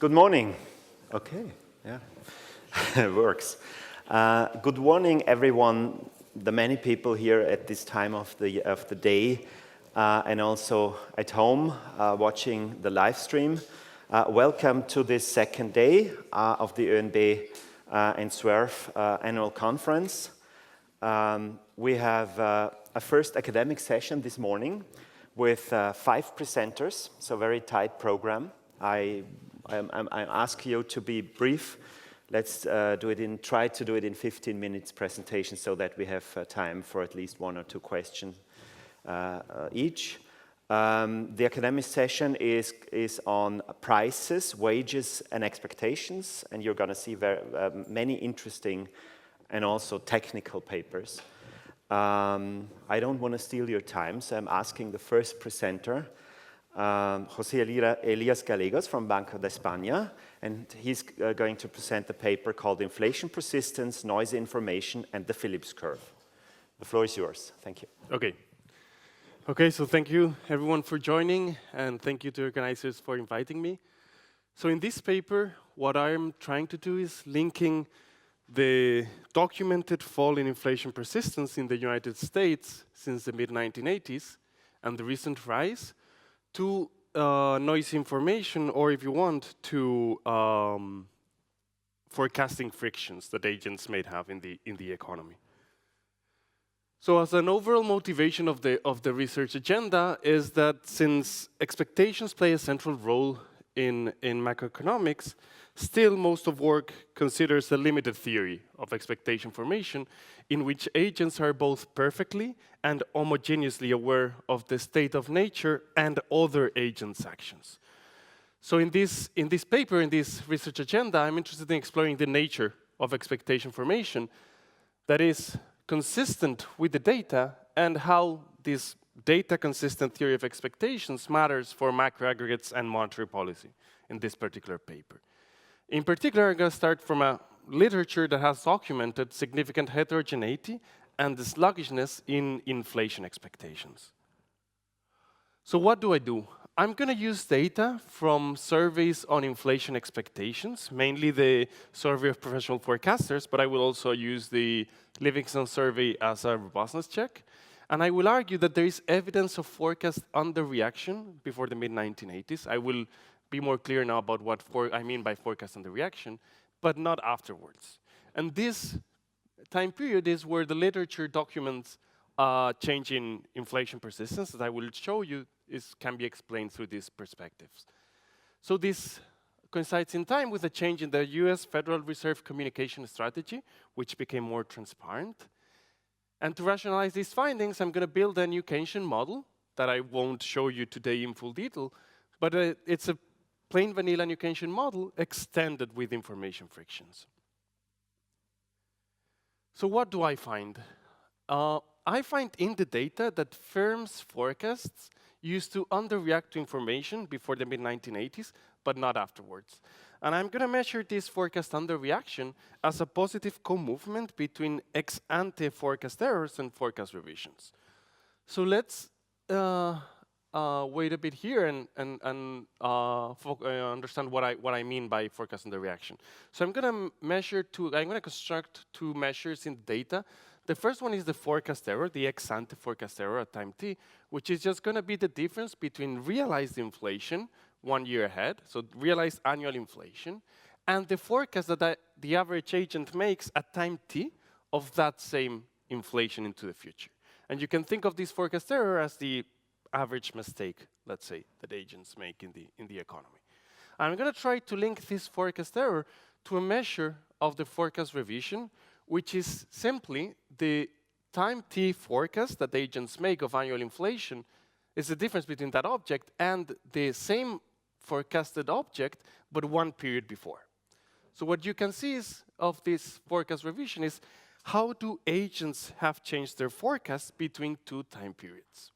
Good morning. Okay, yeah, it works. Good morning, everyone, the many people here at this time of the day, and also at home watching the live stream. Welcome to this second day of the ÖNB and SUERF annual conference. We have a first academic session this morning with 5 presenters, so very tight program. I ask you to be brief. Let's try to do it in 15 minutes presentation so that we have time for at least 1 or 2 questions each. The academic session is on prices, wages, and expectations, and you're going to see many interesting and also technical papers. I don't want to steal your time, so I'm asking the first presenter, José-Elías Gallegos from Banco de España, and he's going to present a paper called Inflation Persistence, Noisy Information, and the Phillips Curve. The floor is yours. Thank you. Okay, so thank you everyone for joining, and thank you to organizers for inviting me. So in this paper, what I'm trying to do is linking the documented fall in inflation persistence in the United States since the mid-1980s and the recent rise to noisy information, or if you want, to forecasting frictions that agents may have in the economy. So as an overall motivation of the research agenda is that since expectations play a central role in macroeconomics, still most of work considers a limited theory of expectation formation in which agents are both perfectly and homogeneously aware of the state of nature and other agents' actions. So in this paper, in this research agenda, I'm interested in exploring the nature of expectation formation that is consistent with the data and how this data-consistent theory of expectations matters for macro aggregates and monetary policy in this particular paper. In particular, I'm going to start from a literature that has documented significant heterogeneity and the sluggishness in inflation expectations. So what do? I'm going to use data from surveys on inflation expectations, mainly the survey of professional forecasters, but I will also use the Livingston survey as a robustness check. And I will argue that there is evidence of forecast underreaction before the mid-1980s. I will be more clear now about what I mean by forecast underreaction, but not afterwards. And this time period is where the literature documents change in inflation persistence, that I will show you can be explained through these perspectives. So this coincides in time with a change in the US Federal Reserve communication strategy, which became more transparent. And to rationalize these findings, I'm going to build a new Keynesian model that I won't show you today in full detail, but it's a plain vanilla new Keynesian model extended with information frictions. So what do I find? I find in the data that firms' forecasts used to underreact to information before the mid-1980s, but not afterwards. And I'm going to measure this forecast underreaction as a positive co-movement between ex-ante forecast errors and forecast revisions. So let's wait a bit here and understand what I mean by forecast underreaction. So I'm going to construct 2 measures in the data. The first one is the forecast error, the ex-ante forecast error at time t, which is just going to be the difference between realized inflation 1 year ahead, so realized annual inflation, and the forecast that the average agent makes at time t of that same inflation into the future. And you can think of this forecast error as the average mistake, let's say, that agents make in the economy. I'm going to try to link this forecast error to a measure of the forecast revision, which is simply the time t forecast that agents make of annual inflation is the difference between that object and the same forecasted object, but 1 period before. So what you can see is of this forecast revision is how do agents have changed their forecast between 2 time periods.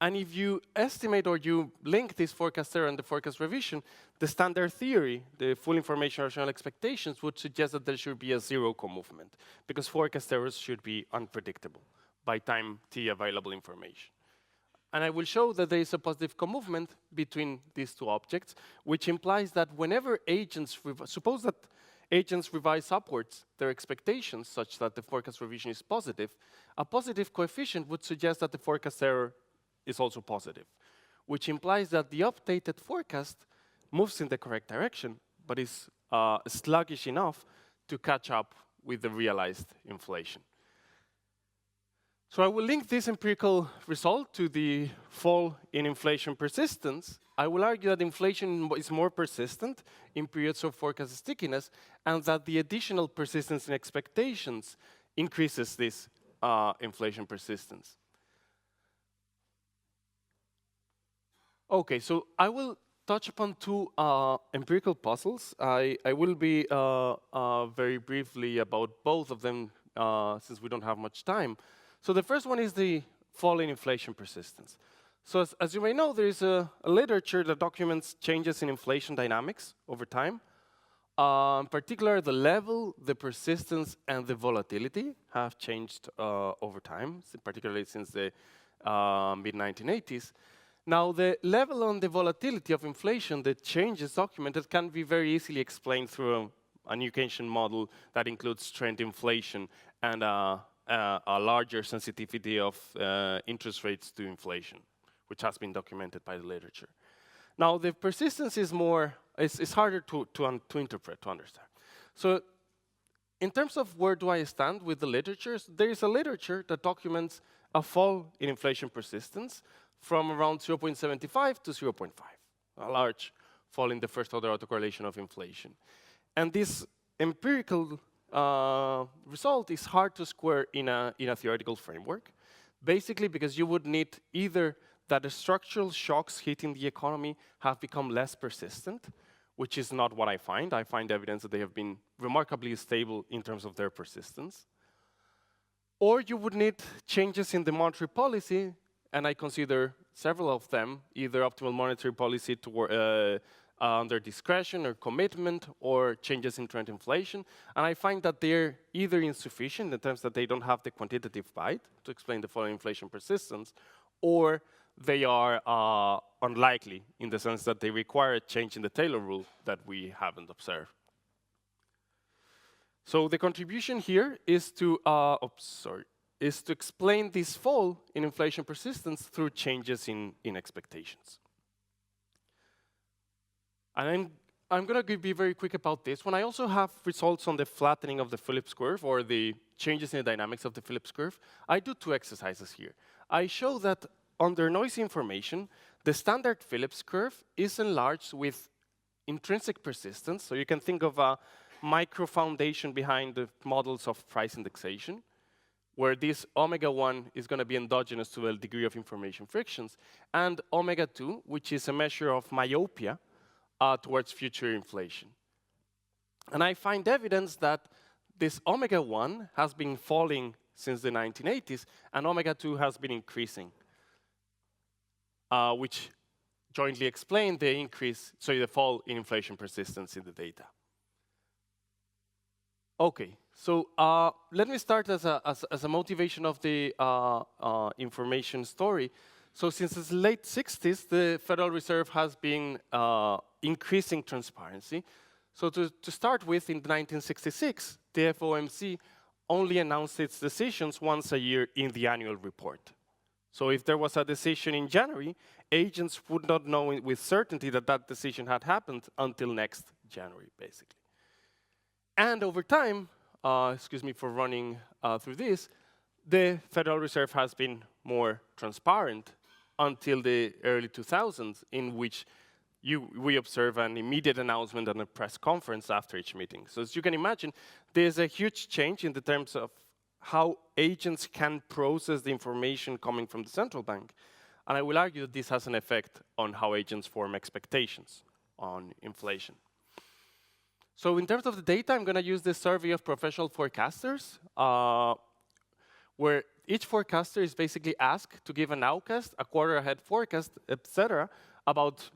And if you estimate or you link this forecast error and the forecast revision, the standard theory, the full information rational expectations, would suggest that there should be a 0 co-movement, because forecast errors should be unpredictable by time t available information. And I will show that there is a positive co-movement between these two objects, which implies that whenever agents, suppose that agents revise upwards their expectations such that the forecast revision is positive, a positive coefficient would suggest that the forecast error is also positive, which implies that the updated forecast moves in the correct direction, but is sluggish enough to catch up with the realized inflation. So I will link this empirical result to the fall in inflation persistence. I will argue that inflation is more persistent in periods of forecast stickiness, and that the additional persistence in expectations increases this inflation persistence. Okay, so I will touch upon two empirical puzzles. I will be very briefly about both of them since we don't have much time. So the first one is the fall in inflation persistence. So as you may know, there is a literature that documents changes in inflation dynamics over time. In particular, the level, the persistence, and the volatility have changed over time, particularly since the mid-1980s. Now, the level and the volatility of inflation, the changes documented, can be very easily explained through a new Keynesian model that includes trend inflation and a larger sensitivity of interest rates to inflation, which has been documented by the literature. Now, the persistence is it's harder to interpret, to understand. So in terms of where do I stand with the literature, there is a literature that documents a fall in inflation persistence from around 0.75 to 0.5, a large fall in the first order autocorrelation of inflation. And this empirical result is hard to square in a theoretical framework, basically because you would need either that the structural shocks hitting the economy have become less persistent, which is not what I find. I find evidence that they have been remarkably stable in terms of their persistence. Or you would need changes in the monetary policy, and I consider several of them, either optimal monetary policy under discretion or commitment, or changes in trend inflation. And I find that they're either insufficient in terms that they don't have the quantitative bite to explain the falling inflation persistence, or they are unlikely in the sense that they require a change in the Taylor rule that we haven't observed. So the contribution here is to explain this fall in inflation persistence through changes in expectations. And I'm going to be very quick about this one. I also have results on the flattening of the Phillips curve, or the changes in the dynamics of the Phillips curve. I do two exercises here. I show that under noisy information, the standard Phillips curve is enlarged with intrinsic persistence. So you can think of a micro foundation behind the models of price indexation, where this omega-1 is going to be endogenous to a degree of information frictions, and omega-2, which is a measure of myopia towards future inflation. And I find evidence that this omega-1 has been falling since the 1980s, and omega-2 has been increasing, which jointly explain the the fall in inflation persistence in the data. Okay, so let me start as a motivation of the information story. So since the late 60s, the Federal Reserve has been increasing transparency. So to start with, in 1966, the FOMC only announced its decisions once a year in the annual report. So if there was a decision in January, agents would not know with certainty that that decision had happened until next January, basically. And over time, excuse me for running through this, the Federal Reserve has been more transparent until the early 2000s, in which we observe an immediate announcement and a press conference after each meeting. So as you can imagine, there's a huge change in the terms of how agents can process the information coming from the central bank. And I will argue that this has an effect on how agents form expectations on inflation. So in terms of the data, I'm going to use this survey of professional forecasters, where each forecaster is basically asked to give an outcast, a quarter ahead forecast, etc., about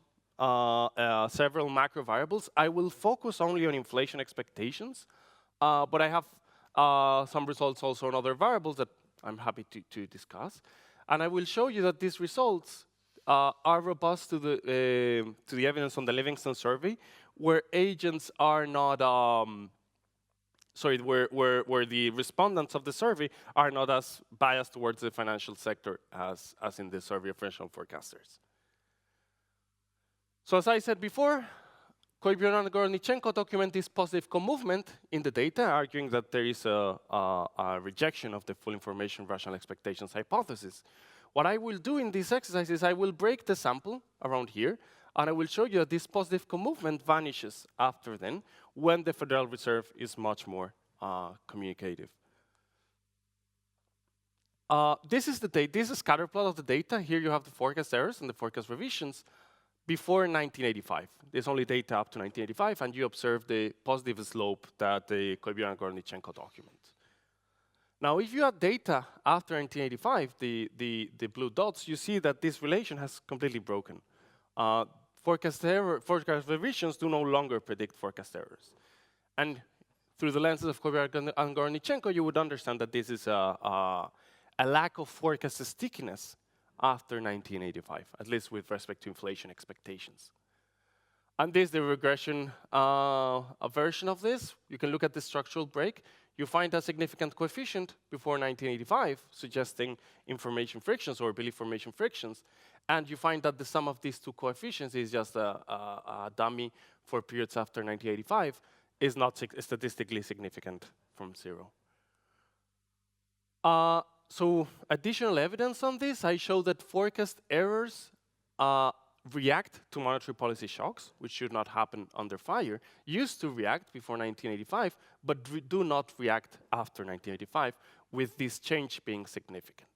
several macro variables. I will focus only on inflation expectations, but I have some results also on other variables that I'm happy to discuss. And I will show you that these results are robust to the evidence on the Livingston survey, where agents are not, where the respondents of the survey are not as biased towards the financial sector as in the survey of financial forecasters. So as I said before, Koibion and Gornichenko document this positive co-movement in the data, arguing that there is a rejection of the full information rational expectations hypothesis. What I will do in this exercise is I will break the sample around here, and I will show you that this positive co-movement vanishes after then, when the Federal Reserve is much more communicative. This is the data. This is a scatter plot of the data. Here you have the forecast errors and the forecast revisions before 1985. There's only data up to 1985, and you observe the positive slope that the Koibion and Gornichenko document. Now, if you add data after 1985, the blue dots, you see that this relation has completely broken. Forecast revisions do no longer predict forecast errors. And through the lenses of Koibion and Gornichenko, you would understand that this is a lack of forecast stickiness after 1985, at least with respect to inflation expectations. And this is the regression version of this. You can look at the structural break. You find a significant coefficient before 1985, suggesting information frictions or belief formation frictions. And you find that the sum of these two coefficients is just a dummy for periods after 1985, is not statistically significant from 0. So additional evidence on this, I show that forecast errors react to monetary policy shocks, which should not happen under fire, used to react before 1985, but do not react after 1985, with this change being significant.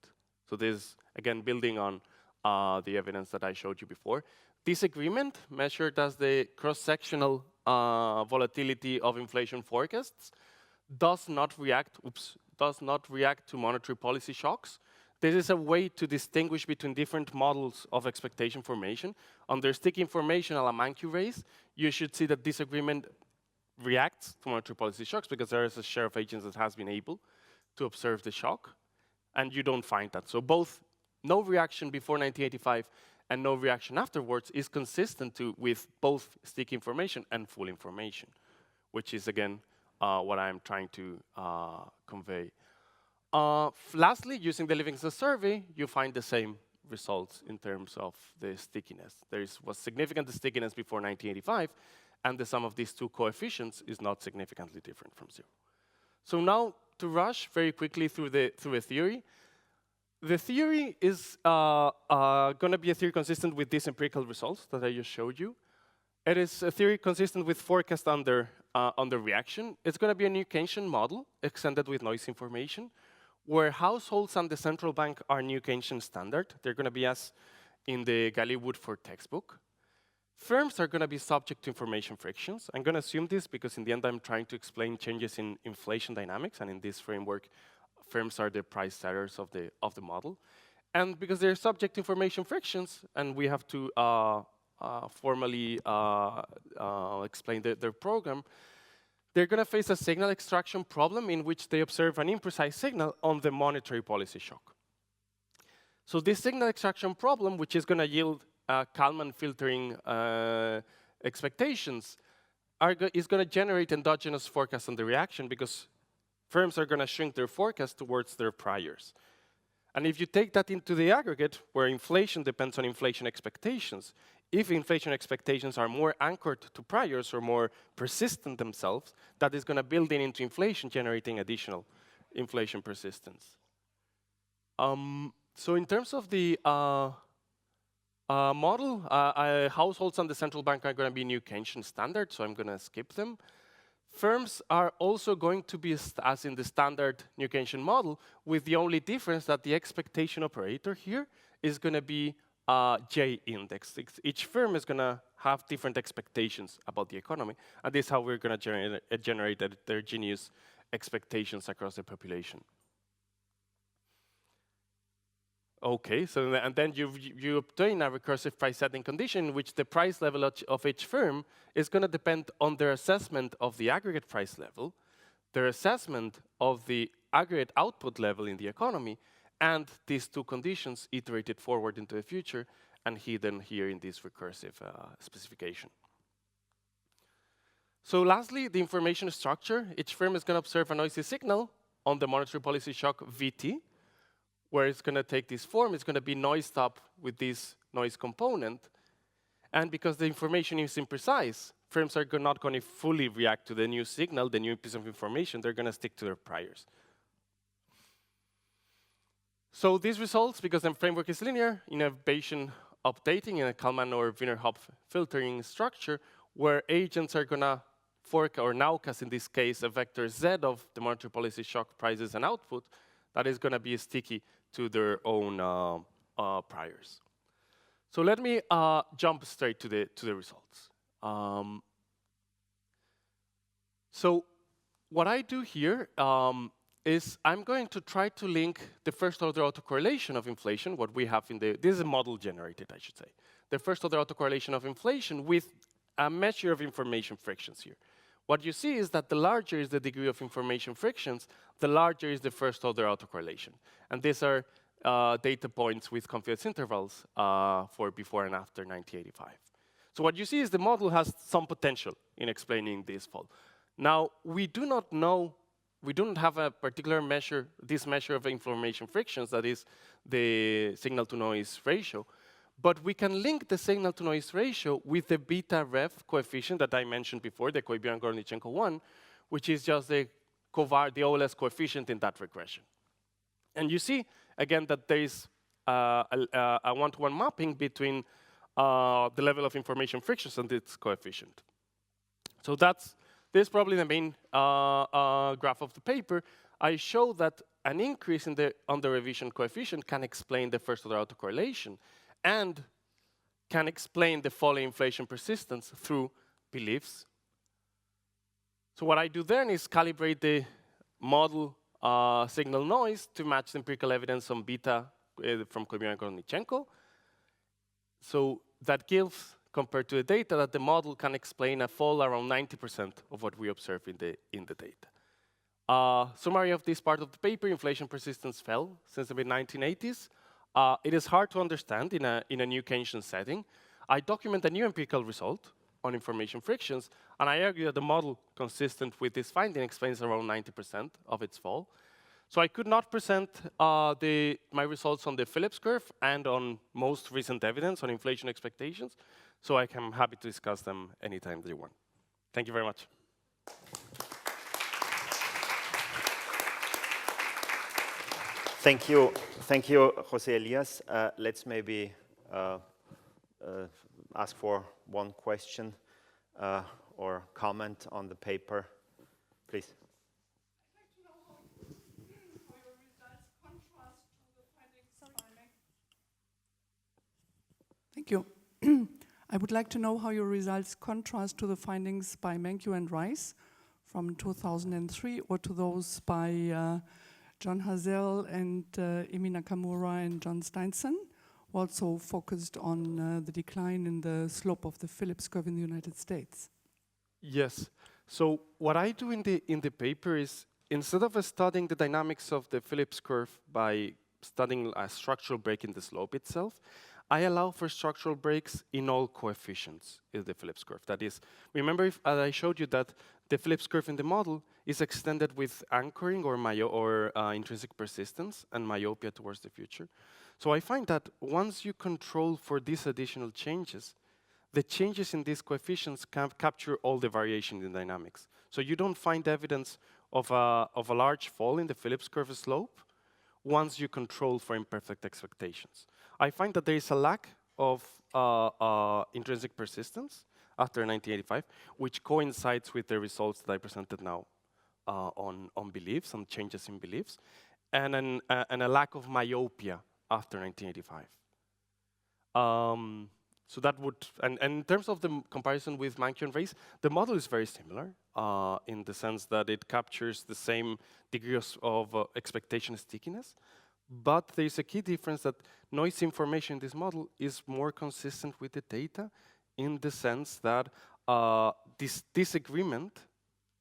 So this, again, building on the evidence that I showed you before. This agreement, measured as the cross-sectional volatility of inflation forecasts, does not react to monetary policy shocks. This is a way to distinguish between different models of expectation formation. Under sticky information a la Mankey race, you should see that this agreement reacts to monetary policy shocks because there is a share of agents that has been able to observe the shock, and you don't find that. So both no reaction before 1985 and no reaction afterwards is consistent with both sticky information and full information, which is, again, what I'm trying to convey. Lastly, using the Livingston survey, you find the same results in terms of the stickiness. There was significant stickiness before 1985, and the sum of these two coefficients is not significantly different from 0. So now, to rush very quickly through a theory. The theory is going to be a theory consistent with these empirical results that I just showed you. It is a theory consistent with forecast under reaction. It's going to be a new Keynesian model extended with noise information, where households and the central bank are new Keynesian standard. They're going to be as in the Galliwood textbook. Firms are going to be subject to information frictions. I'm going to assume this because in the end I'm trying to explain changes in inflation dynamics, and in this framework, firms are the price setters of the model. And because they're subject to information frictions, and we have to formally explain their program, they're going to face a signal extraction problem in which they observe an imprecise signal on the monetary policy shock. So this signal extraction problem, which is going to yield Kalman filtering expectations, is going to generate endogenous forecast on the reaction because firms are going to shrink their forecast towards their priors. And if you take that into the aggregate, where inflation depends on inflation expectations, if inflation expectations are more anchored to priors or more persistent themselves, that is going to build into inflation, generating additional inflation persistence. So in terms of the model, households and the central bank are going to be new Keynesian standard, so I'm going to skip them. Firms are also going to be as in the standard new Keynesian model, with the only difference that the expectation operator here is going to be J-index. Each firm is going to have different expectations about the economy, and this is how we're going to generate heterogeneous expectations across the population. Okay, so and then you obtain a recursive price setting condition in which the price level of each firm is going to depend on their assessment of the aggregate price level, their assessment of the aggregate output level in the economy, and these two conditions iterated forward into the future and hidden here in this recursive specification. So lastly, the information structure. Each firm is going to observe a noisy signal on the monetary policy shock VT, where it's going to take this form. It's going to be noised up with this noise component. And because the information is imprecise, firms are not going to fully react to the new signal, the new piece of information. They're going to stick to their priors. So these results, because the framework is linear, in a Bayesian updating in a Kalman or Wiener-Hopf filtering structure, where agents are going to fork or nowcast, in this case, a vector Z of the monetary policy shock prices and output that is going to be sticky to their own priors. So let me jump straight to the results. So what I do here is I'm going to try to link the first order autocorrelation of inflation, what we have in the, this is a model generated, I should say, the first order autocorrelation of inflation with a measure of information frictions here. What you see is that the larger is the degree of information frictions, the larger is the first order autocorrelation. And these are data points with confidence intervals for before and after 1985. So what you see is the model has some potential in explaining this fall. Now, we do not know, we don't have a particular measure, this measure of information frictions, that is the signal-to-noise ratio, but we can link the signal-to-noise ratio with the beta ref coefficient that I mentioned before, the Koibian-Gornichenko one, which is just the OLS coefficient in that regression. And you see, again, that there is a one-to-one mapping between the level of information frictions and its coefficient. So this is probably the main graph of the paper. I show that an increase in the under-revision coefficient can explain the first-order autocorrelation and can explain the falling inflation persistence through beliefs. So what I do then is calibrate the model signal noise to match the empirical evidence on beta from Koibian-Gornichenko. So that gives, compared to the data, that the model can explain a fall around 90% of what we observe in the data. Summary of this part of the paper: inflation persistence fell since the mid-1980s. It is hard to understand in a new Keynesian setting. I document a new empirical result on information frictions, and I argue that the model consistent with this finding explains around 90% of its fall. So I could not present my results on the Phillips curve and on most recent evidence on inflation expectations, so I am happy to discuss them anytime that you want. Thank you very much. Thank you, José-Elías. Let's maybe ask for one question or comment on the paper, please. Thank you. I would like to know how your results contrast to the findings by Banco and Rice from 2003, or to those by John Hazel and Emi Nakamura and John Steinson, who also focused on the decline in the slope of the Phillips curve in the United States. Yes. So what I do in the paper is, instead of studying the dynamics of the Phillips curve by studying a structural break in the slope itself, I allow for structural breaks in all coefficients in the Phillips curve. That is, remember I showed you that the Phillips curve in the model is extended with anchoring or intrinsic persistence and myopia towards the future. So I find that once you control for these additional changes, the changes in these coefficients can capture all the variation in dynamics. So you don't find evidence of a large fall in the Phillips curve slope once you control for imperfect expectations. I find that there is a lack of intrinsic persistence after 1985, which coincides with the results that I presented now on beliefs, on changes in beliefs, and a lack of myopia after 1985. So that would, and in terms of the comparison with Banco and Rice, the model is very similar in the sense that it captures the same degree of expectation stickiness, but there's a key difference that noise information in this model is more consistent with the data in the sense that this disagreement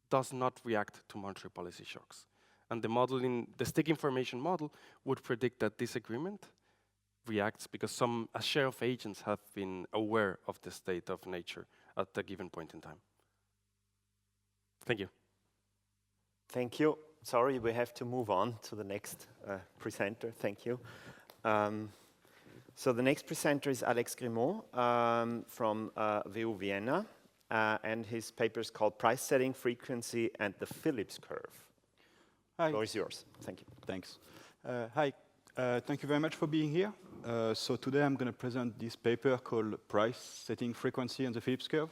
does not react to monetary policy shocks. And the stick information model would predict that this agreement reacts because a share of agents have been aware of the state of nature at a given point in time. Thank you. Thank you. Sorry, we have to move on to the next presenter. Thank you. So the next presenter is Alex Grimaud from VU Vienna, and his paper is called Price Setting, Frequency, and the Phillips Curve. Hi. The floor is yours. Thank you. Thanks. Hi. Thank you very much for being here. So today I'm going to present this paper called Price Setting, Frequency, and the Phillips Curve.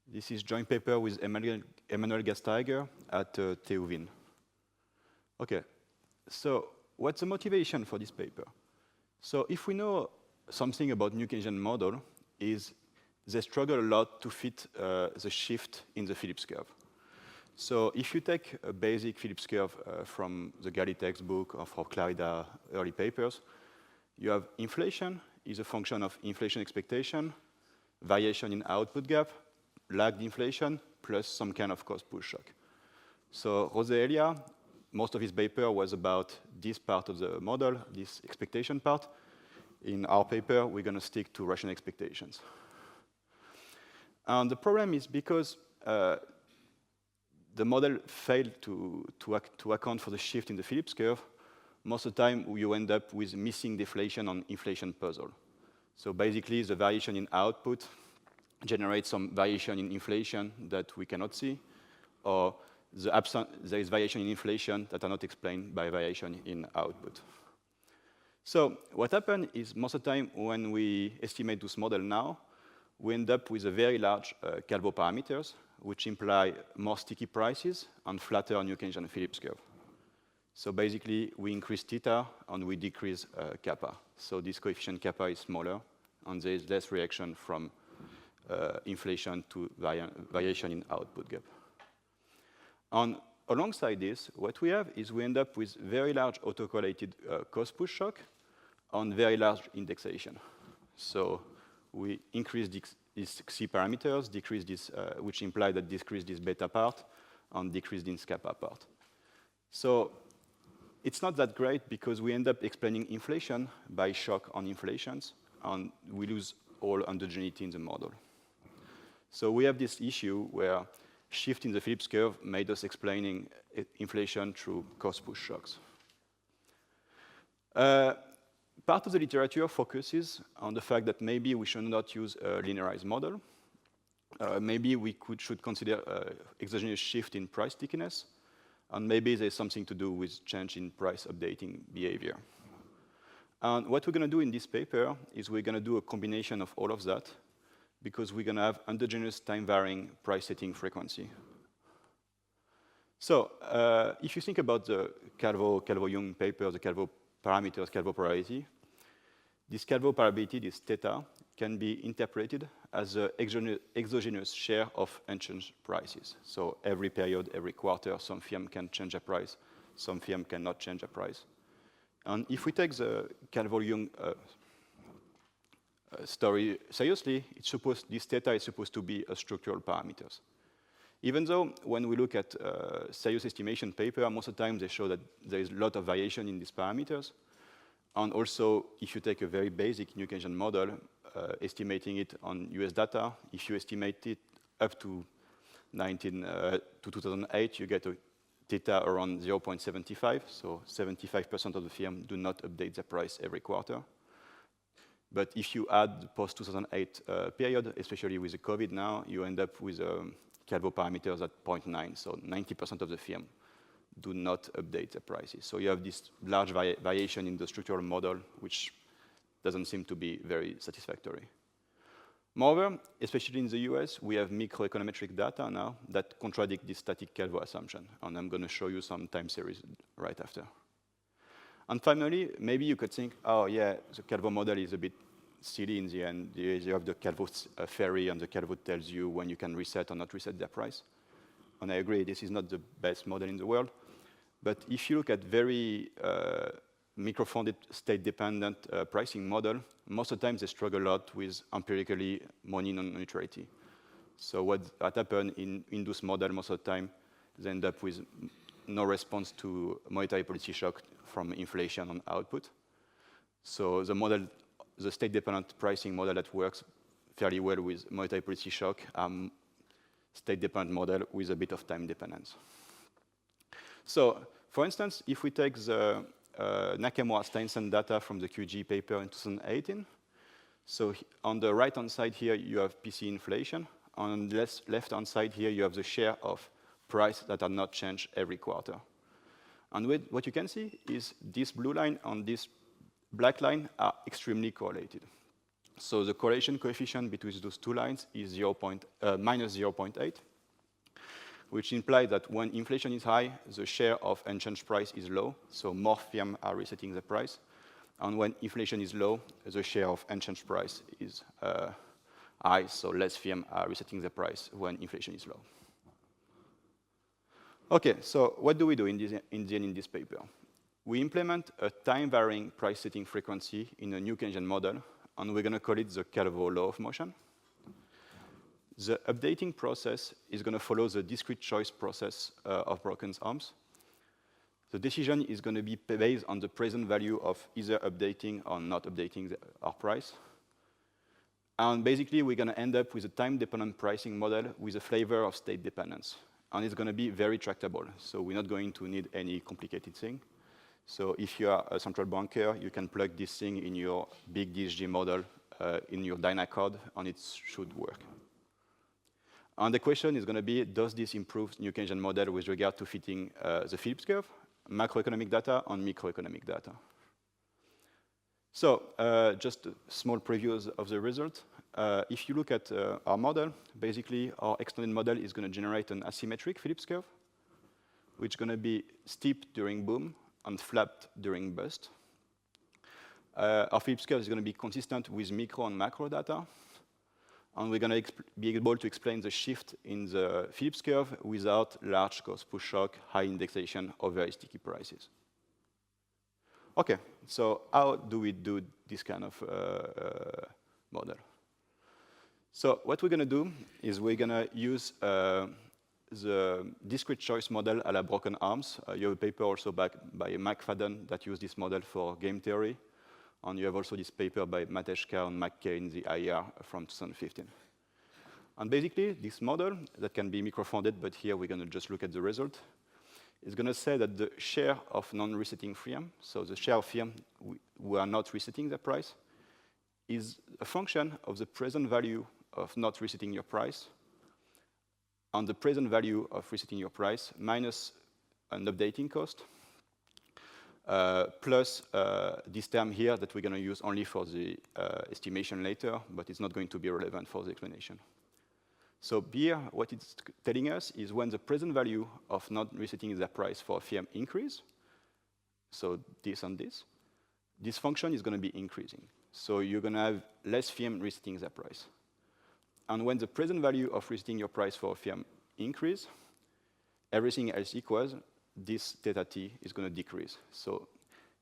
This is joint paper with Emanuel Gasteiger at TU Wien. Okay. So what's the motivation for this paper? So if we know something about new Keynesian model, is they struggle a lot to fit the shift in the Phillips curve. So if you take a basic Phillips curve from the Galli textbook or from Clarida early papers, you have inflation is a function of inflation expectation, variation in output gap, lagged inflation, plus some kind of cost push shock. So José-Elías, most of his paper was about this part of the model, this expectation part. In our paper, we're going to stick to rational expectations. And the problem is because the model failed to account for the shift in the Phillips curve, most of the time you end up with missing deflation on inflation puzzle. So basically, the variation in output generates some variation in inflation that we cannot see, or there is variation in inflation that are not explained by variation in output. So what happened is most of the time when we estimate this model now, we end up with a very large Calvo parameters, which imply more sticky prices and flatter new Keynesian Phillips curve. So basically, we increase theta and we decrease kappa. So this coefficient kappa is smaller, and there is less reaction from inflation to variation in output gap. And alongside this, what we have is we end up with very large autocorrelated cost push shock and very large indexation. So we increase these C parameters, decrease this, which imply that decrease this beta part, and decrease this kappa part. So it's not that great because we end up explaining inflation by shock on inflations, and we lose all endogeneity in the model. So we have this issue where shift in the Phillips curve made us explaining inflation through cost push shocks. Part of the literature focuses on the fact that maybe we should not use a linearized model. Maybe we should consider exogenous shift in price stickiness, and maybe there's something to do with change in price updating behavior. And what we're going to do in this paper is we're going to do a combination of all of that, because we're going to have endogenous time-varying price setting frequency. So if you think about the Calvo-Young paper, the Calvo parameters, Calvo probability, this Calvo probability, this theta, can be interpreted as an exogenous share of unchanged prices. So every period, every quarter, some firm can change a price, some firm cannot change a price. And if we take the Calvo-Young story seriously, this theta is supposed to be a structural parameters. Even though when we look at serious estimation paper, most of the time they show that there is a lot of variation in these parameters. And also, if you take a very basic new Keynesian model, estimating it on US data, if you estimate it up to 2008, you get a theta around 0.75. So 75% of the firm do not update their price every quarter. But if you add the post-2008 period, especially with the COVID now, you end up with Calvo parameters at 0.9. So 90% of the firm do not update the prices. So you have this large variation in the structural model, which doesn't seem to be very satisfactory. Moreover, especially in the US, we have microeconometric data now that contradict this static Calvo assumption. And I'm going to show you some time series right after. And finally, maybe you could think, oh yeah, the Calvo model is a bit silly in the end. You have the Calvo fairy, and the Calvo tells you when you can reset or not reset their price. And I agree, this is not the best model in the world. But if you look at very micro-founded state-dependent pricing model, most of the time they struggle a lot with empirically money non-neutrality. So what happened in those models most of the time, they end up with no response to monetary policy shock from inflation on output. So the model, the state-dependent pricing model that works fairly well with monetary policy shock, state-dependent model with a bit of time dependence. So, for instance, if we take the Nakamura-Steinson data from the QG paper in 2018, so on the right-hand side here, you have PC inflation. On the left-hand side here, you have the share of price that are not changed every quarter. And what you can see is this blue line and this black line are extremely correlated. So the correlation coefficient between those two lines is minus 0.8, which implies that when inflation is high, the share of unchanged price is low, so more firms are resetting the price. And when inflation is low, the share of unchanged price is high, so less firms are resetting the price when inflation is low. Okay, so what do we do in this paper? We implement a time-varying price-setting frequency in a new Keynesian model, and we're going to call it the Calvo law of motion. The updating process is going to follow the discrete choice process of broken arms. The decision is going to be based on the present value of either updating or not updating our price. And basically, we're going to end up with a time-dependent pricing model with a flavor of state dependence. And it's going to be very tractable, so we're not going to need any complicated thing. So if you are a central banker, you can plug this thing in your big DSG model, in your Dyna code, and it should work. And the question is going to be, does this improve new Keynesian model with regard to fitting the Phillips curve, macroeconomic data, and microeconomic data? So just small previews of the result. If you look at our model, basically our extended model is going to generate an asymmetric Phillips curve, which is going to be steep during boom and flat during bust. Our Phillips curve is going to be consistent with micro and macro data. And we're going to be able to explain the shift in the Phillips curve without large cost push shock, high indexation, or very sticky prices. OK, so how do we do this kind of model? So what we're going to do is we're going to use the discrete choice model a la broken arms. You have a paper also by McFadden that used this model for game theory. And you have also this paper by Matija and McKay in the IR from 2015. And basically, this model that can be micro-founded, but here we're going to just look at the result, is going to say that the share of non-resetting firms, so the share of firms who are not resetting their price, is a function of the present value of not resetting your price and the present value of resetting your price minus an updating cost, plus this term here that we're going to use only for the estimation later, but it's not going to be relevant for the explanation. So here, what it's telling us is when the present value of not resetting the price for a firm increase, so this and this function is going to be increasing. So you're going to have less firm resetting their price. And when the present value of resetting your price for a firm increase, everything else equals, this theta t is going to decrease. So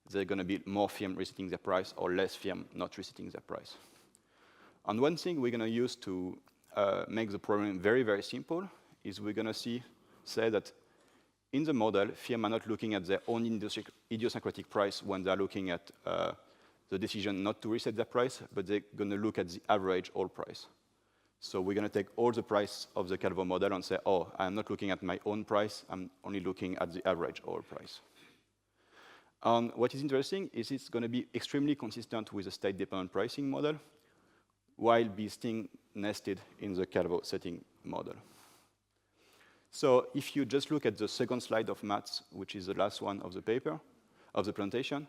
there are going to be more firm resetting their price or less firm not resetting their price. And one thing we're going to use to make the problem very, very simple is we're going to say that in the model, firms are not looking at their own idiosyncratic price when they're looking at the decision not to reset their price, but they're going to look at the average oil price. So we're going to take all the price of the Calvo model and say, oh, I'm not looking at my own price, I'm only looking at the average oil price. And what is interesting is it's going to be extremely consistent with the state-dependent pricing model, while being still nested in the Calvo setting model. So if you just look at the second slide of maths, which is the last one of the paper, of the presentation,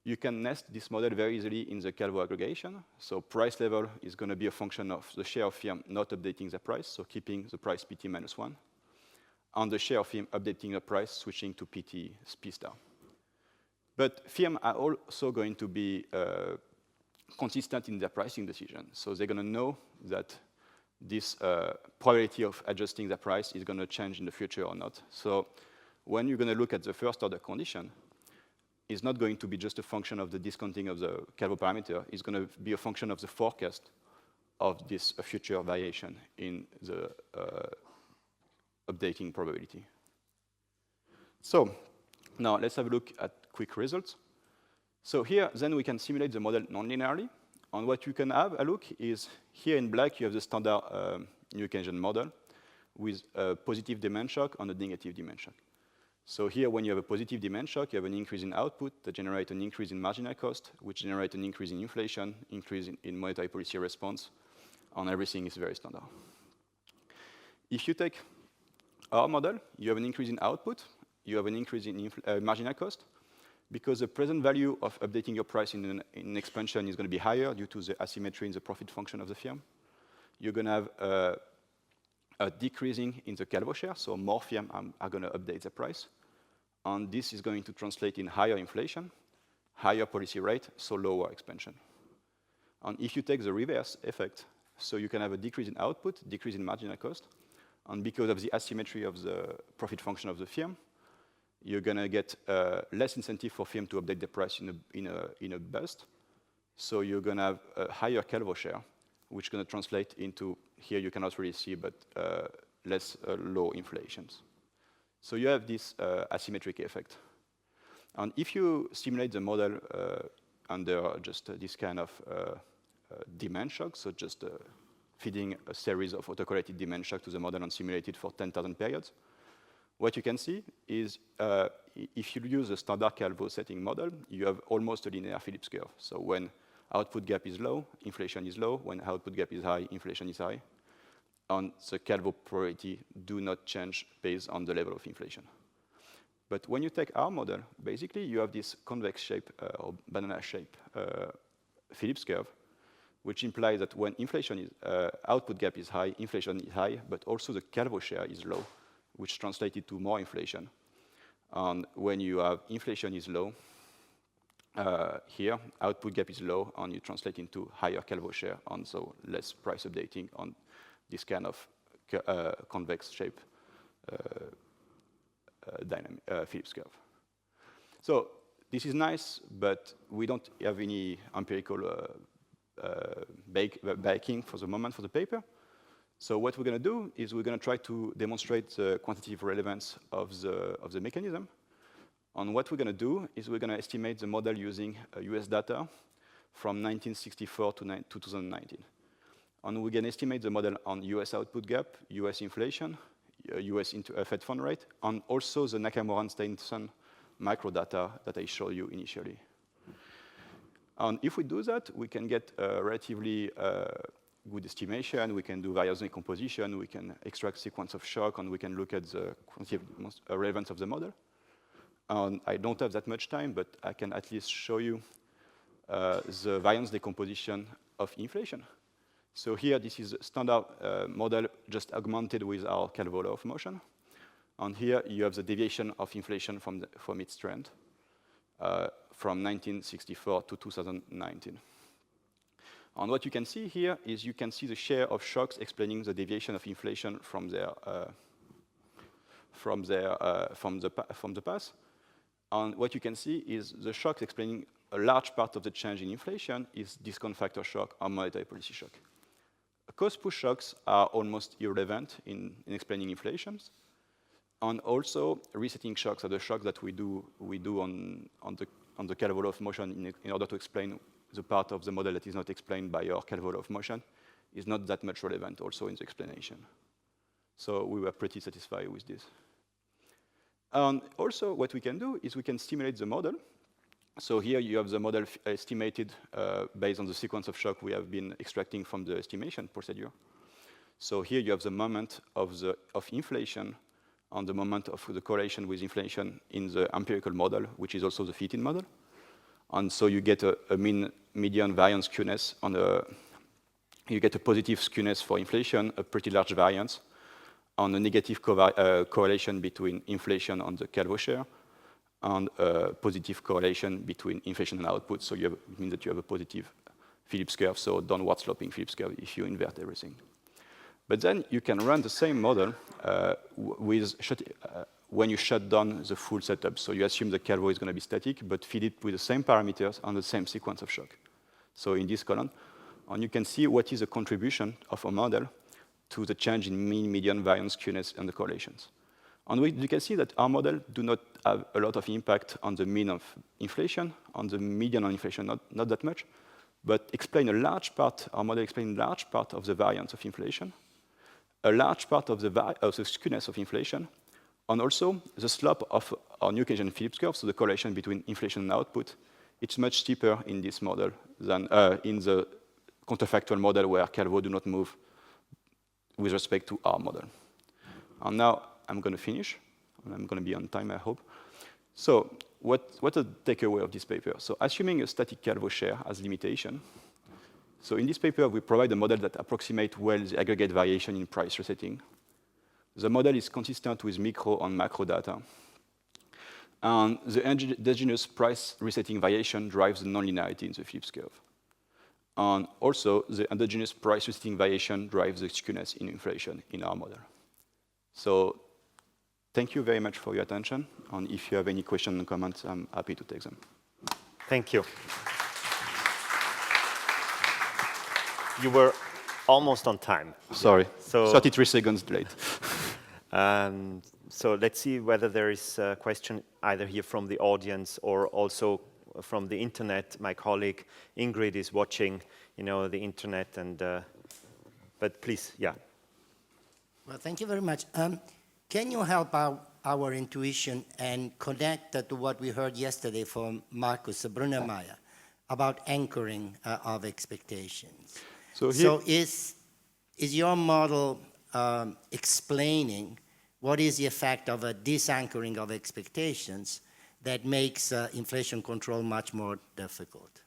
you can nest this model very easily in the Calvo aggregation. So price level is going to be a function of the share of firm not updating the price, so keeping the price PT minus 1, and the share of firm updating the price, switching to PT P star. But firms are also going to be consistent in their pricing decision. So they're going to know that this probability of adjusting the price is going to change in the future or not. So when you're going to look at the first order condition, it's not going to be just a function of the discounting of the Calvo parameter. It's going to be a function of the forecast of this future variation in the updating probability. So now let's have a look at quick results. So here, then we can simulate the model non-linearly. And what you can have a look is here in black, you have the standard New Keynesian model with a positive demand shock and a negative demand shock. So here, when you have a positive demand shock, you have an increase in output that generates an increase in marginal cost, which generates an increase in inflation, increase in monetary policy response, and everything is very standard. If you take our model, you have an increase in output, you have an increase in marginal cost, because the present value of updating your price in an expansion is going to be higher due to the asymmetry in the profit function of the firm. You're going to have a decreasing in the Calvo share, so more firms are going to update the price. And this is going to translate in higher inflation, higher policy rate, so lower expansion. And if you take the reverse effect, so you can have a decrease in output, decrease in marginal cost, and because of the asymmetry of the profit function of the firm, you're going to get less incentive for firm to update the price in a bust. So you're going to have a higher Calvo share, which is going to translate into, here you cannot really see, but less low inflations. So you have this asymmetric effect. And if you simulate the model under just this kind of demand shock, so just feeding a series of autocorrelated demand shock to the model and simulate it for 10,000 periods, what you can see is if you use a standard Calvo setting model, you have almost a linear Phillips curve. So when output gap is low, inflation is low. When output gap is high, inflation is high. And the Calvo probability do not change based on the level of inflation. But when you take our model, basically you have this convex shape or banana shape Phillips curve, which implies that when inflation is, output gap is high, inflation is high, but also the Calvo share is low, which translated to more inflation. And when you have inflation is low, here, output gap is low, and you translate into higher Calvo share, and so less price updating on this kind of convex shape Phillips curve. So this is nice, but we don't have any empirical backing for the moment for the paper. So what we're going to do is we're going to try to demonstrate the quantitative relevance of the mechanism. And what we're going to do is we're going to estimate the model using US data from 1964 to 2019. And we can estimate the model on US output gap, US inflation, US Fed fund rate, and also the Nakamura and Steinson microdata that I showed you initially. And if we do that, we can get a relatively good estimation. We can do various decomposition. We can extract sequence of shock, and we can look at the quantitative relevance of the model. And I don't have that much time, but I can at least show you the variance decomposition of inflation. So here, this is a standard model just augmented with our Calvo law of motion. And here, you have the deviation of inflation from its trend from 1964 to 2019. And what you can see here is you can see the share of shocks explaining the deviation of inflation from the past. And what you can see is the shocks explaining a large part of the change in inflation is discount factor shock or monetary policy shock. Cost push shocks are almost irrelevant in explaining inflations. And also, resetting shocks are the shocks that we do on the Calvo law of motion in order to explain the part of the model that is not explained by our Calvo law of motion is not that much relevant also in the explanation. So we were pretty satisfied with this. And also, what we can do is we can stimulate the model. So here you have the model estimated based on the sequence of shock we have been extracting from the estimation procedure. So here you have the moment of inflation and the moment of the correlation with inflation in the empirical model, which is also the fit-in model. And so you get a median variance skewness you get a positive skewness for inflation, a pretty large variance, and a negative correlation between inflation and the Calvo share, and a positive correlation between inflation and output. So it means that you have a positive Phillips curve, so downward sloping Phillips curve if you invert everything. But then you can run the same model when you shut down the full setup. So you assume the Calvo is going to be static, but feed it with the same parameters and the same sequence of shock. So in this column, and you can see what is the contribution of a model to the change in mean, median, variance, skewness, and the correlations. And you can see that our model do not have a lot of impact on the mean of inflation, on the median of inflation, not that much, but explain a large part, our model explains a large part of the variance of inflation, a large part of the skewness of inflation, and also the slope of our New Keynesian Phillips curve, so the correlation between inflation and output. It's much steeper in this model than in the counterfactual model where Calvo do not move with respect to our model. And now I'm going to finish, and I'm going to be on time, I hope. So what's the takeaway of this paper? So assuming a static Calvo share as limitation, so in this paper, we provide a model that approximates well the aggregate variation in price resetting. The model is consistent with micro and macro data. And the endogenous price resetting variation drives the nonlinearity in the Phillips curve. And also, the endogenous price resetting variation drives the skewness in inflation in our model. So thank you very much for your attention. And if you have any questions and comments, I'm happy to take them. Thank you. You were almost on time. Sorry, So 33 seconds late. So let's see whether there is a question either here from the audience or also from the internet. My colleague Ingrid is watching, the internet, and but please, yeah. Well, thank you very much. Can you help our intuition and connect that to what we heard yesterday from Markus Brunnermeier about anchoring of expectations? So is your model explaining what is the effect of a disanchoring of expectations that makes inflation control much more difficult?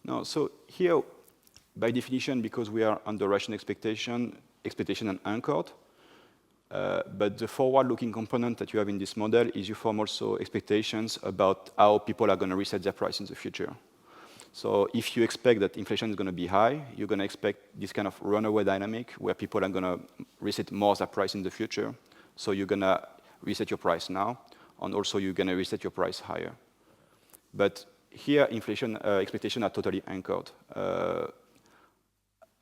No, so here, by definition, because we are under rational expectation and anchored, but the forward-looking component that you have in this model is you form also expectations about how people are going to reset their price in the future. So if you expect that inflation is going to be high, you're going to expect this kind of runaway dynamic where people are going to reset more their price in the future. So you're going to reset your price now, and also you're going to reset your price higher. But here, inflation expectations are totally anchored.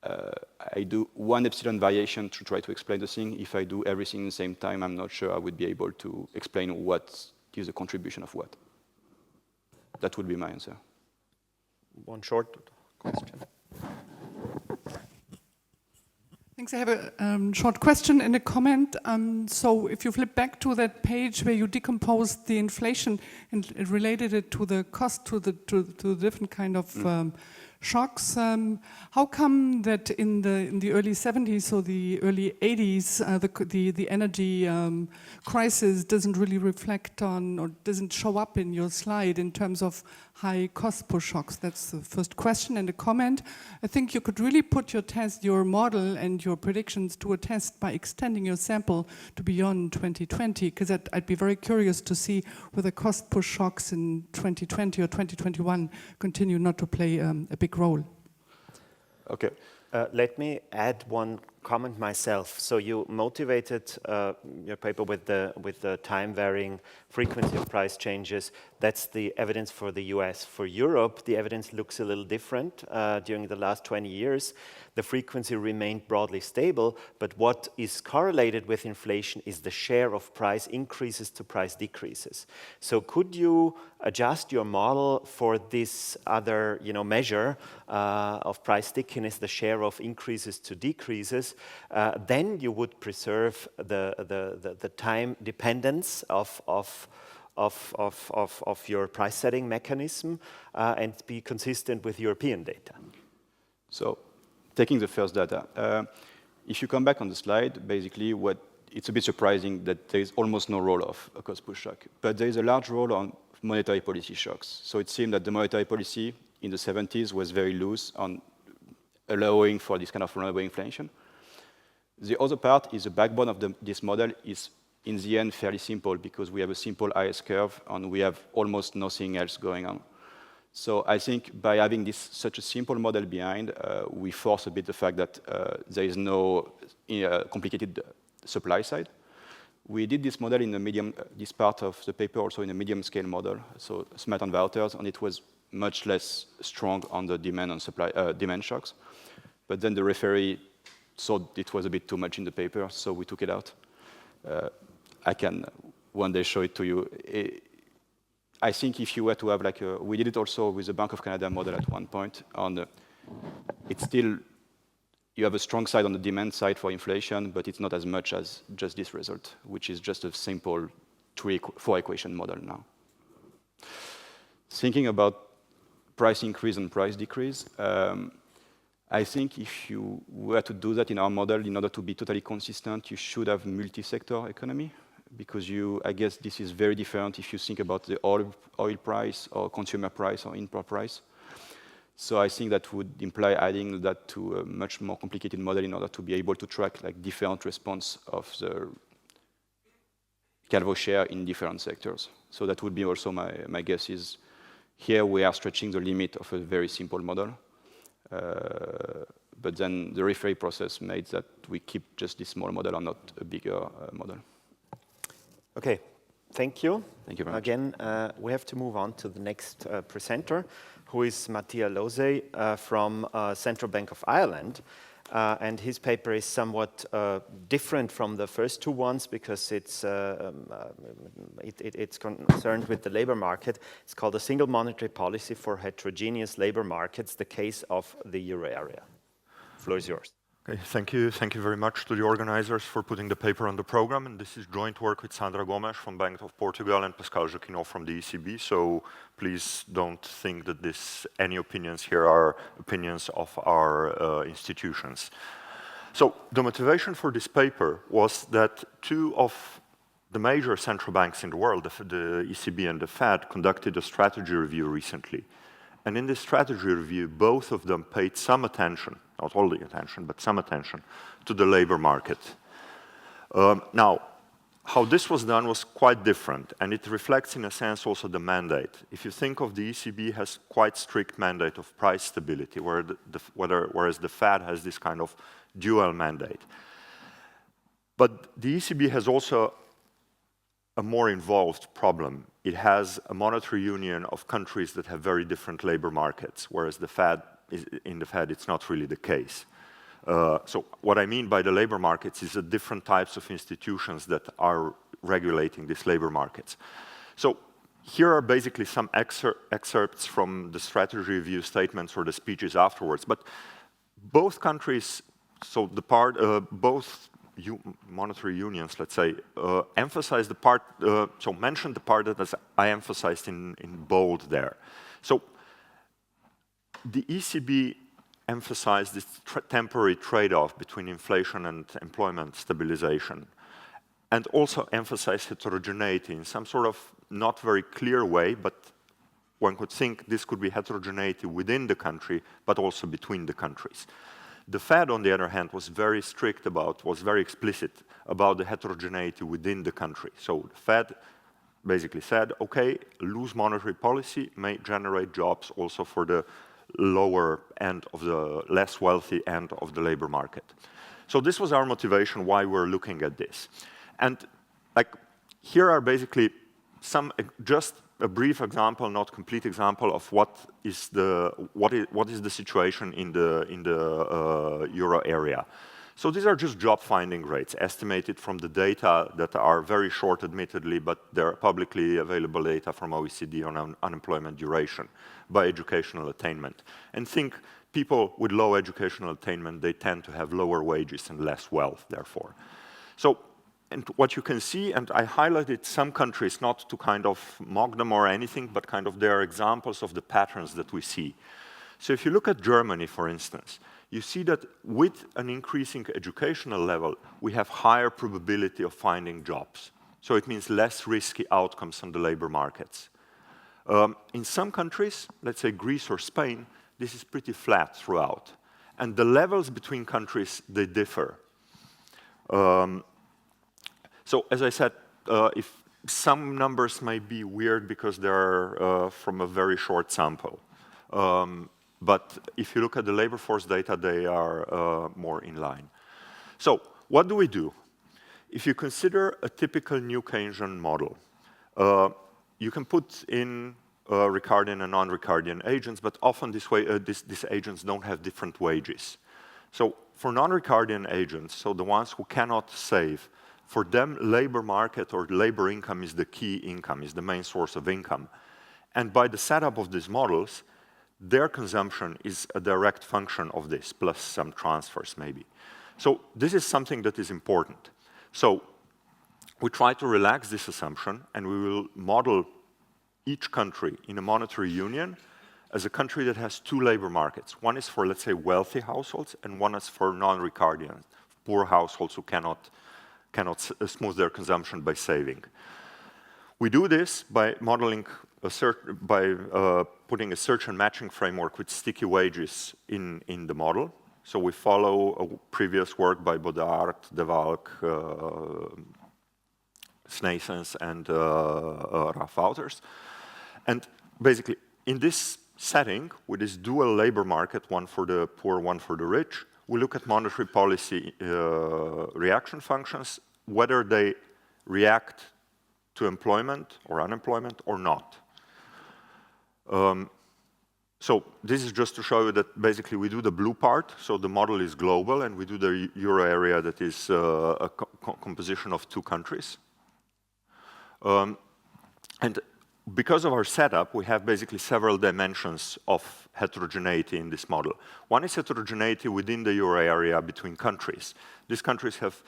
I do one epsilon variation to try to explain the thing. If I do everything at the same time, I'm not sure I would be able to explain what is the contribution of what. That would be my answer. One short question. Thanks. I have a short question and a comment. So if you flip back to that page where you decomposed the inflation and related it to the cost, to the different kind of shocks, how come that in the early 70s or the early 80s, the energy crisis doesn't really reflect on or doesn't show up in your slide in terms of high cost push shocks? That's the first question. And a comment, I think you could really put your model and your predictions to a test by extending your sample to beyond 2020, because I'd be very curious to see whether cost push shocks in 2020 or 2021 continue not to play a big role. Okay. Let me add one comment myself. So you motivated your paper with the time-varying frequency of price changes. That's the evidence for the US. For Europe, the evidence looks a little different. During the last 20 years, the frequency remained broadly stable, but what is correlated with inflation is the share of price increases to price decreases. So could you adjust your model for this other measure of price stickiness, the share of increases to decreases? Then you would preserve the time dependence of your price setting mechanism and be consistent with European data. So taking the first data, if you come back on the slide, basically it's a bit surprising that there is almost no role of a cost push shock, but there is a large role on monetary policy shocks. So it seemed that the monetary policy in the 70s was very loose on allowing for this kind of runaway inflation. The other part is the backbone of this model is in the end fairly simple because we have a simple IS curve and we have almost nothing else going on. So I think by having such a simple model behind, we force a bit the fact that there is no complicated supply side. We did this model in the medium, this part of the paper also in a medium scale model, so smart inverters, and it was much less strong on the demand and supply demand shocks. But then the referee thought it was a bit too much in the paper, so we took it out. I can one day show it to you. I think if you were to have like we did it also with the Bank of Canada model at one point. It's still, you have a strong side on the demand side for inflation, but it's not as much as just this result, which is just a simple 4 equation model now. Thinking about price increase and price decrease, I think if you were to do that in our model, in order to be totally consistent, you should have multi-sector economy, because I guess this is very different if you think about the oil price or consumer price or input price. So I think that would imply adding that to a much more complicated model in order to be able to track like different response of the Calvo share in different sectors. So that would be also my guess is, here we are stretching the limit of a very simple model. But then the referee process made that we keep just this small model and not a bigger model. Okay, thank you. Thank you very much. Again, we have to move on to the next presenter, who is Matija Lozej from Central Bank of Ireland. And his paper is somewhat different from the first two ones because it's concerned with the labor market. It's called a single monetary policy for heterogeneous labor markets, the case of the euro area. The floor is yours. Okay, thank you. Thank you very much to the organizers for putting the paper on the program. And this is joint work with Sandra Gomes from Bank of Portugal and Pascal Jaquinot from the ECB. So please don't think that any opinions here are opinions of our institutions. So the motivation for this paper was that two of the major central banks in the world, the ECB and the Fed, conducted a strategy review recently. And in this strategy review, both of them paid some attention, not all the attention, but some attention to the labor market. Now, how this was done was quite different, and it reflects in a sense also the mandate. If you think of the ECB has quite strict mandate of price stability, whereas the Fed has this kind of dual mandate. But the ECB has also a more involved problem. It has a monetary union of countries that have very different labor markets, whereas in the Fed it's not really the case. So what I mean by the labor markets is the different types of institutions that are regulating these labor markets. So here are basically some excerpts from the strategy review statements or the speeches afterwards. But both countries, so both monetary unions, let's say, emphasize the part, so mention the part that I emphasized in bold there. So the ECB emphasized this temporary trade-off between inflation and employment stabilization, and also emphasized heterogeneity in some sort of not very clear way, but one could think this could be heterogeneity within the country, but also between the countries. The Fed, on the other hand, was very explicit about the heterogeneity within the country. So the Fed basically said, okay, loose monetary policy may generate jobs also for the lower end of the less wealthy end of the labor market. So this was our motivation why we're looking at this. And like here are basically just a brief example, not complete example of what is the situation in the euro area. So these are just job finding rates estimated from the data that are very short, admittedly, but they're publicly available data from OECD on unemployment duration by educational attainment. And think people with low educational attainment, they tend to have lower wages and less wealth, therefore. So, and what you can see, and I highlighted some countries not to kind of mock them or anything, but kind of they are examples of the patterns that we see. So if you look at Germany, for instance, you see that with an increasing educational level, we have higher probability of finding jobs. So it means less risky outcomes on the labor markets. In some countries, let's say Greece or Spain, this is pretty flat throughout. And the levels between countries, they differ. So as I said, if some numbers may be weird because they're from a very short sample. But if you look at the labor force data, they are more in line. So what do we do? If you consider a typical new Keynesian model, you can put in Ricardian and non-Ricardian agents, but often this way, these agents don't have different wages. So for non-Ricardian agents, so the ones who cannot save For them, labor market or labor income is the key income, is the main source of income. And by the setup of these models, their consumption is a direct function of this, plus some transfers maybe. So this is something that is important. So we try to relax this assumption, and we will model each country in a monetary union as a country that has two labor markets. One is for, let's say, wealthy households, and one is for non-Ricardian, poor households who cannot smooth their consumption by saving. We do this by modeling putting a search and matching framework with sticky wages in the model. So we follow a previous work by Baudard, De Valk, Snaesens, and Ralph Wouters. And basically, in this setting, with this dual labor market, one for the poor, one for the rich, we look at monetary policy reaction functions, whether they react to employment or unemployment or not. So this is just to show you that basically we do the blue part, so the model is global, and we do the euro area that is a composition of two countries. And because of our setup, we have basically several dimensions of heterogeneity in this model. One is heterogeneity within the euro area between countries. These countries have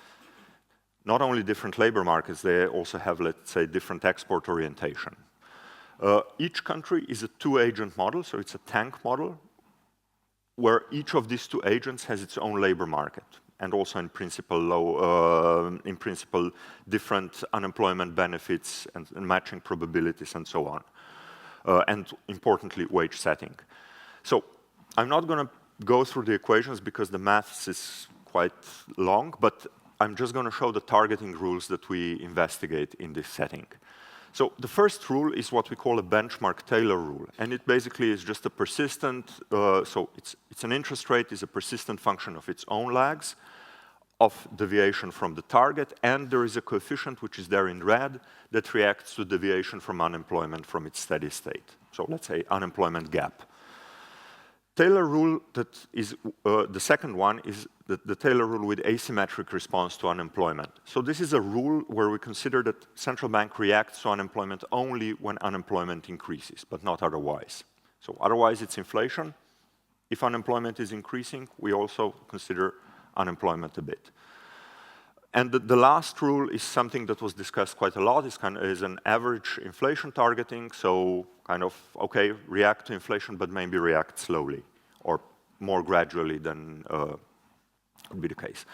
not only different labor markets, they also have, let's say, different export orientation. Each country is a two-agent model, so it's a tank model, where each of these two agents has its own labor market, and also in principle different unemployment benefits and matching probabilities and so on. And importantly, wage setting. So I'm not going to go through the equations because the maths is quite long, but I'm just going to show the targeting rules that we investigate in this setting. So the first rule is what we call a benchmark Taylor rule, and it basically is just a persistent, so it's an interest rate is a persistent function of its own lags, of deviation from the target, and there is a coefficient which is there in red that reacts to deviation from unemployment from its steady state. So let's say unemployment gap. Taylor rule that is, the second one is the Taylor rule with asymmetric response to unemployment. So this is a rule where we consider that central bank reacts to unemployment only when unemployment increases, but not otherwise. So otherwise it's inflation. If unemployment is increasing, we also consider unemployment a bit. And the last rule is something that was discussed quite a lot, is an average inflation targeting, so kind of, okay, react to inflation, but maybe react slowly, or more gradually than would be the case.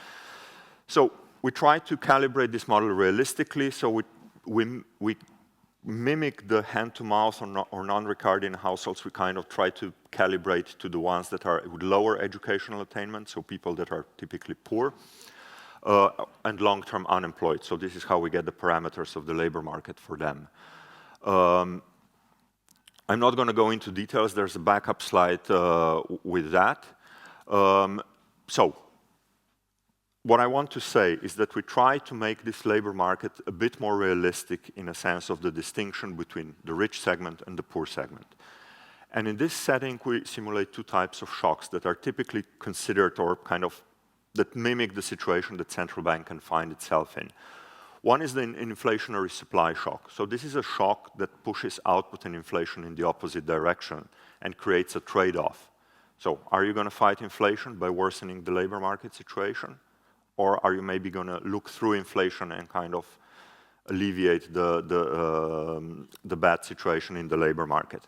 So we try to calibrate this model realistically, so we mimic the hand-to-mouth or non-Ricardian households. We kind of try to calibrate to the ones that are with lower educational attainment, so people that are typically poor, and long-term unemployed. So this is how we get the parameters of the labor market for them. I'm not going to go into details. There's a backup slide with that. So what I want to say is that we try to make this labor market a bit more realistic in a sense of the distinction between the rich segment and the poor segment. And in this setting, we simulate two types of shocks that are typically considered or kind of that mimic the situation that central bank can find itself in. One is the inflationary supply shock. So this is a shock that pushes output and inflation in the opposite direction and creates a trade-off. So are you going to fight inflation by worsening the labor market situation? Or are you maybe going to look through inflation and kind of alleviate the bad situation in the labor market?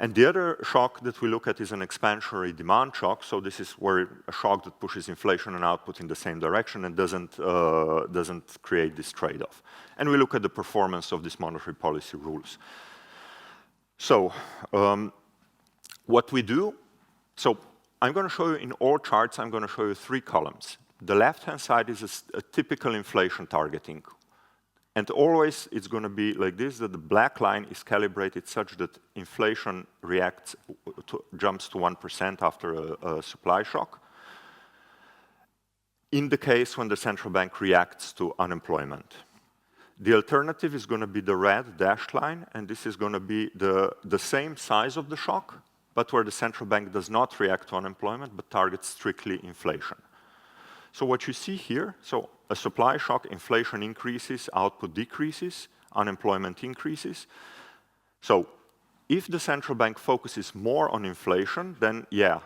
And the other shock that we look at is an expansionary demand shock. So this is where a shock that pushes inflation and output in the same direction and doesn't create this trade-off. And we look at the performance of these monetary policy rules. So what we do, so I'm going to show you in all charts, I'm going to show you three columns. The left-hand side is a typical inflation targeting. And always it's going to be like this, that the black line is calibrated such that inflation jumps to 1% after a supply shock. In the case when the central bank reacts to unemployment. The alternative is going to be the red dashed line, and this is going to be the same size of the shock, but where the central bank does not react to unemployment, but targets strictly inflation. So what you see here, so a supply shock, inflation increases, output decreases, unemployment increases. So if the central bank focuses more on inflation, then yeah,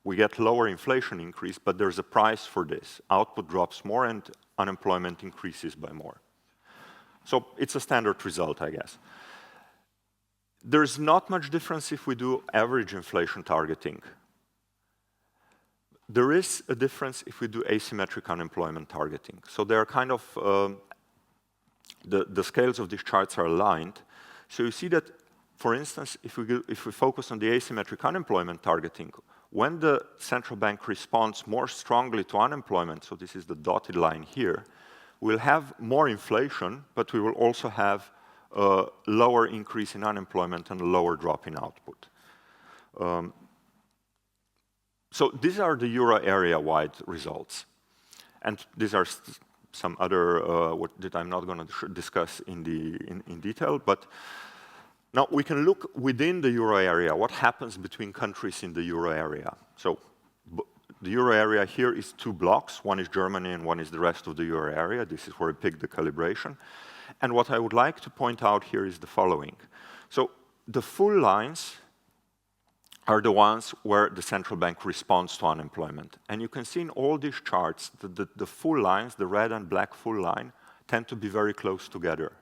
we get lower inflation increase, but there's a price for this. Output drops more and unemployment increases by more. So it's a standard result, I guess. There's not much difference if we do average inflation targeting. There is a difference if we do asymmetric unemployment targeting. So they're kind of, the scales of these charts are aligned. So you see that, for instance, if we focus on the asymmetric unemployment targeting, when the central bank responds more strongly to unemployment, so this is the dotted line here, we'll have more inflation, but we will also have a lower increase in unemployment and a lower drop in output. So these are the euro area-wide results. And these are some other, that I'm not going to discuss in detail, but now we can look within the euro area, what happens between countries in the euro area. So the euro area here is two blocks. One is Germany and one is the rest of the euro area. This is where I picked the calibration. And what I would like to point out here is the following. So the full lines are the ones where the central bank responds to unemployment. And you can see in all these charts that the full lines, the red and black full line, tend to be very close together.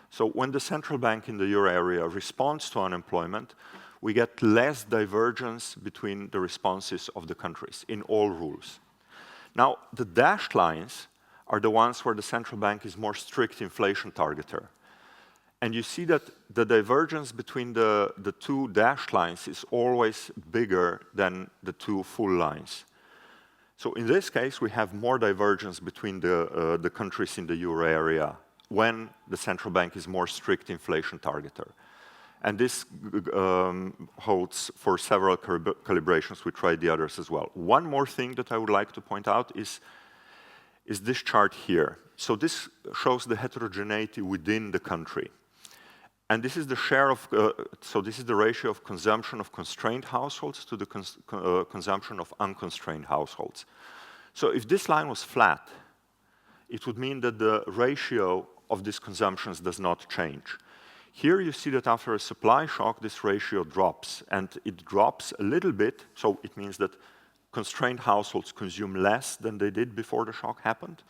So when the central bank in the euro area responds to unemployment, we get less divergence between the responses of the countries in all rules. Now, the dashed lines are the ones where the central bank is more strict inflation targeter. And you see that the divergence between the two dashed lines is always bigger than the two full lines. So in this case, we have more divergence between the countries in the euro area when the central bank is more strict inflation targeter. And this holds for several calibrations. We tried the others as well. One more thing that I would like to point out is this chart here. So this shows the heterogeneity within the country. And this is the share of, so this is the ratio of consumption of constrained households to the consumption of unconstrained households. So if this line was flat, it would mean that the ratio of these consumptions does not change. Here you see that after a supply shock, this ratio drops, and it drops a little bit, so it means that constrained households consume less than they did before the shock happened.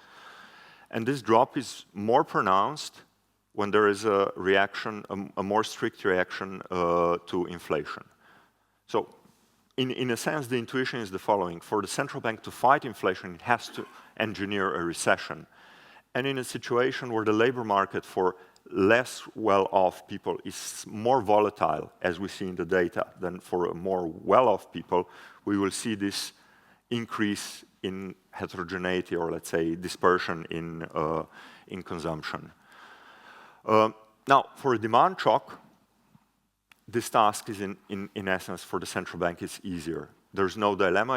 And this drop is more pronounced when there is a reaction, a more strict reaction to inflation. So in a sense, the intuition is the following. For the central bank to fight inflation, it has to engineer a recession. And in a situation where the labor market for less well-off people is more volatile, as we see in the data, than for more well-off people, we will see this increase in heterogeneity, or let's say dispersion in consumption. Now, for a demand shock, this task is in essence for the central bank is easier. There's no dilemma.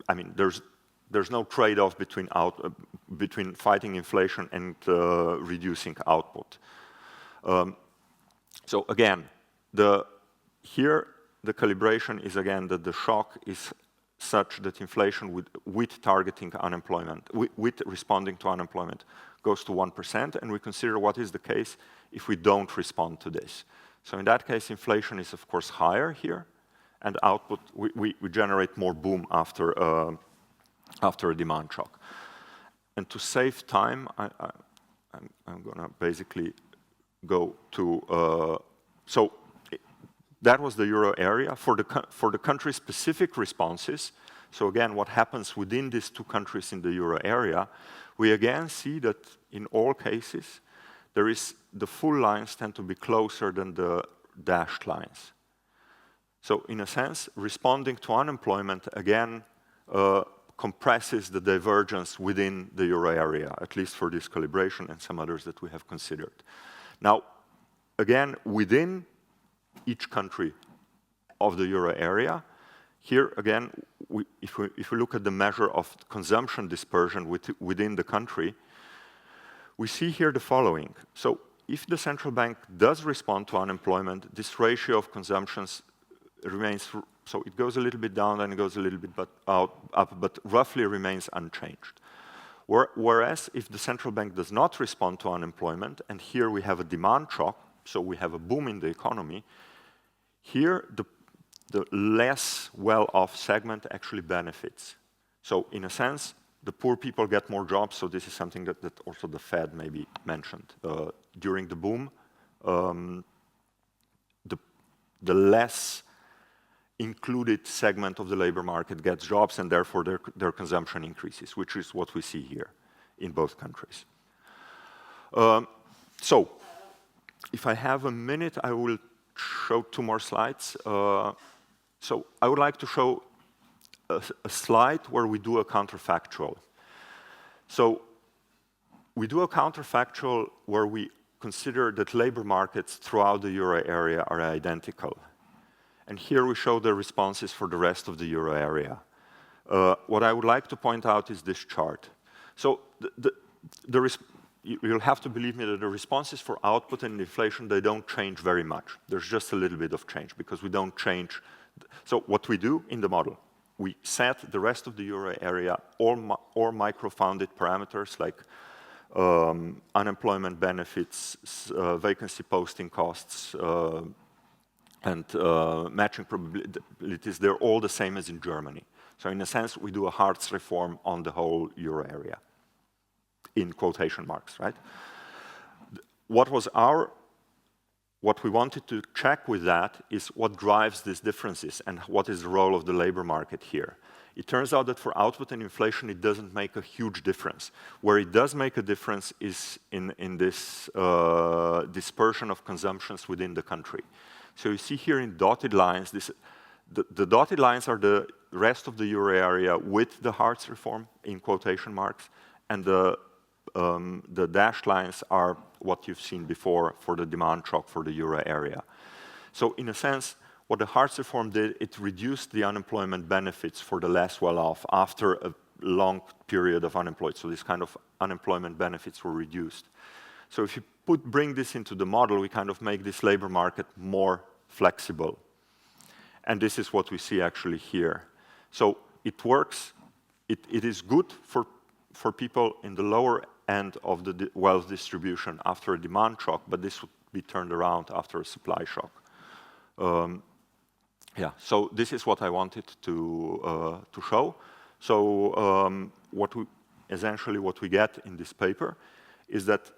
I mean, there's no trade-off between fighting inflation and reducing output. So again, here the calibration is again that the shock is such that inflation with targeting unemployment, with responding to unemployment, goes to 1%, and we consider what is the case if we don't respond to this. So in that case, inflation is of course higher here, and output, we generate more boom after a demand shock. And to save time, I'm gonna basically go to, so that was the euro area. For the country-specific responses, so again, what happens within these two countries in the euro area, we again see that in all cases, the full lines tend to be closer than the dashed lines. So in a sense, responding to unemployment, again, compresses the divergence within the euro area, at least for this calibration and some others that we have considered. Now, again, within each country of the euro area, here again, if we look at the measure of consumption dispersion within the country, we see here the following. So if the central bank does respond to unemployment, this ratio of consumptions remains so it goes a little bit down, then it goes a little bit up, but roughly remains unchanged. Whereas if the central bank does not respond to unemployment, and here we have a demand shock, so we have a boom in the economy, here the less well-off segment actually benefits. So in a sense, the poor people get more jobs, so this is something that also the Fed maybe mentioned. During the boom, the less included segment of the labor market gets jobs, and therefore their consumption increases, which is what we see here in both countries. So, if I have a minute, I will show 2 more slides. So, I would like to show a slide where we do a counterfactual. So, we do a counterfactual where we consider that labor markets throughout the euro area are identical. And here we show the responses for the rest of the euro area. What I would like to point out is this chart. So you'll have to believe me that the responses for output and inflation, they don't change very much. There's just a little bit of change because we don't change. So what we do in the model, we set the rest of the euro area or micro-founded parameters like unemployment benefits, vacancy posting costs, and matching probabilities, they're all the same as in Germany. So in a sense, we do a Hartz reform on the whole euro area, in quotation marks, right? What we wanted to check with that is what drives these differences and what is the role of the labor market here. It turns out that for output and inflation, it doesn't make a huge difference. Where it does make a difference is in this dispersion of consumptions within the country. So you see here in dotted lines, the dotted lines are the rest of the euro area with the Hartz reform, in quotation marks, and the dashed lines are what you've seen before for the demand shock for the euro area. So in a sense, what the Hartz reform did, it reduced the unemployment benefits for the less well-off after a long period of unemployed. So this kind of unemployment benefits were reduced. So if you bring this into the model, we kind of make this labor market more flexible. And this is what we see actually here. So it works. It is good for people in the lower end of the wealth distribution after a demand shock, but this would be turned around after a supply shock. Yeah, so this is what I wanted to show. So essentially what we get in this paper is that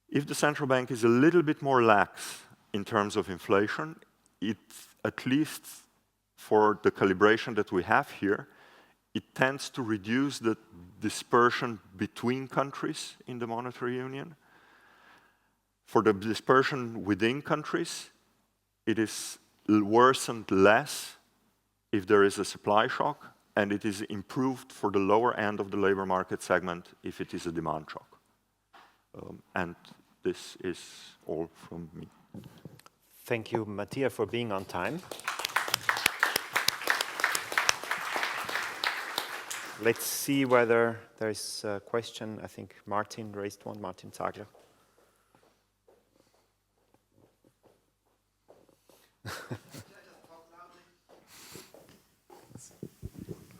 if the central bank is a little bit more lax in terms of inflation, it, at least for the calibration that we have here, it tends to reduce the dispersion between countries in the monetary union. For the dispersion within countries, it is worsened less if there is a supply shock, and it is improved for the lower end of the labor market segment if it is a demand shock. And this is all from me. Thank you, Matija, for being on time. Let's see whether there's a question. I think Martin raised one, Martin Zagler.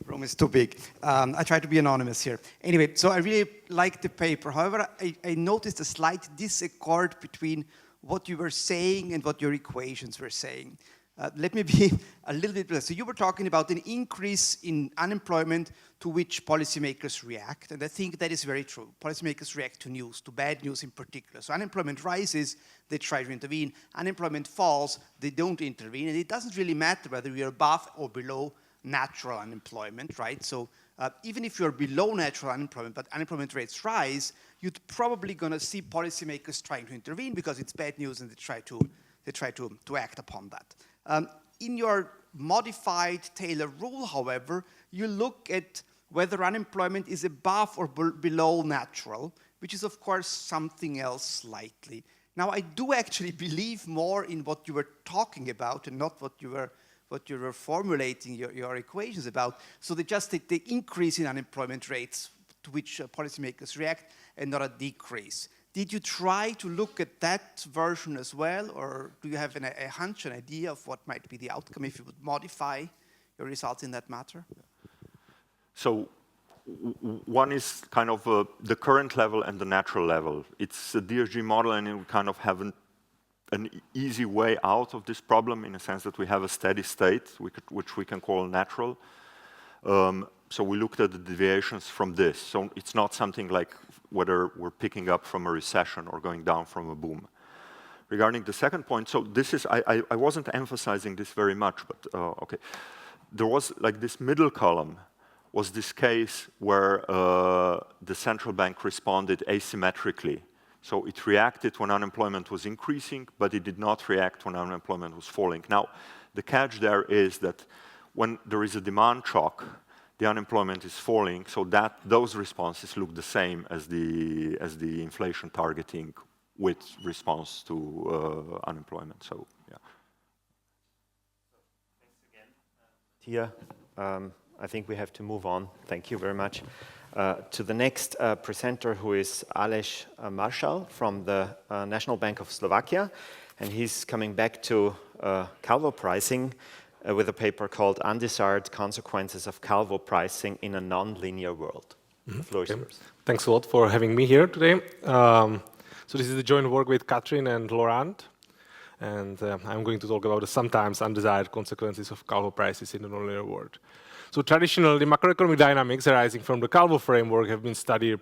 Room is too big. I try to be anonymous here. Anyway, so I really like the paper. However, I noticed a slight disaccord between what you were saying and what your equations were saying. Let me be a little bit better. So you were talking about an increase in unemployment to which policymakers react, and I think that is very true. Policymakers react to news, to bad news in particular. So unemployment rises, they try to intervene. Unemployment falls, they don't intervene, and it doesn't really matter whether you're above or below natural unemployment, right? So even if you're below natural unemployment, but unemployment rates rise, you're probably going to see policymakers trying to intervene because it's bad news, and they try to act upon that. In your modified Taylor rule, however, you look at whether unemployment is above or below natural, which is of course something else slightly. Now, I do actually believe more in what you were talking about and not what you were formulating your equations about. So they just the increase in unemployment rates to which policymakers react and not a decrease. Did you try to look at that version as well, or do you have a hunch, an idea of what might be the outcome if you would modify your results in that matter? So one is kind of the current level and the natural level. It's a DSG model, and we kind of have an easy way out of this problem in a sense that we have a steady state, which we can call natural. So we looked at the deviations from this. So it's not something like whether we're picking up from a recession or going down from a boom. Regarding the second point, so this is, I wasn't emphasizing this very much, but okay. There was like this middle column was this case where the central bank responded asymmetrically. So it reacted when unemployment was increasing, but it did not react when unemployment was falling. Now, the catch there is that when there is a demand shock, the unemployment is falling, so that those responses look the same as the inflation targeting with response to unemployment. So, yeah. Thanks again, Matija. I think we have to move on. Thank you very much. To the next presenter, who is Aleš Maršal from the National Bank of Slovakia, and he's coming back to Calvo Pricing with a paper called Undesired Consequences of Calvo Pricing in a Non-Linear World. The floor is yours. Thanks a lot for having me here today. So this is a joint work with Katrin and Laurent, and I'm going to talk about the sometimes undesired consequences of Calvo prices in the non-linear world. So traditionally, macroeconomic dynamics arising from the Calvo framework have been studied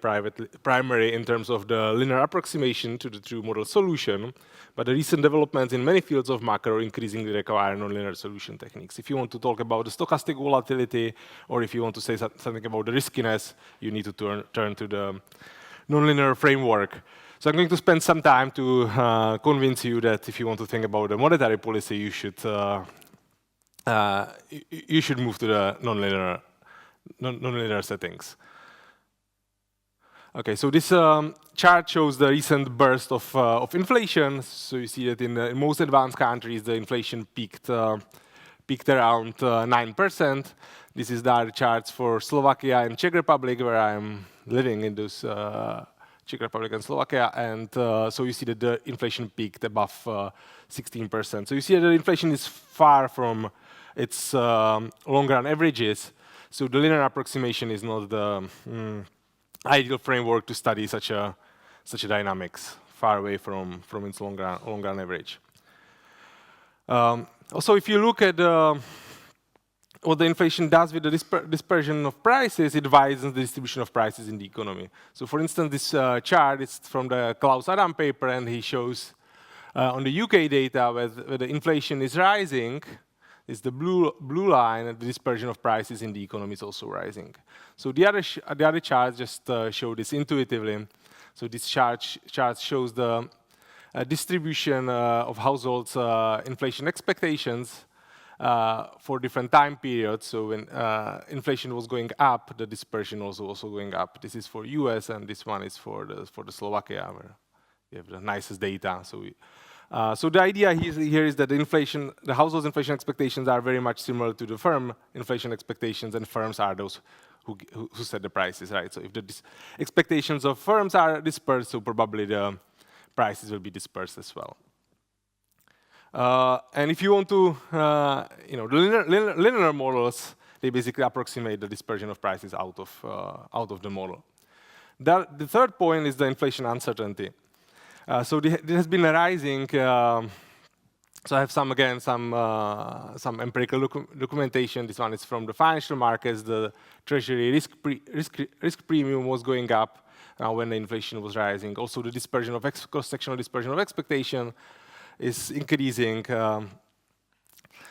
primarily in terms of the linear approximation to the true model solution, but the recent developments in many fields of macro increasingly require non-linear solution techniques. If you want to talk about the stochastic volatility, or if you want to say something about the riskiness, you need to turn to the non-linear framework. So I'm going to spend some time to convince you that if you want to think about the monetary policy, you should move to the non-linear settings. Okay, so this chart shows the recent burst of inflation. So you see that in most advanced countries, the inflation peaked around 9%. This is the charts for Slovakia and Czech Republic, where I'm living in those Czech Republic and Slovakia, and so you see that the inflation peaked above 16%. So you see that the inflation is far from its long-run averages. So the linear approximation is not the ideal framework to study such a dynamics, far away from its long-run average. Also, if you look at what the inflation does with the dispersion of prices, it widens the distribution of prices in the economy. So for instance, this chart is from the Klaus Adam paper, and he shows on the UK data where the inflation is rising, is the blue line, and the dispersion of prices in the economy is also rising. So the other charts just show this intuitively. So this chart shows the distribution of households' inflation expectations for different time periods. So when inflation was going up, the dispersion was also going up. This is for US, and this one is for the Slovakia, where we have the nicest data. So the idea here is that the households' inflation expectations are very much similar to the firm inflation expectations, and firms are those who set the prices, right? So if the expectations of firms are dispersed, so probably the prices will be dispersed as well. And if you want to, the linear models, they basically approximate the dispersion of prices out of the model. The third point is the inflation uncertainty. So this has been rising. So I have some empirical documentation. This one is from the financial markets. The treasury risk premium was going up when the inflation was rising. Also, the dispersion of cross-sectional dispersion of expectation is increasing.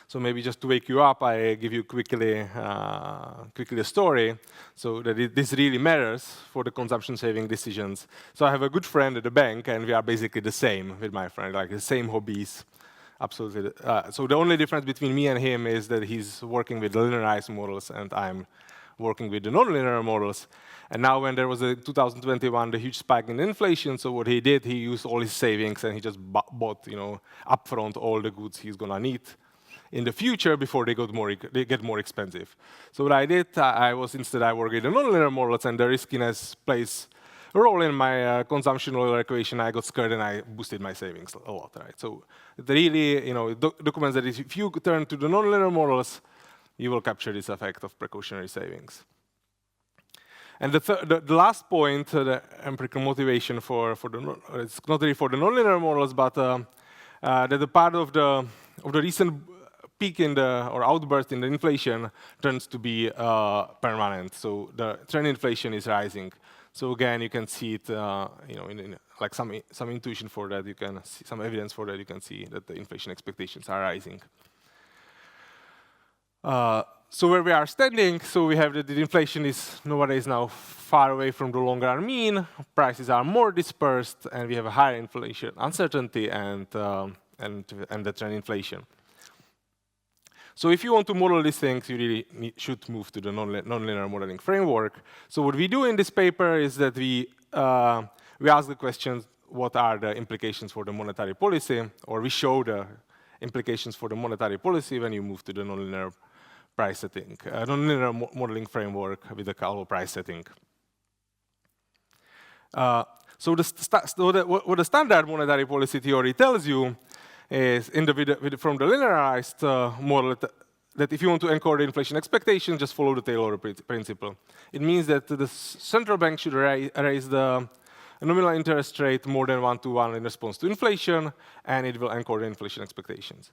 So maybe just to wake you up, I give you quickly a story, so that this really matters for the consumption-saving decisions. So I have a good friend at the bank, and we are basically the same with my friend, like the same hobbies, absolutely. So the only difference between me and him is that he's working with the linearized models, and I'm working with the non-linear models. And now when there was a 2021, the huge spike in inflation, so what he did, he used all his savings, and he just bought, upfront all the goods he's gonna need in the future before they get more expensive. So what I did, I worked with the non-linear models, and the riskiness plays role in my consumption oil equation, I got scared and I boosted my savings a lot, right? So it really, it documents that if you turn to the nonlinear models, you will capture this effect of precautionary savings. And the last point, the empirical motivation it's not really for the nonlinear models, but that the part of the recent peak or outburst in the inflation turns to be permanent. So the trend inflation is rising. So again, you can see it, like some intuition for that. You can see some evidence for that. You can see that the inflation expectations are rising. So where we are standing, so we have that the inflation is nowadays now far away from the long-run mean. Prices are more dispersed, and we have a higher inflation uncertainty and the trend inflation. So if you want to model these things, you really should move to the nonlinear modeling framework. So what we do in this paper is that we ask the question, what are the implications for the monetary policy? Or we show the implications for the monetary policy when you move to the nonlinear price setting, nonlinear modeling framework with the Calvo price setting. So what the standard monetary policy theory tells you is from the linearized model that if you want to anchor the inflation expectation, just follow the Taylor principle. It means that the central bank should raise the nominal interest rate more than 1-to-1 in response to inflation, and it will anchor the inflation expectations.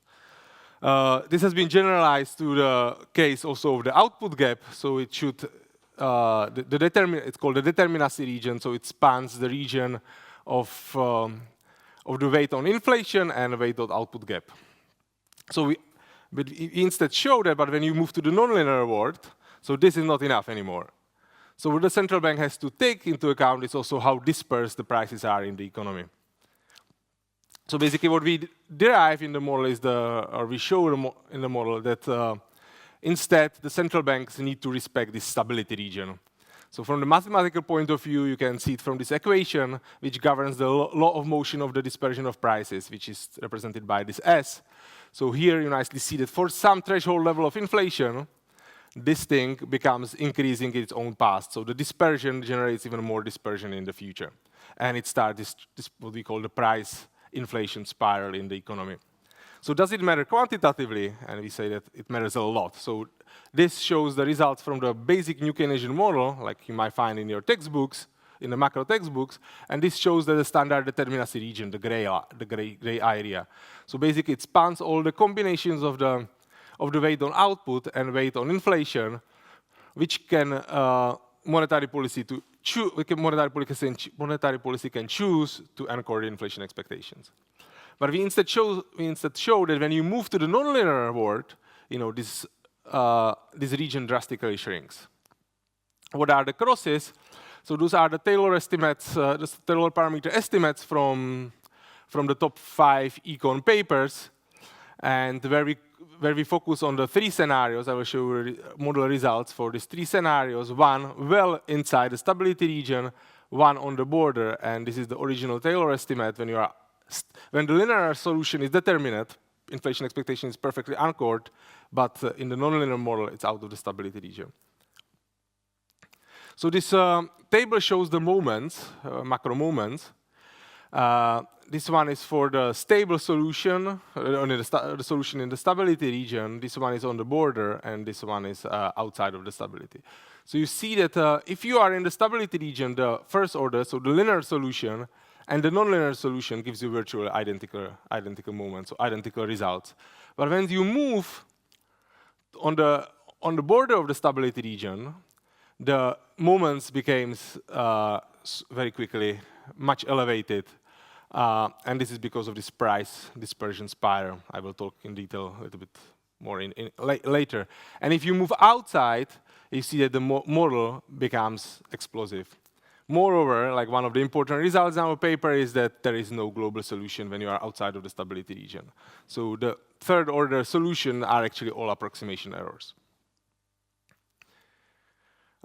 This has been generalized to the case also of the output gap, so it should, it's called the determinacy region, so it spans the region of the weight on inflation and the weight on output gap. So we instead show that, but when you move to the nonlinear world, so this is not enough anymore. So what the central bank has to take into account is also how dispersed the prices are in the economy. So basically what we derive in the model is or we show in the model that instead the central banks need to respect this stability region. So from the mathematical point of view, you can see it from this equation, which governs the law of motion of the dispersion of prices, which is represented by this S. So here you nicely see that for some threshold level of inflation, this thing becomes increasing its own path. So the dispersion generates even more dispersion in the future. And it starts this what we call the price inflation spiral in the economy. So does it matter quantitatively? And we say that it matters a lot. So this shows the results from the basic New Keynesian model, like you might find in your textbooks, in the macro textbooks, and this shows that the standard determinacy region, the gray area. So basically it spans all the combinations of the weight on output and weight on inflation, which can monetary policy can choose to anchor the inflation expectations. But we instead show that when you move to the nonlinear world, this region drastically shrinks. What are the crosses? So those are the Taylor estimates, the Taylor parameter estimates from the top 5 econ papers, and where we focus on the 3 scenarios. I will show you model results for these 3 scenarios. One well inside the stability region, one on the border, and this is the original Taylor estimate when the linear solution is determinate, inflation expectation is perfectly anchored, but in the nonlinear model, it's out of the stability region. So this table shows the moments, macro moments. This one is for the stable solution, the solution in the stability region. This one is on the border, and this one is outside of the stability. So you see that if you are in the stability region, the first order, so the linear solution, and the nonlinear solution gives you virtually identical moments, so identical results. But when you move on the border of the stability region, the moments becomes very quickly much elevated, and this is because of this price dispersion spiral. I will talk in detail a little bit more later. And if you move outside, you see that the model becomes explosive. Moreover, like one of the important results in our paper is that there is no global solution when you are outside of the stability region. So the third order solution are actually all approximation errors.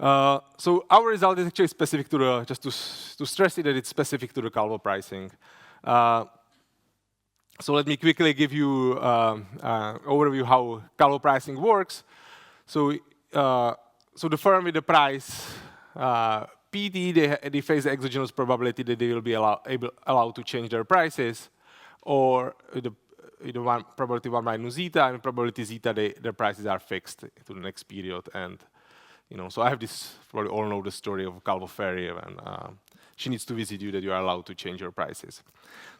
So our result is actually specific to the, just to stress it that it's specific to the Calvo pricing. So let me quickly give you overview how Calvo pricing works. So the firm with the price PT, they face the exogenous probability that they will be allowed to change their prices, or the probability 1 minus zeta, and probability zeta, their prices are fixed to the next period. And so I have this, probably all know the story of Calvo Ferry, and she needs to visit you that you are allowed to change your prices.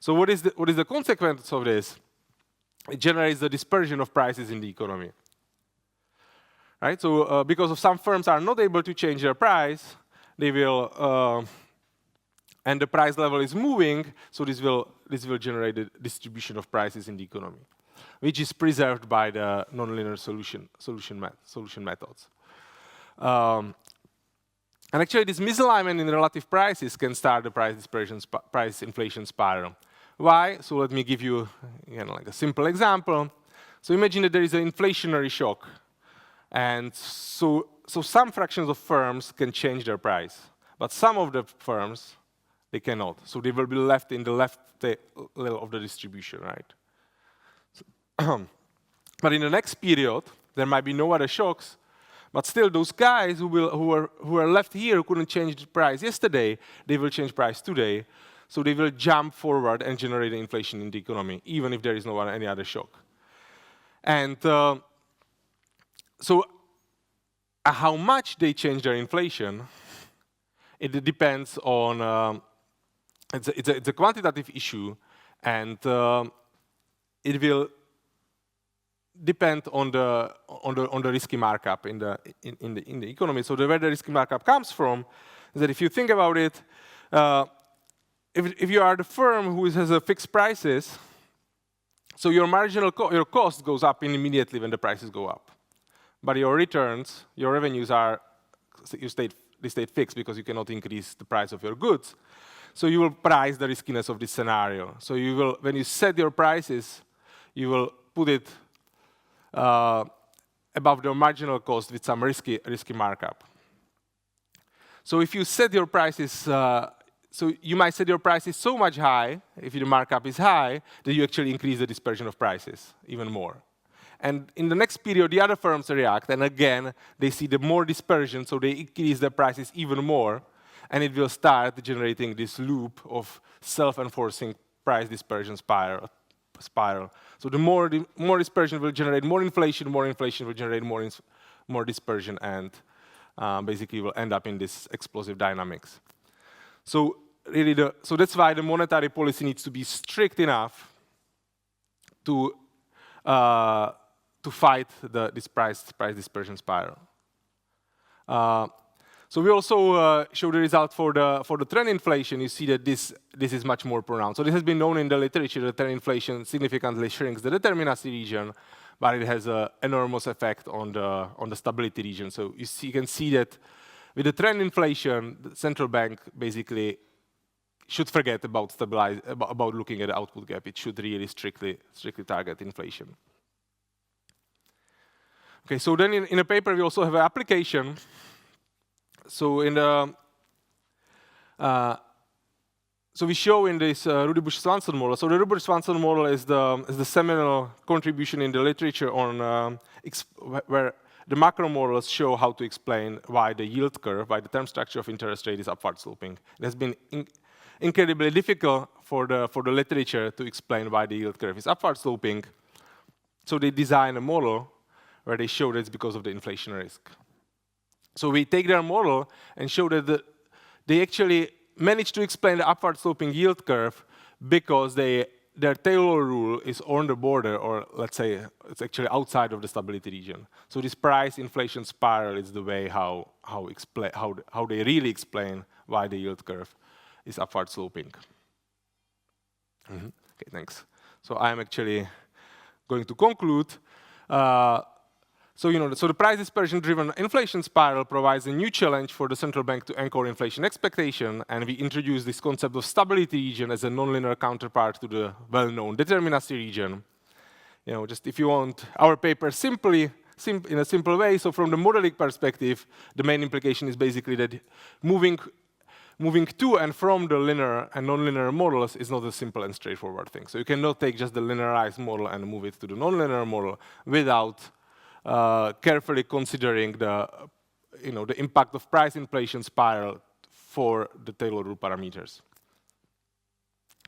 So what is the consequence of this? It generates the dispersion of prices in the economy. Right? So because of some firms are not able to change their price, they will, and the price level is moving, so this will generate the distribution of prices in the economy, which is preserved by the nonlinear solution methods. And actually, this misalignment in relative prices can start the price inflation spiral. Why? So let me give you like a simple example. So imagine that there is an inflationary shock. And so some fractions of firms can change their price, but some of the firms, they cannot. So they will be left in the left tail of the distribution, right? But in the next period, there might be no other shocks, but still those guys who are left here, who couldn't change the price yesterday, they will change price today. So they will jump forward and generate inflation in the economy, even if there is no any other shock. And so how much they change their inflation, it depends on, it's a quantitative issue, and it will depend on the risky markup in the economy. So where the risky markup comes from is that if you think about it, if you are the firm who has a fixed prices, so your marginal your cost goes up immediately when the prices go up. But your returns, your revenues they stayed fixed because you cannot increase the price of your goods. So you will price the riskiness of this scenario. So you will, when you set your prices, you will put it above the marginal cost with some risky markup. So if you set your prices, so you might set your prices so much high, if the markup is high, that you actually increase the dispersion of prices even more. And in the next period, the other firms react, and again, they see the more dispersion, so they increase their prices even more, and it will start generating this loop of self-enforcing price dispersion spiral. So the more dispersion will generate more inflation will generate more dispersion, and basically will end up in this explosive dynamics. So really, so that's why the monetary policy needs to be strict enough to fight this price dispersion spiral. So we also show the result for the trend inflation. You see that this is much more pronounced. So this has been known in the literature that trend inflation significantly shrinks the determinacy region, but it has an enormous effect on the stability region. So you can see that with the trend inflation, the central bank basically should forget about looking at the output gap. It should really strictly target inflation. Okay, so then in a paper we also have an application. So in the so we show in this Rudy-Busch-Swanson model. So the Rudy-Busch-Swanson model is the seminal contribution in the literature on where the macro models show how to explain why the yield curve, why the term structure of interest rate is upward sloping. It has been incredibly difficult for the literature to explain why the yield curve is upward sloping. So they design a model where they show that it's because of the inflation risk. So we take their model and show that they actually managed to explain the upward sloping yield curve because their Taylor rule is on the border, or let's say it's actually outside of the stability region. So this price inflation spiral is the way how they really explain why the yield curve is upward sloping. Okay, thanks. So I'm actually going to conclude. So the price dispersion-driven inflation spiral provides a new challenge for the central bank to anchor inflation expectation, and we introduce this concept of stability region as a nonlinear counterpart to the well-known determinacy region. Just if you want our paper in a simple way, so from the modeling perspective, the main implication is basically that moving to and from the linear and nonlinear models is not a simple and straightforward thing. So you cannot take just the linearized model and move it to the nonlinear model without carefully considering the impact of price inflation spiral for the Taylor rule parameters.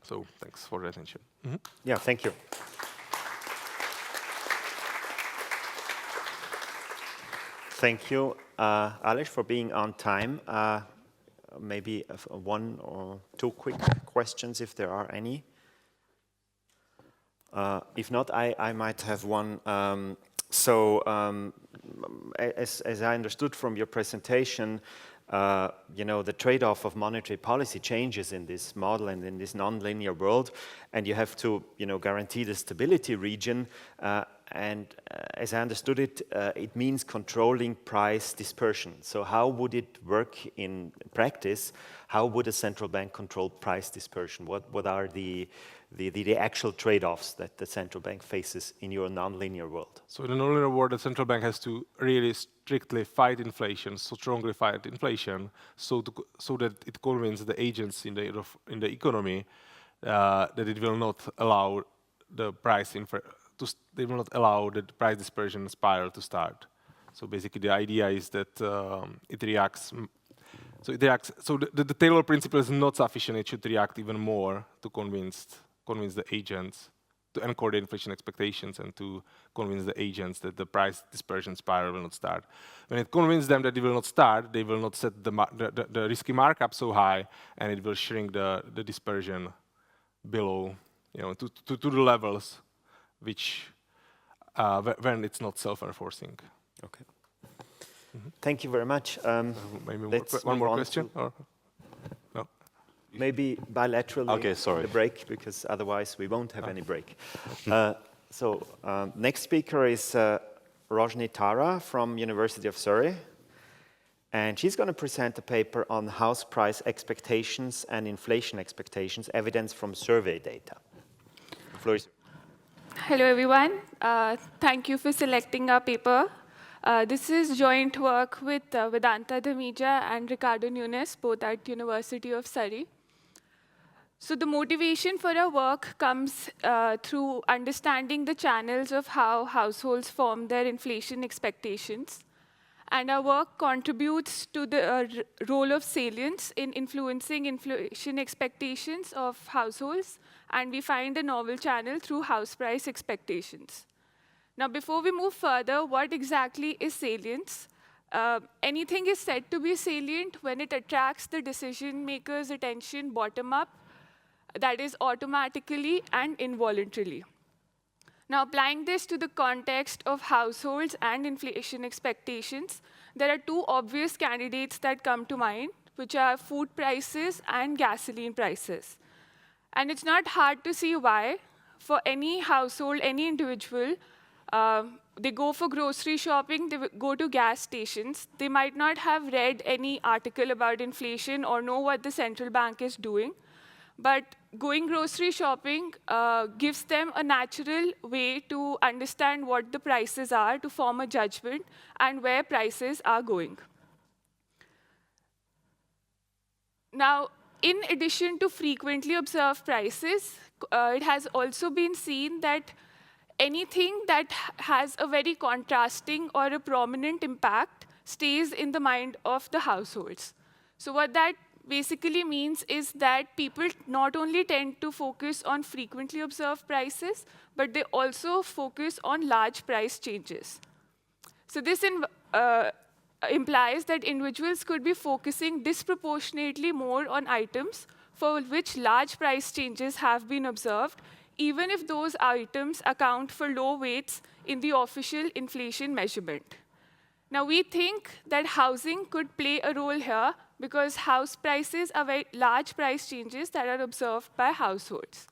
So thanks for the attention. Yeah, thank you. Thank you, Aleš, for being on time. Maybe one or two quick questions, if there are any. If not, I might have one. As I understood from your presentation, the trade-off of monetary policy changes in this model and in this non-linear world, and you have to, guarantee the stability region. As I understood it, it means controlling price dispersion. So how would it work in practice? How would a central bank control price dispersion? What are the actual trade-offs that the central bank faces in your non-linear world? So in a non-linear world, the central bank has to really strictly fight inflation, so strongly fight inflation, so that it convinces the agents in the economy that it will not allow the price they will not allow the price dispersion spiral to start. So basically, the idea is that it reacts. So the Taylor principle is not sufficient. It should react even more to convince the agents to anchor the inflation expectations and to convince the agents that the price dispersion spiral will not start. When it convinces them that it will not start, they will not set the risky markup so high, and it will shrink the dispersion below, to the levels which when it's not self-enforcing. Okay. Thank you very much. Maybe one more question? Or? No. Maybe bilaterally, okay, sorry. The break, because otherwise we won't have any break. Next speaker is Rojni Tara from University of Surrey. And she's going to present a paper on house price expectations and inflation expectations, evidence from survey data. The floor is. Hello, everyone. Thank you for selecting our paper. This is joint work with Vedanta Dhamija and Ricardo Nunes, both at University of Surrey. So the motivation for our work comes through understanding the channels of how households form their inflation expectations. And our work contributes to the role of salience in influencing inflation expectations of households, and we find a novel channel through house price expectations. Now, before we move further, what exactly is salience? Anything is said to be salient when it attracts the decision maker's attention bottom up, that is automatically and involuntarily. Now, applying this to the context of households and inflation expectations, there are two obvious candidates that come to mind, which are food prices and gasoline prices. And it's not hard to see why. For any household, any individual, they go for grocery shopping, they go to gas stations. They might not have read any article about inflation or know what the central bank is doing. But going grocery shopping gives them a natural way to understand what the prices are, to form a judgment, and where prices are going. Now, in addition to frequently observed prices, it has also been seen that anything that has a very contrasting or a prominent impact stays in the mind of the households. So what that basically means is that people not only tend to focus on frequently observed prices, but they also focus on large price changes. So this implies that individuals could be focusing disproportionately more on items for which large price changes have been observed, even if those items account for low weights in the official inflation measurement. Now, we think that housing could play a role here because house prices are very large price changes that are observed by households.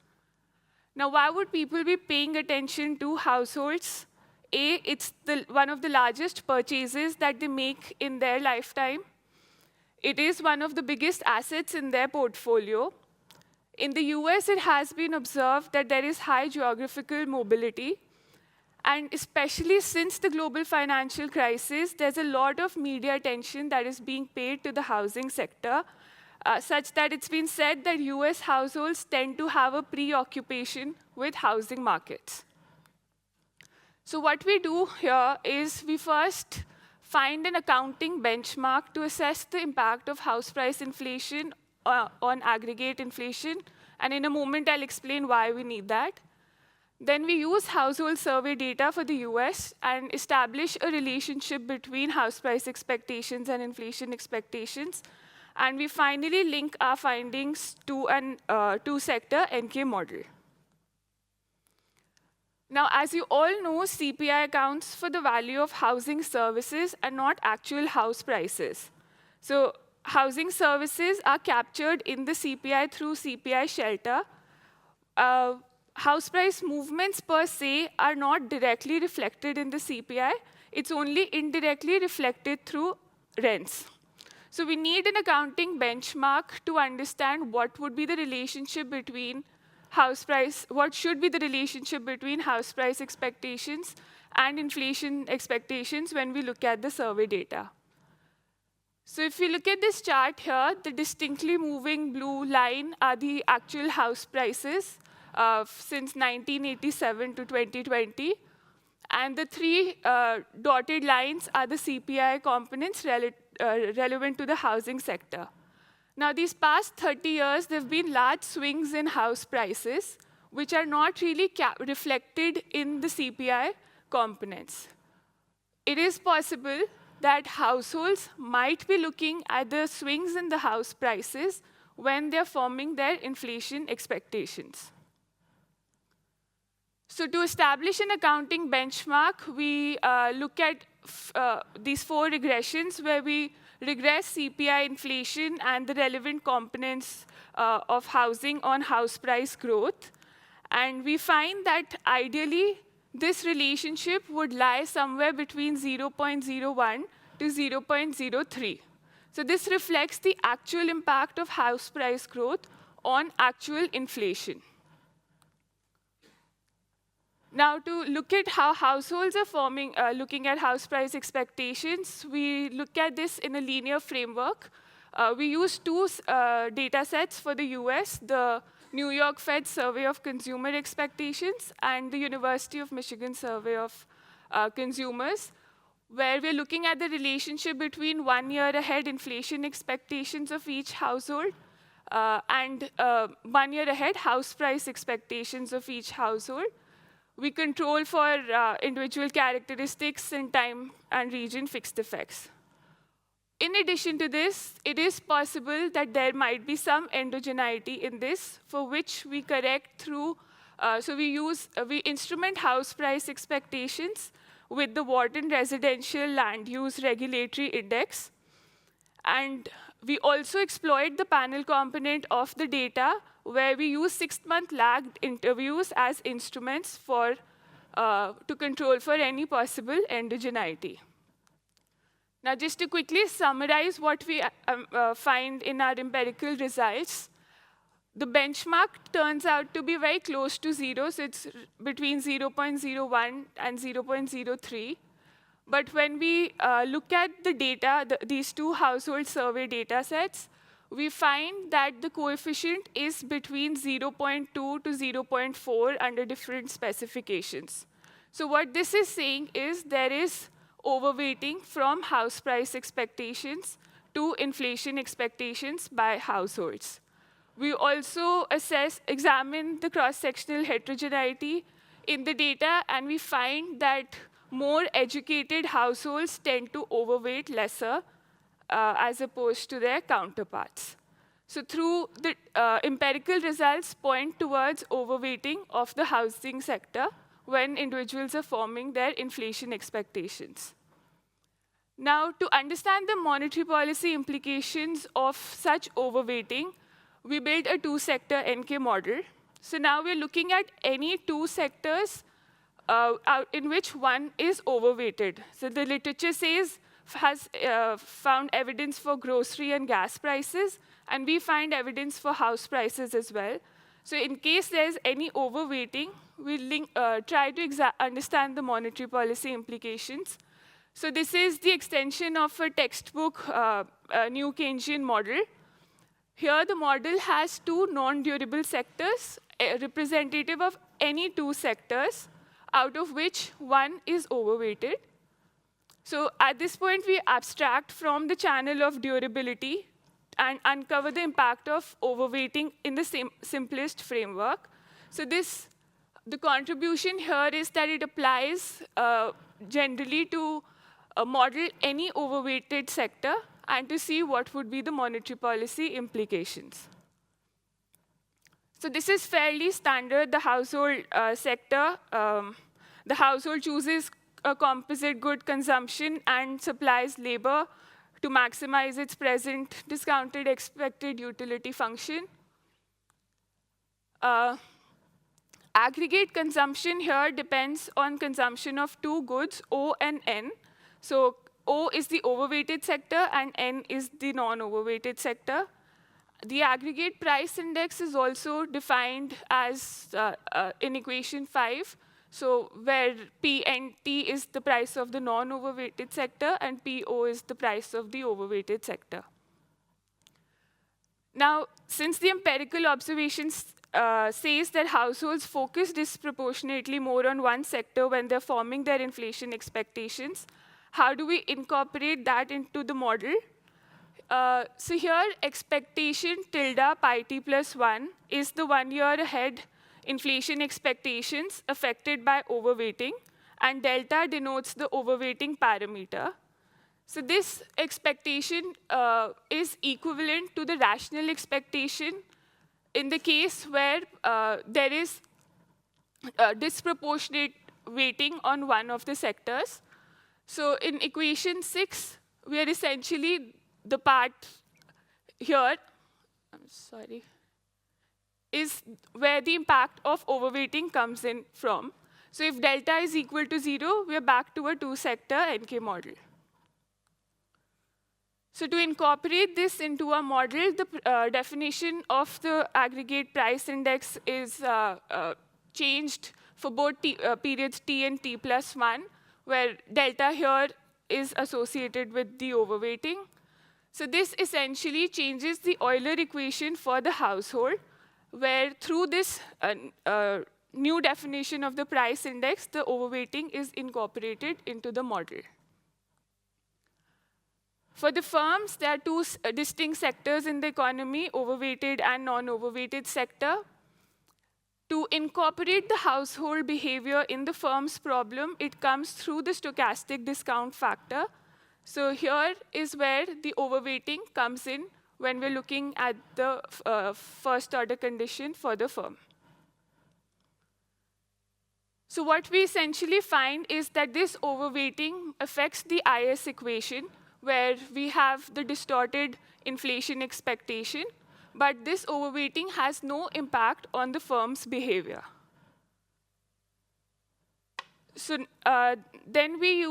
Now, why would people be paying attention to households? A, it's one of the largest purchases that they make in their lifetime. It is one of the biggest assets in their portfolio. In the US, it has been observed that there is high geographical mobility. And especially since the global financial crisis, there's a lot of media attention that is being paid to the housing sector, such that it's been said that US households tend to have a preoccupation with housing markets. So what we do here is we first find an accounting benchmark to assess the impact of house price inflation on aggregate inflation. And in a moment, I'll explain why we need that. Then we use household survey data for the US and establish a relationship between house price expectations and inflation expectations. And we finally link our findings to a two-sector NK model. Now, as you all know, CPI accounts for the value of housing services and not actual house prices. So housing services are captured in the CPI through CPI shelter. House price movements per se are not directly reflected in the CPI. It's only indirectly reflected through rents. So we need an accounting benchmark to understand what would be the relationship between house price, what should be the relationship between house price expectations and inflation expectations when we look at the survey data. So if you look at this chart here, the distinctly moving blue line are the actual house prices since 1987 to 2020. And the three dotted lines are the CPI components relevant to the housing sector. Now, these past 30 years, there have been large swings in house prices, which are not really reflected in the CPI components. It is possible that households might be looking at the swings in the house prices when they're forming their inflation expectations. So to establish an accounting benchmark, we look at these 4 regressions where we regress CPI inflation and the relevant components of housing on house price growth. And we find that ideally, this relationship would lie somewhere between 0.01 to 0.03. So this reflects the actual impact of house price growth on actual inflation. Now, to look at how households are forming, looking at house price expectations, we look at this in a linear framework. We use 2 data sets for the US, the New York Fed Survey of Consumer Expectations and the University of Michigan Survey of Consumers, where we're looking at the relationship between 1 year ahead inflation expectations of each household and 1 year ahead house price expectations of each household. We control for individual characteristics in time and region fixed effects. In addition to this, it is possible that there might be some endogeneity in this, for which we correct through, so we instrument house price expectations with the Wharton Residential Land Use Regulatory Index. And we also exploit the panel component of the data where we use 6-month lagged interviews as instruments for, to control for any possible endogeneity. Now, just to quickly summarize what we find in our empirical results, the benchmark turns out to be very close to 0, so it's between 0.01 and 0.03. But when we look at the data, these 2 household survey data sets, we find that the coefficient is between 0.2 to 0.4 under different specifications. So what this is saying is there is overweighting from house price expectations to inflation expectations by households. We also examine the cross-sectional heterogeneity in the data, and we find that more educated households tend to overweight lesser as opposed to their counterparts. So through the empirical results point towards overweighting of the housing sector when individuals are forming their inflation expectations. Now, to understand the monetary policy implications of such overweighting, we built a 2-sector NK model. So now we're looking at any 2 sectors in which one is overweighted. So the literature has found evidence for grocery and gas prices, and we find evidence for house prices as well. So in case there's any overweighting, we try to understand the monetary policy implications. So this is the extension of a textbook new Keynesian model. Here the model has 2 non-durable sectors, representative of any 2 sectors, out of which one is overweighted. So at this point, we abstract from the channel of durability and uncover the impact of overweighting in the simplest framework. So the contribution here is that it applies generally to model any overweighted sector and to see what would be the monetary policy implications. So this is fairly standard, the household sector. The household chooses a composite good consumption and supplies labor to maximize its present discounted expected utility function. Aggregate consumption here depends on consumption of two goods, O and N. So O is the overweighted sector and N is the non-overweighted sector. The aggregate price index is also defined as in equation 5. So where P and T is the price of the non-overweighted sector and PO is the price of the overweighted sector. Now, since the empirical observations says that households focus disproportionately more on one sector when they're forming their inflation expectations, how do we incorporate that into the model? So here, expectation tilde pi t plus 1 is the 1 year ahead inflation expectations affected by overweighting, and delta denotes the overweighting parameter. So this expectation is equivalent to the rational expectation in the case where there is disproportionate weighting on one of the sectors. So in equation 6, we are essentially the part here, is where the impact of overweighting comes in from. So if delta is equal to 0, we are back to a two-sector NK model. So to incorporate this into a model, the definition of the aggregate price index is changed for both periods T and T plus 1, where delta here is associated with the overweighting. So this essentially changes the Euler equation for the household, where through this new definition of the price index, the overweighting is incorporated into the model. For the firms, there are two distinct sectors in the economy, overweighted and non-overweighted sector. To incorporate the household behavior in the firm's problem, it comes through the stochastic discount factor. So here is where the overweighting comes in when we're looking at the first order condition for the firm. So what we essentially find is that this overweighting affects the IS equation, where we have the distorted inflation expectation, but this overweighting has no impact on the firm's behavior. So then we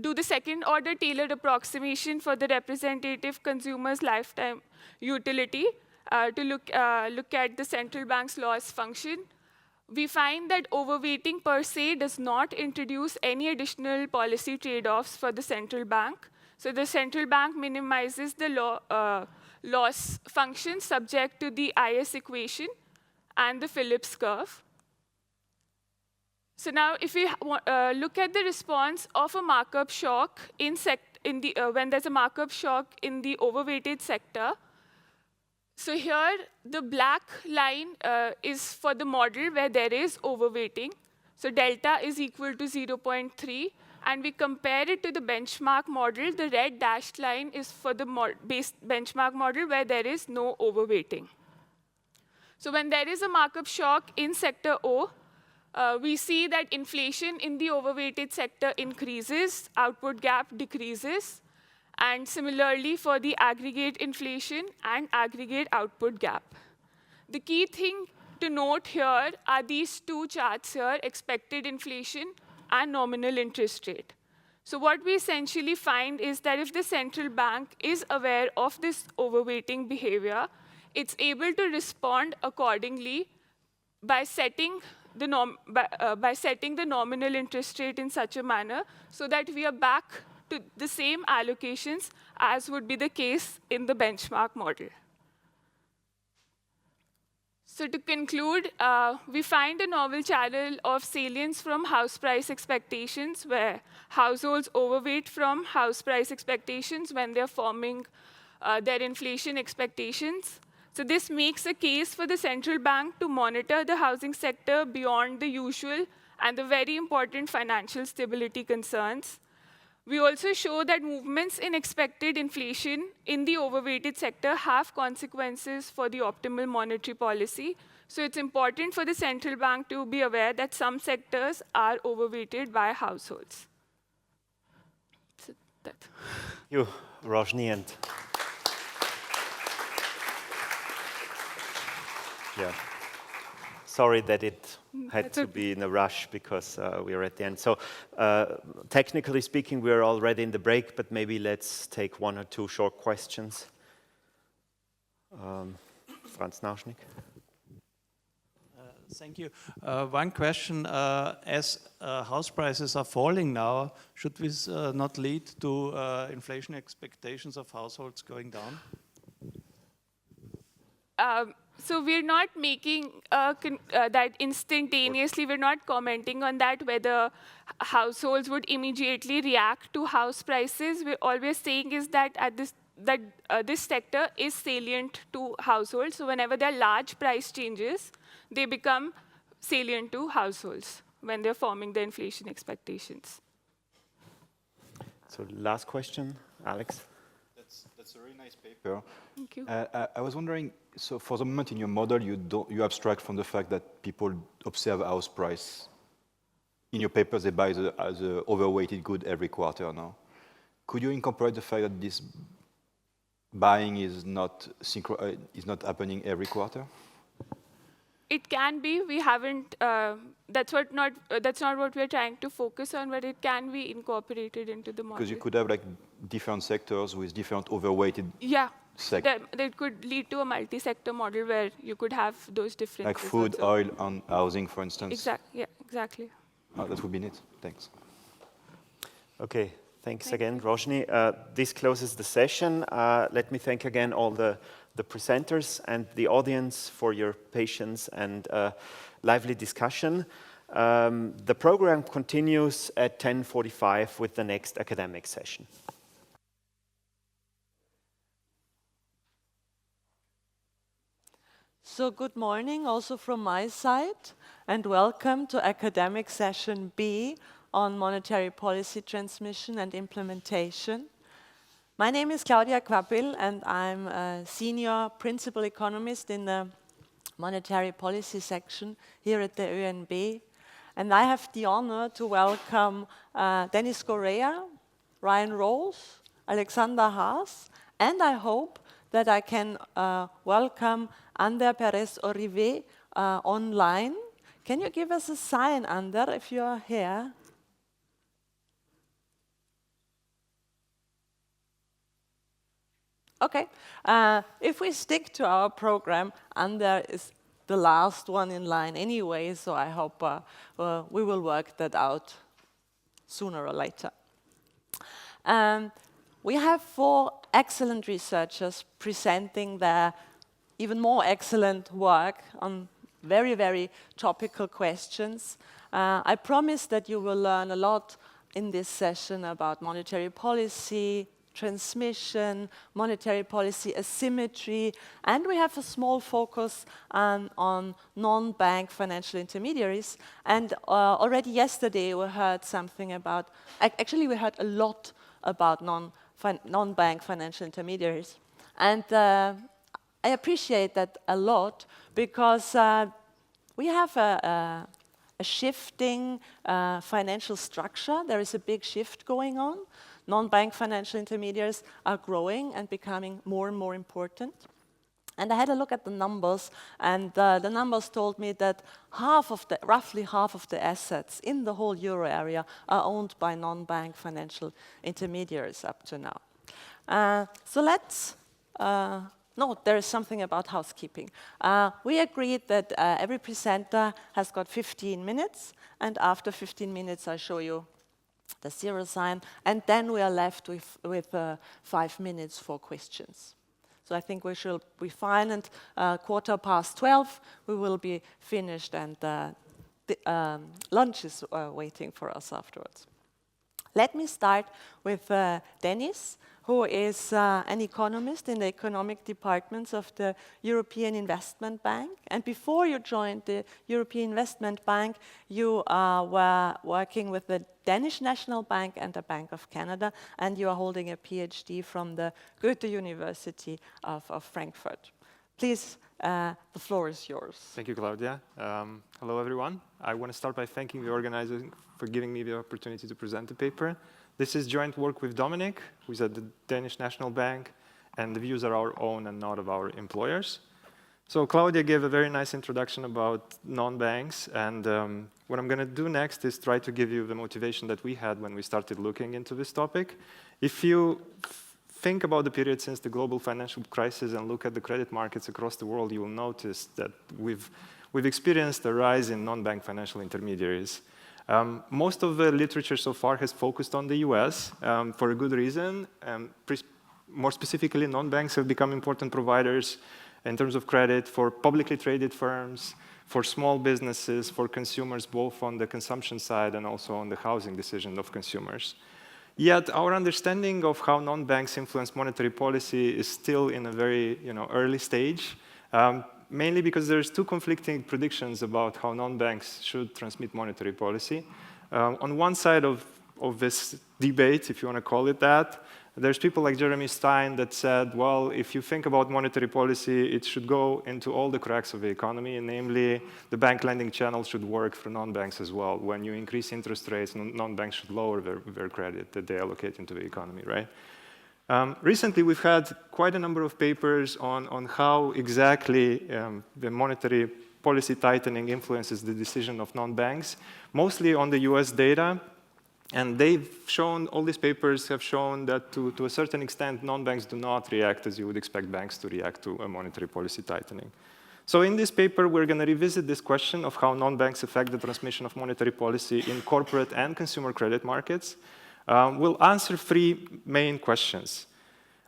do the second order tailored approximation for the representative consumer's lifetime utility to look at the central bank's loss function. We find that overweighting per se does not introduce any additional policy trade-offs for the central bank. So the central bank minimizes the loss function subject to the IS equation and the Phillips curve. So now if we look at the response of a markup shock when there's a markup shock in the overweighted sector, so here, the black line is for the model where there is overweighting. So delta is equal to 0.3. And we compare it to the benchmark model. The red dashed line is for the base benchmark model where there is no overweighting. So when there is a markup shock in sector O, we see that inflation in the overweighted sector increases, output gap decreases. And similarly for the aggregate inflation and aggregate output gap. The key thing to note here are these two charts here, expected inflation and nominal interest rate. So what we essentially find is that if the central bank is aware of this overweighting behavior, it's able to respond accordingly by setting the nominal interest rate in such a manner so that we are back to the same allocations as would be the case in the benchmark model. So to conclude, we find a novel channel of salience from house price expectations, where households overweight from house price expectations when they're forming their inflation expectations. So this makes a case for the central bank to monitor the housing sector beyond the usual and the very important financial stability concerns. We also show that movements in expected inflation in the overweighted sector have consequences for the optimal monetary policy. So it's important for the central bank to be aware that some sectors are overweighted by households. So that. Thank you, Roshni, and yeah. Sorry that it had to be in a rush because we are at the end. So technically speaking, we are already in the break, but maybe let's take one or two short questions. Franz Nauschnik. Thank you. One question, as house prices are falling now, should this not lead to inflation expectations of households going down? So we're not making that instantaneously. We're not commenting on that, whether households would immediately react to house prices. We're always saying is that this sector is salient to households. So whenever there are large price changes, they become salient to households when they're forming their inflation expectations. So last question, Alex. That's a really nice paper. Thank you. I was wondering, so for the moment in your model, you abstract from the fact that people observe house price. In your papers, they buy the overweighted good every quarter now. Could you incorporate the fact that this buying is not happening every quarter? It can be. We haven't. That's not what we're trying to focus on, but it can be incorporated into the model. Because you could have like different sectors with different overweighted. Yeah. That could lead to a multi-sector model where you could have those different. Like food, oil, and housing, for instance. Yeah, exactly. Oh, that would be neat. Thanks. Okay. Thanks again, Roshni. This closes the session. Let me thank again all the presenters and the audience for your patience and lively discussion. The program continues at 10:45 with the next academic session. So good morning also from my side, and welcome to academic session B on monetary policy transmission and implementation. My name is Claudia Quappil, and I'm a senior principal economist in the monetary policy section here at the ÖNB. And I have the honor to welcome Dennis Correa, Ryan Rolls, Alexander Haas, and I hope that I can welcome Ander Perez Orive online. Can you give us a sign, Ander, if you are here? Okay, if we stick to our program, Ander is the last one in line anyway, so I hope we will work that out sooner or later. We have 4 excellent researchers presenting their even more excellent work on very, very topical questions. I promise that you will learn a lot in this session about monetary policy, transmission, monetary policy asymmetry, and we have a small focus on non-bank financial intermediaries. And already yesterday we heard something about, actually we heard a lot about non-bank financial intermediaries. And I appreciate that a lot because we have a shifting financial structure. There is a big shift going on. Non-bank financial intermediaries are growing and becoming more and more important. And I had a look at the numbers, and the numbers told me that roughly half of the assets in the whole euro area are owned by non-bank financial intermediaries up to now. So let's, no, there is something about housekeeping. We agreed that every presenter has got 15 minutes, and after 15 minutes I show you the 0 sign, and then we are left with 5 minutes for questions. So I think we should be fine, and 12:15, we will be finished, and lunch is waiting for us afterwards. Let me start with Dennis, who is an economist in the economic departments of the European Investment Bank. And before you joined the European Investment Bank, you were working with the Danish National Bank and the Bank of Canada, and you are holding a PhD from the Goethe University of Frankfurt. Please, the floor is yours. Thank you, Claudia. Hello, everyone. I want to start by thanking the organizers for giving me the opportunity to present the paper. This is joint work with Dominic, who's at the Danish National Bank, and the views are our own and not of our employers. So Claudia gave a very nice introduction about non-banks, and what I'm going to do next is try to give you the motivation that we had when we started looking into this topic. If you think about the period since the global financial crisis and look at the credit markets across the world, you will notice that we've experienced a rise in non-bank financial intermediaries. Most of the literature so far has focused on the US for a good reason. More specifically, non-banks have become important providers in terms of credit for publicly traded firms, for small businesses, for consumers, both on the consumption side and also on the housing decision of consumers. Yet our understanding of how non-banks influence monetary policy is still in a very early stage, mainly because there's two conflicting predictions about how non-banks should transmit monetary policy. On one side of this debate, if you want to call it that, there's people like Jeremy Stein that said, well, if you think about monetary policy, it should go into all the cracks of the economy, and namely, the bank lending channel should work for non-banks as well. When you increase interest rates, non-banks should lower their credit that they allocate into the economy, right? Recently, we've had quite a number of papers on how exactly the monetary policy tightening influences the decision of non-banks, mostly on the US data. And they've shown, all these papers have shown that to a certain extent, non-banks do not react as you would expect banks to react to a monetary policy tightening. So in this paper, we're going to revisit this question of how non-banks affect the transmission of monetary policy in corporate and consumer credit markets. We'll answer three main questions.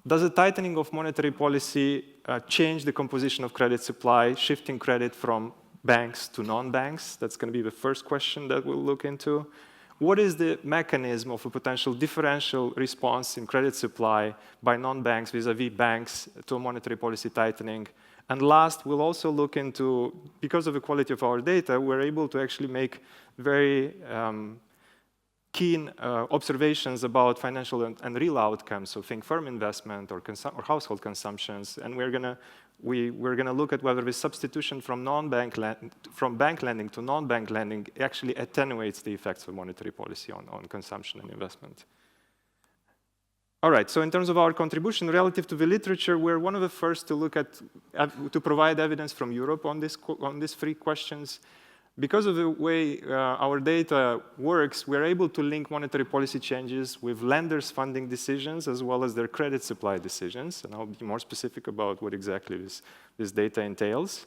Does the tightening of monetary policy change the composition of credit supply, shifting credit from banks to non-banks? That's going to be the first question that we'll look into. What is the mechanism of a potential differential response in credit supply by non-banks vis-à-vis banks to a monetary policy tightening? And last, we'll also look into, because of the quality of our data, we're able to actually make very keen observations about financial and real outcomes, so think firm investment or household consumptions, and we're gonna look at whether the substitution from bank lending to non-bank lending actually attenuates the effects of monetary policy on consumption and investment. All right, so in terms of our contribution relative to the literature, we're one of the first to look at, to provide evidence from Europe on these three questions. Because of the way our data works, we're able to link monetary policy changes with lenders' funding decisions as well as their credit supply decisions. And I'll be more specific about what exactly this data entails.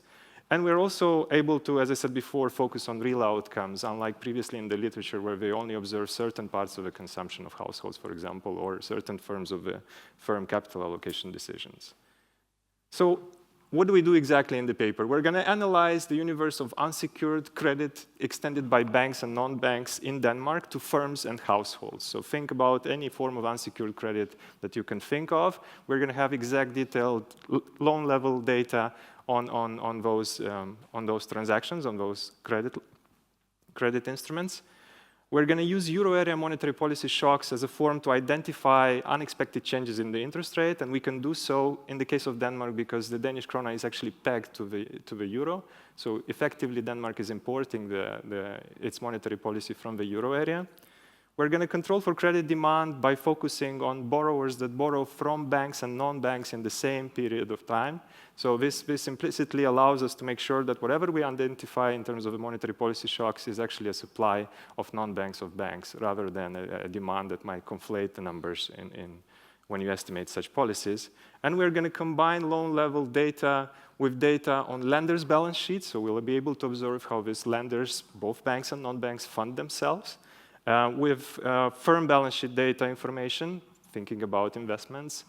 And we're also able to, as I said before, focus on real outcomes, unlike previously in the literature where they only observe certain parts of the consumption of households, for example, or certain forms of the firm capital allocation decisions. So what do we do exactly in the paper? We're going to analyze the universe of unsecured credit extended by banks and non-banks in Denmark to firms and households. So think about any form of unsecured credit that you can think of. We're going to have exact detailed loan level data on those transactions, on those credit instruments. We're going to use euro area monetary policy shocks as a form to identify unexpected changes in the interest rate, and we can do so in the case of Denmark because the Danish krona is actually pegged to the euro. So effectively, Denmark is importing its monetary policy from the euro area. We're going to control for credit demand by focusing on borrowers that borrow from banks and non-banks in the same period of time. So this implicitly allows us to make sure that whatever we identify in terms of the monetary policy shocks is actually a supply of non-banks of banks rather than a demand that might conflate the numbers when you estimate such policies. And we're going to combine loan level data with data on lenders' balance sheets. So we'll be able to observe how these lenders, both banks and non-banks, fund themselves. With firm balance sheet data information, thinking about investments,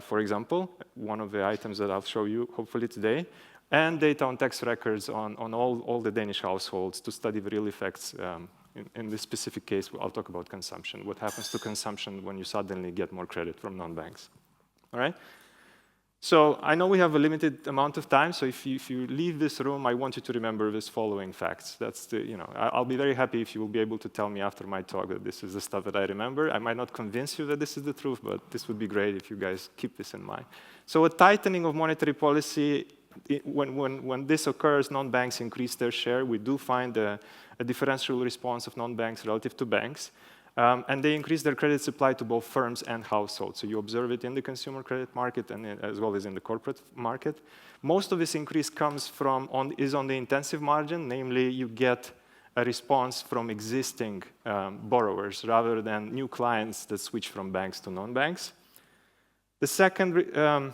for example, one of the items that I'll show you hopefully today, and data on tax records on all the Danish households to study the real effects. In this specific case, I'll talk about consumption. What happens to consumption when you suddenly get more credit from non-banks? All right? So I know we have a limited amount of time, so if you leave this room, I want you to remember this following facts. That's the, I'll be very happy if you will be able to tell me after my talk that this is the stuff that I remember. I might not convince you that this is the truth, but this would be great if you guys keep this in mind. So a tightening of monetary policy, when this occurs, non-banks increase their share. We do find a differential response of non-banks relative to banks. And they increase their credit supply to both firms and households. So you observe it in the consumer credit market and as well as in the corporate market. Most of this increase comes is on the intensive margin, namely you get a response from existing borrowers rather than new clients that switch from banks to non-banks. The second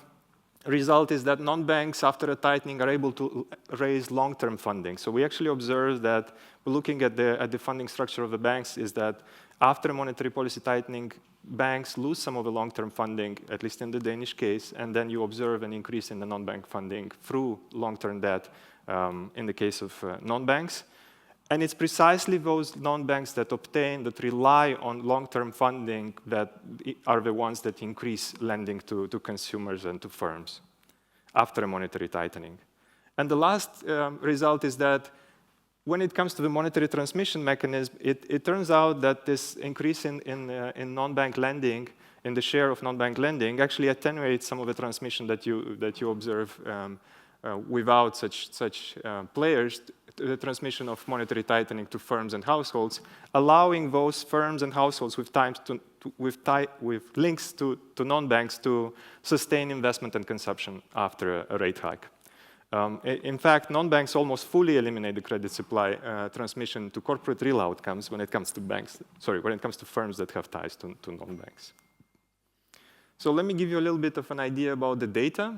result is that non-banks, after a tightening, are able to raise long-term funding. So we actually observe that, looking at the funding structure of the banks, is that after a monetary policy tightening, banks lose some of the long-term funding, at least in the Danish case, and then you observe an increase in the non-bank funding through long-term debt in the case of non-banks. And it's precisely those non-banks that rely on long-term funding that are the ones that increase lending to consumers and to firms after a monetary tightening. And the last result is that when it comes to the monetary transmission mechanism, it turns out that this increase in non-bank lending, in the share of non-bank lending, actually attenuates some of the transmission that you observe without such players, the transmission of monetary tightening to firms and households, allowing those firms and households with links to non-banks to sustain investment and consumption after a rate hike. In fact, non-banks almost fully eliminate the credit supply transmission to corporate real outcomes when it comes to when it comes to firms that have ties to non-banks. So let me give you a little bit of an idea about the data.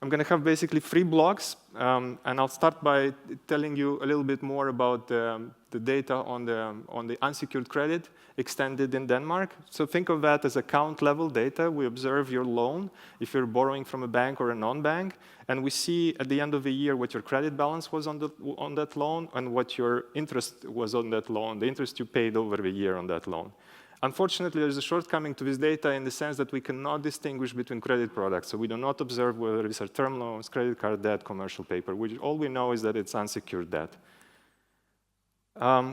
I'm going to have basically 3 blocks, and I'll start by telling you a little bit more about the data on the unsecured credit extended in Denmark. So think of that as account-level data. We observe your loan, if you're borrowing from a bank or a non-bank, and we see at the end of the year what your credit balance was on that loan and what your interest was on that loan, the interest you paid over the year on that loan. Unfortunately, there's a shortcoming to this data in the sense that we cannot distinguish between credit products. So we do not observe whether these are term loans, credit card debt, commercial paper. All we know is that it's unsecured debt.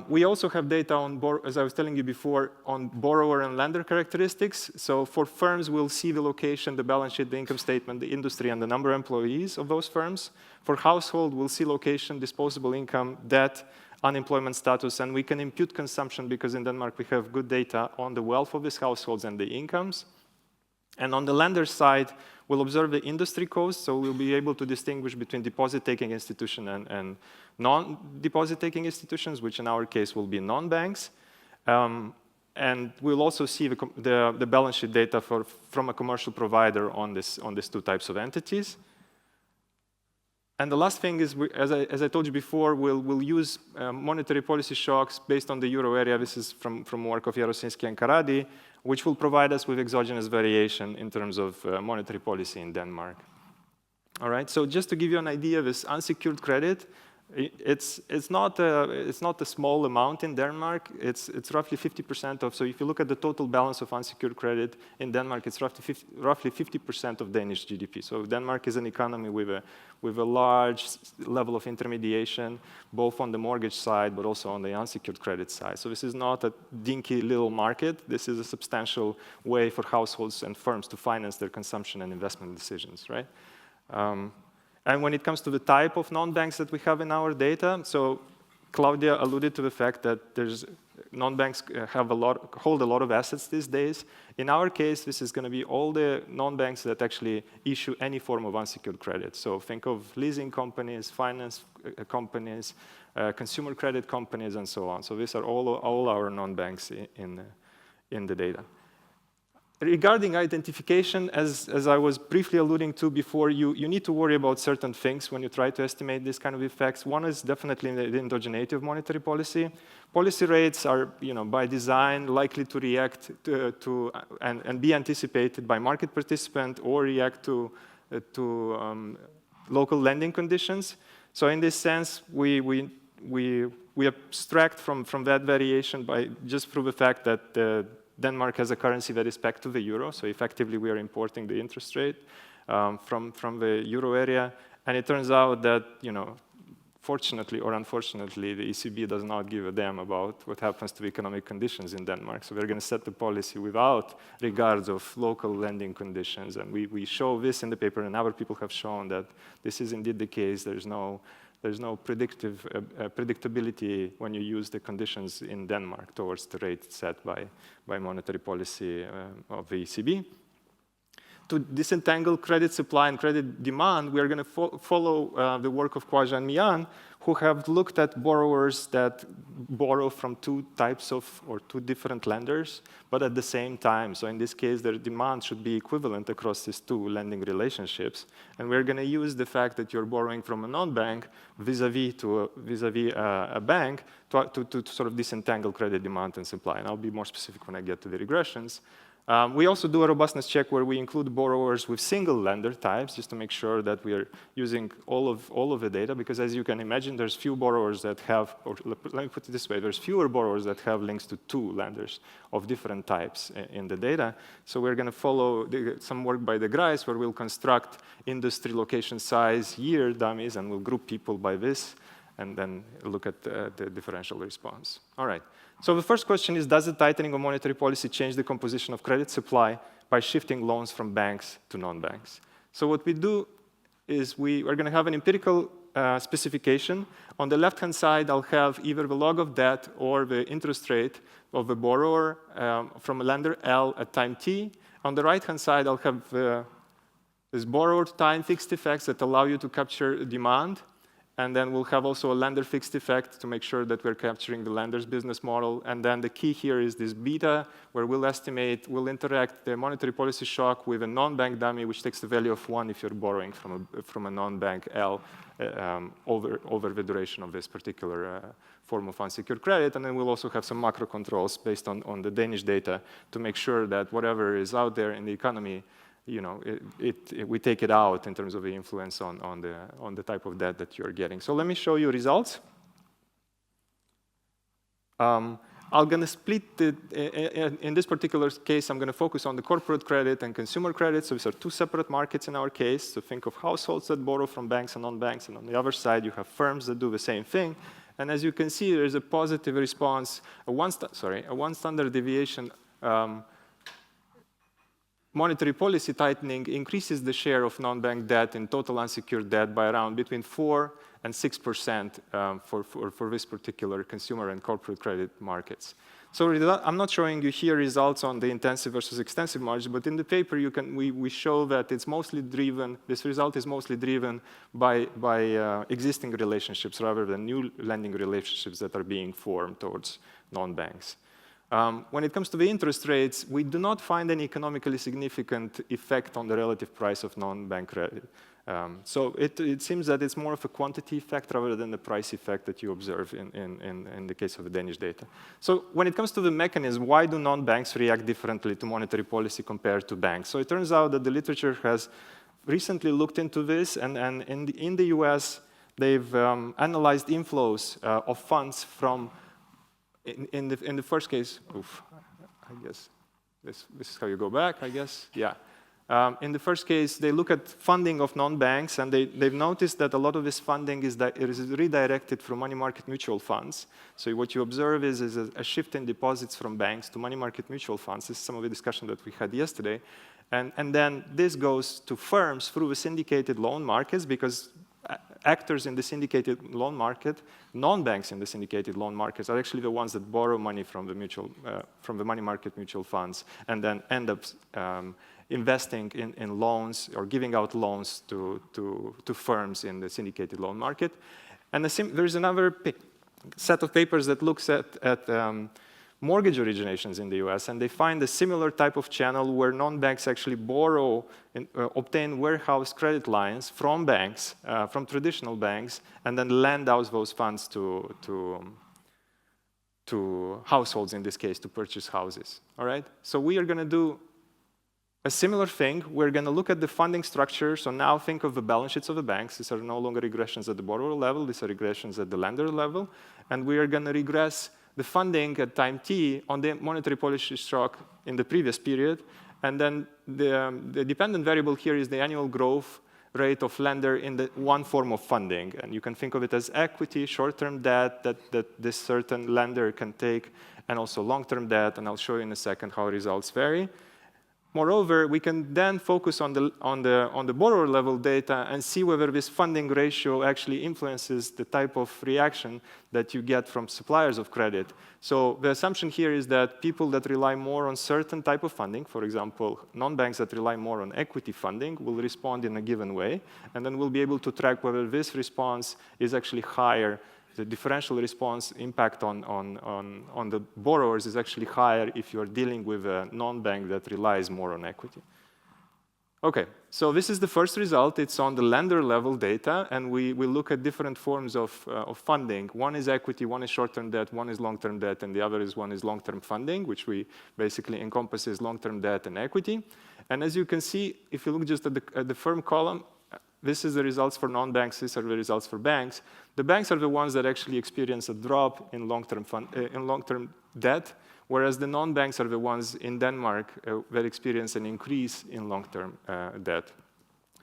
We also have data on, as I was telling you before, on borrower and lender characteristics. So for firms, we'll see the location, the balance sheet, the income statement, the industry, and the number of employees of those firms. For household, we'll see location, disposable income, debt, unemployment status, and we can impute consumption because in Denmark we have good data on the wealth of these households and the incomes. And on the lender side, we'll observe the industry codes, so we'll be able to distinguish between deposit-taking institution and non-deposit-taking institutions, which in our case will be non-banks. And we'll also see the balance sheet data from a commercial provider on these 2 types of entities. And the last thing is, as I told you before, we'll use monetary policy shocks based on the euro area. This is from work of Jarosinski and Karadi, which will provide us with exogenous variation in terms of monetary policy in Denmark. All right, so just to give you an idea, this unsecured credit, it's not a small amount in Denmark. It's roughly 50% of. So if you look at the total balance of unsecured credit in Denmark, it's roughly 50% of Danish GDP. So Denmark is an economy with a large level of intermediation, both on the mortgage side, but also on the unsecured credit side. So this is not a dinky little market. This is a substantial way for households and firms to finance their consumption and investment decisions, right? And when it comes to the type of non-banks that we have in our data, so Claudia alluded to the fact that non-banks hold a lot of assets these days. In our case, this is going to be all the non-banks that actually issue any form of unsecured credit. So think of leasing companies, finance companies, consumer credit companies, and so on. So these are all our non-banks in the data. regarding identification, as I was briefly alluding to before, you need to worry about certain things when you try to estimate this kind of effects. One is definitely the endogeneity of monetary policy. Policy rates are, by design, likely to react to and be anticipated by market participant or react to local lending conditions. So in this sense, we abstract from that variation by just through the fact that Denmark has a currency that is pegged to the euro, so effectively we are importing the interest rate from the euro area. And it turns out that, fortunately or unfortunately, the ECB does not give a damn about what happens to economic conditions in Denmark. So we're going to set the policy without regards of local lending conditions. And we show this in the paper, and other people have shown that this is indeed the case. There's no predictability when you use the conditions in Denmark towards the rate set by monetary policy of the ECB. To disentangle credit supply and credit demand, we are going to follow the work of Khwaja and Mian, who have looked at borrowers that borrow from two different lenders, but at the same time. So in this case, their demand should be equivalent across these two lending relationships. And we're going to use the fact that you're borrowing from a non-bank vis-a-vis a bank to sort of disentangle credit demand and supply. And I'll be more specific when I get to the regressions. We also do a robustness check where we include borrowers with single lender types, just to make sure that we are using all of the data, because as you can imagine, there's few borrowers that have, or let me put it this way, there's fewer borrowers that have links to two lenders of different types in the data. So we're going to follow some work by the Grice, where we'll construct industry, location, size, year dummies, and we'll group people by this, and then look at the differential response. All right. So the first question is, does the tightening of monetary policy change the composition of credit supply by shifting loans from banks to non-banks? So what we do is we are going to have an empirical specification. On the left-hand side, I'll have either the log of debt or the interest rate of the borrower from a lender L at time t. On the right-hand side, I'll have this borrower time fixed effects that allow you to capture demand. And then we'll have also a lender fixed effect to make sure that we're capturing the lender's business model. And then the key here is this beta, where we'll interact the monetary policy shock with a non-bank dummy, which takes the value of 1 if you're borrowing from a non-bank L over the duration of this particular form of unsecured credit. And then we'll also have some macro controls based on the Danish data to make sure that whatever is out there in the economy, we take it out in terms of the influence on the type of debt that you're getting. So let me show you results. I'm going to split in this particular case, I'm going to focus on the corporate credit and consumer credit. So these are two separate markets in our case. So think of households that borrow from banks and non-banks. And on the other side, you have firms that do the same thing. And as you can see, there's a positive response, a one standard deviation monetary policy tightening increases the share of non-bank debt in total unsecured debt by around between 4 and 6% for this particular consumer and corporate credit markets. So I'm not showing you here results on the intensive versus extensive margin, but in the paper we show that it's mostly driven, this result is mostly driven by existing relationships rather than new lending relationships that are being formed towards non-banks. When it comes to the interest rates, we do not find any economically significant effect on the relative price of non-bank credit. So it seems that it's more of a quantity effect rather than the price effect that you observe in the case of the Danish data. So when it comes to the mechanism, why do non-banks react differently to monetary policy compared to banks? So it turns out that the literature has recently looked into this, and in the US, they've analyzed inflows of funds from in the first case, I guess this is how you go back, I guess, yeah. In the first case, they look at funding of non-banks, and they've noticed that a lot of this funding is redirected from money market mutual funds. So what you observe is a shift in deposits from banks to money market mutual funds. This is some of the discussion that we had yesterday. And then this goes to firms through the syndicated loan markets, because actors in the syndicated loan market, non-banks in the syndicated loan markets, are actually the ones that borrow money from the money market mutual funds, and then end up investing in loans or giving out loans to firms in the syndicated loan market. And there's another set of papers that looks at mortgage originations in the US, and they find a similar type of channel where non-banks actually borrow and obtain warehouse credit lines from banks, from traditional banks, and then lend out those funds to households, in this case, to purchase houses. All right? So we are going to do a similar thing. We're going to look at the funding structure. So now think of the balance sheets of the banks. These are no longer regressions at the borrower level. These are regressions at the lender level. And we are going to regress the funding at time t on the monetary policy shock in the previous period. And then the dependent variable here is the annual growth rate of lender in the one form of funding. And you can think of it as equity, short-term debt that this certain lender can take, and also long-term debt. And I'll show you in a second how results vary. Moreover, we can then focus on the borrower level data and see whether this funding ratio actually influences the type of reaction that you get from suppliers of credit. So the assumption here is that people that rely more on certain type of funding, for example, non-banks that rely more on equity funding, will respond in a given way, and then we'll be able to track whether this response is actually higher. The differential response impact on the borrowers is actually higher if you're dealing with a non-bank that relies more on equity. Okay, so this is the first result. It's on the lender level data, and we look at different forms of funding. One is equity, one is short-term debt, one is long-term debt, and the other is one is long-term funding, which we basically encompasses long-term debt and equity. And as you can see, if you look just at the firm column, this is the results for non-banks, these are the results for banks. The banks are the ones that actually experience a drop in long-term debt, whereas the non-banks are the ones in Denmark that experience an increase in long-term debt.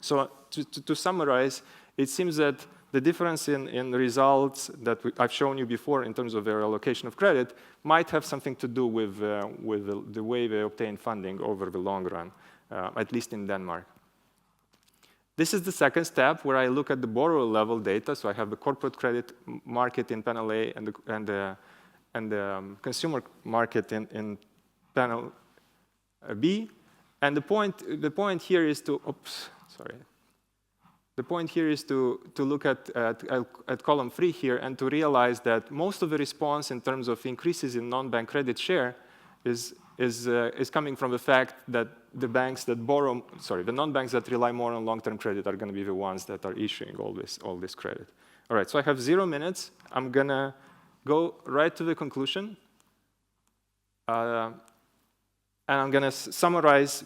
So to summarize, it seems that the difference in results that I've shown you before in terms of their allocation of credit might have something to do with the way they obtain funding over the long run, at least in Denmark. This is the second step where I look at the borrower level data. So I have the corporate credit market in panel A and the consumer market in panel B. And the point here is to look at column 3 here and to realize that most of the response in terms of increases in non-bank credit share is coming from the fact that the banks that the non-banks that rely more on long-term credit are going to be the ones that are issuing all this credit. All right, so I have 0 minutes. I'm going to go right to the conclusion. And I'm going to summarize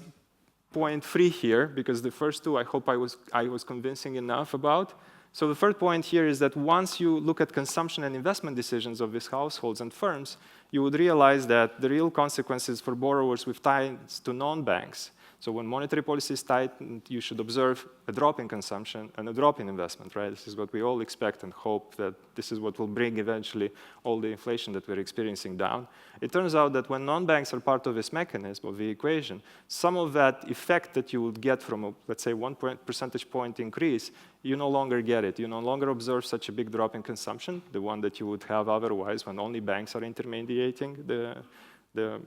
point 3 here, because the first two I hope I was convincing enough about. So the third point here is that once you look at consumption and investment decisions of these households and firms, you would realize that the real consequences for borrowers with ties to non-banks. So when monetary policy is tightened, you should observe a drop in consumption and a drop in investment, right? This is what we all expect and hope that this is what will bring eventually all the inflation that we're experiencing down. It turns out that when non-banks are part of this mechanism of the equation, some of that effect that you would get from, let's say, 1 percentage point increase, you no longer get it. You no longer observe such a big drop in consumption, the one that you would have otherwise when only banks are intermediating the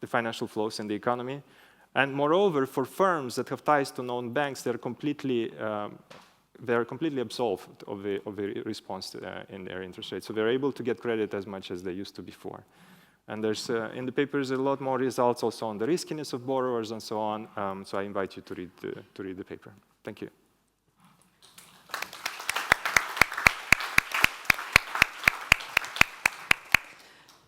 financial flows in the economy. And moreover, for firms that have ties to non-banks, they're completely absolved of the response in their interest rate. So they're able to get credit as much as they used to before. And there's, in the papers, a lot more results also on the riskiness of borrowers and so on. So I invite you to read the paper. Thank you.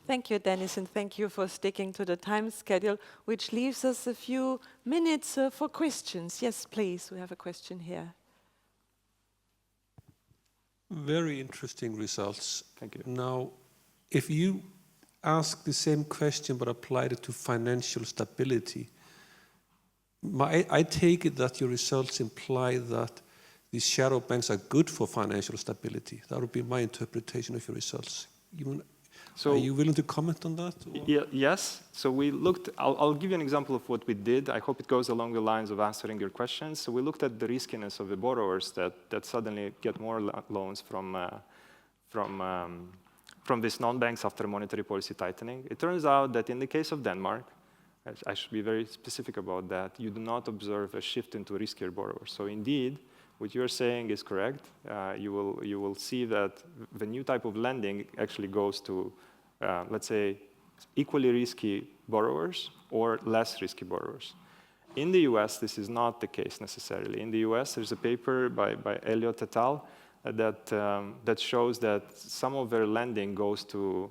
Thank you, Dennis, and thank you for sticking to the time schedule, which leaves us a few minutes for questions. Yes, please, we have a question here. Very interesting results. Thank you. Now, if you ask the same question but applied it to financial stability, I take it that your results imply that these shadow banks are good for financial stability. That would be my interpretation of your results. Are you willing to comment on that? Yes. So we looked, I'll give you an example of what we did. I hope it goes along the lines of answering your questions. So we looked at the riskiness of the borrowers that suddenly get more loans from these non-banks after monetary policy tightening. It turns out that in the case of Denmark, I should be very specific about that, you do not observe a shift into riskier borrowers. So indeed, what you're saying is correct. You will see that the new type of lending actually goes to, let's say, equally risky borrowers or less risky borrowers. In the US, this is not the case necessarily. In the US, there's a paper by Elliott et al. That shows that some of their lending goes to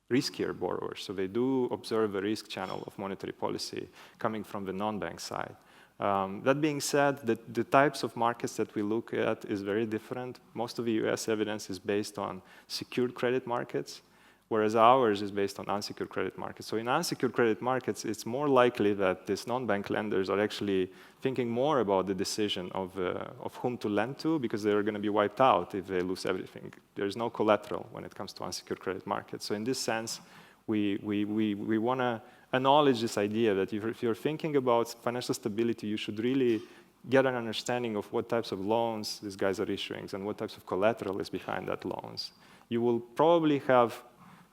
riskier borrowers. So they do observe a risk channel of monetary policy coming from the non-bank side. That being said, the types of markets that we look at is very different. Most of the US evidence is based on secured credit markets, whereas ours is based on unsecured credit markets. So in unsecured credit markets, it's more likely that these non-bank lenders are actually thinking more about the decision of whom to lend to, because they're going to be wiped out if they lose everything. There's no collateral when it comes to unsecured credit markets. So in this sense, we want to acknowledge this idea that if you're thinking about financial stability, you should really get an understanding of what types of loans these guys are issuing and what types of collateral is behind that loans. You will probably have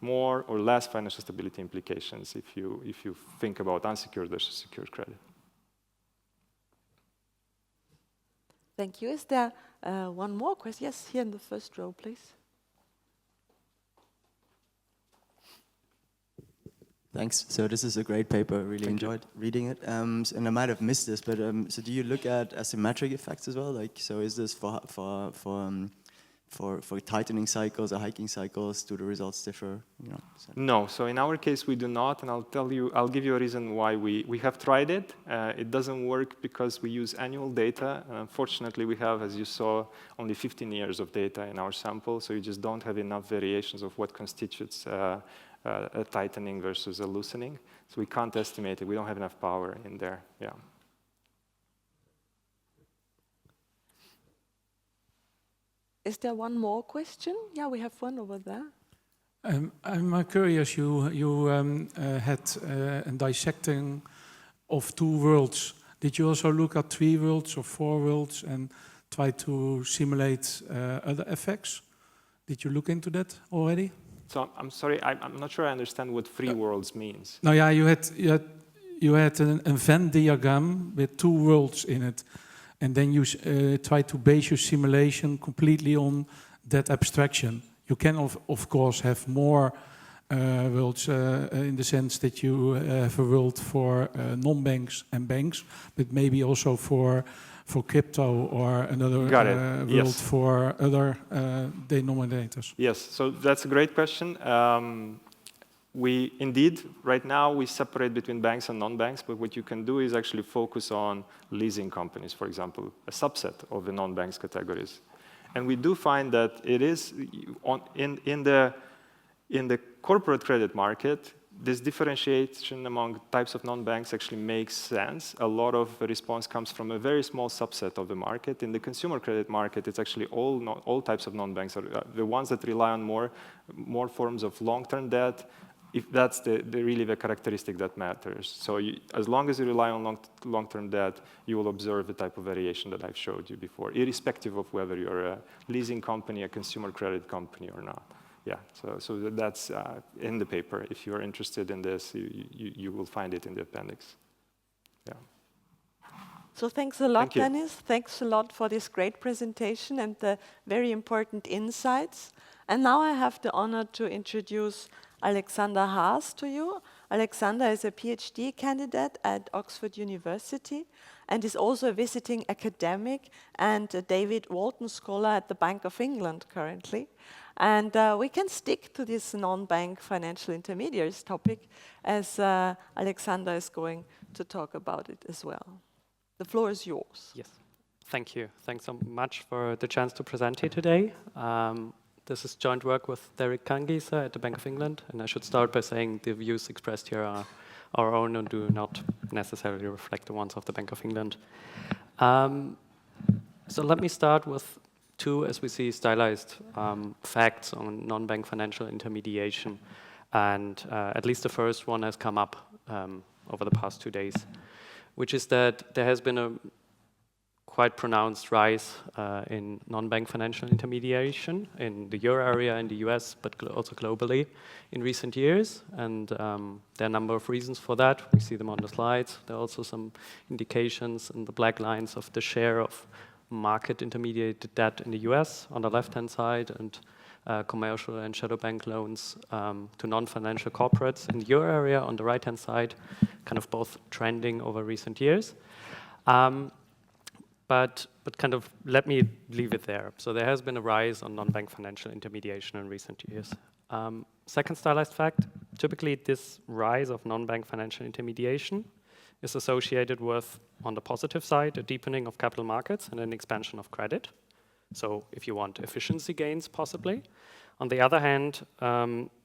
more or less financial stability implications if you think about unsecured versus secured credit. Thank you. Is there one more question? Yes, here in the first row, please. Thanks. So this is a great paper. Really enjoyed reading it. And I might have missed this, but so do you look at asymmetric effects as well? Like, so is this for tightening cycles or hiking cycles? Do the results differ? You know, No. So in our case, we do not, and I'll give you a reason why we have tried it. It doesn't work because we use annual data. And unfortunately, we have, as you saw, only 15 years of data in our sample, so you just don't have enough variations of what constitutes a tightening versus a loosening. So we can't estimate it. We don't have enough power in there. Yeah. Is there one more question? Yeah, we have one over there. I'm curious, you had a dissecting of 2 worlds. Did you also look at 3 worlds or 4 worlds and try to simulate other effects? Did you look into that already? So I'm sorry, I'm not sure I understand what 3 worlds means. No, yeah, you had an Venn diagram with 2 worlds in it. And then you try to base your simulation completely on that abstraction. You can, of course, have more worlds in the sense that you have a world for non-banks and banks, but maybe also for crypto or another world for other denominators. Yes, so that's a great question. We indeed, right now, we separate between banks and non-banks, but what you can do is actually focus on leasing companies, for example, a subset of the non-banks categories. And we do find that it is, in the corporate credit market, this differentiation among types of non-banks actually makes sense. A lot of the response comes from a very small subset of the market. In the consumer credit market, it's actually all types of non-banks are the ones that rely on more forms of long-term debt, if that's really the characteristic that matters. So as long as you rely on long-term debt, you will observe the type of variation that I've showed you before, irrespective of whether you're a leasing company, a consumer credit company, or not. Yeah, so that's in the paper. If you're interested in this, you will find it in the appendix. Yeah. So thanks a lot, Dennis. Thanks a lot for this great presentation and the very important insights. And now I have the honor to introduce Alexander Haas to you. Alexander is a PhD candidate at Oxford University and is also a visiting academic and a David Walton Scholar at the Bank of England currently. And we can stick to this non-bank financial intermediaries topic as Alexander is going to talk about it as well. The floor is yours. Yes, thank you. Thanks so much for the chance to present here today. This is joint work with Derek Kangisa at the Bank of England, and I should start by saying the views expressed here are our own and do not necessarily reflect the ones of the Bank of England. So let me start with 2, as we see, stylized facts on non-bank financial intermediation, and at least the first one has come up over the past 2 days, which is that there has been a quite pronounced rise in non-bank financial intermediation in the euro area, in the US, but also globally in recent years. And there are a number of reasons for that. We see them on the slides. There are also some indications in the black lines of the share of market intermediated debt in the US on the left-hand side, and commercial and shadow bank loans to non-financial corporates in the euro area on the right-hand side, kind of both trending over recent years. But kind of let me leave it there. So there has been a rise on non-bank financial intermediation in recent years. Second stylized fact, typically this rise of non-bank financial intermediation is associated with, on the positive side, a deepening of capital markets and an expansion of credit. So if you want efficiency gains, possibly. On the other hand,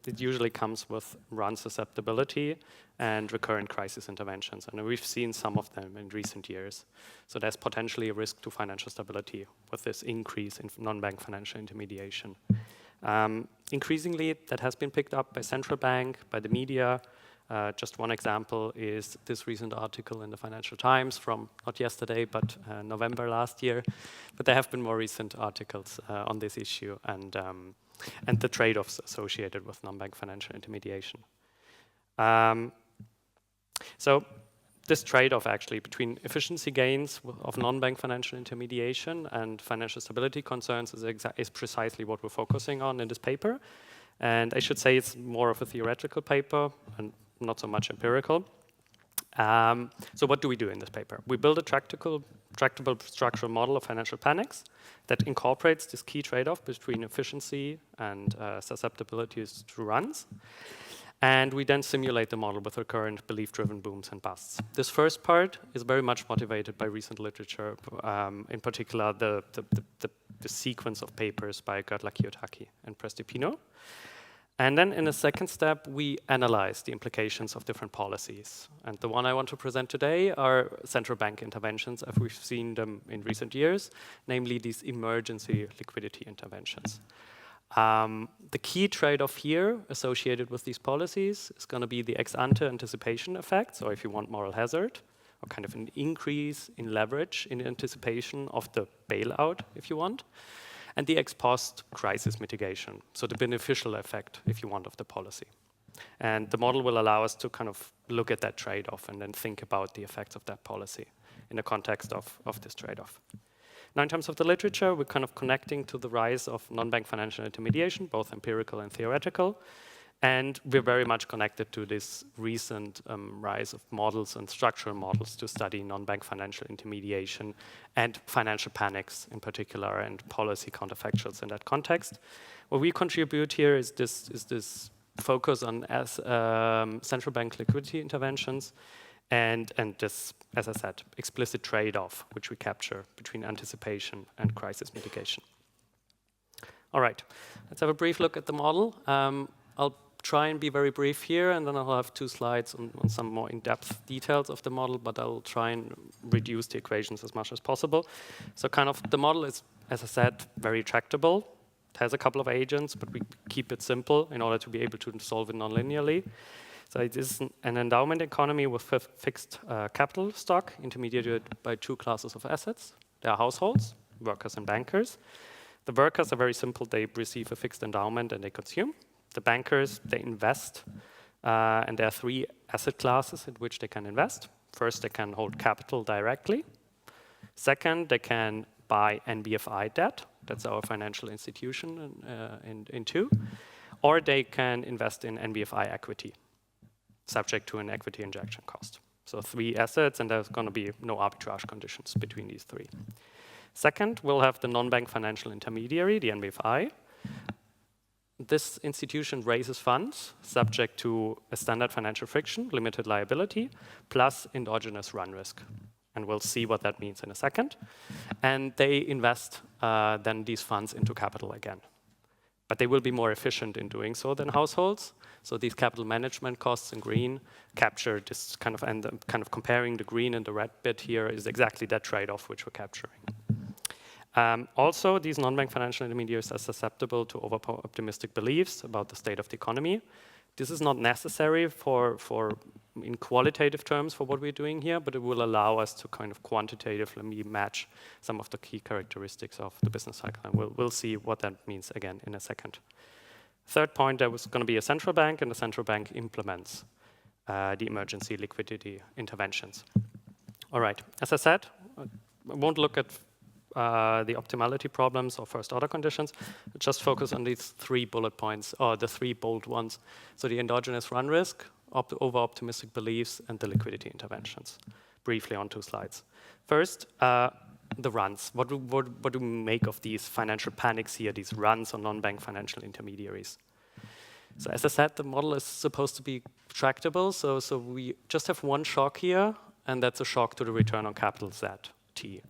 it usually comes with run susceptibility and recurrent crisis interventions. And we've seen some of them in recent years. So there's potentially a risk to financial stability with this increase in non-bank financial intermediation. Increasingly, that has been picked up by central bank, by the media. Just one example is this recent article in the Financial Times from not yesterday, but November last year. But there have been more recent articles on this issue and the trade-offs associated with non-bank financial intermediation. So this trade-off actually between efficiency gains of non-bank financial intermediation and financial stability concerns is precisely what we're focusing on in this paper. And I should say it's more of a theoretical paper and not so much empirical. So what do we do in this paper? We build a tractable structural model of financial panics that incorporates this key trade-off between efficiency and susceptibilities to runs. And we then simulate the model with recurrent belief-driven booms and busts. This first part is very much motivated by recent literature, in particular the sequence of papers by Kiyotaki and Prestipino. And then in a second step, we analyze the implications of different policies. And the one I want to present today are central bank interventions, as we've seen them in recent years, namely these emergency liquidity interventions. The key trade-off here associated with these policies is going to be the ex-ante anticipation effect, so if you want moral hazard, or kind of an increase in leverage in anticipation of the bailout, if you want, and the ex-post crisis mitigation, so the beneficial effect, if you want, of the policy. And the model will allow us to kind of look at that trade-off and then think about the effects of that policy in the context of this trade-off. Now, in terms of the literature, we're kind of connecting to the rise of non-bank financial intermediation, both empirical and theoretical. And we're very much connected to this recent rise of models and structural models to study non-bank financial intermediation and financial panics in particular and policy counterfactuals in that context. What we contribute here is this focus on central bank liquidity interventions and this, as I said, explicit trade-off which we capture between anticipation and crisis mitigation. All right, let's have a brief look at the model. I'll try and be very brief here, and then I'll have 2 slides on some more in-depth details of the model, but I'll try and reduce the equations as much as possible. So kind of the model is, as I said, very tractable. It has a couple of agents, but we keep it simple in order to be able to solve it non-linearly. So it is an endowment economy with fixed capital stock, intermediated by 2 classes of assets. There are households, workers and bankers. The workers are very simple. They receive a fixed endowment and they consume. The bankers, they invest. And there are 3 asset classes in which they can invest. First, they can hold capital directly. Second, they can buy NBFI debt. That's our financial institution in 2. Or they can invest in NBFI equity, subject to an equity injection cost. So 3 assets, and there's going to be no arbitrage conditions between these 3. Second, we'll have the non-bank financial intermediary, the NBFI. This institution raises funds subject to a standard financial friction, limited liability, plus endogenous run risk. And we'll see what that means in a second. And they invest then these funds into capital again. But they will be more efficient in doing so than households. So these capital management costs in green capture this kind of, and kind of comparing the green and the red bit here is exactly that trade-off which we're capturing. Also, these non-bank financial intermediaries are susceptible to over-optimistic beliefs about the state of the economy. This is not necessary in qualitative terms for what we're doing here, but it will allow us to kind of quantitatively match some of the key characteristics of the business cycle. And we'll see what that means again in a second. Third point, there was going to be a central bank, and the central bank implements the emergency liquidity interventions. All right, as I said, I won't look at the optimality problems or first order conditions. Just focus on these 3 bullet points, or the 3 bold ones. So the endogenous run risk, over-optimistic beliefs, and the liquidity interventions. Briefly on 2 slides. First, the runs. What do we make of these financial panics here, these runs on non-bank financial intermediaries? So as I said, the model is supposed to be tractable, so we just have one shock here, and that's a shock to the return on capital Z, T.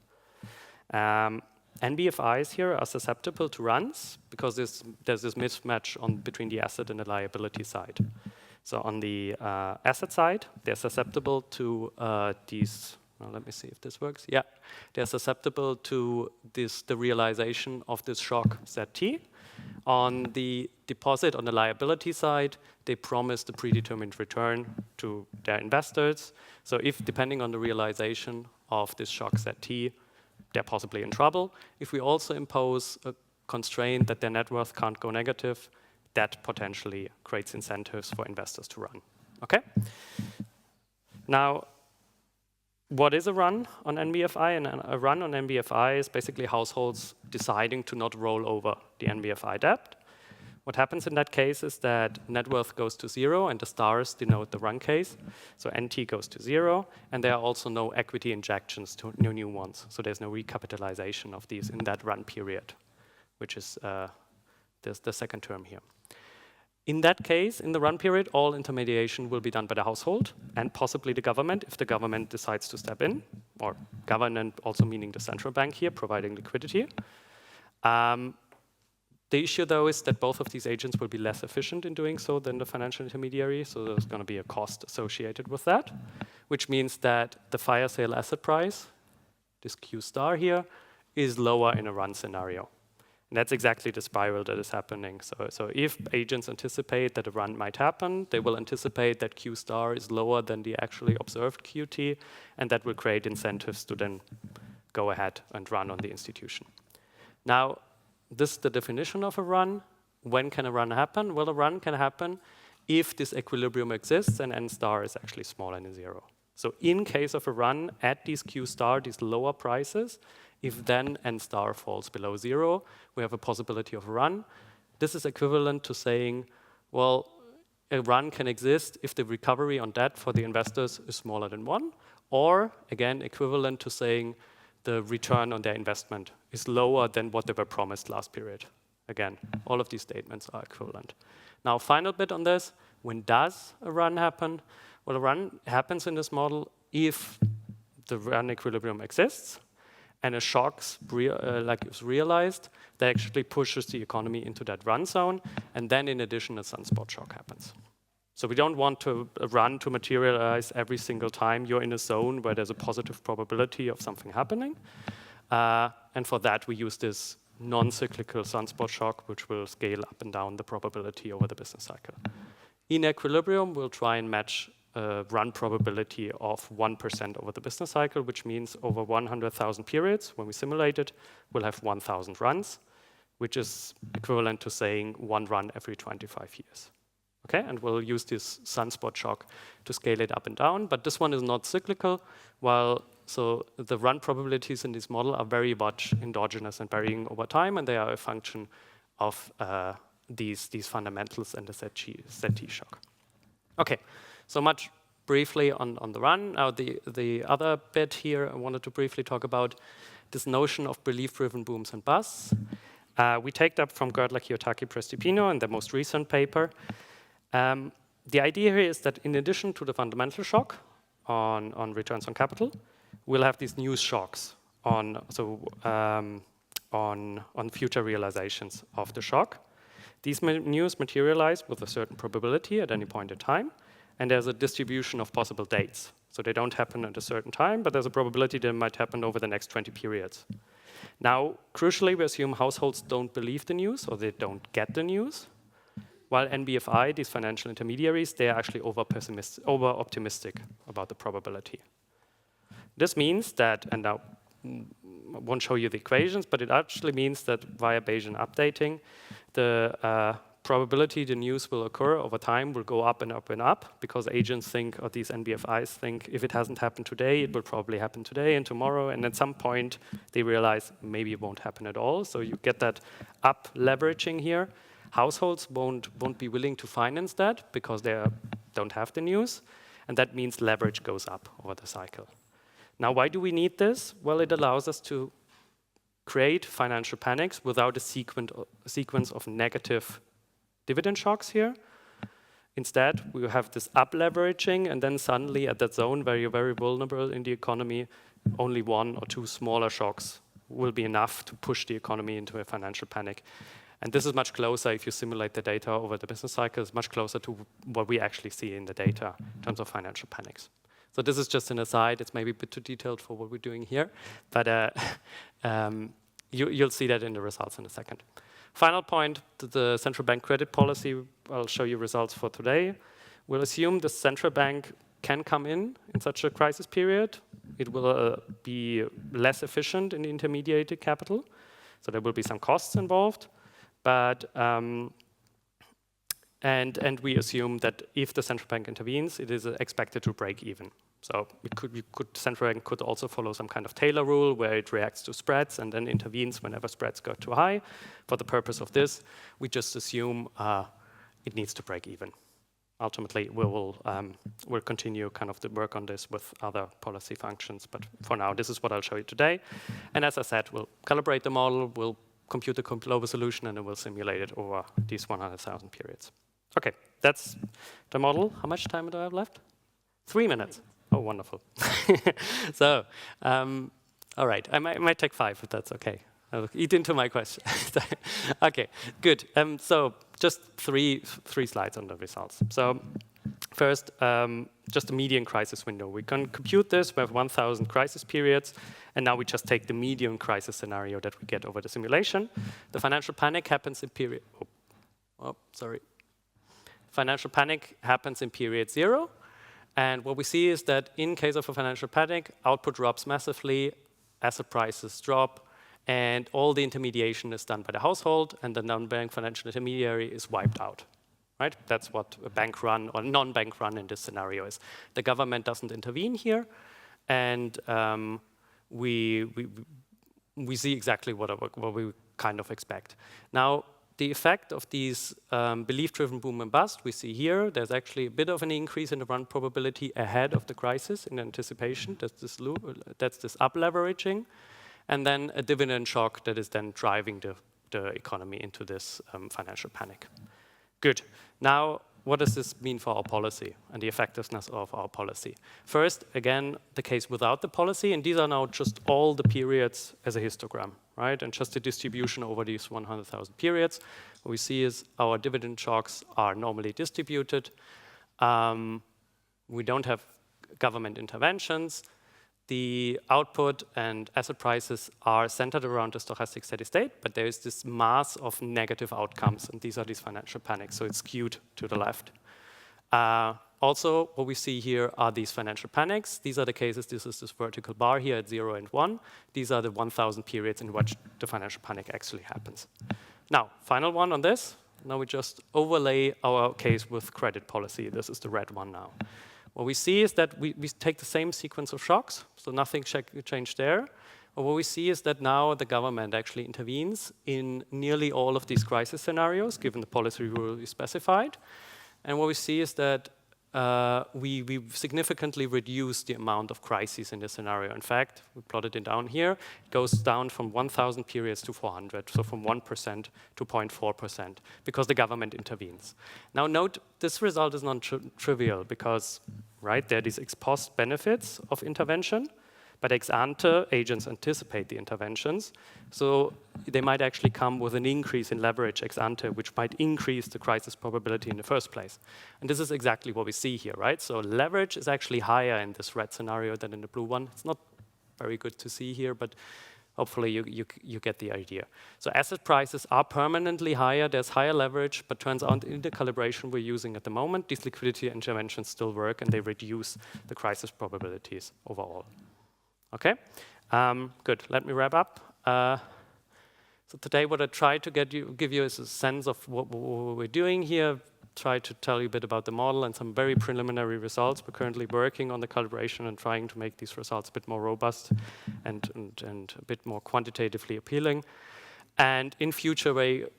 NBFIs here are susceptible to runs because there's this mismatch between the asset and the liability side. So on the asset side, they're susceptible to these. Well, let me see if this works. Yeah, they're susceptible to the realization of this shock ZT. On the deposit, on the liability side, they promise the predetermined return to their investors. So if, depending on the realization of this shock ZT, they're possibly in trouble. If we also impose a constraint that their net worth can't go negative, that potentially creates incentives for investors to run. Okay? Now, what is a run on NBFI? And a run on NBFI is basically households deciding to not roll over the NBFI debt. What happens in that case is that net worth goes to 0, and the stars denote the run case. So NT goes to 0, and there are also no equity injections to new ones. So there's no recapitalization of these in that run period, which is the second term here. In that case, in the run period, all intermediation will be done by the household and possibly the government if the government decides to step in, or government also meaning the central bank here, providing liquidity. The issue, though, is that both of these agents will be less efficient in doing so than the financial intermediary, so there's going to be a cost associated with that, which means that the fire sale asset price, this Q star here, is lower in a run scenario. And that's exactly the spiral that is happening. So if agents anticipate that a run might happen, they will anticipate that Q star is lower than the actually observed QT, and that will create incentives to then go ahead and run on the institution. Now, this is the definition of a run. When can a run happen? Well, a run can happen if this equilibrium exists and N star is actually smaller than 0. So in case of a run at these Q star, these lower prices, if then N star falls below 0, we have a possibility of a run. This is equivalent to saying, well, a run can exist if the recovery on debt for the investors is smaller than 1, or again, equivalent to saying the return on their investment is lower than what they were promised last period. Again, all of these statements are equivalent. Now, final bit on this, when does a run happen? Well, a run happens in this model if the run equilibrium exists and a shock is realized that actually pushes the economy into that run zone, and then in addition a sunspot shock happens. So we don't want a run to materialize every single time you're in a zone where there's a positive probability of something happening. And for that, we use this non-cyclical sunspot shock, which will scale up and down the probability over the business cycle. In equilibrium, we'll try and match a run probability of 1% over the business cycle, which means over 100,000 periods, when we simulate it, we'll have 1,000 runs, which is equivalent to saying 1 run every 25 years. Okay, and we'll use this sunspot shock to scale it up and down, but this one is not cyclical, so the run probabilities in this model are very much endogenous and varying over time, and they are a function of these fundamentals and the ZT shock. Okay, so much briefly on the run. Now the other bit here I wanted to briefly talk about this notion of belief-driven booms and busts. We take that from Girdler, Kiyotaki, Prestipino in the most recent paper. The idea here is that in addition to the fundamental shock on returns on capital, we'll have these news shocks on future realizations of the shock. These news materialize with a certain probability at any point in time, and there's a distribution of possible dates. So they don't happen at a certain time, but there's a probability they might happen over the next 20 periods. Now, crucially, we assume households don't believe the news, or they don't get the news, while NBFI, these financial intermediaries, they are actually over-optimistic about the probability. This means that, and now I won't show you the equations, but it actually means that via Bayesian updating, the probability the news will occur over time will go up and up and up, because agents think, or these NBFIs think, if it hasn't happened today, it will probably happen today and tomorrow, and at some point they realize maybe it won't happen at all. So you get that up leveraging here. Households won't be willing to finance that because they don't have the news, and that means leverage goes up over the cycle. Now, why do we need this? Well, it allows us to create financial panics without a sequence of negative dividend shocks here. Instead, we have this up leveraging, and then suddenly at that zone where you're very vulnerable in the economy, only one or two smaller shocks will be enough to push the economy into a financial panic. And this is much closer, if you simulate the data over the business cycle, it's much closer to what we actually see in the data in terms of financial panics. So this is just an aside. It's maybe a bit too detailed for what we're doing here, but you'll see that in the results in a second. Final point, the central bank credit policy, I'll show you results for today. We'll assume the central bank can come in such a crisis period. It will be less efficient in the intermediated capital, so there will be some costs involved. But and we assume that if the central bank intervenes, it is expected to break even. So central bank could also follow some kind of Taylor rule where it reacts to spreads and then intervenes whenever spreads go too high. For the purpose of this, we just assume it needs to break even. Ultimately, we'll continue kind of the work on this with other policy functions, but for now, this is what I'll show you today. And as I said, we'll calibrate the model, we'll compute the global solution, and then we'll simulate it over these 100,000 periods. Okay, that's the model. How much time do I have left? 3 minutes. Oh, wonderful. So, all right, I might take 5 if that's okay. I'll eat into my question. Okay, good. So just three slides on the results. So first, just the median crisis window. We can compute this. We have 1,000 crisis periods, and now we just take the median crisis scenario that we get over the simulation. The financial panic happens in period. Financial panic happens in period 0. And what we see is that in case of a financial panic, output drops massively, asset prices drop, and all the intermediation is done by the household, and the non-bank financial intermediary is wiped out. Right? That's what a bank run or non-bank run in this scenario is. The government doesn't intervene here, and we see exactly what we kind of expect. Now, the effect of these belief-driven boom and bust we see here, there's actually a bit of an increase in the run probability ahead of the crisis in anticipation. That's this up-leveraging. And then a dividend shock that is then driving the economy into this financial panic. Good. Now, what does this mean for our policy and the effectiveness of our policy? First, again, the case without the policy, and these are now just all the periods as a histogram, right? And just the distribution over these 100,000 periods. What we see is our dividend shocks are normally distributed. We don't have government interventions. The output and asset prices are centered around the stochastic steady state, but there is this mass of negative outcomes, and these are these financial panics, so it's skewed to the left. Also, what we see here are these financial panics. These are the cases, this is this vertical bar here at 0 and 1. These are the 1,000 periods in which the financial panic actually happens. Now, final one on this. Now we just overlay our case with credit policy. This is the red one now. What we see is that we take the same sequence of shocks, so nothing changed there. But what we see is that now the government actually intervenes in nearly all of these crisis scenarios, given the policy rule we specified. And what we see is that we significantly reduce the amount of crises in this scenario. In fact, we plotted it down here. It goes down from 1,000 periods to 400, so from 1% to 0.4%, because the government intervenes. Now note, this result is not trivial because, right, there are these ex post benefits of intervention, but ex ante, agents anticipate the interventions. So they might actually come with an increase in leverage ex ante, which might increase the crisis probability in the first place. And this is exactly what we see here, right? So leverage is actually higher in this red scenario than in the blue one. It's not very good to see here, but hopefully you get the idea. So asset prices are permanently higher. There's higher leverage, but turns out in the calibration we're using at the moment, these liquidity interventions still work, and they reduce the crisis probabilities overall. Okay, good. Let me wrap up. So today what I try to give you is a sense of what we're doing here, try to tell you a bit about the model and some very preliminary results. We're currently working on the calibration and trying to make these results a bit more robust and a bit more quantitatively appealing. And in future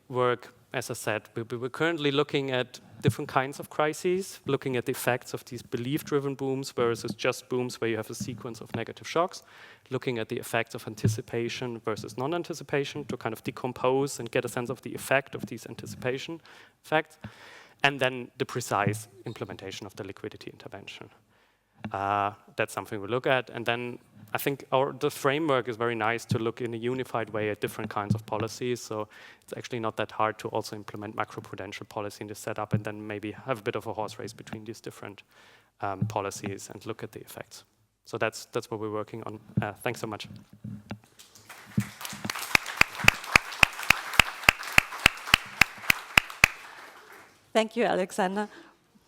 work, as I said, we're currently looking at different kinds of crises, looking at the effects of these belief-driven booms versus just booms where you have a sequence of negative shocks, looking at the effects of anticipation versus non-anticipation to kind of decompose and get a sense of the effect of these anticipation effects, and then the precise implementation of the liquidity intervention. That's something we look at. And then I think the framework is very nice to look in a unified way at different kinds of policies. So it's actually not that hard to also implement macroprudential policy in this setup and then maybe have a bit of a horse race between these different policies and look at the effects. So that's what we're working on. Thanks so much. Thank you, Alexander.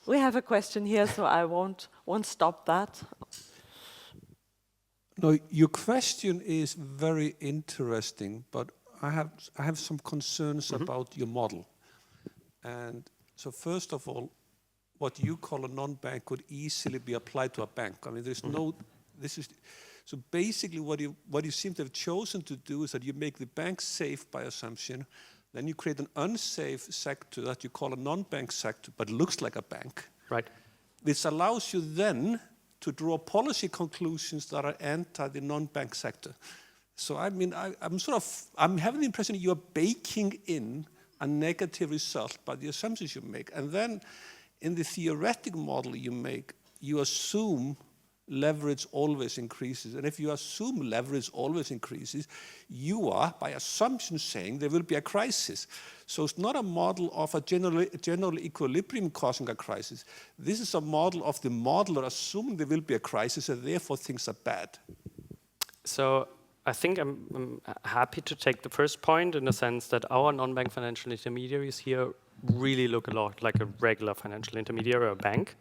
We have a question here, so I won't stop that. No, your question is very interesting, but I have some concerns about your model. And so first of all, what you call a non-bank could easily be applied to a bank. I mean, there's no, so basically what you seem to have chosen to do is that you make the bank safe by assumption, then you create an unsafe sector that you call a non-bank sector, but looks like a bank. Right. This allows you then to draw policy conclusions that are anti the non-bank sector. So I mean, I'm having the impression that you're baking in a negative result by the assumptions you make. And then in the theoretic model you make, you assume leverage always increases. And if you assume leverage always increases, you are, by assumption, saying there will be a crisis. So it's not a model of a general equilibrium causing a crisis. This is a model of the modeler assuming there will be a crisis and therefore things are bad. So I think I'm happy to take the first point in the sense that our non-bank financial intermediaries here really look a lot like a regular financial intermediary or a bank,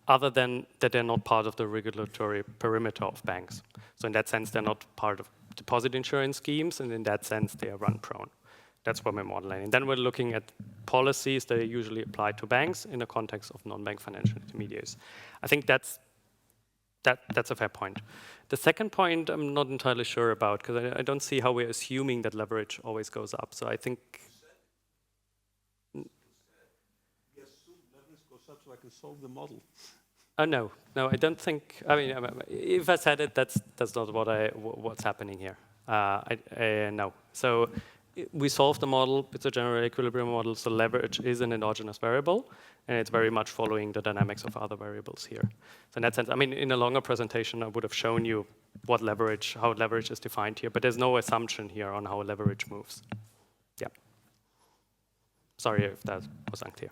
other than that they're not part of the regulatory perimeter of banks. So in that sense, they're not part of deposit insurance schemes, and in that sense, they are run-prone. That's what we're modeling. And then we're looking at policies that are usually applied to banks in the context of non-bank financial intermediaries. I think that's a fair point. The second point I'm not entirely sure about, because I don't see how we're assuming that leverage always goes up. So I think... So I can solve the model. Oh no, I don't think. I mean, if I said it, that's not what's happening here. No. So we solve the model. It's a general equilibrium model. So leverage is an endogenous variable, and it's very much following the dynamics of other variables here. So in that sense, I mean, in a longer presentation, I would have shown you how leverage is defined here. But there's no assumption here on how leverage moves. Yeah. Sorry if that was unclear.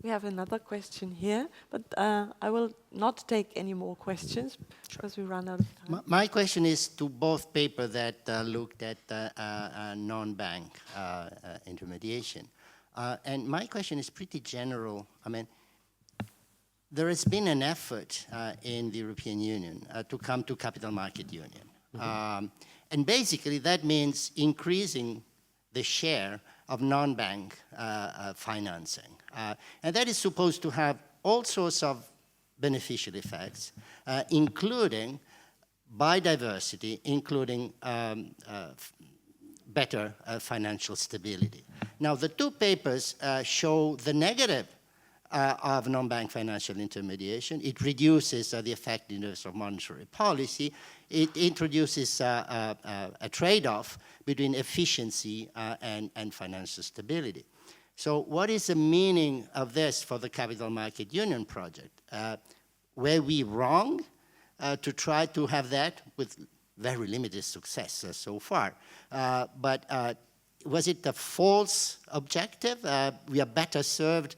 We have another question here, but I will not take any more questions because we run out of time. My question is to both papers that looked at non-bank intermediation. And my question is pretty general. I mean, there has been an effort in the European Union to come to capital market union. And basically that means increasing the share of non-bank financing. And that is supposed to have all sorts of beneficial effects, including biodiversity, including better financial stability. Now, the two papers show the negative of non-bank financial intermediation. It reduces the effectiveness of monetary policy. It introduces a trade-off between efficiency and financial stability. So what is the meaning of this for the Capital Market Union project? Were we wrong to try to have that with very limited success so far? But was it a false objective? We are better served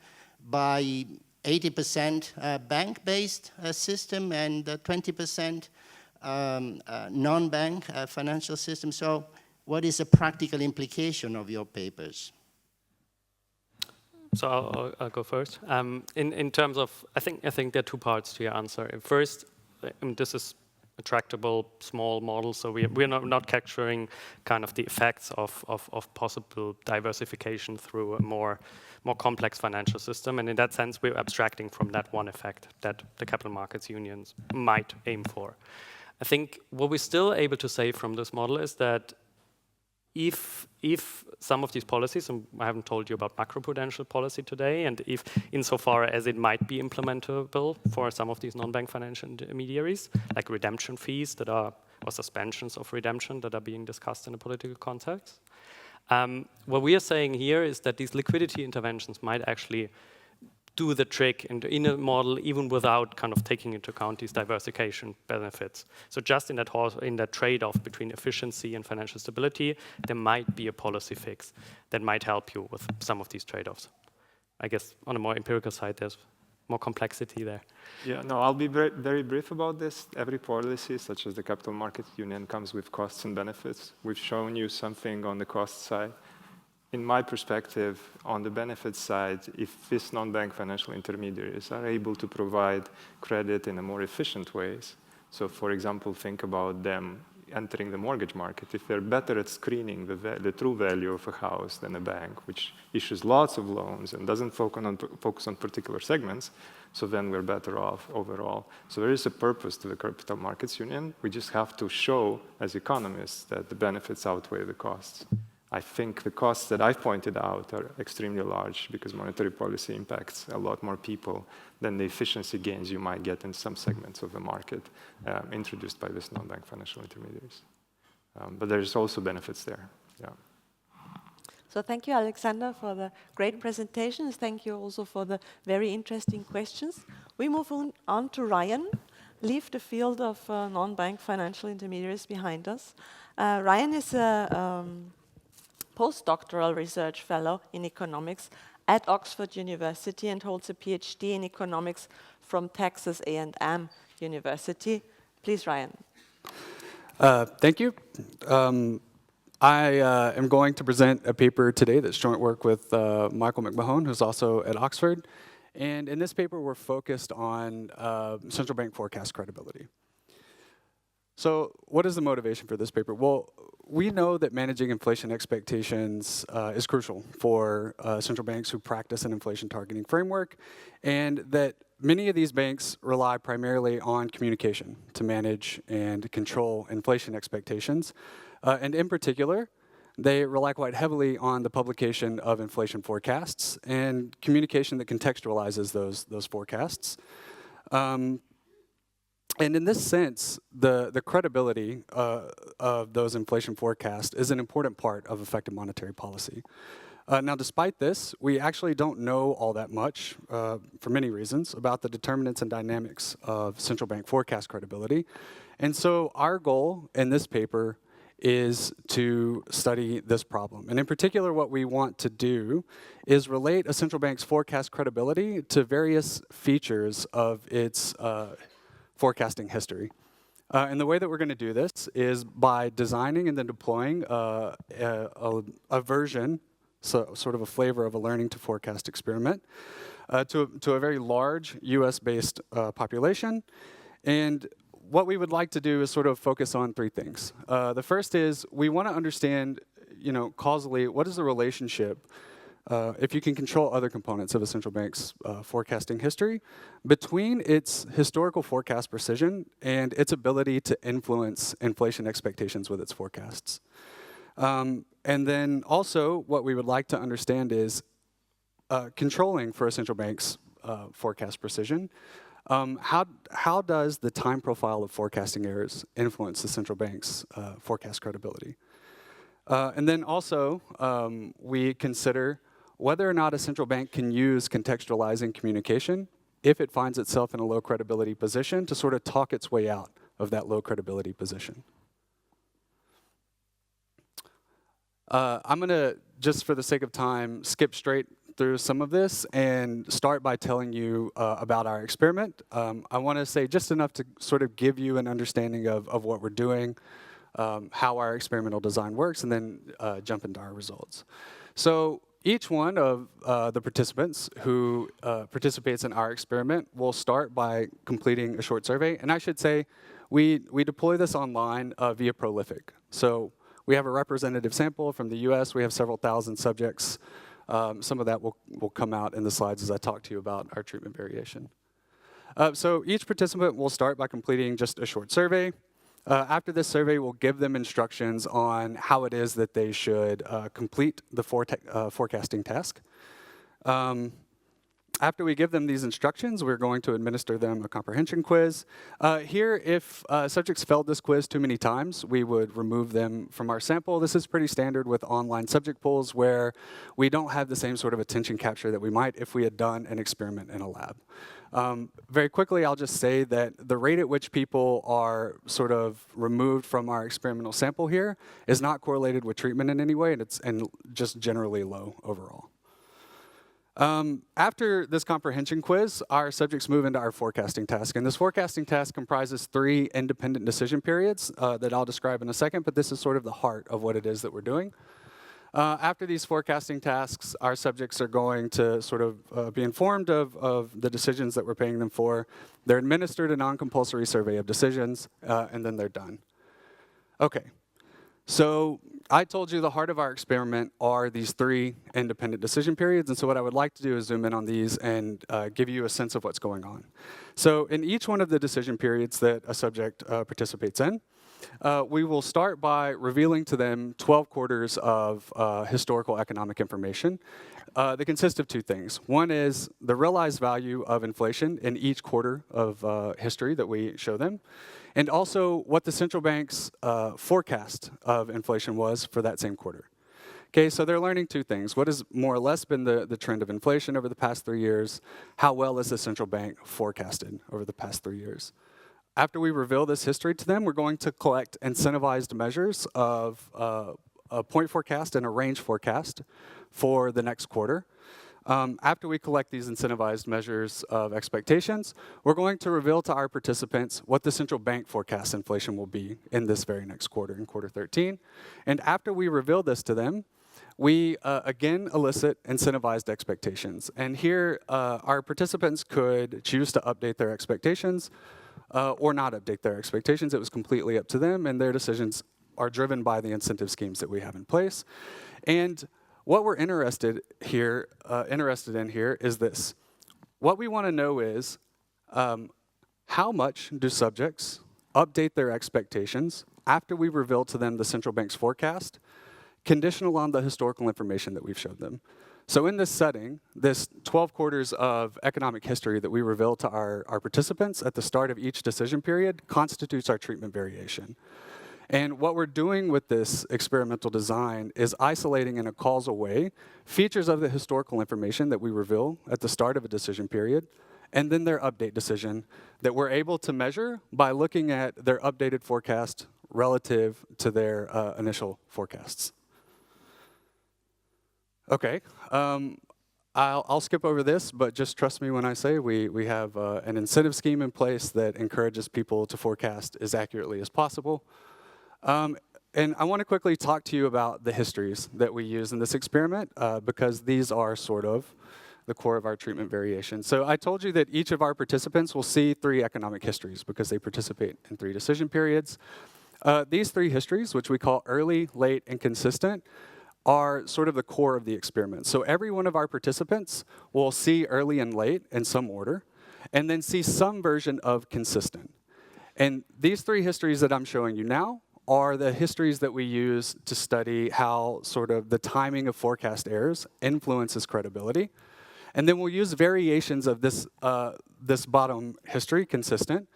by 80% bank-based system and 20% non-bank financial system. So what is the practical implication of your papers? So I'll go first. In terms of, I think there are two parts to your answer. First, this is a tractable small model, so we're not capturing kind of the effects of possible diversification through a more complex financial system. And in that sense, we're abstracting from that one effect that the capital markets unions might aim for. I think what we're still able to say from this model is that if some of these policies, and I haven't told you about macroprudential policy today, and if insofar as it might be implementable for some of these non-bank financial intermediaries, like redemption fees that are, or suspensions of redemption that are being discussed in a political context. What we are saying here is that these liquidity interventions might actually do the trick in a model even without kind of taking into account these diversification benefits. So just in that trade-off between efficiency and financial stability, there might be a policy fix that might help you with some of these trade-offs. I guess on a more empirical side, there's more complexity there. Yeah, no, I'll be very brief about this. Every policy, such as the Capital Markets Union, comes with costs and benefits. We've shown you something on the cost side. In my perspective, on the benefit side, if these non-bank financial intermediaries are able to provide credit in a more efficient ways, so for example, think about them entering the mortgage market, if they're better at screening the true value of a house than a bank, which issues lots of loans and doesn't focus on particular segments, so then we're better off overall. So there is a purpose to the Capital Markets Union. We just have to show, as economists, that the benefits outweigh the costs. I think the costs that I've pointed out are extremely large because monetary policy impacts a lot more people than the efficiency gains you might get in some segments of the market introduced by these non-bank financial intermediaries. But there's also benefits there. Yeah. So thank you, Alexander, for the great presentations. Thank you also for the very interesting questions. We move on to Ryan. Leave the field of non-bank financial intermediaries behind us. Ryan is a postdoctoral research fellow in economics at Oxford University and holds a PhD in economics from Texas A&M University. Please, Ryan. Thank you. I am going to present a paper today that's joint work with Michael McMahon, who's also at Oxford. And in this paper, we're focused on central bank forecast credibility. So what is the motivation for this paper? Well, we know that managing inflation expectations is crucial for central banks who practice an inflation targeting framework, and that many of these banks rely primarily on communication to manage and control inflation expectations. And in particular, they rely quite heavily on the publication of inflation forecasts and communication that contextualizes those forecasts. And in this sense, the credibility of those inflation forecasts is an important part of effective monetary policy. Now, despite this, we actually don't know all that much, for many reasons, about the determinants and dynamics of central bank forecast credibility. And so our goal in this paper is to study this problem. And in particular, what we want to do is relate a central bank's forecast credibility to various features of its forecasting history. And the way that we're going to do this is by designing and then deploying a version, so sort of a flavor of a learning to forecast experiment, to a very large US-based population. And what we would like to do is sort of focus on three things. The first is we want to understand, causally, what is the relationship, if you can control other components of a central bank's forecasting history, between its historical forecast precision and its ability to influence inflation expectations with its forecasts. And then also what we would like to understand is controlling for a central bank's forecast precision. How does the time profile of forecasting errors influence the central bank's forecast credibility? And then also we consider whether or not a central bank can use contextualizing communication if it finds itself in a low credibility position to sort of talk its way out of that low credibility position. I'm going to, just for the sake of time, skip straight through some of this and start by telling you about our experiment. I want to say just enough to sort of give you an understanding of what we're doing, how our experimental design works, and then jump into our results. So each one of the participants who participates in our experiment will start by completing a short survey. And I should say, we deploy this online via Prolific. So we have a representative sample from the US. We have several thousand subjects. Some of that will come out in the slides as I talk to you about our treatment variation. So each participant will start by completing just a short survey. After this survey, we'll give them instructions on how it is that they should complete the forecasting task. After we give them these instructions, we're going to administer them a comprehension quiz. Here, if subjects failed this quiz too many times, we would remove them from our sample. This is pretty standard with online subject pools where we don't have the same sort of attention capture that we might if we had done an experiment in a lab. Very quickly, I'll just say that the rate at which people are sort of removed from our experimental sample here is not correlated with treatment in any way, and it's just generally low overall. After this comprehension quiz, our subjects move into our forecasting task. And this forecasting task comprises 3 independent decision periods that I'll describe in a second, but this is sort of the heart of what it is that we're doing. After these forecasting tasks, our subjects are going to sort of be informed of the decisions that we're paying them for. They're administered a non-compulsory survey of decisions, and then they're done. Okay. So I told you the heart of our experiment are these 3 independent decision periods, and so what I would like to do is zoom in on these and give you a sense of what's going on. So in each one of the decision periods that a subject participates in, we will start by revealing to them 12 quarters of historical economic information. They consist of 2 things. One is the realized value of inflation in each quarter of history that we show them, and also what the central bank's forecast of inflation was for that same quarter. Okay, so they're learning 2 things. What has more or less been the trend of inflation over the past 3 years? How well is the central bank forecasted over the past 3 years? After we reveal this history to them, we're going to collect incentivized measures of a point forecast and a range forecast for the next quarter. After we collect these incentivized measures of expectations, we're going to reveal to our participants what the central bank forecast inflation will be in this very next quarter, in quarter 13. And after we reveal this to them, we again elicit incentivized expectations. And here, our participants could choose to update their expectations or not update their expectations. It was completely up to them, and their decisions are driven by the incentive schemes that we have in place. And what we're interested in here is this. What we want to know is how much do subjects update their expectations after we reveal to them the central bank's forecast, conditional on the historical information that we've showed them. So in this setting, this 12 quarters of economic history that we reveal to our participants at the start of each decision period constitutes our treatment variation. And what we're doing with this experimental design is isolating in a causal way features of the historical information that we reveal at the start of a decision period, and then their update decision that we're able to measure by looking at their updated forecast relative to their initial forecasts. Okay, I'll skip over this, but just trust me when I say we have an incentive scheme in place that encourages people to forecast as accurately as possible. And I want to quickly talk to you about the histories that we use in this experiment because these are sort of the core of our treatment variation. So I told you that each of our participants will see 3 economic histories because they participate in 3 decision periods. These 3 histories, which we call early, late, and consistent, are sort of the core of the experiment. So every one of our participants will see early and late in some order, and then see some version of consistent. And these 3 histories that I'm showing you now are the histories that we use to study how sort of the timing of forecast errors influences credibility. And then we'll use variations of this, this bottom history, consistent,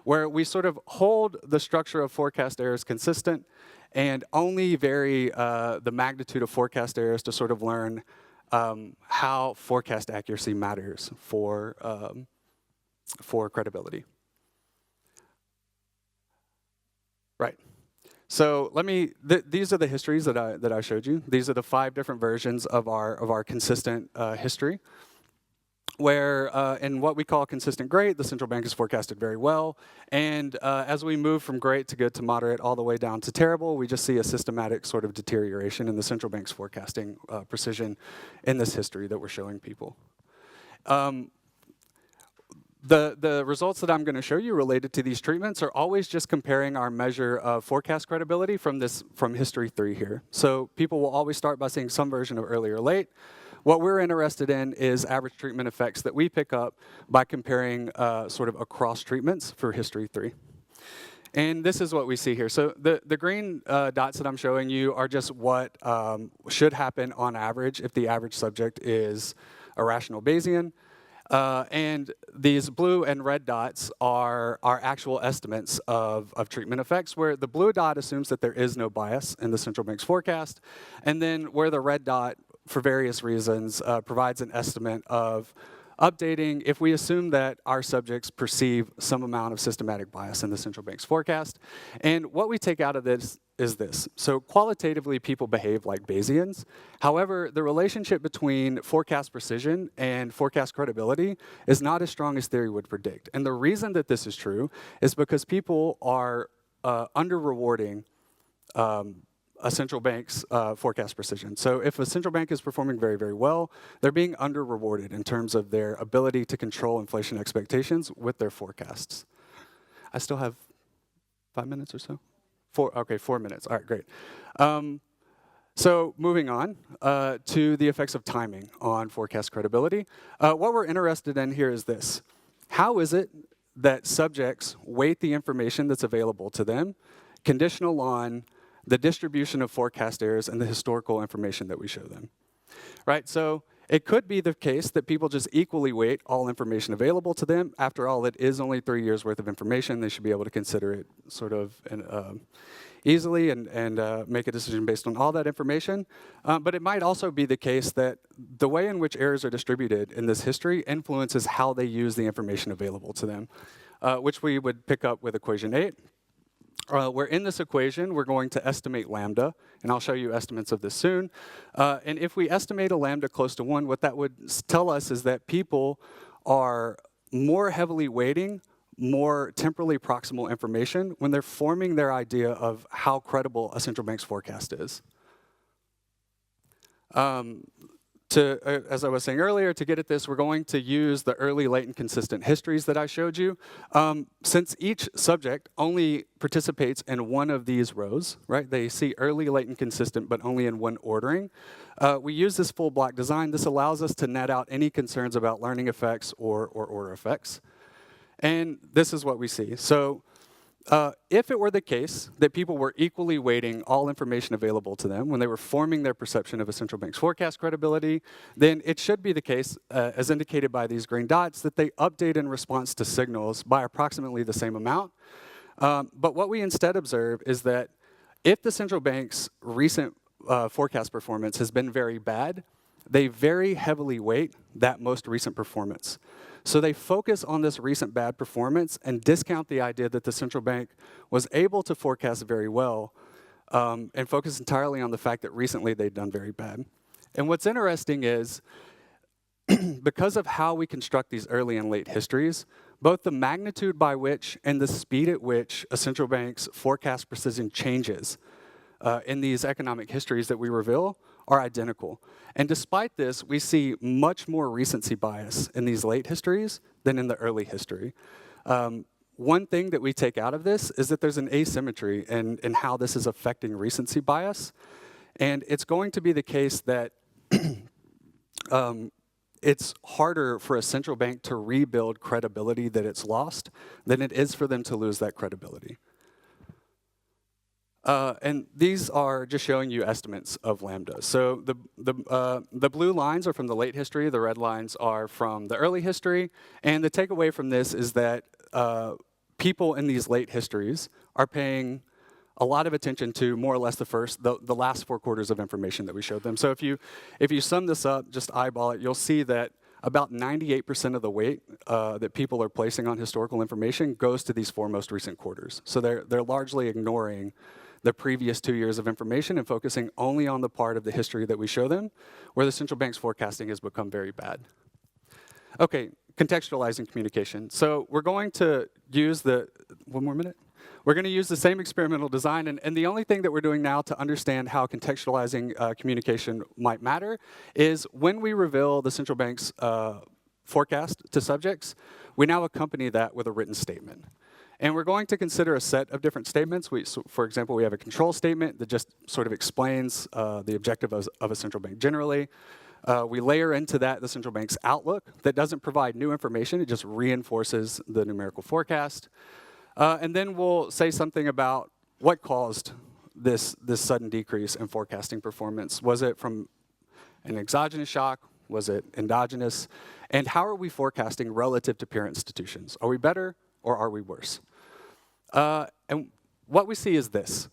where we sort of hold the structure of forecast errors consistent and only vary the magnitude of forecast errors to sort of learn how forecast accuracy matters for credibility. Right. So these are the histories that I showed you. These are the 5 different versions of our consistent history, where in what we call consistent great, the central bank is forecasted very well. And as we move from great to good to moderate all the way down to terrible, we just see a systematic sort of deterioration in the central bank's forecasting precision in this history that we're showing people. the results that I'm going to show you related to these treatments are always just comparing our measure of forecast credibility from history 3 here. So people will always start by saying some version of early or late. What we're interested in is average treatment effects that we pick up by comparing sort of across treatments for history 3. And this is what we see here. So the green dots that I'm showing you are just what should happen on average if the average subject is a rational Bayesian. And these blue and red dots are actual estimates of treatment effects, where the blue dot assumes that there is no bias in the central bank's forecast, and then where the red dot, for various reasons, provides an estimate of updating if we assume that our subjects perceive some amount of systematic bias in the central bank's forecast. And what we take out of this is this. So qualitatively, people behave like Bayesians. However, the relationship between forecast precision and forecast credibility is not as strong as theory would predict. And the reason that this is true is because people are under-rewarding a central bank's forecast precision. So if a central bank is performing very, very well, they're being under-rewarded in terms of their ability to control inflation expectations with their forecasts. I still have 5 minutes or so? 4 minutes. All right, great. So moving on to the effects of timing on forecast credibility. What we're interested in here is this. How is it that subjects weight the information that's available to them, conditional on the distribution of forecast errors and the historical information that we show them? Right, so it could be the case that people just equally weight all information available to them. After all, it is only 3 years worth of information. They should be able to consider it sort of easily and make a decision based on all that information. But it might also be the case that the way in which errors are distributed in this history influences how they use the information available to them, which we would pick up with equation 8. Where in this equation, we're going to estimate lambda, and I'll show you estimates of this soon. And if we estimate a lambda close to 1, what that would tell us is that people are more heavily weighting more temporally proximal information when they're forming their idea of how credible a central bank's forecast is. As I was saying earlier, to get at this, we're going to use the early, late, and consistent histories that I showed you. Since each subject only participates in one of these rows, right? They see early, late, and consistent, but only in one ordering. We use this full block design. This allows us to net out any concerns about learning effects or order effects. And this is what we see. So if it were the case that people were equally weighting all information available to them when they were forming their perception of a central bank's forecast credibility, then it should be the case, as indicated by these green dots, that they update in response to signals by approximately the same amount. But what we instead observe is that if the central bank's recent forecast performance has been very bad, they very heavily weight that most recent performance. So they focus on this recent bad performance and discount the idea that the central bank was able to forecast very well and focus entirely on the fact that recently they'd done very bad. And what's interesting is, because of how we construct these early and late histories, both the magnitude by which and the speed at which a central bank's forecast precision changes in these economic histories that we reveal are identical. And despite this, we see much more recency bias in these late histories than in the early history. One thing that we take out of this is that there's an asymmetry in how this is affecting recency bias. And it's going to be the case that it's harder for a central bank to rebuild credibility that it's lost than it is for them to lose that credibility. And these are just showing you estimates of lambda. So the blue lines are from the late history, the red lines are from the early history, and the takeaway from this is that people in these late histories are paying a lot of attention to more or less the last 4 quarters of information that we showed them. So if you sum this up, just eyeball it, you'll see that about 98% of the weight that people are placing on historical information goes to these 4 most recent quarters. So they're largely ignoring the previous 2 years of information and focusing only on the part of the history that we show them, where the central bank's forecasting has become very bad. Okay, contextualizing communication. So we're going to use one more minute? We're going to use the same experimental design, and the only thing that we're doing now to understand how contextualizing communication might matter is when we reveal the central bank's forecast to subjects, we now accompany that with a written statement. And we're going to consider a set of different statements. So for example, we have a control statement that just sort of explains the objective of a central bank generally. We layer into that the central bank's outlook that doesn't provide new information, it just reinforces the numerical forecast. And then we'll say something about what caused this sudden decrease in forecasting performance. Was it from an exogenous shock? Was it endogenous? And how are we forecasting relative to peer institutions? Are we better or are we worse? And what we see is this.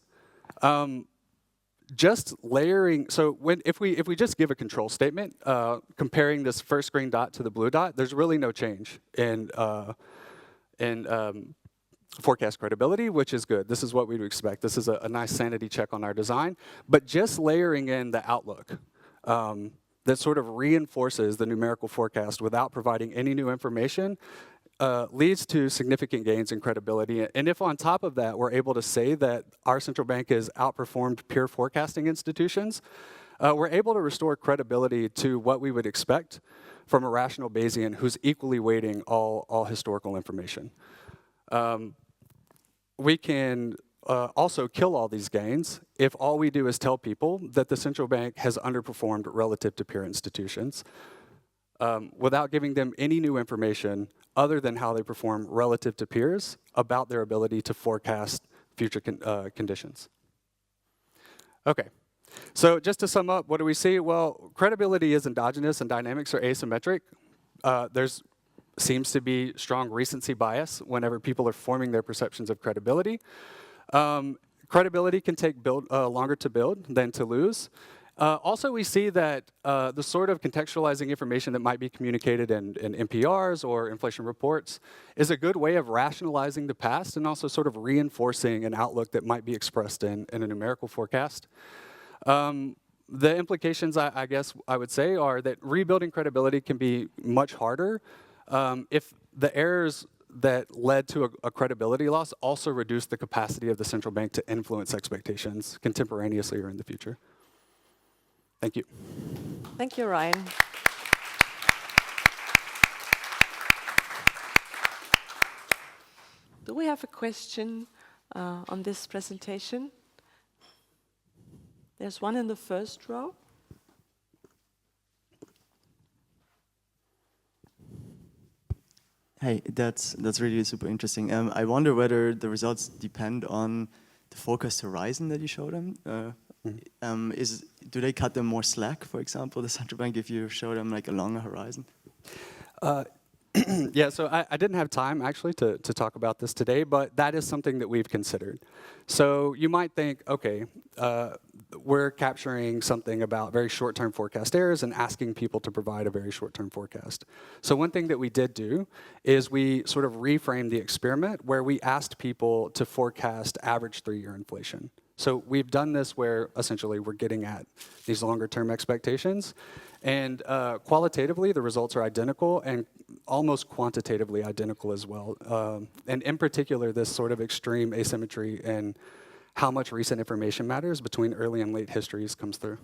Just layering, so if we just give a control statement, comparing this first green dot to the blue dot, there's really no change in forecast credibility, which is good. This is what we'd expect. This is a nice sanity check on our design. But just layering in the outlook that sort of reinforces the numerical forecast without providing any new information leads to significant gains in credibility. And if on top of that, we're able to say that our central bank has outperformed peer forecasting institutions, we're able to restore credibility to what we would expect from a rational Bayesian who's equally weighting all historical information. We can also kill all these gains if all we do is tell people that the central bank has underperformed relative to peer institutions without giving them any new information other than how they perform relative to peers about their ability to forecast future conditions. Okay, so just to sum up, what do we see? Well, credibility is endogenous and dynamics are asymmetric. There's seems to be strong recency bias whenever people are forming their perceptions of credibility. Credibility can take longer to build than to lose. Also, we see that the sort of contextualizing information that might be communicated in NPRs or inflation reports is a good way of rationalizing the past and also sort of reinforcing an outlook that might be expressed in a numerical forecast. The implications, I guess I would say, are that rebuilding credibility can be much harder if the errors that led to a credibility loss also reduce the capacity of the central bank to influence expectations contemporaneously or in the future. Thank you. Thank you, Ryan. Do we have a question on this presentation? There's one in the first row. Hey, that's really super interesting. I wonder whether the results depend on the forecast horizon that you show them. Do they cut them more slack, for example, the central bank, if you show them like a longer horizon? Yeah, so I didn't have time actually to talk about this today, but that is something that we've considered. So you might think, okay, we're capturing something about very short-term forecast errors and asking people to provide a very short-term forecast. So one thing that we did do is we sort of reframed the experiment where we asked people to forecast average 3-year inflation. So we've done this where essentially we're getting at these longer-term expectations. And qualitatively, the results are identical and almost quantitatively identical as well. And in particular, this sort of extreme asymmetry in how much recent information matters between early and late histories comes through.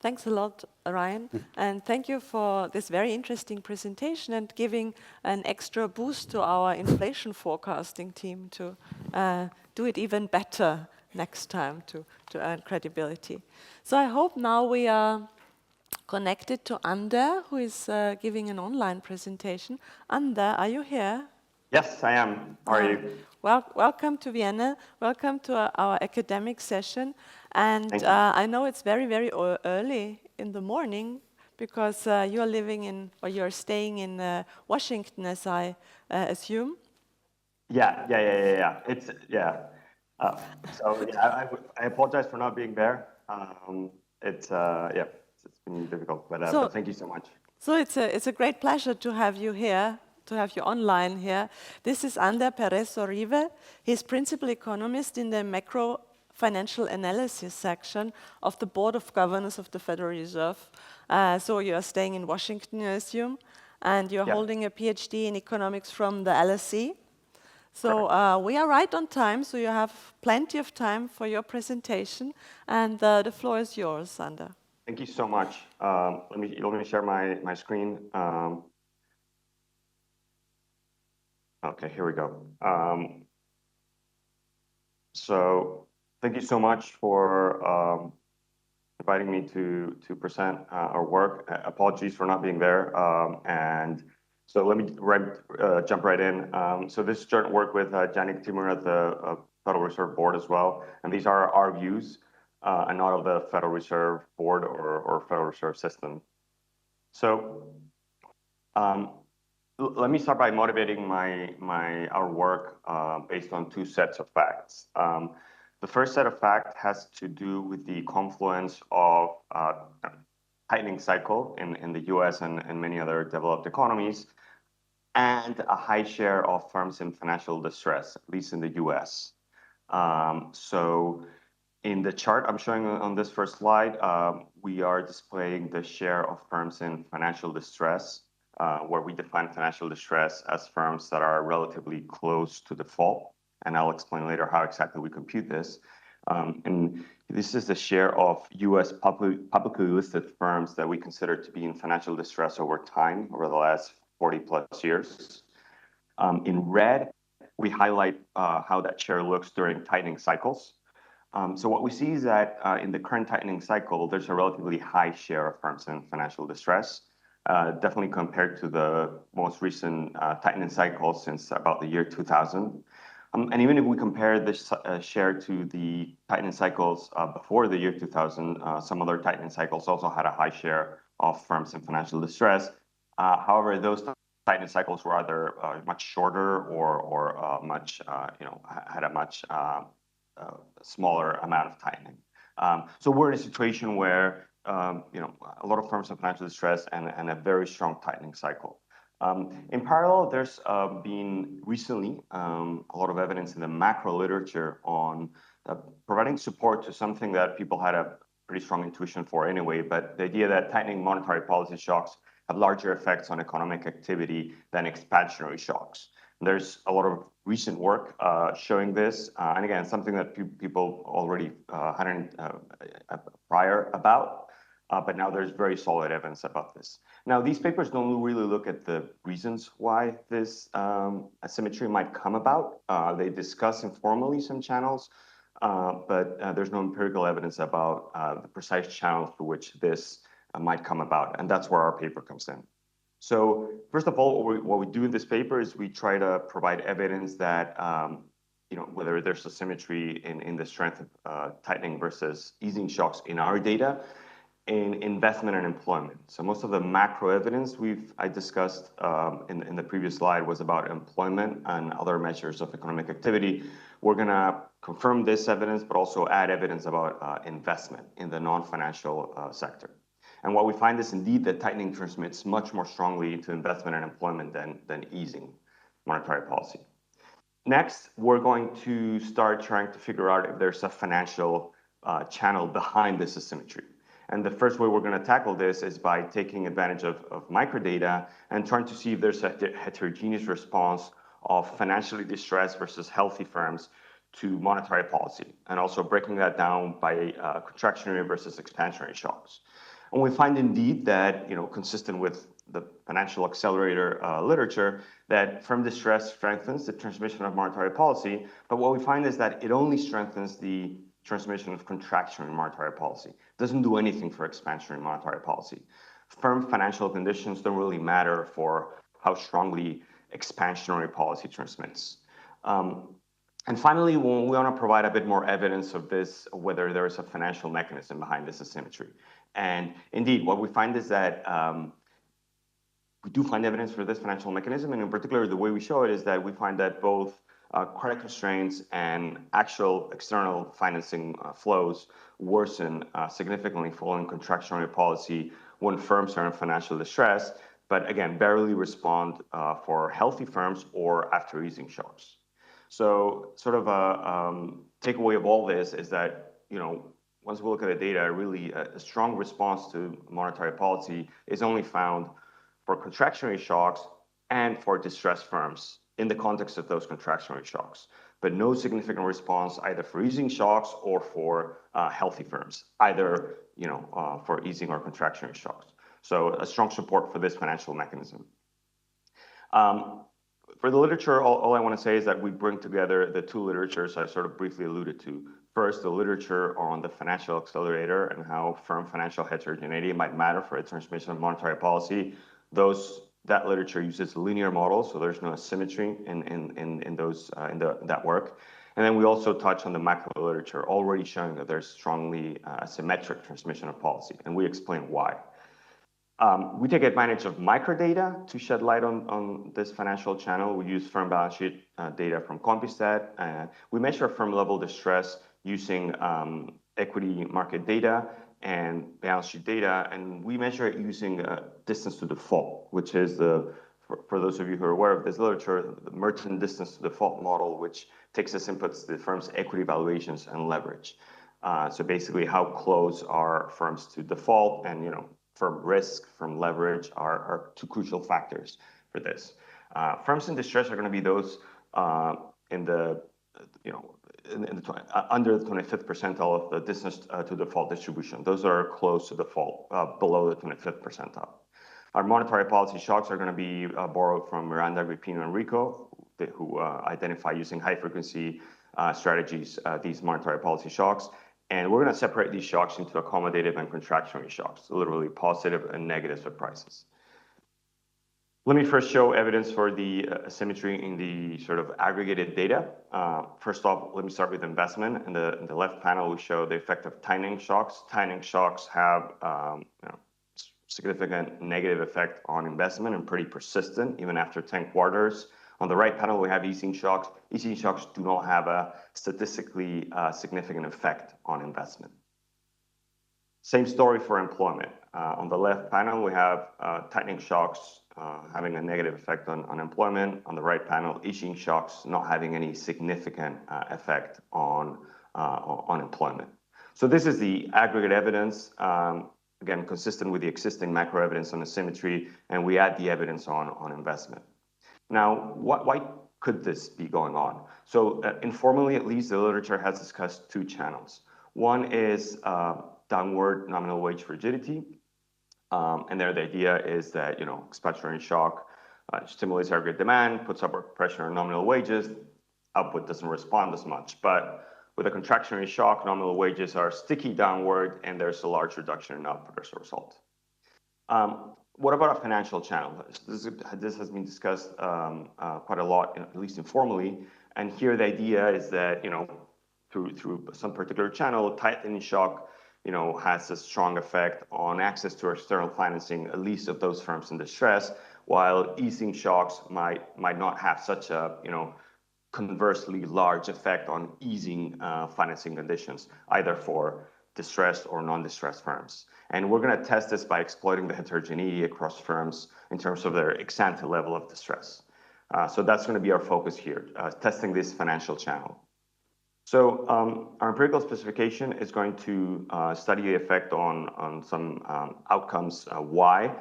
Thanks a lot, Ryan. And thank you for this very interesting presentation and giving an extra boost to our inflation forecasting team to do it even better next time to earn credibility. So I hope now we are connected to Ander, who is giving an online presentation. Ander, are you here? Yes, I am. How are you? Welcome to Vienna. Welcome to our academic session. And I know it's very, very early in the morning because you are living in, or you're staying in Washington, as I assume. Yeah. It's I apologize for not being there. It's been difficult, but thank you so much. So it's a great pleasure to have you here, to have you online here. This is Ander Perez Orive. He's principal economist in the macro financial analysis section of the Board of Governors of the Federal Reserve. So you are staying in Washington, I assume, and you're holding a PhD in economics from the LSE. So we are right on time, so you have plenty of time for your presentation, and the floor is yours, Sandra. Thank you so much. Let me share my screen. Okay, here we go. So thank you so much for inviting me to present our work. Apologies for not being there. And so let me jump right in. So this is joint work with Janik Timur at the Federal Reserve Board as well. And these are our views and not of the Federal Reserve Board or Federal Reserve System. So let me start by motivating our work based on two sets of facts. The first set of facts has to do with the confluence of tightening cycle in the US and many other developed economies, and a high share of firms in financial distress, at least in the US. So in the chart I'm showing on this first slide, we are displaying the share of firms in financial distress, where we define financial distress as firms that are relatively close to default. And I'll explain later how exactly we compute this. And this is the share of US publicly listed firms that we consider to be in financial distress over time, over the last 40 plus years. In red, we highlight how that share looks during tightening cycles. So what we see is that in the current tightening cycle, there's a relatively high share of firms in financial distress, definitely compared to the most recent tightening cycle since about the year 2000. And even if we compare this share to the tightening cycles before the year 2000, some other tightening cycles also had a high share of firms in financial distress. However, those tightening cycles were either much shorter or much, had a much smaller amount of tightening. So we're in a situation where a lot of firms in financial distress and a very strong tightening cycle. In parallel, there's been recently a lot of evidence in the macro literature on providing support to something that people had a pretty strong intuition for anyway, but the idea that tightening monetary policy shocks have larger effects on economic activity than expansionary shocks. There's a lot of recent work showing this, and again, something that people already hadn't prior about. But now there's very solid evidence about this. Now, these papers don't really look at the reasons why this asymmetry might come about. They discuss informally some channels, but there's no empirical evidence about the precise channels through which this might come about, and that's where our paper comes in. So first of all, what we do in this paper is we try to provide evidence that whether there's asymmetry in the strength of tightening versus easing shocks in our data, in investment and employment. So most of the macro evidence I discussed in the previous slide was about employment and other measures of economic activity. We're gonna confirm this evidence, but also add evidence about investment in the non-financial sector. And what we find is indeed that tightening transmits much more strongly into investment and employment than easing monetary policy. Next, we're going to start trying to figure out if there's a financial channel behind this asymmetry. And the first way we're going to tackle this is by taking advantage of microdata and trying to see if there's a heterogeneous response of financially distressed versus healthy firms to monetary policy, and also breaking that down by contractionary versus expansionary shocks. And we find indeed that, consistent with the financial accelerator literature, that firm distress strengthens the transmission of monetary policy, but what we find is that it only strengthens the transmission of contractionary monetary policy. It doesn't do anything for expansionary monetary policy. Firm financial conditions don't really matter for how strongly expansionary policy transmits. And finally, we want to provide a bit more evidence of this, whether there is a financial mechanism behind this asymmetry. And indeed, what we find is that we do find evidence for this financial mechanism, and in particular, the way we show it is that we find that both credit constraints and actual external financing flows worsen significantly following contractionary policy when firms are in financial distress, but again, barely respond for healthy firms or after easing shocks. So sort of a takeaway of all this is that, once we look at the data, really a strong response to monetary policy is only found for contractionary shocks and for distressed firms in the context of those contractionary shocks. but no significant response either for easing shocks or for healthy firms, either for easing or contractionary shocks. So a strong support for this financial mechanism. For the literature, all I want to say is that we bring together the two literatures I sort of briefly alluded to. First, the literature on the financial accelerator and how firm financial heterogeneity might matter for the transmission of monetary policy. That literature uses linear models, so there's no asymmetry in that work. And then we also touch on the macro literature, already showing that there's strongly asymmetric transmission of policy, and we explain why. We take advantage of microdata to shed light on this financial channel. We use firm balance sheet data from Compustat. We measure firm level distress using equity market data and balance sheet data, and we measure it using distance to default, which is for those of you who are aware of this literature, the merchant distance to default model, which takes as inputs the firm's equity valuations and leverage. So basically, how close are firms to default, and firm risk, firm leverage are two crucial factors for this. Firms in distress are going to be those under the 25th percentile of the distance to default distribution. Those are close to default, below the 25th percentile. Our monetary policy shocks are going to be borrowed from Miranda, Gripino, and Rico, who identify using high-frequency strategies these monetary policy shocks. And we're going to separate these shocks into accommodative and contractionary shocks, so literally positive and negative surprises. Let me first show evidence for the asymmetry in the sort of aggregated data. First off, let me start with investment. In the left panel, we show the effect of tightening shocks. Tightening shocks have significant negative effect on investment and pretty persistent even after 10 quarters. On the right panel, we have easing shocks. Easing shocks do not have a statistically significant effect on investment. Same story for employment. On the left panel, we have tightening shocks having a negative effect on employment. On the right panel, easing shocks not having any significant effect on employment. So this is the aggregate evidence, again, consistent with the existing macro evidence on asymmetry, and we add the evidence on investment. Now, why could this be going on? So informally, at least, the literature has discussed two channels. One is downward nominal wage rigidity. And there the idea is that, expansionary shock stimulates aggregate demand, puts upward pressure on nominal wages, output doesn't respond as much. But with a contractionary shock, nominal wages are sticky downward, and there's a large reduction in output as a result. What about a financial channel? This has been discussed quite a lot, at least informally. And here the idea is that, through some particular channel, tightening shock, has a strong effect on access to external financing, at least of those firms in distress, while easing shocks might not have such a, conversely large effect on easing financing conditions, either for distressed or non-distressed firms. And we're going to test this by exploiting the heterogeneity across firms in terms of their ex-ante level of distress. So that's going to be our focus here, testing this financial channel. So our empirical specification is going to study the effect on some outcomes, Y,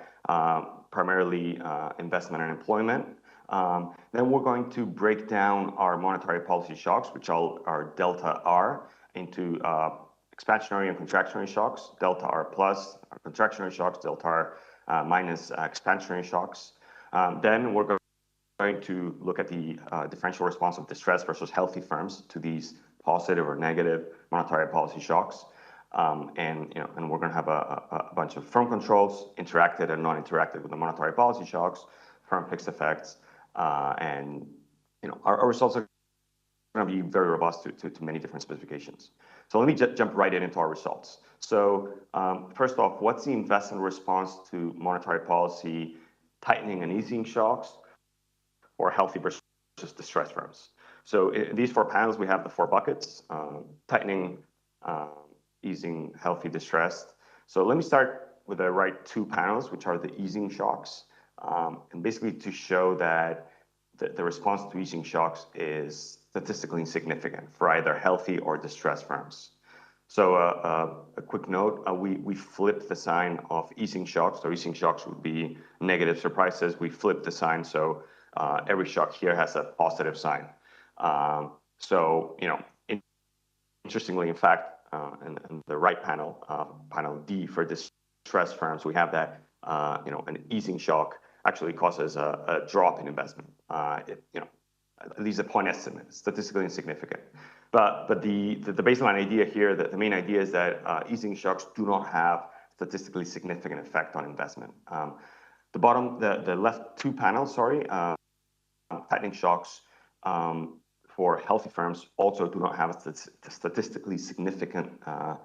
primarily investment and employment. Then we're going to break down our monetary policy shocks, which are delta R, into expansionary and contractionary shocks, delta R plus, contractionary shocks, delta R minus expansionary shocks. Then we're going to look at the differential response of distressed versus healthy firms to these positive or negative monetary policy shocks. And we're going to have a bunch of firm controls, interacted and non-interacted with the monetary policy shocks, firm fixed effects, and our results are going to be very robust to many different specifications. So let me jump right into our results. So first off, what's the investment response to monetary policy tightening and easing shocks or healthy versus distressed firms? So in these four panels, we have the four buckets, tightening, easing, healthy, distressed. So let me start with the right two panels, which are the easing shocks. And basically to show that the response to easing shocks is statistically insignificant for either healthy or distressed firms. So a quick note, we flipped the sign of easing shocks. So easing shocks would be negative surprises. We flipped the sign, so every shock here has a positive sign. So, interestingly, in fact, in the right panel, panel D for distressed firms, we have that, an easing shock actually causes a drop in investment. At least a point estimate, statistically insignificant. But the baseline idea here, the main idea is that easing shocks do not have statistically significant effect on investment. The left two panels, tightening shocks for healthy firms also do not have a statistically significant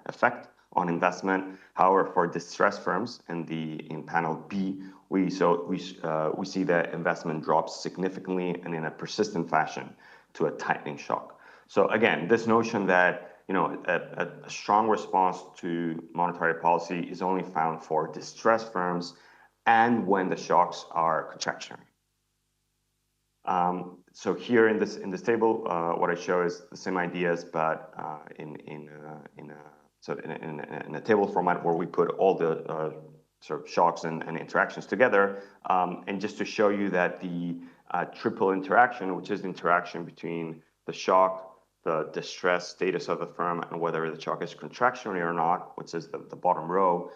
effect on investment. However, for distressed firms in panel B, we see that investment drops significantly and in a persistent fashion to a tightening shock. So again, this notion that a strong response to monetary policy is only found for distressed firms and when the shocks are contractionary. So here in this table, what I show is the same ideas, but in a table format where we put all the sort of shocks and interactions together, and just to show you that the triple interaction, which is the interaction between the shock, the distress status of the firm, and whether the shock is contractionary or not, which is the bottom row,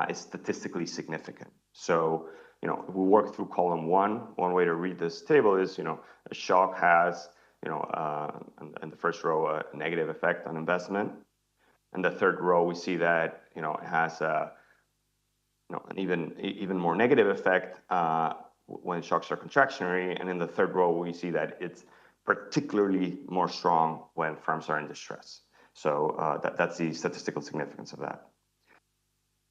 is statistically significant. So, if we work through column one way to read this table is, a shock has, in the first row, a negative effect on investment. In the third row, we see that, it has an even more negative effect when shocks are contractionary. And in the third row, we see that it's particularly more strong when firms are in distress. So that's the statistical significance of that.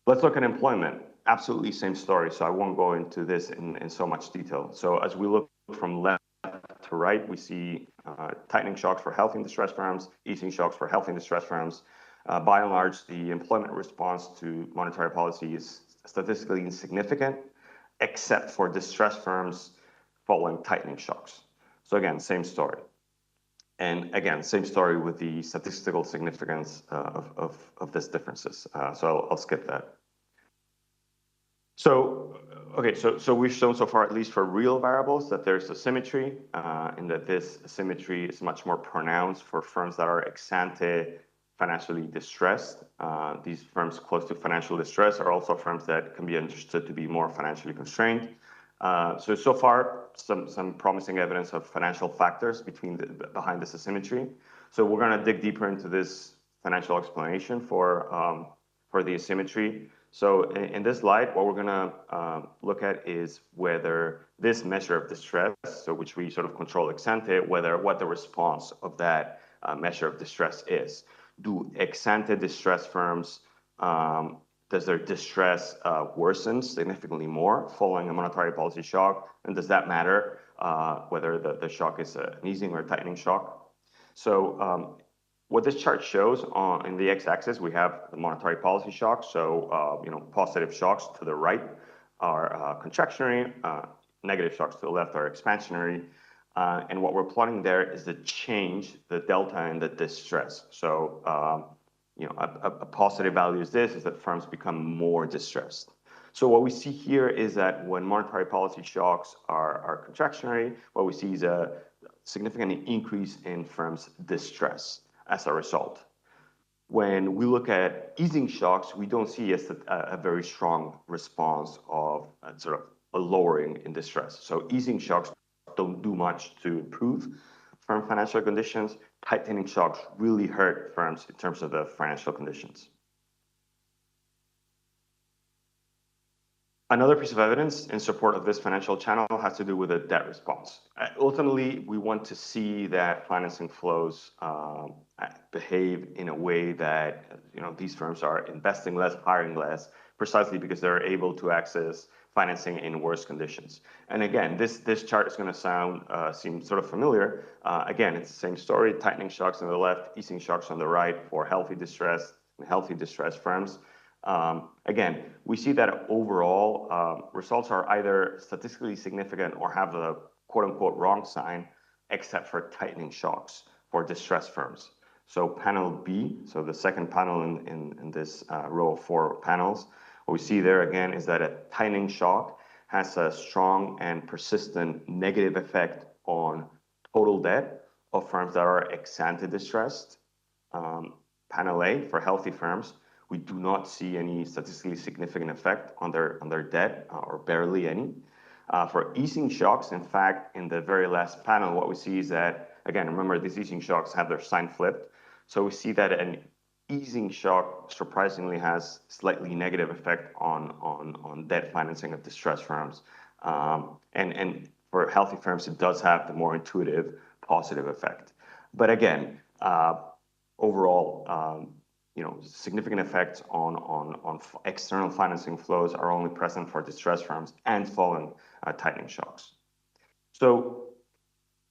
Let's look at employment. Absolutely same story, so I won't go into this in so much detail. So as we look from left to right, we see tightening shocks for healthy and distressed firms, easing shocks for healthy and distressed firms. By and large, the employment response to monetary policy is statistically insignificant, except for distressed firms following tightening shocks. So again, same story. And again, same story with the statistical significance of these differences. So I'll skip that. So, okay, so we've shown so far, at least for real variables, that there's asymmetry, and that this asymmetry is much more pronounced for firms that are ex ante financially distressed. These firms close to financial distress are also firms that can be understood to be more financially constrained. So far, some promising evidence of financial factors behind this asymmetry. So we're going to dig deeper into this financial explanation for the asymmetry. So in this slide, what we're going to look at is whether this measure of distress, so which we sort of control ex ante, what the response of that measure of distress is. Do ex ante distress firms, does their distress worsen significantly more following a monetary policy shock? And does that matter whether the shock is an easing or a tightening shock? So what this chart shows in the x-axis, we have the monetary policy shock. So positive shocks to the right are contractionary, negative shocks to the left are expansionary. And what we're plotting there is the change, the delta in the distress. So a positive value is that firms become more distressed. So what we see here is that when monetary policy shocks are contractionary, what we see is a significant increase in firms' distress as a result. When we look at easing shocks, we don't see a very strong response of sort of a lowering in distress. So easing shocks don't do much to improve firm financial conditions. Tightening shocks really hurt firms in terms of the financial conditions. Another piece of evidence in support of this financial channel has to do with a debt response. Ultimately, we want to see that financing flows behave in a way that these firms are investing less, hiring less, precisely because they're able to access financing in worse conditions. And again, this chart is going to seem sort of familiar. Again, it's the same story: tightening shocks on the left, easing shocks on the right for healthy distressed firms. Again, we see that overall results are either statistically significant or have the quote-unquote wrong sign, except for tightening shocks for distressed firms. So panel B, so the second panel in this row of 4 panels, what we see there again is that a tightening shock has a strong and persistent negative effect on total debt of firms that are ex-ante distressed. Panel A, for healthy firms, we do not see any statistically significant effect on their debt, or barely any. For easing shocks, in fact, in the very last panel, what we see is that, again, remember, these easing shocks have their sign flipped. So we see that an easing shock surprisingly has slightly negative effect on debt financing of distressed firms. And for healthy firms, it does have the more intuitive positive effect. But again, overall, significant effects on external financing flows are only present for distressed firms and following tightening shocks. So,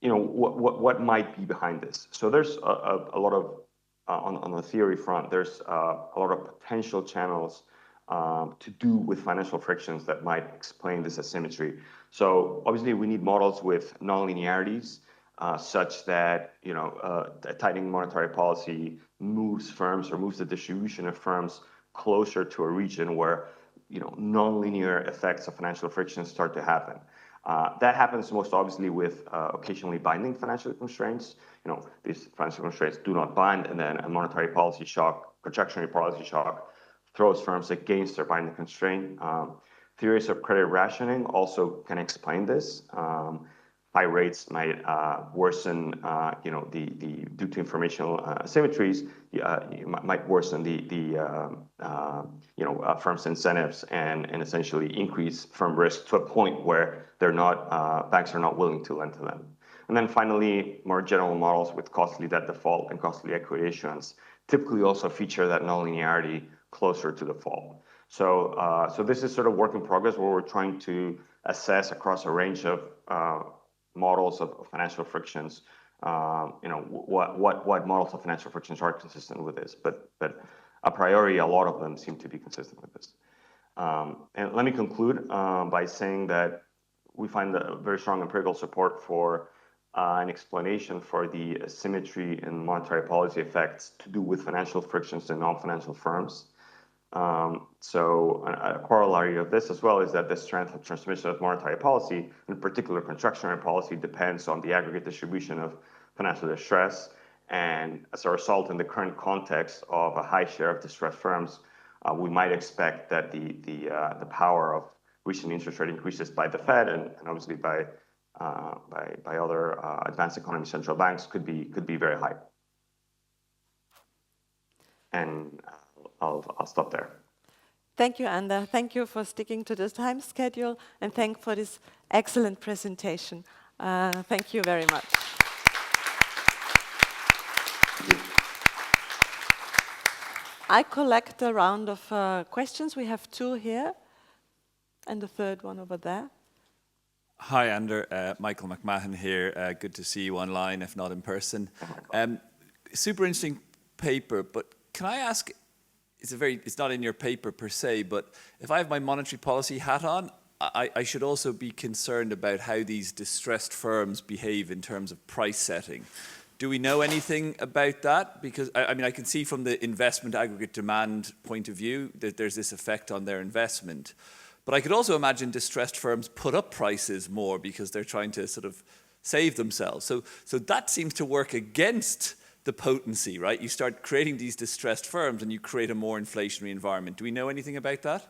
what might be behind this? So there's a lot of, on the theory front, there's a lot of potential channels to do with financial frictions that might explain this asymmetry. So obviously we need models with nonlinearities, such that a tightening monetary policy moves firms or moves the distribution of firms closer to a region where nonlinear effects of financial friction start to happen. That happens most obviously with occasionally binding financial constraints. These financial constraints do not bind, and then a monetary policy shock, contractionary policy shock, throws firms against their binding constraint. Theories of credit rationing also can explain this. High rates might worsen, due to informational asymmetries, might worsen firms' incentives and essentially increase firm risk to a point where banks are not willing to lend to them. And then finally, more general models with costly debt default and costly equity issuance typically also feature that nonlinearity closer to default. So this is sort of work in progress where we're trying to assess across a range of models of financial frictions, what models of financial frictions are consistent with this, but a priori, a lot of them seem to be consistent with this. And let me conclude by saying that we find a very strong empirical support for an explanation for the asymmetry in monetary policy effects to do with financial frictions in non-financial firms. So a corollary of this as well is that the strength of transmission of monetary policy, in particular contractionary policy, depends on the aggregate distribution of financial distress. And as a result, in the current context of a high share of distressed firms, we might expect that the power of recent interest rate increases by the Fed and obviously by other advanced economy central banks could be very high. And I'll stop there. Thank you, Ander. Thank you for sticking to the time schedule, and thank for this excellent presentation. Thank you very much. I collect a round of questions. We have 2 here, and the third one over there. Hi, Ander. Michael McMahon here. Good to see you online, if not in person. Super interesting paper, but can I ask, it's not in your paper per se, but if I have my monetary policy hat on, I should also be concerned about how these distressed firms behave in terms of price setting. Do we know anything about that? Because, I mean, I can see from the investment aggregate demand point of view that there's this effect on their investment. But I could also imagine distressed firms put up prices more because they're trying to sort of save themselves. So that seems to work against the potency, right? You start creating these distressed firms and you create a more inflationary environment. Do we know anything about that?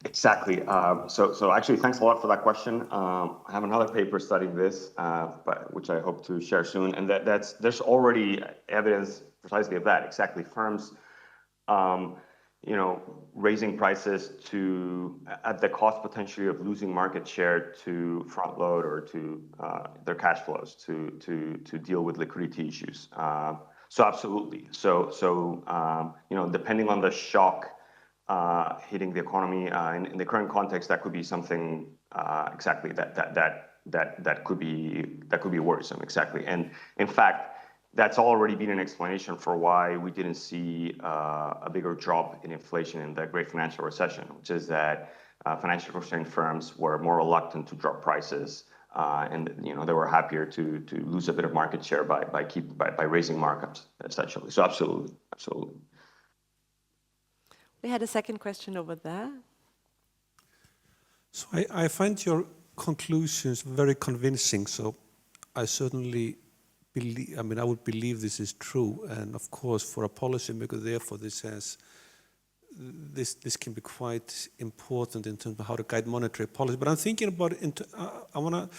Exactly. So actually, thanks a lot for that question. I have another paper studying this, which I hope to share soon. And there's already evidence precisely of that. Exactly, firms, raising prices at the cost potentially of losing market share to front load or to their cash flows to deal with liquidity issues. So absolutely. So depending on the shock hitting the economy in the current context, that could be something exactly that could be worrisome. Exactly, and in fact, that's already been an explanation for why we didn't see a bigger drop in inflation in the Great Financial Recession, which is that financial constrained firms were more reluctant to drop prices, and they were happier to lose a bit of market share by raising markups essentially. So absolutely. We had a second question over there. So I find your conclusions very convincing. So I certainly believe, I mean, I would believe this is true. And of course, for a policymaker, therefore, this can be quite important in terms of how to guide monetary policy. But I'm thinking about it. I want to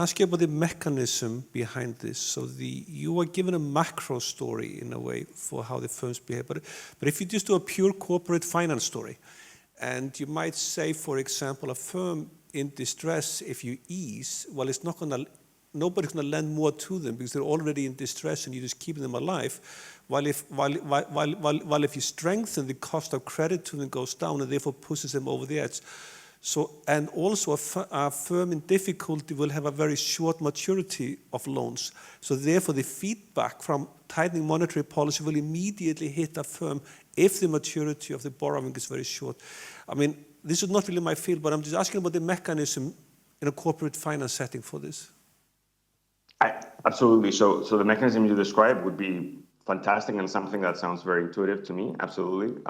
ask you about the mechanism behind this. So you are given a macro story in a way for how the firms behave. But if you just do a pure corporate finance story, and you might say, for example, a firm in distress, if you ease, well, it's not going to. Nobody's going to lend more to them because they're already in distress, and you just keep them alive. While if you strengthen, the cost of credit to them goes down, and therefore pushes them over the edge. So, and also a firm in difficulty will have a very short maturity of loans. So therefore, the feedback from tightening monetary policy will immediately hit a firm if the maturity of the borrowing is very short. I mean, this is not really my field, but I'm just asking about the mechanism in a corporate finance setting for this. Absolutely. So the mechanism you described would be fantastic and something that sounds very intuitive to me. Absolutely.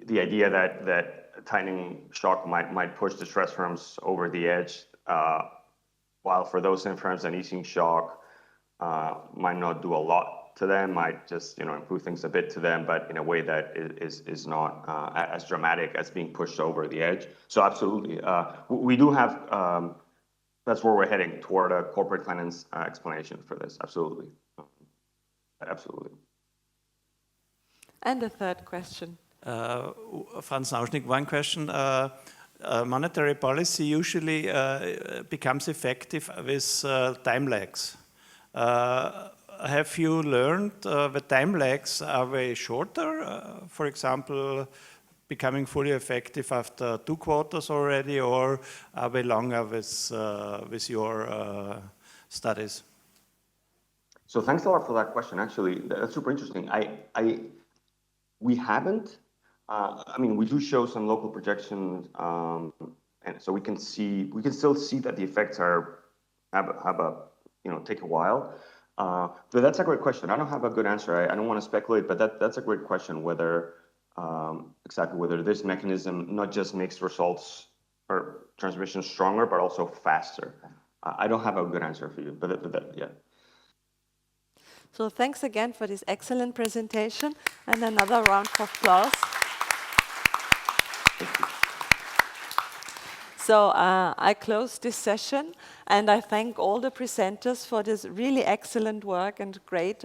The idea that tightening shock might push distressed firms over the edge, while for those same firms, an easing shock might not do a lot to them, might just improve things a bit to them, but in a way that is not as dramatic as being pushed over the edge. So absolutely, we do have. That's where we're heading, toward a corporate finance explanation for this. Absolutely. Absolutely. And the third question. Franz Nauschnig, one question. Monetary policy usually becomes effective with time lags. Have you learned the time lags are way shorter? For example, becoming fully effective after 2 quarters already, or are they longer with your studies? So thanks a lot for that question. Actually, that's super interesting. We haven't. I mean, we do show some local projections, and so we can still see that the effects take a while. But that's a great question. I don't have a good answer. I don't want to speculate, but that's a great question. Whether this mechanism not just makes results or transmission stronger, but also faster. I don't have a good answer for you, but yeah. So thanks again for this excellent presentation, and another round of applause. So I close this session, and I thank all the presenters for this really excellent work and great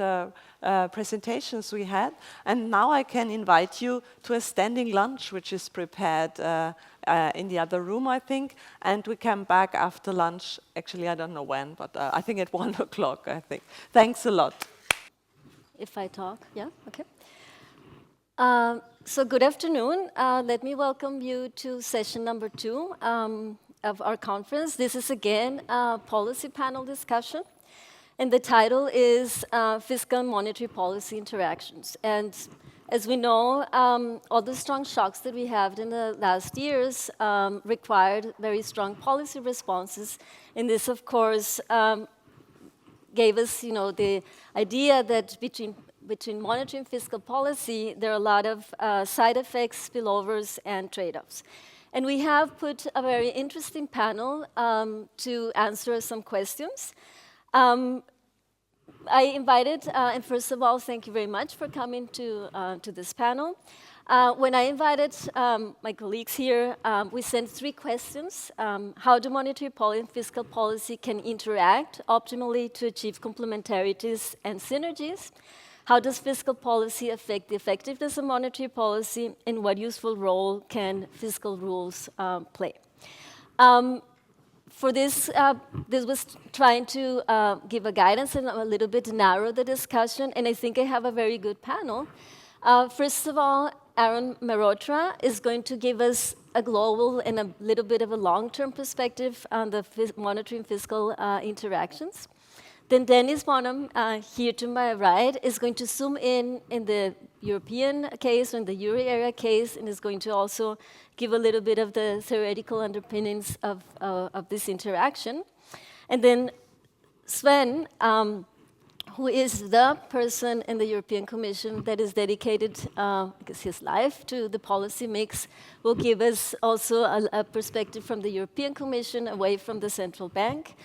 presentations we had. And now I can invite you to a standing lunch, which is prepared in the other room, I think. And we come back after lunch. Actually, I don't know when, but I think at 1 o'clock, I think. Thanks a lot. If I talk, yeah, okay. So good afternoon. Let me welcome you to session number 2 of our conference. This is again a policy panel discussion, and the title is Fiscal and Monetary Policy Interactions. And as we know, all the strong shocks that we had in the last years required very strong policy responses, and this, of course, gave us, the idea that between monetary and fiscal policy, there are a lot of side effects, spillovers, and trade-offs. And we have put a very interesting panel to answer some questions. I invited, and first of all, thank you very much for coming to this panel. When I invited my colleagues here, we sent 3 questions. How do monetary policy and fiscal policy can interact optimally to achieve complementarities and synergies? How does fiscal policy affect the effectiveness of monetary policy, and what useful role can fiscal rules play? For this, this was trying to give a guidance and a little bit narrow the discussion, and I think I have a very good panel. First of all, Aaron Merotra is going to give us a global and a little bit of a long-term perspective on the monetary and fiscal interactions. Then Dennis Bonham, here to my right, is going to zoom in the European case, or in the Euro area case, and is going to also give a little bit of the theoretical underpinnings of this interaction. And then Sven, who is the person in the European Commission that is dedicated, because his life to the policy mix, will give us also a perspective from the European Commission away from the central bank.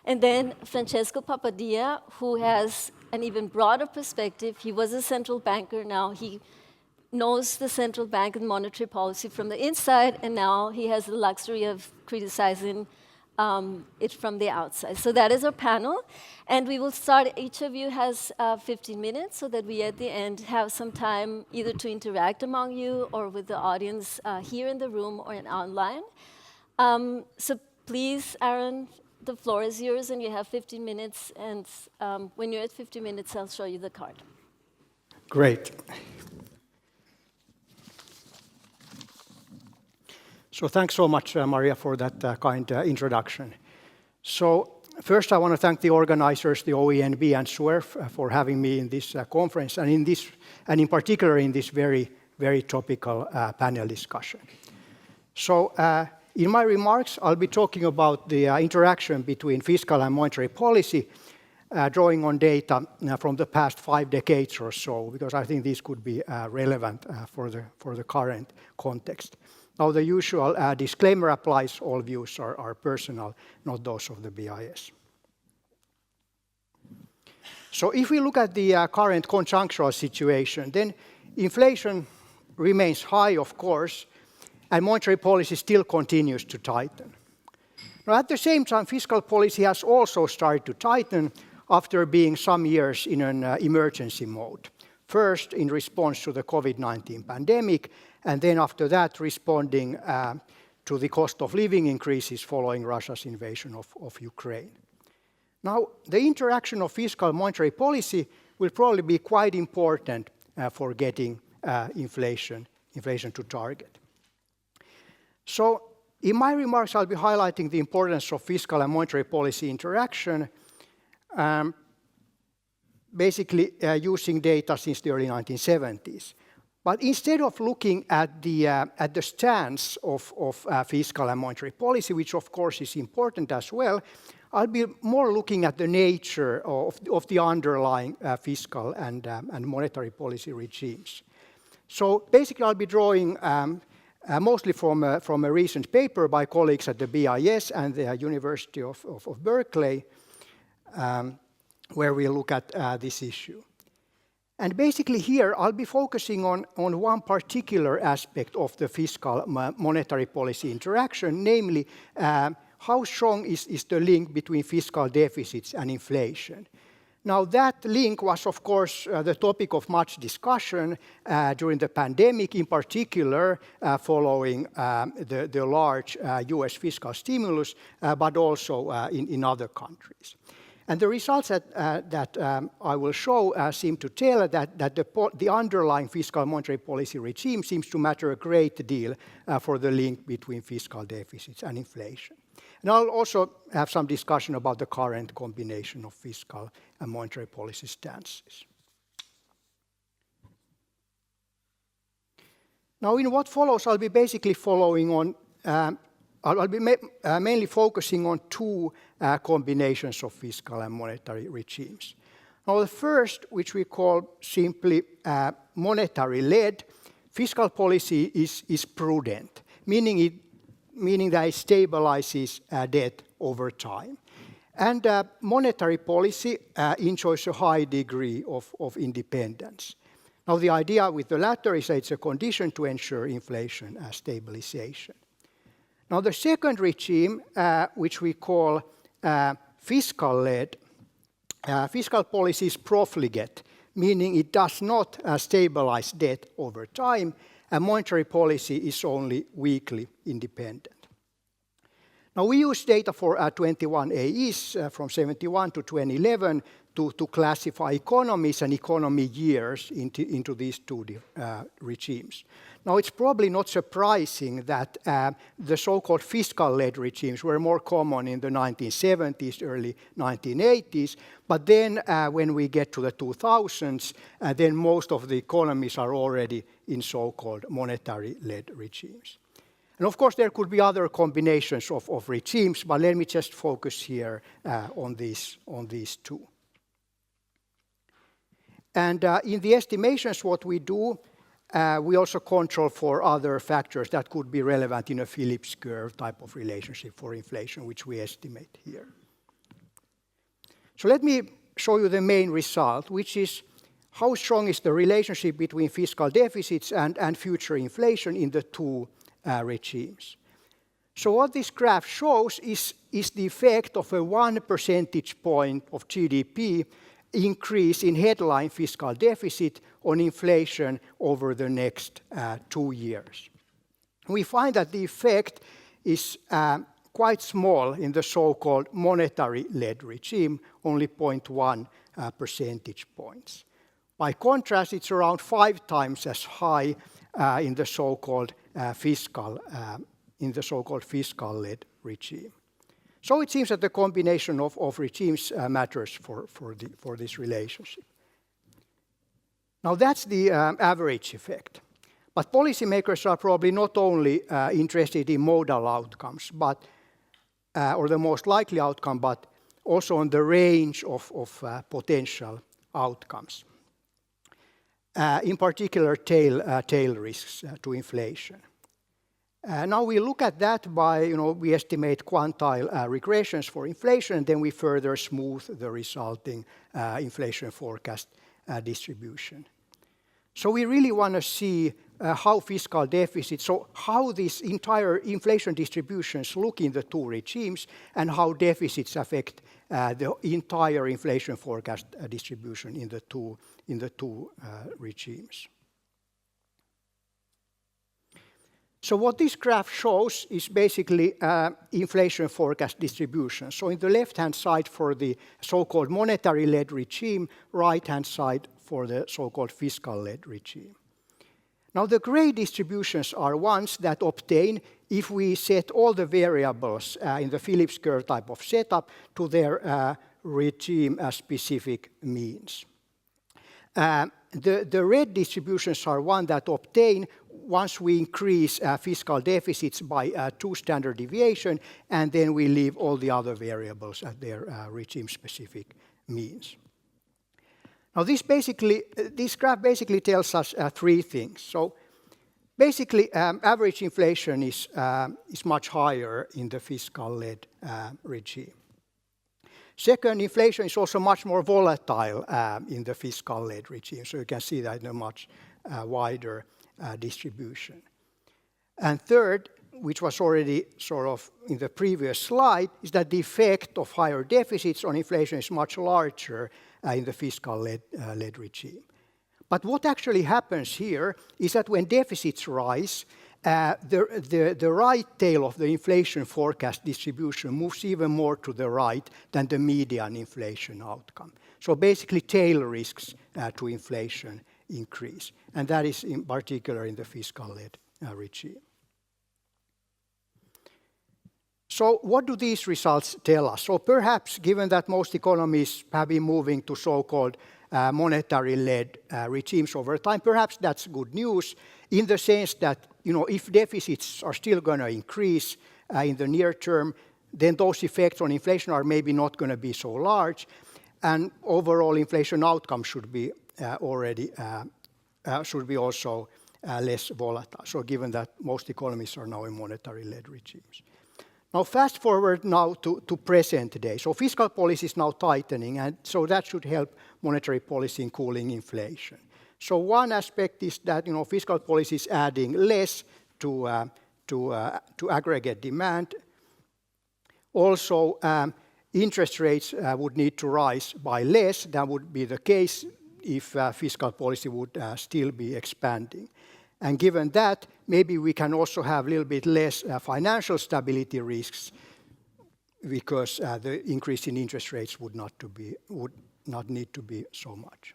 And then Francesco Papadia, who has an even broader perspective. He was a central banker. Now he knows the central bank and monetary policy from the inside, and now he has the luxury of criticizing it from the outside. So that is our panel. And we will start, each of you has 15 minutes so that we at the end have some time either to interact among you or with the audience here in the room or online. So please, Aaron, the floor is yours and you have 15 minutes. And when you're at 15 minutes, I'll show you the card. Great. So thanks so much, Maria, for that kind introduction. So first, I want to thank the organizers, the OENB and SUERF, for having me in this conference, and in particular in this very, very topical panel discussion. So in my remarks, I'll be talking about the interaction between fiscal and monetary policy, drawing on data from the past 5 decades or so, because I think these could be relevant for the current context. Now, the usual disclaimer applies. All views are personal, not those of the BIS. So if we look at the current conjunctural situation, then inflation remains high, of course, and monetary policy still continues to tighten. Now, at the same time, fiscal policy has also started to tighten after being some years in an emergency mode. First, in response to the COVID-19 pandemic, and then after that, responding to the cost of living increases following Russia's invasion of Ukraine. Now, the interaction of fiscal and monetary policy will probably be quite important for getting inflation to target. So, in my remarks, I'll be highlighting the importance of fiscal and monetary policy interaction, basically using data since the early 1970s. But instead of looking at the stance of fiscal and monetary policy, which of course is important as well, I'll be more looking at the nature of the underlying fiscal and monetary policy regimes. So basically, I'll be drawing mostly from a recent paper by colleagues at the BIS and the University of Berkeley, where we look at this issue. And basically here, I'll be focusing on one particular aspect of the fiscal monetary policy interaction, namely how strong is the link between fiscal deficits and inflation. Now, that link was, of course, the topic of much discussion during the pandemic, in particular following the large US fiscal stimulus, but also in other countries. And the results that I will show seem to tell that the underlying fiscal monetary policy regime seems to matter a great deal for the link between fiscal deficits and inflation. And I'll also have some discussion about the current combination of fiscal and monetary policy stances. Now, in what follows, I'll be basically following on I'll be mainly focusing on two combinations of fiscal and monetary regimes. Now, the first, which we call simply monetary-led, fiscal policy is prudent, meaning that it stabilizes debt over time. And monetary policy enjoys a high degree of independence. Now, the idea with the latter is that it's a condition to ensure inflation stabilization. Now, the second regime, which we call fiscal-led, fiscal policy is profligate, meaning it does not stabilize debt over time, and monetary policy is only weakly independent. Now, we use data for 21 AEs from 71 to 2011 to classify economies and economy years into these two regimes. Now, it's probably not surprising that the so-called fiscal-led regimes were more common in the 1970s, early 1980s, but then when we get to the 2000s, then most of the economies are already in so-called monetary-led regimes. And of course, there could be other combinations of regimes, but let me just focus here on these two. And in the estimations, what we do, we also control for other factors that could be relevant in a Phillips curve type of relationship for inflation, which we estimate here. So let me show you the main result, which is how strong is the relationship between fiscal deficits and future inflation in the two regimes. So what this graph shows is the effect of a 1 percentage point of GDP increase in headline fiscal deficit on inflation over the next 2 years. We find that the effect is quite small in the so-called monetary-led regime, only 0.1 percentage points. By contrast, it's around 5 times as high in the so-called fiscal-led regime. So it seems that the combination of regimes matters for this relationship. Now that's the average effect. But policymakers are probably not only interested in modal outcomes, or the most likely outcome, but also on the range of potential outcomes. In particular, tail risks to inflation. Now we look at that by, we estimate quantile regressions for inflation, and then we further smooth the resulting inflation forecast distribution. So we really want to see how fiscal deficits, so how these entire inflation distributions look in the two regimes and how deficits affect the entire inflation forecast distribution in the two regimes. So what this graph shows is basically inflation forecast distribution. So in the left-hand side for the so-called monetary-led regime, right-hand side for the so-called fiscal-led regime. Now the gray distributions are ones that obtain if we set all the variables in the Phillips curve type of setup to their regime-specific means. The red distributions are one that obtain once we increase fiscal deficits by 2 standard deviation, and then we leave all the other variables at their regime-specific means. Now this graph basically tells us 3 things. So basically, average inflation is much higher in the fiscal-led regime. Second, inflation is also much more volatile in the fiscal-led regime. So you can see that in a much wider distribution. And third, which was already sort of in the previous slide, is that the effect of higher deficits on inflation is much larger in the fiscal-led regime. But what actually happens here is that when deficits rise, the right tail of the inflation forecast distribution moves even more to the right than the median inflation outcome. So basically tail risks to inflation increase. And that is in particular in the fiscal-led regime. So what do these results tell us? So perhaps, given that most economies have been moving to so-called monetary-led regimes over time, perhaps that's good news in the sense that, if deficits are still going to increase in the near term, then those effects on inflation are maybe not going to be so large, and overall inflation outcome should be also less volatile. So given that most economies are now in monetary-led regimes. Now, fast forward now to present day. So fiscal policy is now tightening, and so that should help monetary policy in cooling inflation. So one aspect is that fiscal policy is adding less to aggregate demand. Also, interest rates would need to rise by less than would be the case if fiscal policy would still be expanding. And given that, maybe we can also have a little bit less financial stability risks because the increase in interest rates would not need to be so much.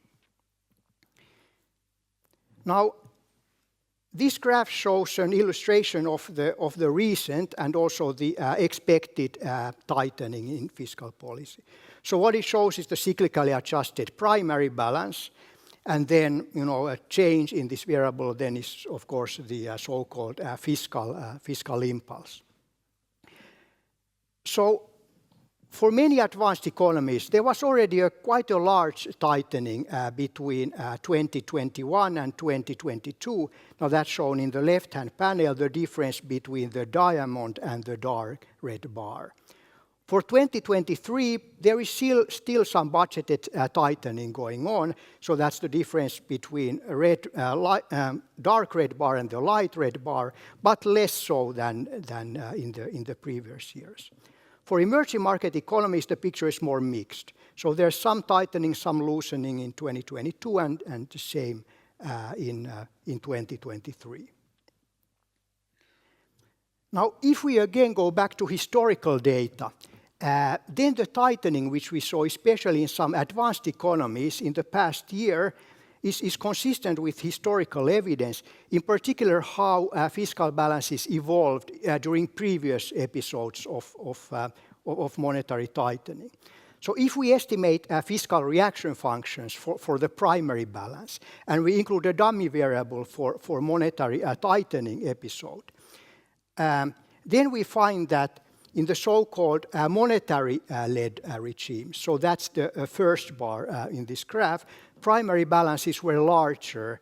Now, this graph shows an illustration of the recent and also the expected tightening in fiscal policy. So what it shows is the cyclically adjusted primary balance. And then, a change in this variable then is, of course, the so-called fiscal impulse. So, for many advanced economies, there was already quite a large tightening between 2021 and 2022. Now, that's shown in the left-hand panel, the difference between the diamond and the dark red bar. For 2023, there is still some budgeted tightening going on, so that's the difference between a dark red bar and the light red bar, but less so than in the previous years. For emerging market economies, the picture is more mixed. So there's some tightening, some loosening in 2022, and the same in 2023. Now, if we again go back to historical data, then the tightening which we saw, especially in some advanced economies in the past year, is consistent with historical evidence, in particular how fiscal balances evolved during previous episodes of monetary tightening. So if we estimate fiscal reaction functions for the primary balance, and we include a dummy variable for monetary tightening episode, then we find that in the so-called monetary-led regimes, so that's the first bar in this graph, primary balances were larger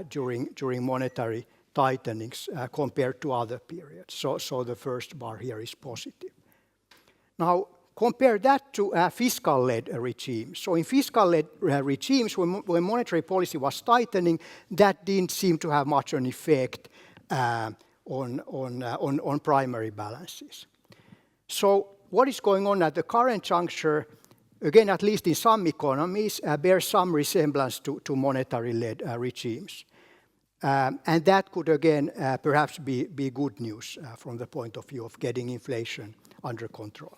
during monetary tightenings compared to other periods. So the first bar here is positive. Now, compare that to fiscal-led regimes. So in fiscal-led regimes, when monetary policy was tightening, that didn't seem to have much an effect on primary balances. So what is going on at the current juncture, again, at least in some economies, bears some resemblance to monetary-led regimes. And that could, again, perhaps be good news from the point of view of getting inflation under control.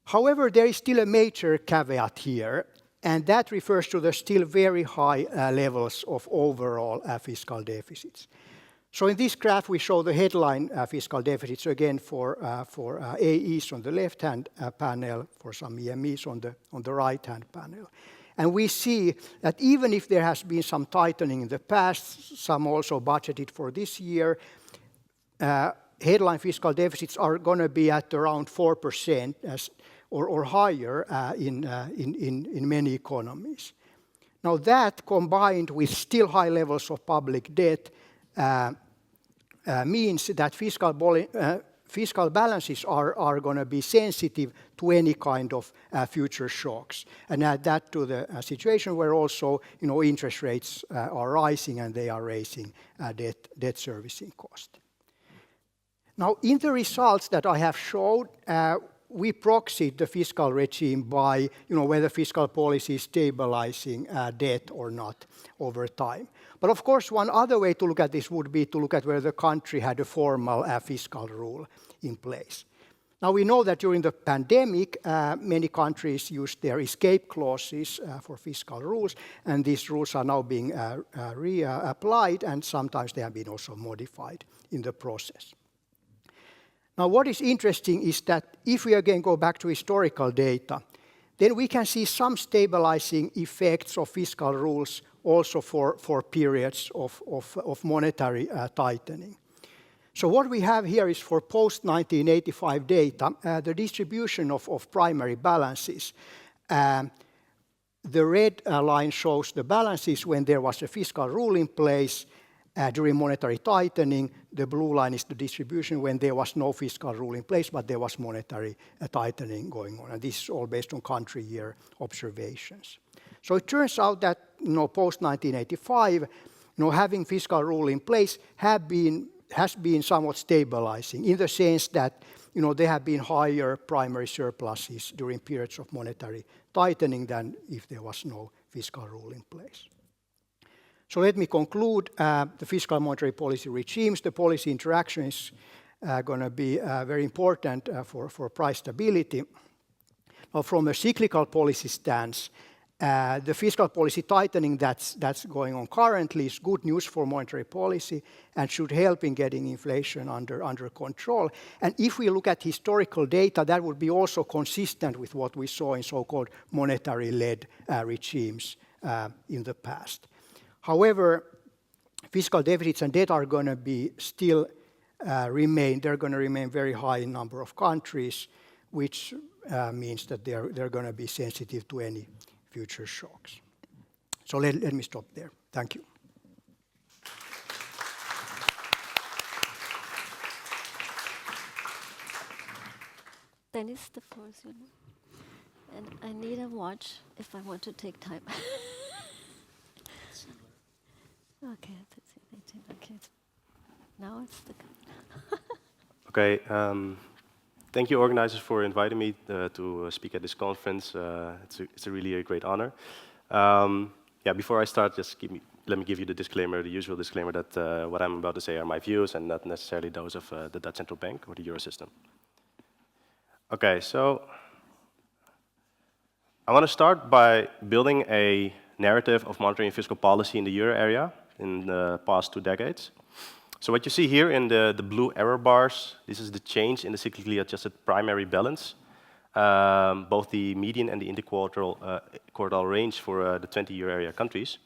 However, there is still a major caveat here, and that refers to the still very high levels of overall fiscal deficits. So in this graph, we show the headline fiscal deficits again for AEs on the left-hand panel, for some EMEs on the right-hand panel. And we see that even if there has been some tightening in the past, some also budgeted for this year, headline fiscal deficits are going to be at around 4% or higher in many economies. Now that, combined with still high levels of public debt, means that fiscal balances are going to be sensitive to any kind of future shocks. And add that to the situation where also interest rates are rising and they are raising debt servicing cost. Now, in the results that I have showed, we proxied the fiscal regime by whether fiscal policy is stabilizing debt or not over time. But of course, one other way to look at this would be to look at whether the country had a formal fiscal rule in place. Now, we know that during the pandemic, many countries used their escape clauses for fiscal rules, and these rules are now being reapplied, and sometimes they have been also modified in the process. Now, what is interesting is that if we again go back to historical data, then we can see some stabilizing effects of fiscal rules also for periods of monetary tightening. So what we have here is for post-1985 data, the distribution of primary balances. The red line shows the balances when there was a fiscal rule in place during monetary tightening. The blue line is the distribution when there was no fiscal rule in place, but there was monetary tightening going on. And this is all based on country year observations. So it turns out that post-1985, having fiscal rule in place has been somewhat stabilizing in the sense that there have been higher primary surpluses during periods of monetary tightening than if there was no fiscal rule in place. So let me conclude the fiscal monetary policy regimes. The policy interaction is going to be very important for price stability. Now, from a cyclical policy stance, the fiscal policy tightening that's going on currently is good news for monetary policy and should help in getting inflation under control. And if we look at historical data, that would be also consistent with what we saw in so-called monetary-led regimes in the past. However, fiscal deficits and debt are going to be still remain. They're going to remain very high in number of countries, which means that they're going to be sensitive to any future shocks. So let me stop there. Thank you. Dennis, the floor is yours. And I need a watch if I want to take time. Okay, okay. Now it's the. Okay. Thank you, organizers, for inviting me to speak at this conference. It's really a great honor. Yeah, before I start, let me give you the disclaimer, the usual disclaimer that what I'm about to say are my views and not necessarily those of the Dutch Central Bank or the Eurosystem. Okay, so I want to start by building a narrative of monetary and fiscal policy in the euro area in the past 2 decades. So what you see here in the blue error bars, this is the change in the cyclically adjusted primary balance, both the median and the interquartile range for the 20 euro area countries.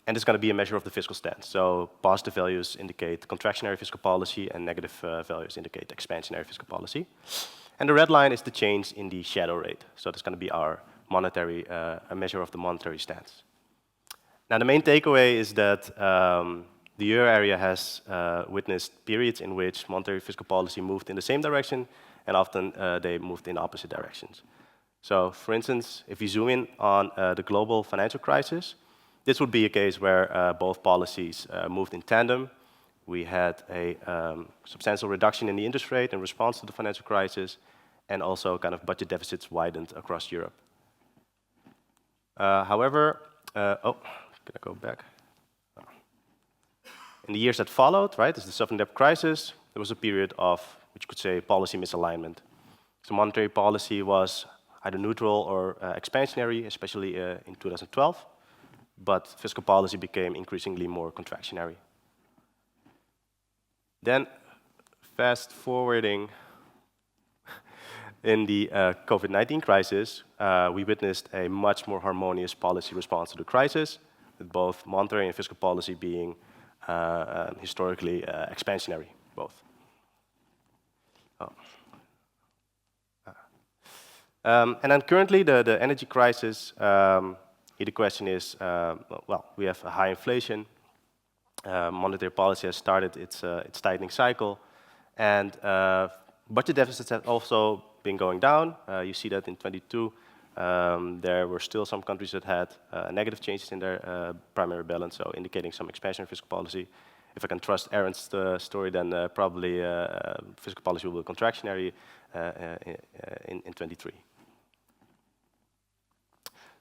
And it's going to be a measure of the fiscal stance. So positive values indicate contractionary fiscal policy and negative values indicate expansionary fiscal policy. And the red line is the change in the shadow rate. So that's going to be our monetary, a measure of the monetary stance. Now the main takeaway is that the euro area has witnessed periods in which monetary fiscal policy moved in the same direction, and often they moved in opposite directions. So for instance, if you zoom in on the global financial crisis, this would be a case where both policies moved in tandem. We had a substantial reduction in the interest rate in response to the financial crisis, and also kind of budget deficits widened across Europe. However, can I go back? In the years that followed, right, as the sovereign debt crisis, there was a period of, which you could say, policy misalignment. So monetary policy was either neutral or expansionary, especially in 2012. But fiscal policy became increasingly more contractionary. Then, fast forwarding, in the COVID-19 crisis, we witnessed a much more harmonious policy response to the crisis, with both monetary and fiscal policy being historically expansionary, both. And then currently, the energy crisis, the question is, well, we have a high inflation. Monetary policy has started its tightening cycle. And budget deficits have also been going down. You see that in 22. There were still some countries that had negative changes in their primary balance, so indicating some expansionary fiscal policy. If I can trust Aaron's story, then probably fiscal policy will be contractionary in 23.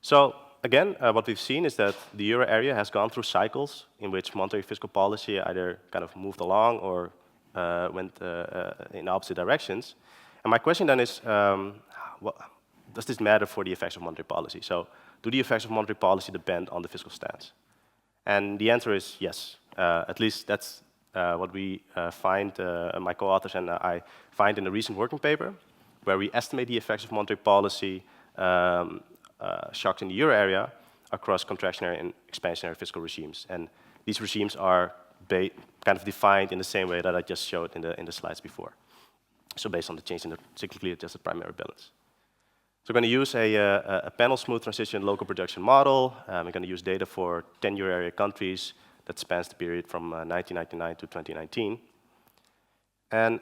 So again, what we've seen is that the euro area has gone through cycles in which monetary fiscal policy either kind of moved along or went in opposite directions. And my question then is, does this matter for the effects of monetary policy? So do the effects of monetary policy depend on the fiscal stance? And the answer is yes. At least that's what we find, my co-authors and I find in a recent working paper, where we estimate the effects of monetary policy shocks in the euro area across contractionary and expansionary fiscal regimes. And these regimes are kind of defined in the same way that I just showed in the slides before. So based on the change in the cyclically adjusted primary balance. So we're going to use a panel smooth transition local production model. We're going to use data for 10 euro area countries that spans the period from 1999 to 2019. And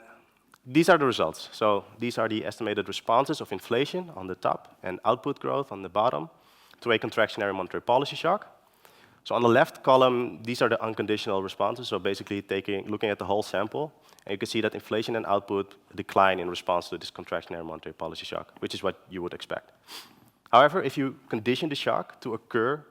these are the results. So these are the estimated responses of inflation on the top and output growth on the bottom to a contractionary monetary policy shock. So on the left column, these are the unconditional responses. So basically looking at the whole sample. And you can see that inflation and output decline in response to this contractionary monetary policy shock, which is what you would expect. However, if you condition the shock to occur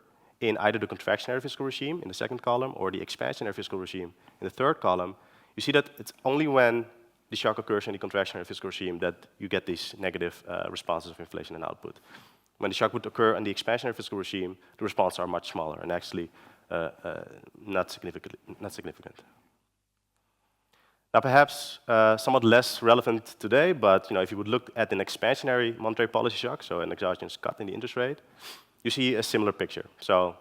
in either the contractionary fiscal regime in the second column or the expansionary fiscal regime in the third column, you see that it's only when the shock occurs in the contractionary fiscal regime that you get these negative responses of inflation and output. When the shock would occur in the expansionary fiscal regime, the responses are much smaller and actually not significant. Now, perhaps somewhat less relevant today, but if you would look at an expansionary monetary policy shock, so an exogenous cut in the interest rate, you see a similar picture. So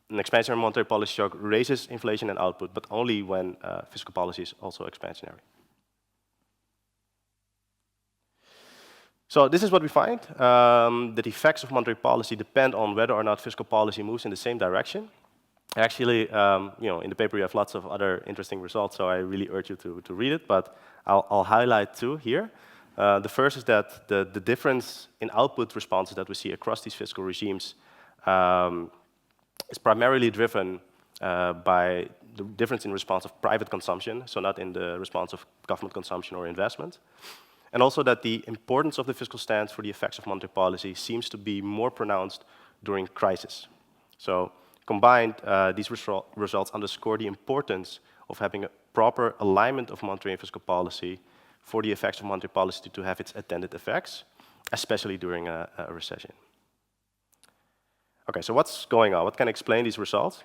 an expansionary monetary policy shock raises inflation and output, but only when fiscal policy is also expansionary. So this is what we find. The effects of monetary policy depend on whether or not fiscal policy moves in the same direction. Actually, in the paper you have lots of other interesting results, so I really urge you to read it, but I'll highlight two here. The first is that the difference in output responses that we see across these fiscal regimes is primarily driven by the difference in response of private consumption, so not in the response of government consumption or investment. And also that the importance of the fiscal stance for the effects of monetary policy seems to be more pronounced during crisis. So combined, these results underscore the importance of having a proper alignment of monetary and fiscal policy for the effects of monetary policy to have its intended effects, especially during a recession. Okay, so what's going on? What can explain these results?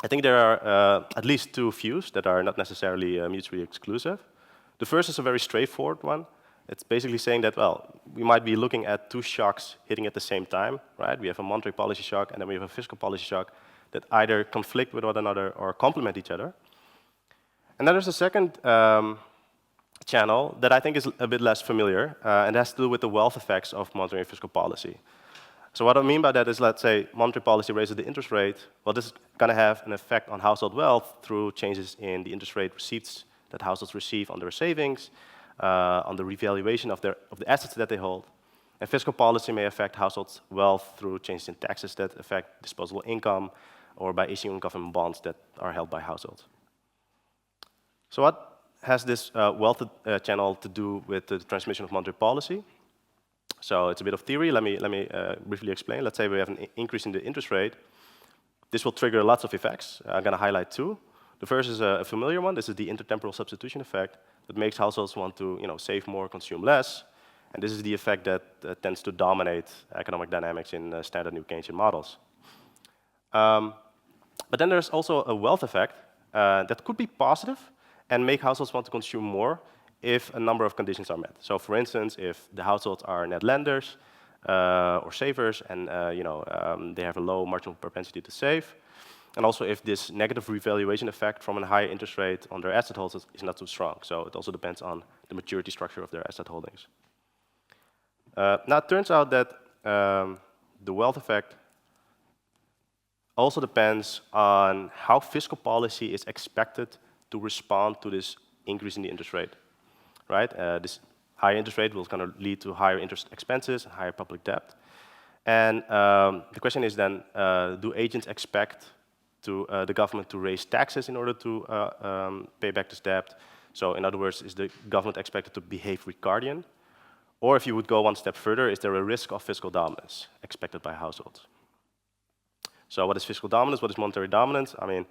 I think there are at least two views that are not necessarily mutually exclusive. The first is a very straightforward one. It's basically saying that, well, we might be looking at two shocks hitting at the same time, right? We have a monetary policy shock and then we have a fiscal policy shock that either conflict with one another or complement each other. And then there's a second channel that I think is a bit less familiar, and has to do with the wealth effects of monetary and fiscal policy. So what I mean by that is, let's say monetary policy raises the interest rate. Well, this is going to have an effect on household wealth through changes in the interest rate receipts that households receive on their savings, on the revaluation of the assets that they hold. And fiscal policy may affect households' wealth through changes in taxes that affect disposable income, or by issuing government bonds that are held by households. So what has this wealth channel to do with the transmission of monetary policy? So it's a bit of theory. Let me briefly explain. Let's say we have an increase in the interest rate. This will trigger lots of effects. I'm going to highlight two. The first is a familiar one. This is the intertemporal substitution effect that makes households want to save more, consume less. And this is the effect that tends to dominate economic dynamics in standard new Keynesian models. But then there's also a wealth effect that could be positive and make households want to consume more if a number of conditions are met. So for instance, if the households are net lenders or savers and they have a low marginal propensity to save, and also if this negative revaluation effect from a high interest rate on their asset holdings is not too strong. So it also depends on the maturity structure of their asset holdings. Now it turns out that the wealth effect also depends on how fiscal policy is expected to respond to this increase in the interest rate, right? This higher interest rate will kind of lead to higher interest expenses, higher public debt. And the question is then, do agents expect the government to raise taxes in order to pay back this debt? So in other words, is the government expected to behave Ricardian? Or if you would go one step further, is there a risk of fiscal dominance expected by households? So what is fiscal dominance? What is monetary dominance? I mean,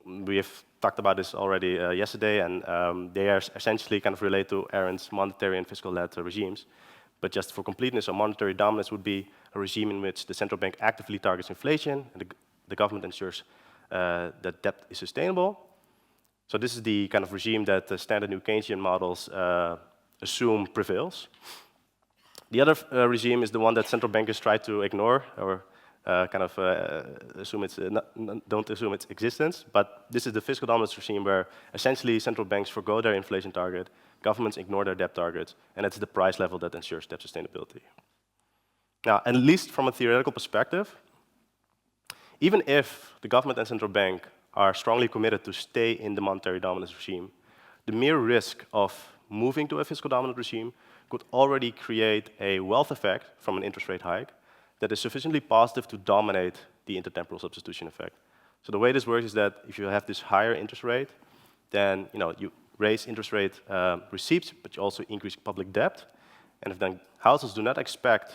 we have talked about this already yesterday, and they are essentially kind of related to Aaron's monetary and fiscal-led regimes. But just for completeness, a monetary dominance would be a regime in which the central bank actively targets inflation, and the government ensures that debt is sustainable. So this is the kind of regime that the standard new Keynesian models assume prevails. The other regime is the one that central bankers try to ignore, or don't assume its existence. But this is the fiscal dominance regime where essentially central banks forgo their inflation target, governments ignore their debt targets, and it's the price level that ensures debt sustainability. Now, at least from a theoretical perspective, even if the government and central bank are strongly committed to stay in the monetary dominance regime, the mere risk of moving to a fiscal dominant regime could already create a wealth effect from an interest rate hike that is sufficiently positive to dominate the intertemporal substitution effect. So the way this works is that if you have this higher interest rate, then you raise interest rate receipts, but you also increase public debt. And if then households do not expect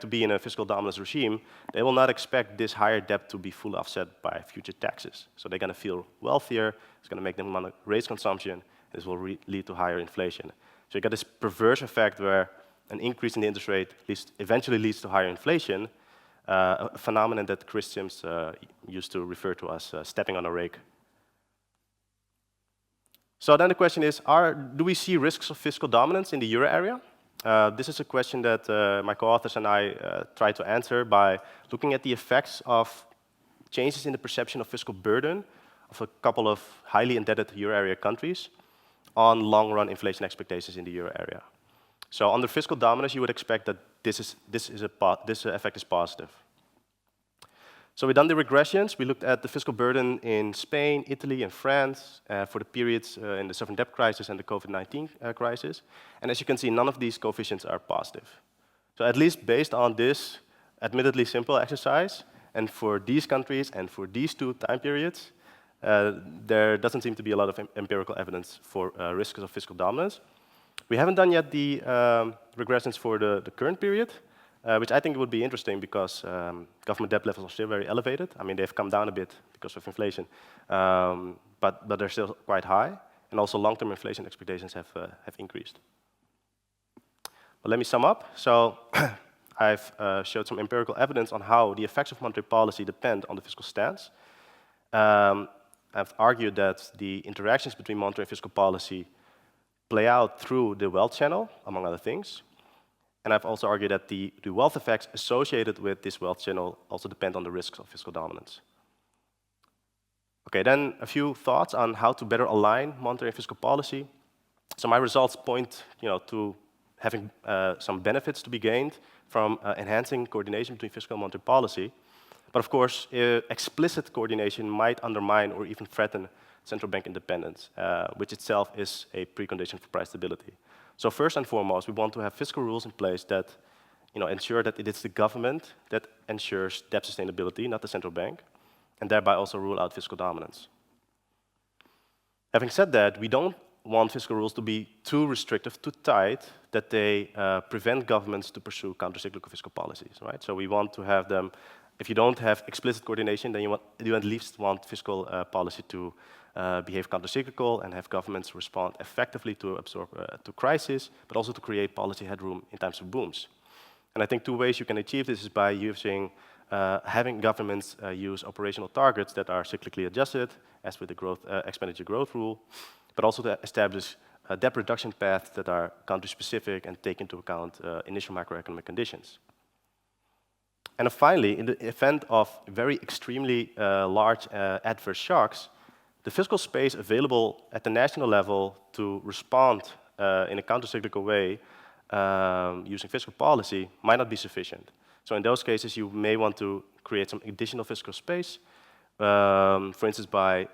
to be in a fiscal dominance regime, they will not expect this higher debt to be fully offset by future taxes. So they're going to feel wealthier. It's going to make them want to raise consumption. And this will lead to higher inflation. So you get this perverse effect where an increase in the interest rate eventually leads to higher inflation, a phenomenon that Chris Sims used to refer to as stepping on a rake. So then the question is, do we see risks of fiscal dominance in the euro area? This is a question that my co-authors and I try to answer by looking at the effects of changes in the perception of fiscal burden of a couple of highly indebted euro area countries on long-run inflation expectations in the euro area. So under fiscal dominance, you would expect that this effect is positive. So we've done the regressions. We looked at the fiscal burden in Spain, Italy, and France for the periods in the sovereign debt crisis and the COVID-19 crisis. And as you can see, none of these coefficients are positive. So at least based on this admittedly simple exercise, and for these countries and for these 2 time periods, there doesn't seem to be a lot of empirical evidence for risks of fiscal dominance. We haven't done yet the regressions for the current period, which I think would be interesting because government debt levels are still very elevated. I mean, they've come down a bit because of inflation, but they're still quite high, and also long-term inflation expectations have increased. But let me sum up. So I've showed some empirical evidence on how the effects of monetary policy depend on the fiscal stance. I've argued that the interactions between monetary and fiscal policy play out through the wealth channel, among other things. And I've also argued that the wealth effects associated with this wealth channel also depend on the risks of fiscal dominance. Okay, then a few thoughts on how to better align monetary and fiscal policy. So my results point, to having some benefits to be gained from enhancing coordination between fiscal and monetary policy. But of course, explicit coordination might undermine or even threaten central bank independence, which itself is a precondition for price stability. So first and foremost, we want to have fiscal rules in place that ensure that it is the government that ensures debt sustainability, not the central bank, and thereby also rule out fiscal dominance. Having said that, we don't want fiscal rules to be too restrictive, too tight, that they prevent governments to pursue countercyclical fiscal policies, right? So we want to have them, if you don't have explicit coordination, then you at least want fiscal policy to behave countercyclical and have governments respond effectively to absorb to crisis, but also to create policy headroom in times of booms. And I think 2 ways you can achieve this is by using, having governments use operational targets that are cyclically adjusted, as with the expenditure growth rule, but also to establish debt reduction paths that are country-specific and take into account initial macroeconomic conditions. And finally, in the event of very extremely large adverse shocks, the fiscal space available at the national level to respond in a countercyclical way using fiscal policy might not be sufficient. So in those cases, you may want to create some additional fiscal space, for instance, by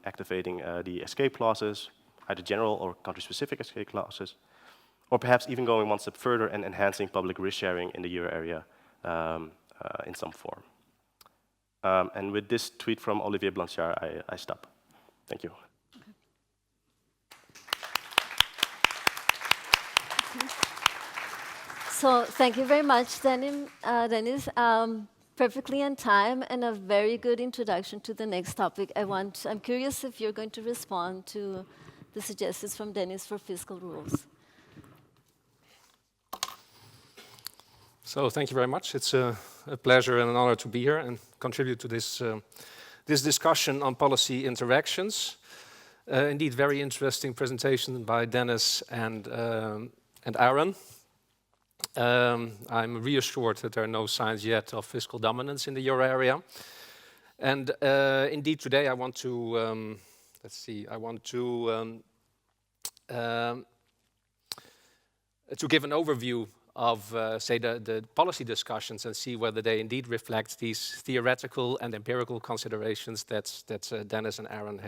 activating the escape clauses, either general or country-specific escape clauses, or perhaps even going 1 step further and enhancing public risk sharing in the euro area in some form. And with this tweet from Olivier Blanchard, I stop. Thank you. So thank you very much, Dennis. Perfectly on time and a very good introduction to the next topic. I'm curious if you're going to respond to the suggestions from Dennis for fiscal rules. So thank you very much. It's a pleasure and an honor to be here and contribute to this discussion on policy interactions. Indeed, very interesting presentation by Dennis and Aaron. I'm reassured that there are no signs yet of fiscal dominance in the euro area. And indeed, today I want to, to give an overview of, say, the policy discussions and see whether they indeed reflect these theoretical and empirical considerations that Dennis and Aaron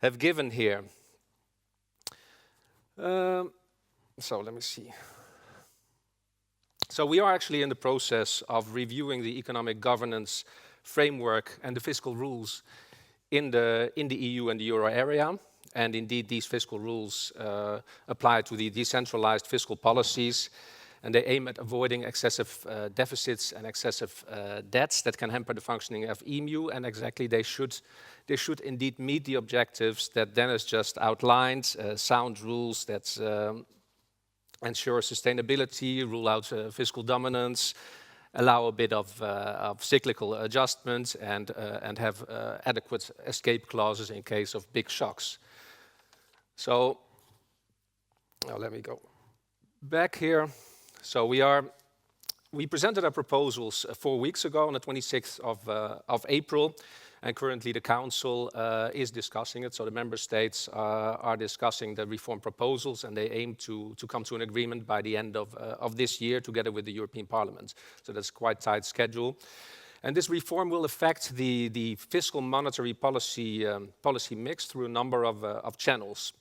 have given here. So let me see. So we are actually in the process of reviewing the economic governance framework and the fiscal rules in the EU and the euro area. And indeed, these fiscal rules apply to the decentralized fiscal policies, and they aim at avoiding excessive deficits and excessive debts that can hamper the functioning of EMU. And exactly, they should indeed meet the objectives that Dennis just outlined, sound rules that ensure sustainability, rule out fiscal dominance, allow a bit of cyclical adjustment, and have adequate escape clauses in case of big shocks. So now let me go back here. So we presented our proposals 4 weeks ago on the 26th of April, And currently the Council is discussing it, so the Member States are discussing the reform proposals, and they aim to come to an agreement by the end of this year together with the European Parliament. So that's quite a tight schedule. And this reform will affect the fiscal monetary policy mix through a number of channels.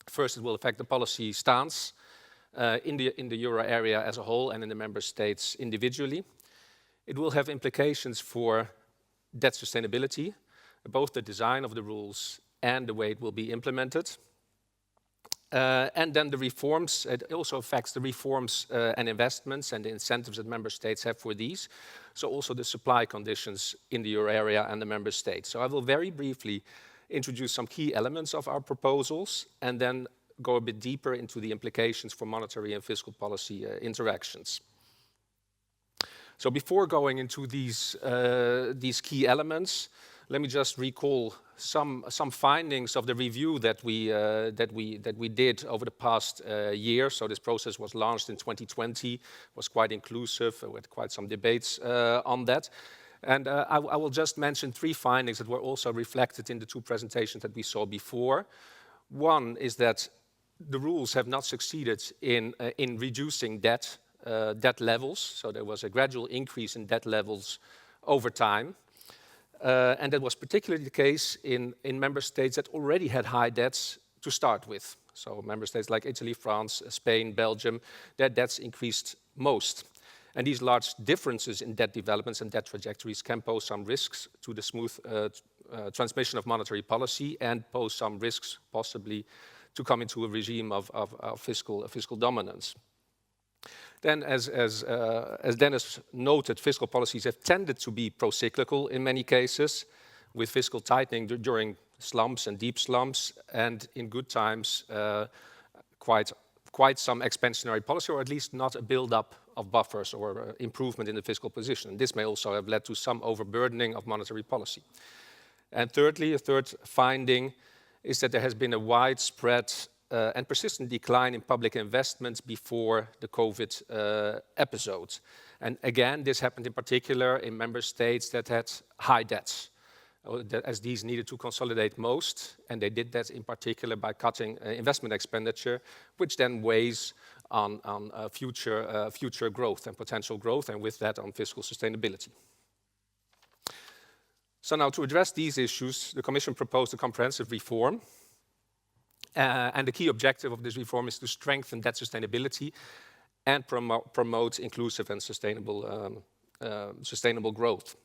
First, it will affect the policy stance in the euro area as a whole and in the member states individually. It will have implications for debt sustainability, both the design of the rules and the way it will be implemented. And then the reforms, it also affects the reforms and investments and the incentives that member states have for these. So also the supply conditions in the euro area and the member states. So I will very briefly introduce some key elements of our proposals and then go a bit deeper into the implications for monetary and fiscal policy interactions. So before going into these key elements, let me just recall some findings of the review that we did over the past year. So this process was launched in 2020, was quite inclusive. We had quite some debates on that. And I will just mention 3 findings that were also reflected in the 2 presentations that we saw before. One is that the rules have not succeeded in reducing debt levels. So there was a gradual increase in debt levels over time. And that was particularly the case in member states that already had high debts to start with. So member states like Italy, France, Spain, Belgium, their debts increased most. And these large differences in debt developments and debt trajectories can pose some risks to the smooth transmission of monetary policy and pose some risks possibly to come into a regime of fiscal dominance. Then, as Dennis noted, fiscal policies have tended to be pro-cyclical in many cases, with fiscal tightening during slumps and deep slumps, and in good times, quite some expansionary policy, or at least not a build-up of buffers or improvement in the fiscal position. This may also have led to some overburdening of monetary policy. And thirdly, a third finding is that there has been a widespread and persistent decline in public investments before the COVID episode. And again, this happened in particular in member states that had high debts, as these needed to consolidate most, and they did that in particular by cutting investment expenditure, which then weighs on future growth and potential growth, and with that on fiscal sustainability. So now, to address these issues, the Commission proposed a comprehensive reform. And the key objective of this reform is to strengthen debt sustainability and promote inclusive and sustainable growth.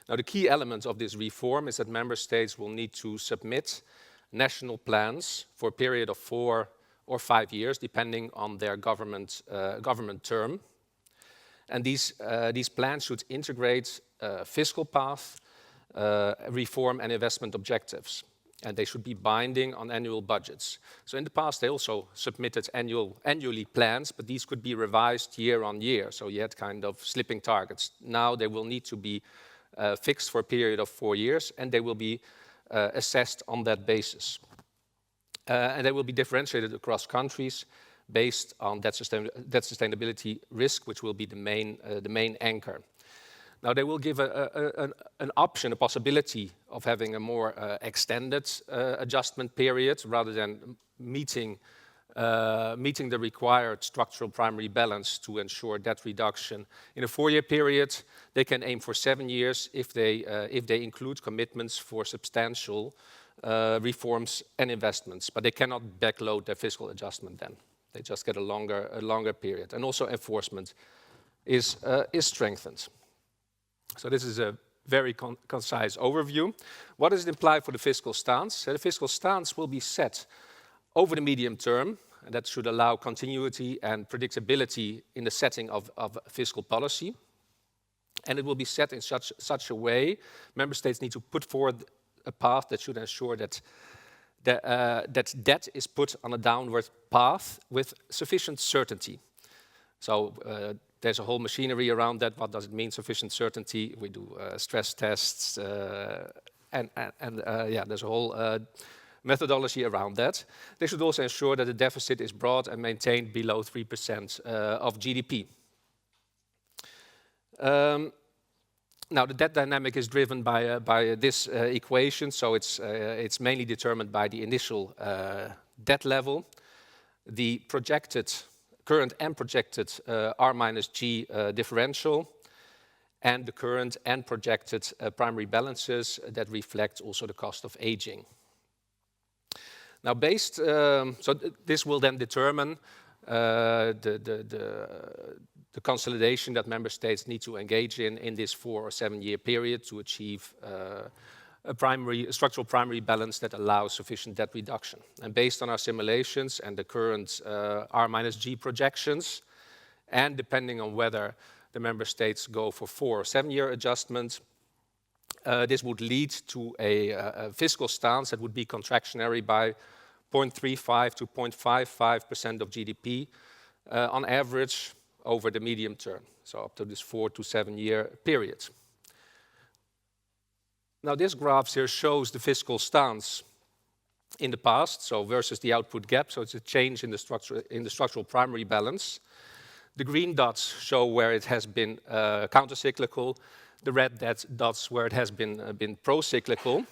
Now, the key element of this reform is that member states will need to submit national plans for a period of 4 or 5 years, depending on their government term. And these plans should integrate fiscal path, reform and investment objectives. And they should be binding on annual budgets. So in the past, they also submitted annually plans, but these could be revised year on year. So you had kind of slipping targets. Now they will need to be fixed for a period of 4 years, and they will be assessed on that basis. And they will be differentiated across countries based on debt sustainability risk, which will be the main anchor. Now, they will give an option, a possibility of having a more extended adjustment period rather than meeting the required structural primary balance to ensure debt reduction. In a 4-year period, they can aim for 7 years if they include commitments for substantial reforms and investments, but they cannot backload their fiscal adjustment then. They just get a longer period. And also enforcement is strengthened. So this is a very concise overview. What does it imply for the fiscal stance? The fiscal stance will be set over the medium term, and that should allow continuity and predictability in the setting of fiscal policy. And it will be set in such a way, member states need to put forward a path that should ensure that debt is put on a downward path with sufficient certainty. So there's a whole machinery around that. What does it mean, sufficient certainty? We do stress tests, and there's a whole methodology around that. They should also ensure that the deficit is brought and maintained below 3% of GDP. Now, the debt dynamic is driven by this equation, so it's mainly determined by the initial debt level, the projected, current and projected R minus G differential, and the current and projected primary balances that reflect also the cost of aging. Now, this will then determine the consolidation that member states need to engage in this 4 or 7 year period to achieve a structural primary balance that allows sufficient debt reduction. And based on our simulations and the current R minus G projections, and depending on whether the member states go for 4 or 7 year adjustments, this would lead to a fiscal stance that would be contractionary by 0.35 to 0.55% of GDP on average over the medium term, so up to this 4 to 7 year period. Now, this graph here shows the fiscal stance in the past, so versus the output gap, so it's a change in the structural primary balance. The green dots show where it has been countercyclical, the red dots where it has been pro-cyclical,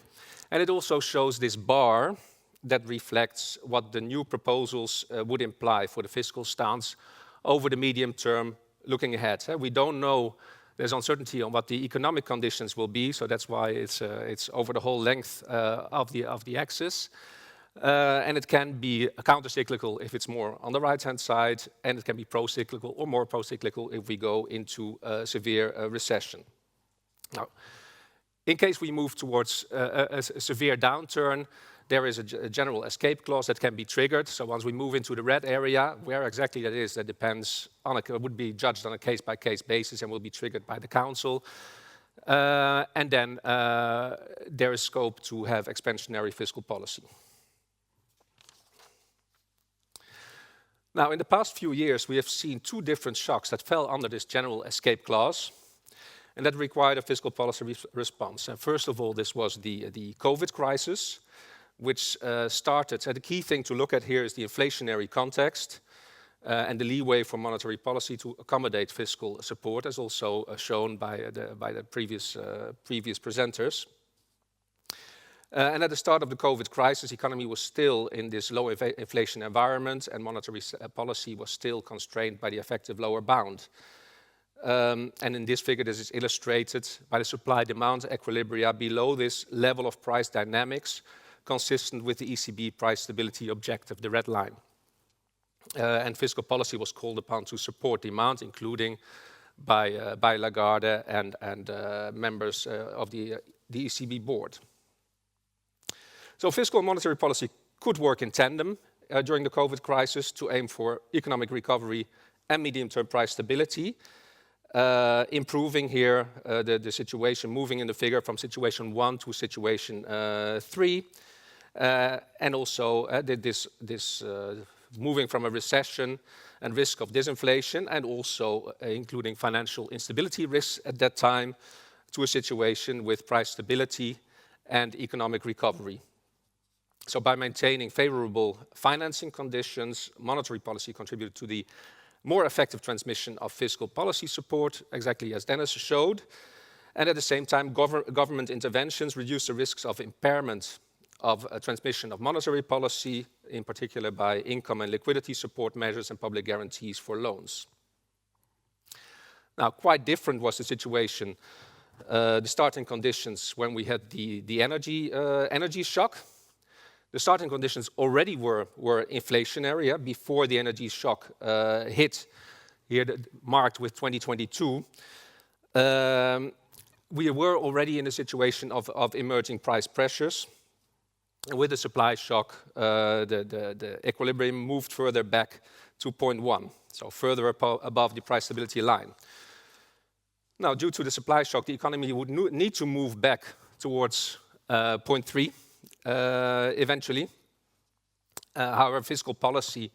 and it also shows this bar that reflects what the new proposals would imply for the fiscal stance over the medium term looking ahead. We don't know, there's uncertainty on what the economic conditions will be, so that's why it's over the whole length of the axis. And it can be counter-cyclical if it's more on the right-hand side, and it can be pro-cyclical or more pro-cyclical if we go into a severe recession. Now, in case we move towards a severe downturn, there is a general escape clause that can be triggered. So once we move into the red area, where exactly that is, that depends on would be judged on a case-by-case basis and will be triggered by the Council. And then there is scope to have expansionary fiscal policy. Now, in the past few years, we have seen 2 different shocks that fell under this general escape clause, and that required a fiscal policy response. And first of all, this was the COVID crisis, which started, and the key thing to look at here is the inflationary context and the leeway for monetary policy to accommodate fiscal support, as also shown by the previous presenters. And at the start of the COVID crisis, the economy was still in this low inflation environment, and monetary policy was still constrained by the effective lower bound. And in this figure, this is illustrated by the supply-demand equilibria below this level of price dynamics, consistent with the ECB price stability objective, the red line. And fiscal policy was called upon to support demand, including by Lagarde and members of the ECB board. So fiscal and monetary policy could work in tandem during the COVID crisis to aim for economic recovery and medium-term price stability, improving here the situation, moving in the figure from situation 1 to situation 3, and also moving from a recession and risk of disinflation, and also including financial instability risks at that time, to a situation with price stability and economic recovery. So by maintaining favorable financing conditions, monetary policy contributed to the more effective transmission of fiscal policy support, exactly as Dennis showed. And at the same time, government interventions reduce the risks of impairment of transmission of monetary policy, in particular by income and liquidity support measures and public guarantees for loans. Now, quite different was the situation, the starting conditions when we had the energy shock. The starting conditions already were inflationary before the energy shock hit, here marked with 2022. We were already in a situation of emerging price pressures. With the supply shock, the equilibrium moved further back to 0.1, so further above the price stability line. Now, due to the supply shock, the economy would need to move back towards 0.3 eventually. However, fiscal policy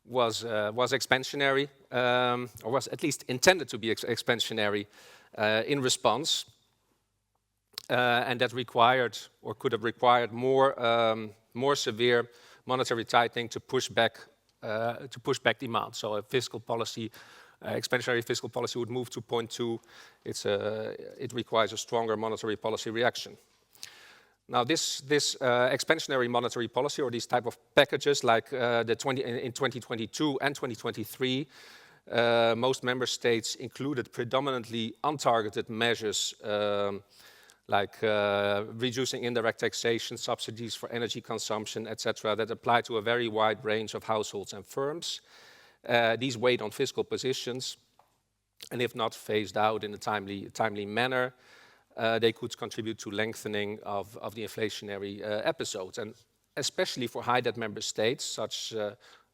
was expansionary, or was at least intended to be expansionary in response. And that required, or could have required, more severe monetary tightening to push back demand. So a fiscal policy expansionary fiscal policy would move to point 2. It requires a stronger monetary policy reaction. Now, this expansionary monetary policy, or these type of packages, like in 2022 and 2023, most member states included predominantly untargeted measures like reducing indirect taxation, subsidies for energy consumption, etc., that apply to a very wide range of households and firms. These weighed on fiscal positions, and if not phased out in a timely manner, they could contribute to lengthening of the inflationary episodes. And especially for high debt member states, such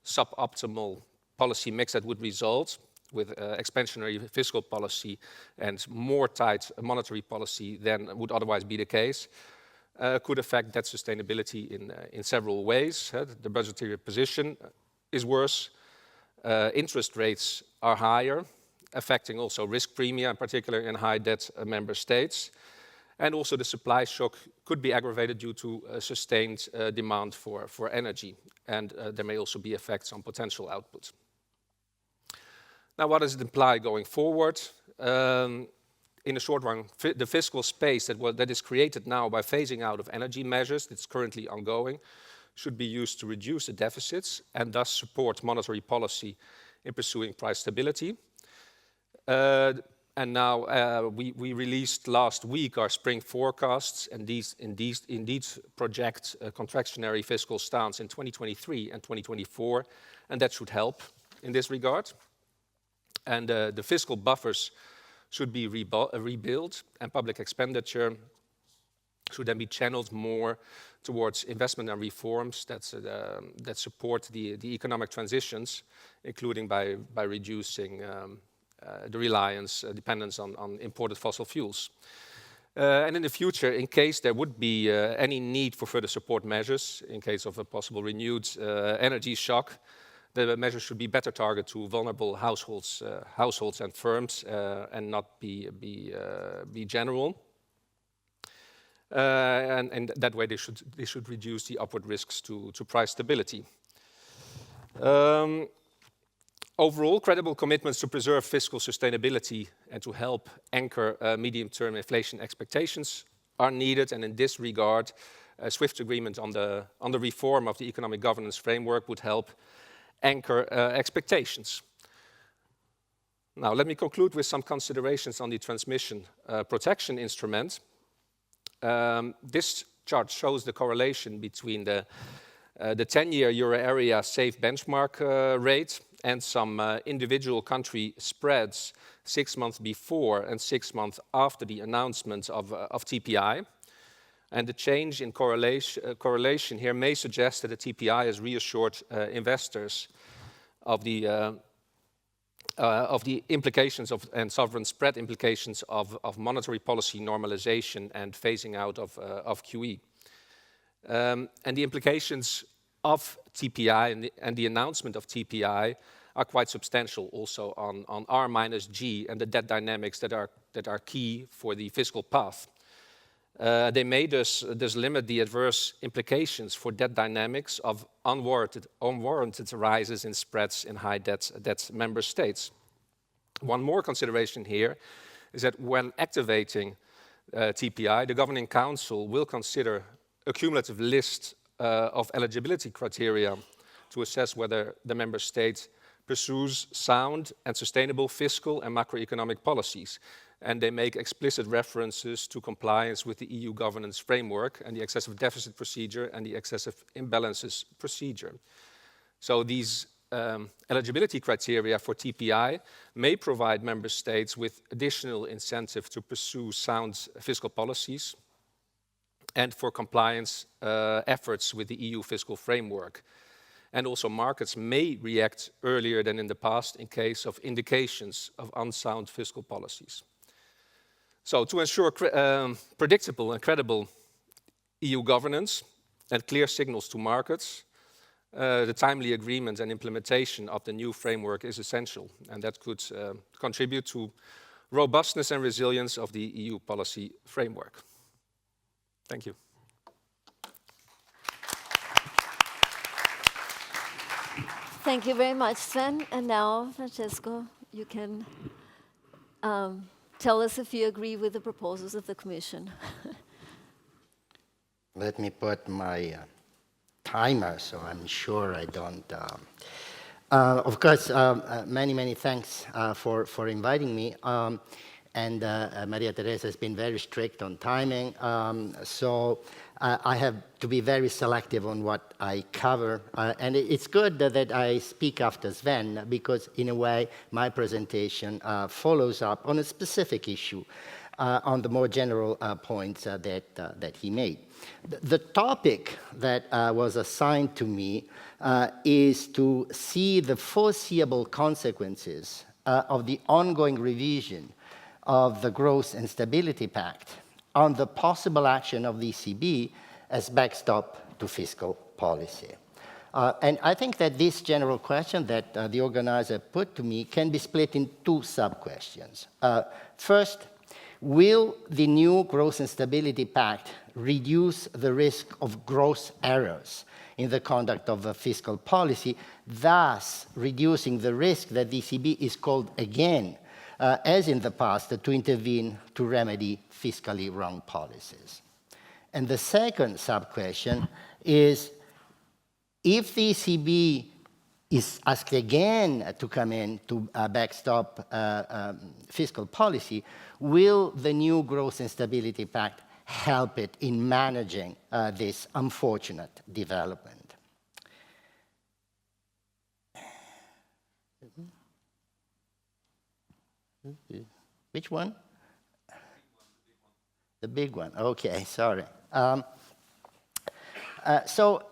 suboptimal policy mix that would result with expansionary fiscal policy and more tight monetary policy than would otherwise be the case, could affect debt sustainability in several ways. The budgetary position is worse, interest rates are higher, affecting also risk premia, in particular in high debt member states. And also the supply shock could be aggravated due to sustained demand for energy. And there may also be effects on potential output. Now, what does it imply going forward? In the short run, the fiscal space that is created now by phasing out of energy measures that's currently ongoing should be used to reduce the deficits and thus support monetary policy in pursuing price stability. And now we released last week our spring forecasts, and these indeed project a contractionary fiscal stance in 2023 and 2024, and that should help in this regard. And the fiscal buffers should be rebuilt, and public expenditure should then be channeled more towards investment and reforms that support the economic transitions, including by reducing the dependence on imported fossil fuels. And in the future, in case there would be any need for further support measures, in case of a possible renewed energy shock, the measures should be better targeted to vulnerable households and firms, and not be general. And that way, they should reduce the upward risks to price stability. Overall, credible commitments to preserve fiscal sustainability and to help anchor medium-term inflation expectations are needed. And in this regard, a swift agreement on the reform of the economic governance framework would help anchor expectations. Now, let me conclude with some considerations on the transmission protection instrument. This chart shows the correlation between the 10-year euro area safe benchmark rate and some individual country spreads 6 months before and 6 months after the announcement of TPI. And the change in correlation here may suggest that the TPI has reassured investors of the implications and sovereign spread implications of monetary policy normalization and phasing out of QE. And the implications of TPI and the announcement of TPI are quite substantial also on R minus G and the debt dynamics that are key for the fiscal path. They may thus limit the adverse implications for debt dynamics of unwarranted rises in spreads in high debt member states. One more consideration here is that when activating TPI, the Governing Council will consider a cumulative list of eligibility criteria to assess whether the member state pursues sound and sustainable fiscal and macroeconomic policies. And they make explicit references to compliance with the EU governance framework and the excessive deficit procedure and the excessive imbalances procedure. So these eligibility criteria for TPI may provide member states with additional incentive to pursue sound fiscal policies and for compliance efforts with the EU fiscal framework. And also markets may react earlier than in the past in case of indications of unsound fiscal policies. So to ensure predictable and credible EU governance and clear signals to markets, the timely agreement and implementation of the new framework is essential, and that could contribute to robustness and resilience of the EU policy framework. Thank you. Thank you very much, Sven. And now, Francesco, you can tell us if you agree with the proposals of the Commission. Let me put my timer so I'm sure I don't. Of course, many thanks for inviting me. And Maria Teresa has been very strict on timing. So I have to be very selective on what I cover. And it's good that I speak after Sven, because in a way, my presentation follows up on a specific issue on the more general points that he made. The topic that was assigned to me is to see the foreseeable consequences of the ongoing revision of the Growth and Stability Pact on the possible action of the ECB as backstop to fiscal policy. And I think that this general question that the organizer put to me can be split in two sub-questions. First, will the new Growth and Stability Pact reduce the risk of gross errors in the conduct of fiscal policy, thus reducing the risk that the ECB is called again, as in the past, to intervene to remedy fiscally wrong policies? And the second sub-question is, if the ECB is asked again to come in to backstop fiscal policy, will the new Growth and Stability Pact help it in managing this unfortunate development? Which one? The big one. Okay, sorry. So,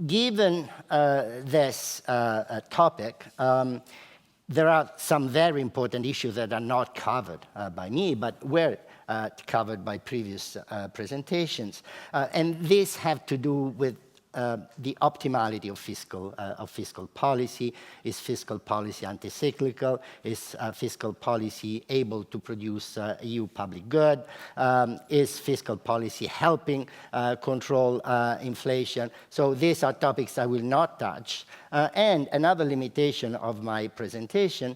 given this topic, there are some very important issues that are not covered by me, but were covered by previous presentations. And these have to do with the optimality of fiscal policy. Is fiscal policy anti-cyclical? Is fiscal policy able to produce EU public good? Is fiscal policy helping control inflation? So these are topics I will not touch. And another limitation of my presentation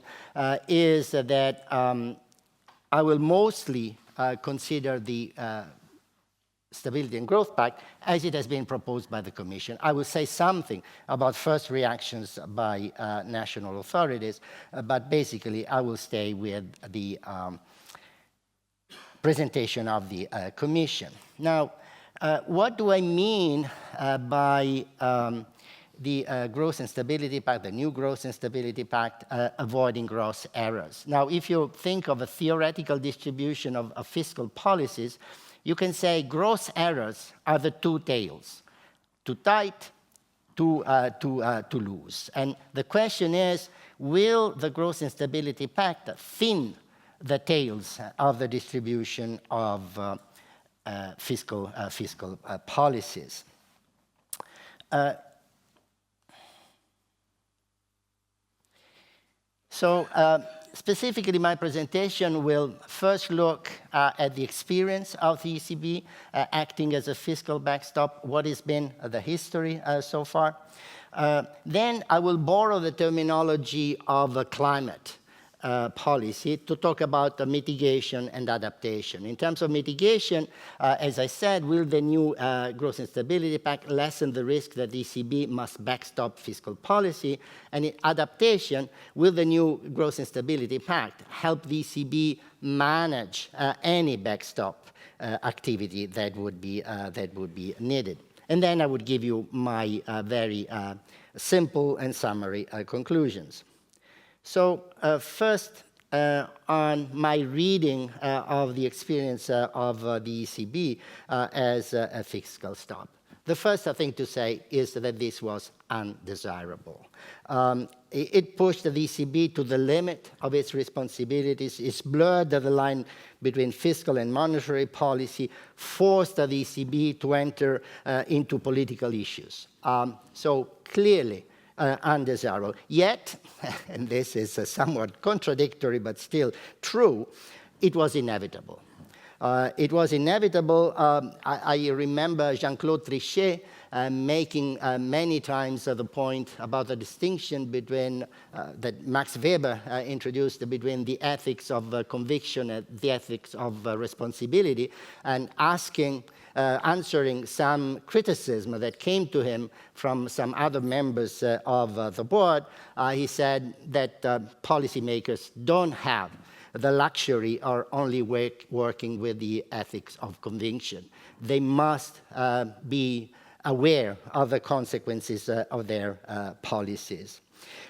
is that I will mostly consider the Stability and Growth Pact as it has been proposed by the Commission. I will say something about first reactions by national authorities, but basically I will stay with the presentation of the Commission. Now, what do I mean by the Growth and Stability Pact, the new Growth and Stability Pact, avoiding gross errors? Now, if you think of a theoretical distribution of fiscal policies, you can say gross errors are the two tails, too tight, too loose. And the question is, will the Growth and Stability Pact thin the tails of the distribution of fiscal policies? Specifically, my presentation will first look at the experience of the ECB acting as a fiscal backstop, what has been the history so far. Then I will borrow the terminology of climate policy to talk about mitigation and adaptation. In terms of mitigation, as I said, will the new Growth and Stability Pact lessen the risk that the ECB must backstop fiscal policy? And in adaptation, will the new Growth and Stability Pact help the ECB manage any backstop activity that would be needed? And then I would give you my very simple and summary conclusions. So first, on my reading of the experience of the ECB as a fiscal stop. The first thing to say is that this was undesirable. It pushed the ECB to the limit of its responsibilities. It's blurred the line between fiscal and monetary policy, forced the ECB to enter into political issues. So clearly, undesirable. Yet, and this is somewhat contradictory but still true, it was inevitable. It was inevitable. I remember Jean-Claude Trichet making many times the point about the distinction between that Max Weber introduced between the ethics of conviction and the ethics of responsibility, and answering some criticism that came to him from some other members of the board. He said that policymakers don't have the luxury or only working with the ethics of conviction. They must be aware of the consequences of their policies.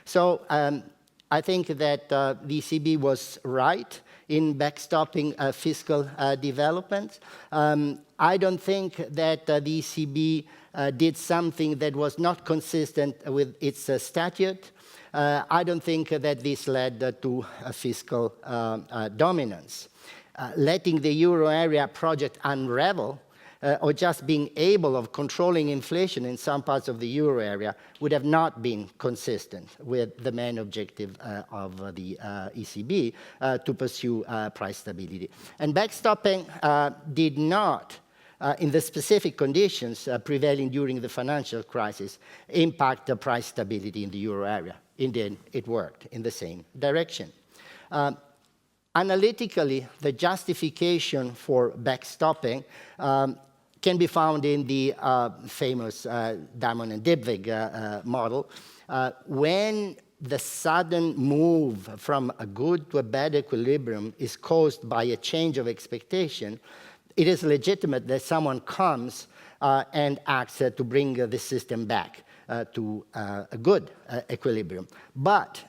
So I think that the ECB was right in backstopping fiscal development. I don't think that the ECB did something that was not consistent with its statute. I don't think that this led to a fiscal dominance. Letting the euro area project unravel or just being able of controlling inflation in some parts of the euro area would have not been consistent with the main objective of the ECB to pursue price stability. And backstopping did not, in the specific conditions prevailing during the financial crisis, impact the price stability in the euro area. Indeed, it worked in the same direction. Analytically, the justification for backstopping can be found in the famous Diamond and Dybvig model. When the sudden move from a good to a bad equilibrium is caused by a change of expectation, it is legitimate that someone comes and acts to bring the system back to a good equilibrium. But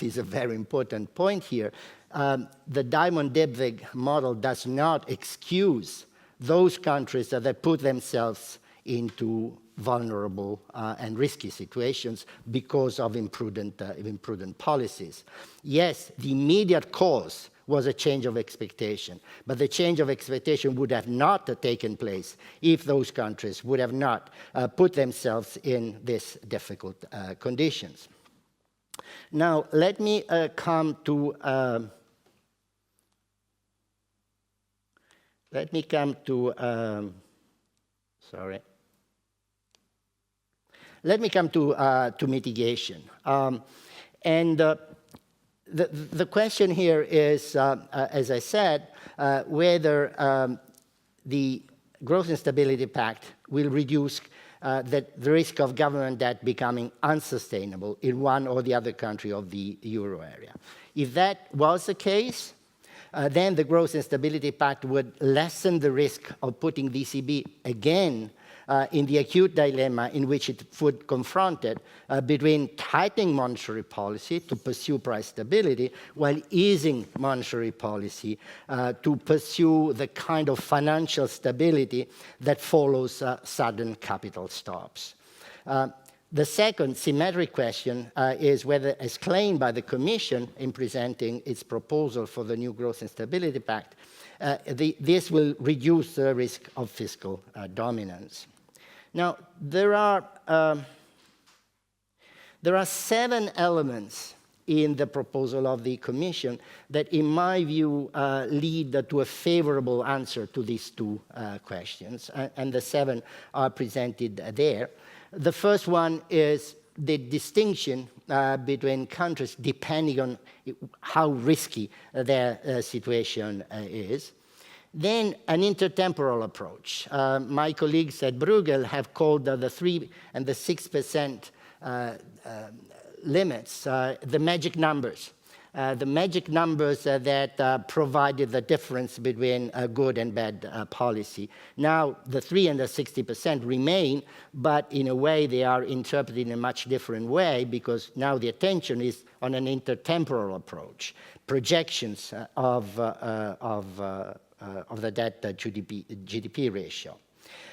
is a very important point here, the Diamond-Dybvig model does not excuse those countries that put themselves into vulnerable and risky situations because of imprudent policies. Yes, the immediate cause was a change of expectation, but the change of expectation would have not taken place if those countries would have not put themselves in these difficult conditions. Now, let me come to mitigation. The question here is, as I said, whether the Growth and Stability Pact will reduce the risk of government debt becoming unsustainable in one or the other country of the euro area. If that was the case, then the Growth and Stability Pact would lessen the risk of putting the ECB again in the acute dilemma in which it would confront it between tightening monetary policy to pursue price stability while easing monetary policy to pursue the kind of financial stability that follows sudden capital stops. The second symmetric question is whether, as claimed by the Commission in presenting its proposal for the new Growth and Stability Pact, this will reduce the risk of fiscal dominance. Now, there are 7 elements in the proposal of the Commission that, in my view, lead to a favorable answer to these 2 questions, and the 7 are presented there. The first one is the distinction between countries depending on how risky their situation is. Then an intertemporal approach. My colleagues at Bruegel have called the 3 and the 6% limits the magic numbers. The magic numbers that provided the difference between good and bad policy. Now, the 3 and the 60% remain, but in a way they are interpreted in a much different way because now the attention is on an intertemporal approach, projections of the debt GDP ratio.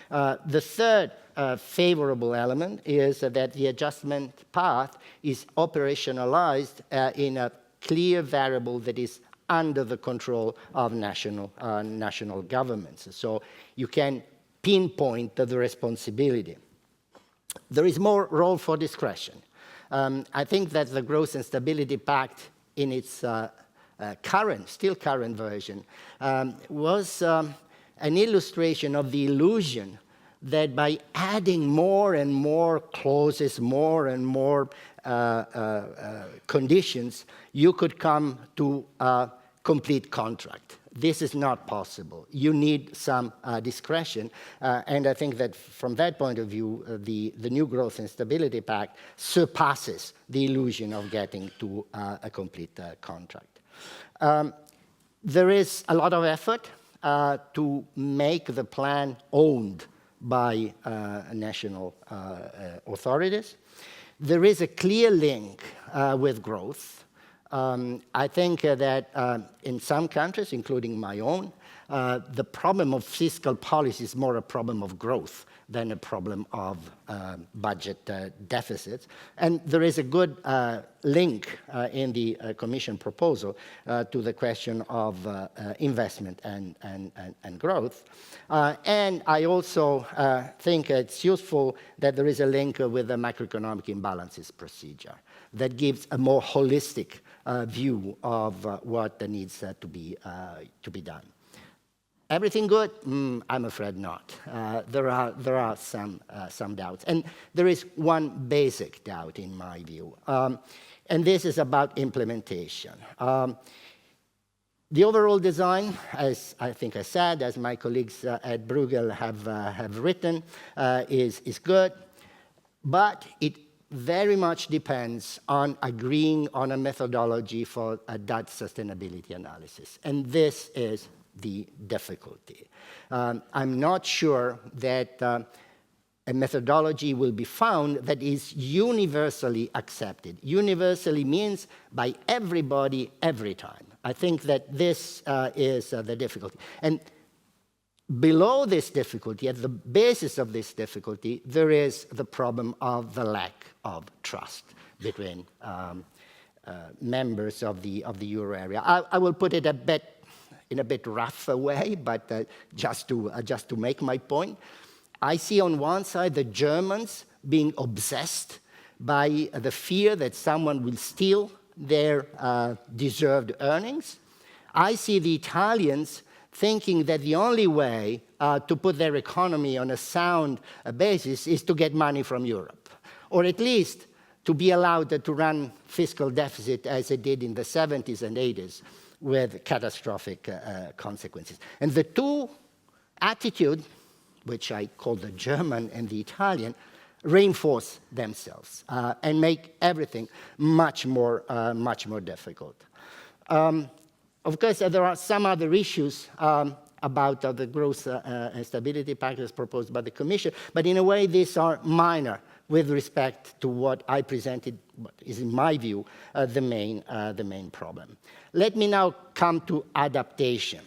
The third favorable element is that the adjustment path is operationalized in a clear variable that is under the control of national governments. So you can pinpoint the responsibility. There is more role for discretion. I think that the Growth and Stability Pact in its still current version, was an illustration of the illusion that by adding more and more clauses, more and more conditions, you could come to a complete contract. This is not possible. You need some discretion, and I think that from that point of view, the new Growth and Stability Pact surpasses the illusion of getting to a complete contract. There is a lot of effort to make the plan owned by national authorities. There is a clear link with growth. I think that in some countries, including my own, the problem of fiscal policy is more a problem of growth than a problem of budget deficits. And there is a good link in the Commission proposal to the question of investment and growth. And I also think it's useful that there is a link with the macroeconomic imbalances procedure that gives a more holistic view of what needs to be done. Everything good? I'm afraid not. There are some doubts. And there is one basic doubt in my view, and this is about implementation. The overall design, as I think I said, as my colleagues at Bruegel have written, is good, but it very much depends on agreeing on a methodology for a debt sustainability analysis. And this is the difficulty. I'm not sure that a methodology will be found that is universally accepted. Universally means by everybody, every time. I think that this is the difficulty. And below this difficulty, at the basis of this difficulty, there is the problem of the lack of trust between members of the euro area. I will put it in a bit rougher way, but just to make my point. I see on one side the Germans being obsessed by the fear that someone will steal their deserved earnings. I see the Italians thinking that the only way to put their economy on a sound basis is to get money from Europe, or at least to be allowed to run fiscal deficit as it did in the 70s and 80s with catastrophic consequences. And the two attitudes, which I call the German and the Italian, reinforce themselves and make everything much more difficult. Of course, there are some other issues about the Growth and Stability Pact as proposed by the Commission, but in a way these are minor with respect to what I presented, what is in my view the main problem. Let me now come to adaptation.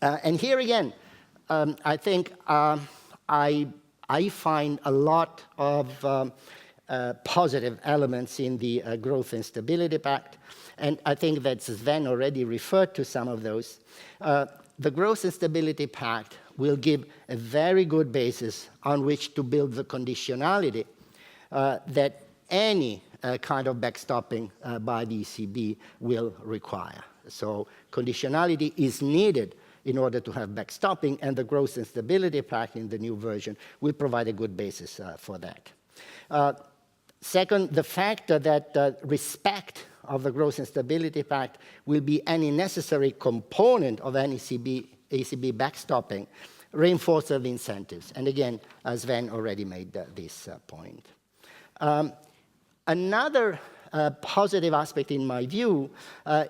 And here again, I think I find a lot of positive elements in the Growth and Stability Pact, and I think that Sven already referred to some of those. The Growth and Stability Pact will give a very good basis on which to build the conditionality that any kind of backstopping by the ECB will require. So conditionality is needed in order to have backstopping, and the Growth and Stability Pact in the new version will provide a good basis for that. Second, the fact that respect of the Growth and Stability Pact will be any necessary component of any ECB backstopping reinforces the incentives. And again, Sven already made this point. Another positive aspect in my view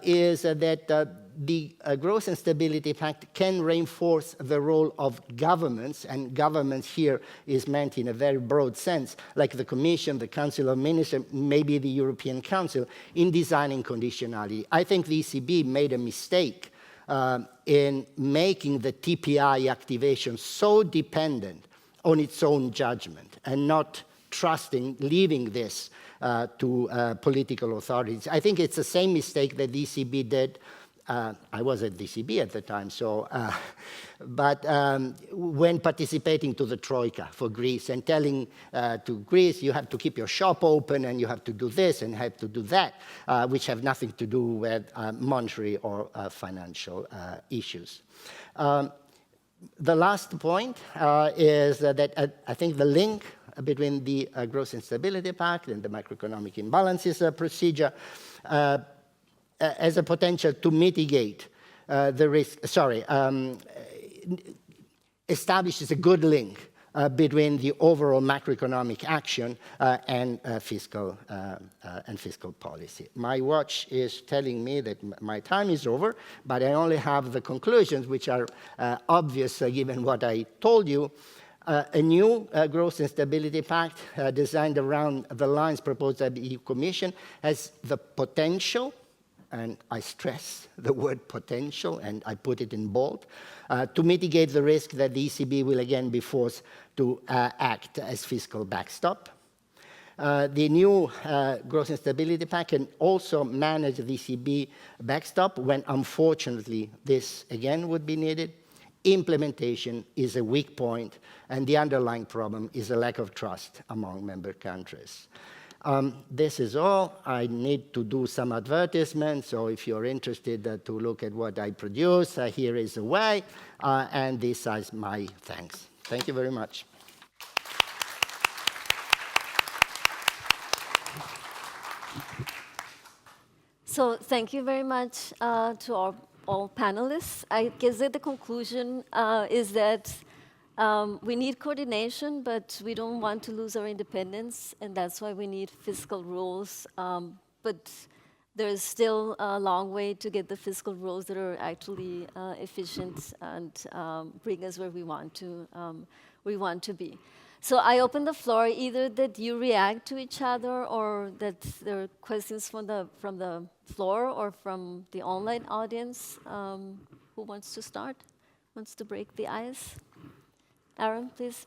is that the Growth and Stability Pact can reinforce the role of governments, and governments here is meant in a very broad sense, like the Commission, the Council of Ministers, maybe the European Council, in designing conditionality. I think the ECB made a mistake in making the TPI activation so dependent on its own judgment and not leaving this to political authorities. I think it's the same mistake that the ECB did I was at the ECB at the time, so, but when participating to the Troika for Greece and telling to Greece, you have to keep your shop open and you have to do this and have to do that, which have nothing to do with monetary or financial issues. The last point is that I think the link between the Growth and Stability Pact and the macroeconomic imbalances procedure as a potential to mitigate the risk, establishes a good link between the overall macroeconomic action and fiscal policy. My watch is telling me that my time is over, but I only have the conclusions, which are obvious given what I told you. A new Growth and Stability Pact designed around the lines proposed by the EU Commission has the potential, and I stress the word potential, and I put it in bold, to mitigate the risk that the ECB will again be forced to act as fiscal backstop. The new Growth and Stability Pact can also manage the ECB backstop when, unfortunately, this again would be needed. Implementation is a weak point, and the underlying problem is a lack of trust among member countries. This is all. I need to do some advertisement, so if you're interested to look at what I produce, here is a way, and this is my thanks. Thank you very much. So thank you very much to all panelists. I guess that the conclusion is that we need coordination, but we don't want to lose our independence, and that's why we need fiscal rules. But there is still a long way to get the fiscal rules that are actually efficient and bring us where we want to be. So I open the floor, either that you react to each other, or that there are questions from the floor or from the online audience. Who wants to start? Wants to break the ice? Aaron, please.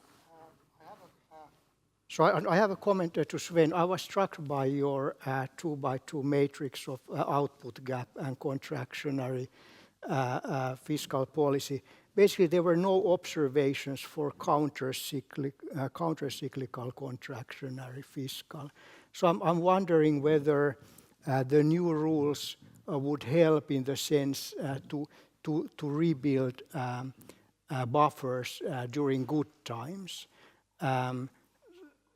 So I have a comment to Sven. I was struck by your 2x2 matrix of output gap and contractionary fiscal policy. Basically, there were no observations for counter-cyclical contractionary fiscal. So I'm wondering whether the new rules would help in the sense to rebuild buffers during good times,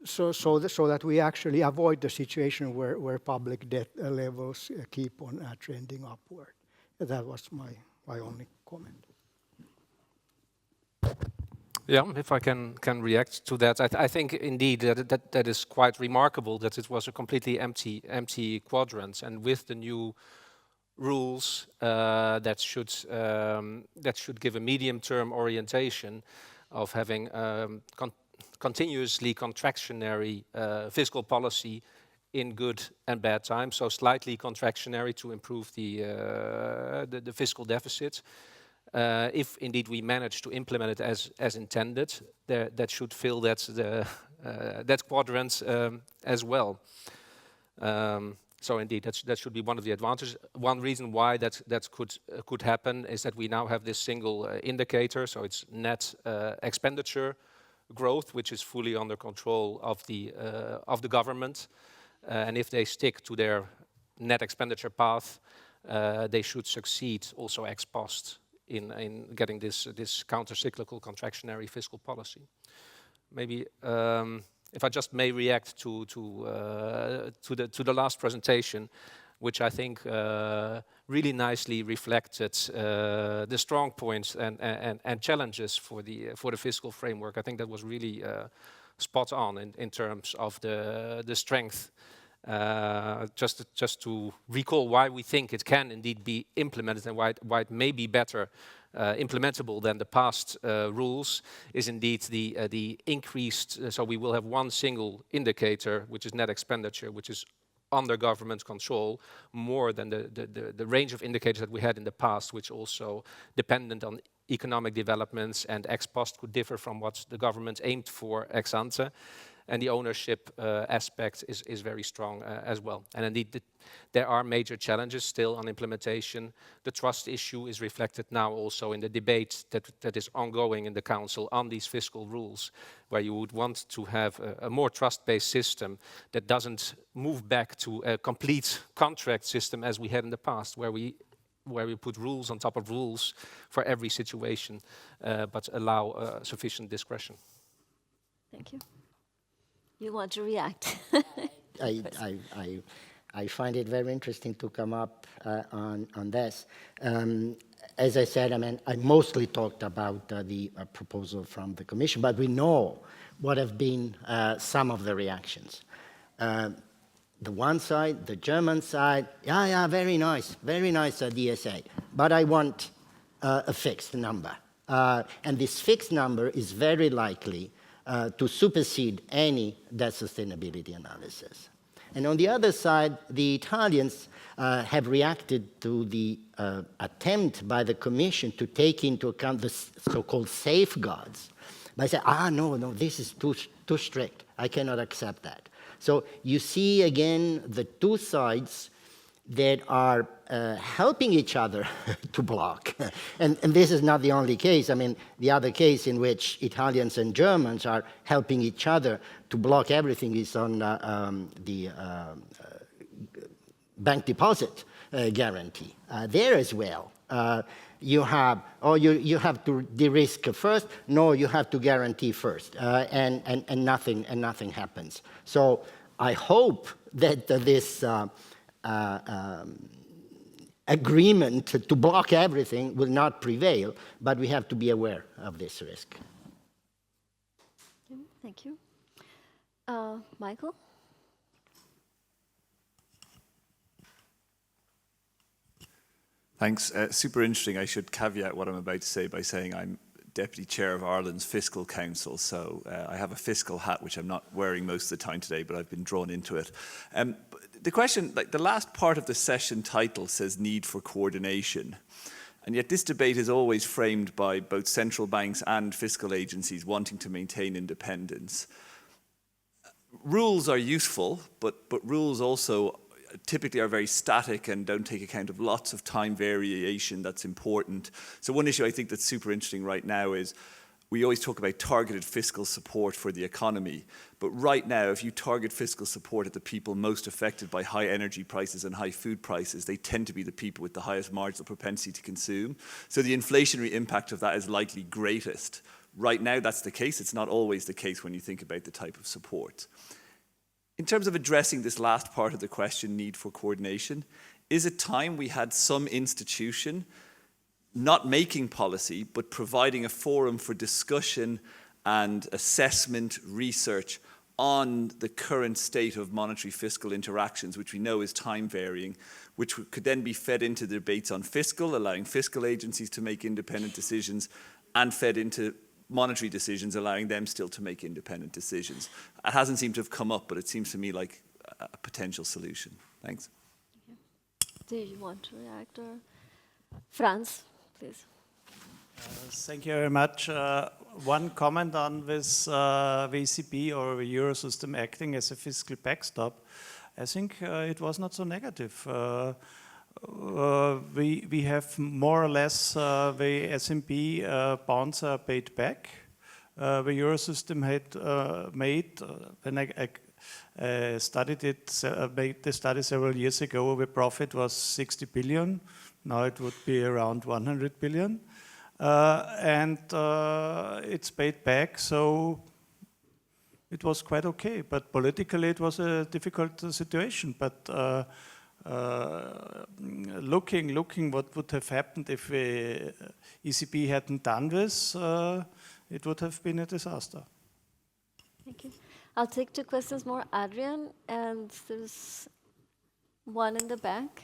so that we actually avoid the situation where public debt levels keep on trending upward. That was my only comment. Yeah, if I can react to that, I think indeed that is quite remarkable that it was a completely empty quadrant, and with the new rules that should give a medium-term orientation of having continuously contractionary fiscal policy in good and bad times, so slightly contractionary to improve the fiscal deficit. If indeed we manage to implement it as intended, that should fill that quadrant as well. So indeed, that should be one of the advantages. One reason why that could happen is that we now have this single indicator, so it's net expenditure growth, which is fully under control of the government, and if they stick to their net expenditure path, they should succeed also ex post in getting this counter-cyclical contractionary fiscal policy. Maybe if I just may react to the last presentation, which I think really nicely reflected the strong points and challenges for the fiscal framework. I think that was really spot on in terms of the strength. Just to recall why we think it can indeed be implemented and why it may be better implementable than the past rules is indeed the increased, so we will have one single indicator, which is net expenditure, which is under government control, more than the range of indicators that we had in the past, which also dependent on economic developments and ex post could differ from what the government aimed for ex ante. and the ownership aspect is very strong as well. And indeed, there are major challenges still on implementation. The trust issue is reflected now also in the debate that is ongoing in the Council on these fiscal rules, where you would want to have a more trust-based system that doesn't move back to a complete contract system as we had in the past, where we put rules on top of rules for every situation, but allow sufficient discretion. Thank you. You want to react? I find it very interesting to come up on this. As I said, I mostly talked about the proposal from the Commission, but we know what have been some of the reactions. The one side, the German side, yeah, very nice DSA, but I want a fixed number. And this fixed number is very likely to supersede any debt sustainability analysis. And on the other side, the Italians have reacted to the attempt by the Commission to take into account the so-called safeguards by saying, no, this is too strict. I cannot accept that. So you see, again, the two sides that are helping each other to block. And this is not the only case. The other case in which Italians and Germans are helping each other to block everything is on the bank deposit guarantee. There as well, you have to de-risk first. No, you have to guarantee first, and nothing happens. So I hope that this agreement to block everything will not prevail, but we have to be aware of this risk. Thank you. Michael? Thanks. Super interesting. I should caveat what I'm about to say by saying I'm Deputy Chair of Ireland's Fiscal Council, so I have a fiscal hat, which I'm not wearing most of the time today, but I've been drawn into it. The question, the last part of the session title says need for coordination, and yet this debate is always framed by both central banks and fiscal agencies wanting to maintain independence. Rules are useful, but rules also typically are very static and don't take account of lots of time variation that's important. So one issue I think that's super interesting right now is we always talk about targeted fiscal support for the economy. But right now, if you target fiscal support at the people most affected by high energy prices and high food prices, they tend to be the people with the highest marginal propensity to consume. So the inflationary impact of that is likely greatest. Right now, that's the case. It's not always the case when you think about the type of support. In terms of addressing this last part of the question, need for coordination, is it time we had some institution not making policy, but providing a forum for discussion and assessment, research on the current state of monetary fiscal interactions, which we know is time varying, which could then be fed into the debates on fiscal, allowing fiscal agencies to make independent decisions, and fed into monetary decisions, allowing them still to make independent decisions. It hasn't seemed to have come up, but it seems to me like a potential solution. Thanks. Do you want to react, or Franz, please? Thank you very much. One comment on this VCB or the Eurosystem acting as a fiscal backstop. I think it was not so negative. We have more or less the S&P bonds are paid back. The Eurosystem had made, when I studied it, made the study several years ago, the profit was 60 billion. Now it would be around 100 billion. And it's paid back, so it was quite okay. But politically it was a difficult situation. But looking what would have happened if the ECB hadn't done this, it would have been a disaster. Thank you. I'll take two questions more. Adrian, and there's one in the back.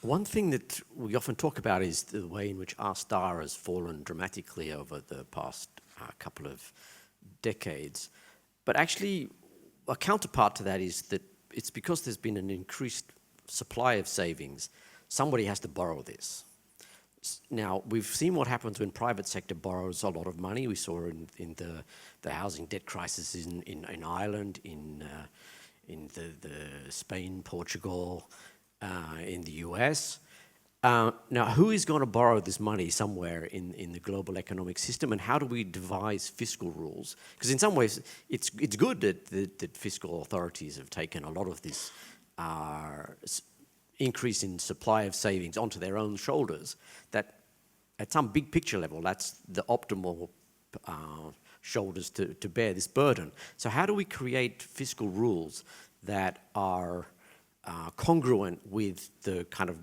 One thing that we often talk about is the way in which our star has fallen dramatically over the past couple of decades. But actually, a counterpart to that is that it's because there's been an increased supply of savings, somebody has to borrow this. Now, we've seen what happens when private sector borrows a lot of money. We saw in the housing debt crisis in Ireland, in the Spain, Portugal, in the US. Now, who is going to borrow this money somewhere in the global economic system, and how do we devise fiscal rules? Because in some ways, it's good that fiscal authorities have taken a lot of this increase in supply of savings onto their own shoulders. That at some big picture level, that's the optimal shoulders to bear this burden. So how do we create fiscal rules that are congruent with the kind of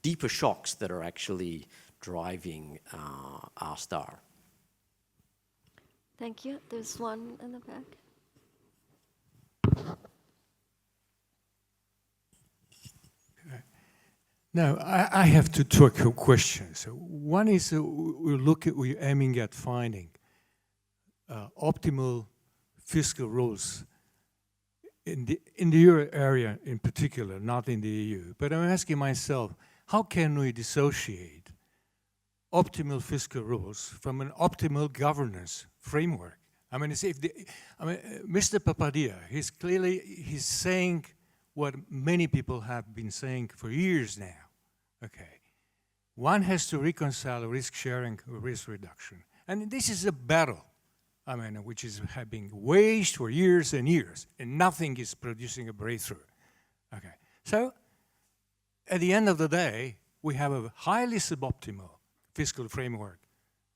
deeper shocks that are actually driving our star? Thank you. There's one in the back. Now, I have two questions. So one is we're aiming at finding optimal fiscal rules in the euro area in particular, not in the EU. But I'm asking myself, how can we dissociate optimal fiscal rules from an optimal governance framework? I mean, Mr. Papadia, he's saying what many people have been saying for years now. Okay, one has to reconcile risk sharing with risk reduction. And this is a battle, I mean, which is being waged for years and years, and nothing is producing a breakthrough. Okay, so at the end of the day, we have a highly suboptimal fiscal framework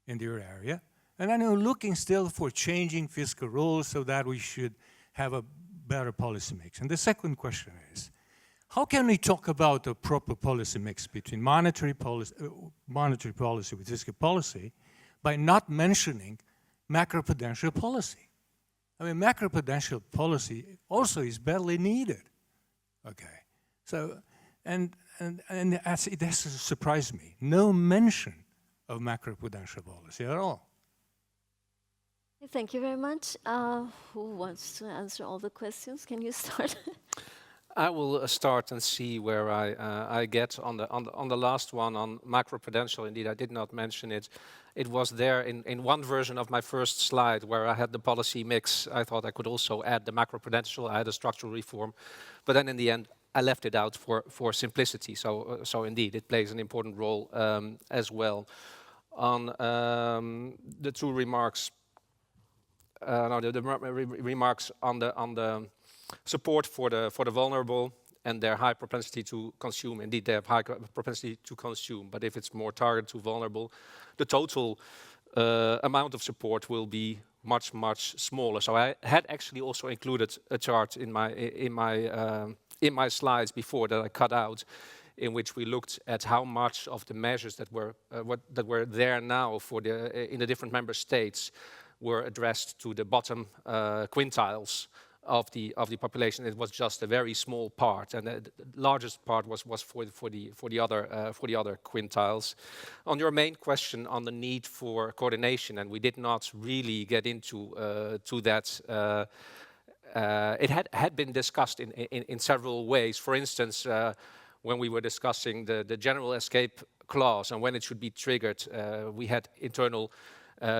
in the euro area, and then we're looking still for changing fiscal rules so that we should have a better policy mix. And the second question is, how can we talk about a proper policy mix between monetary policy with fiscal policy by not mentioning macroprudential policy? I mean, macroprudential policy also is badly needed. Okay, so it has surprised me. No mention of macroprudential policy at all. Thank you very much. Who wants to answer all the questions? Can you start? I will start and see where I get on the last one on macroprudential. Indeed, I did not mention it. It was there in one version of my first slide where I had the policy mix. I thought I could also add the macroprudential. I had a structural reform, but then in the end I left it out for simplicity. So indeed, it plays an important role as well. On the two remarks, remarks on the support for the vulnerable and their high propensity to consume. Indeed, they have high propensity to consume, but if it's more targeted to vulnerable, the total amount of support will be much, much smaller. So I had actually also included a chart in my slides before that I cut out, in which we looked at how much of the measures that were there now in the different member states were addressed to the bottom quintiles of the population. It was just a very small part, and the largest part was for the other quintiles. On your main question on the need for coordination, and we did not really get into that. It had been discussed in several ways. For instance, when we were discussing the general escape clause and when it should be triggered, we had internal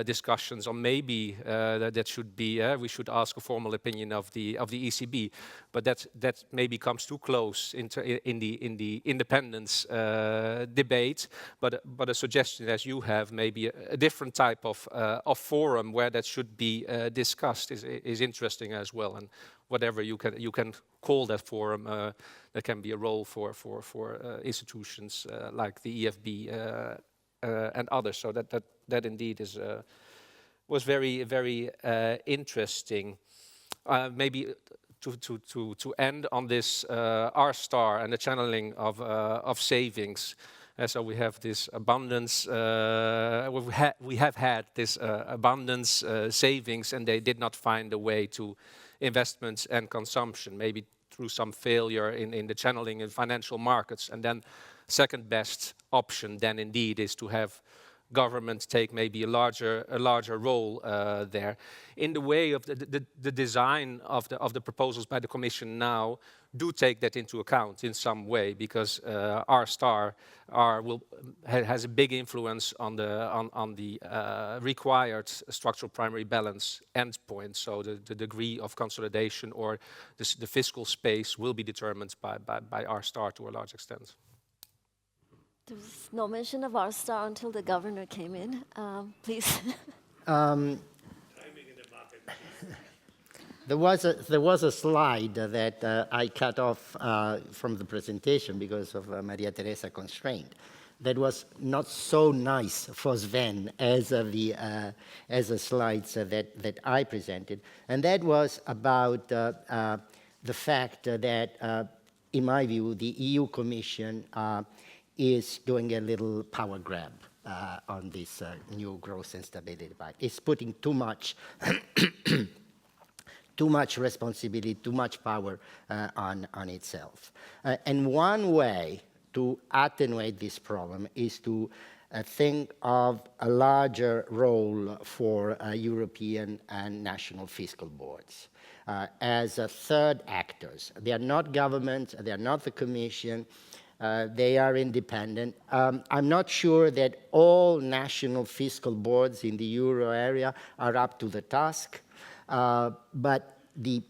discussions on maybe that should be we should ask a formal opinion of the ECB, but that maybe comes too close in the independence debate. But a suggestion, as you have, maybe a different type of forum where that should be discussed is interesting as well. And whatever you can call that forum, there can be a role for institutions like the EFB and others. So that indeed was very, very interesting. Maybe to end on this R star and the channeling of savings. So we have this abundance. We have had this abundance savings, and they did not find a way to investments and consumption. Maybe through some failure in the channeling in financial markets, and then second best option then indeed is to have governments take maybe a larger role there. In the way of the design of the proposals by the Commission now do take that into account in some way, because R* has a big influence on the required structural primary balance endpoint. So the degree of consolidation or the fiscal space will be determined by R* to a large extent. There was no mention of R* until the governor came in. Please. There was a slide that I cut off from the presentation because of Maria Teresa constraint. That was not so nice for Sven as the slides that I presented, and that was about the fact that, in my view, the EU Commission is doing a little power grab on this new growth and stability pact. It's putting too much responsibility, too much power on itself. And one way to attenuate this problem is to think of a larger role for European and national fiscal boards as third actors. They are not governments, they are not the Commission, they are independent. I'm not sure that all national fiscal boards in the euro area are up to the task. But the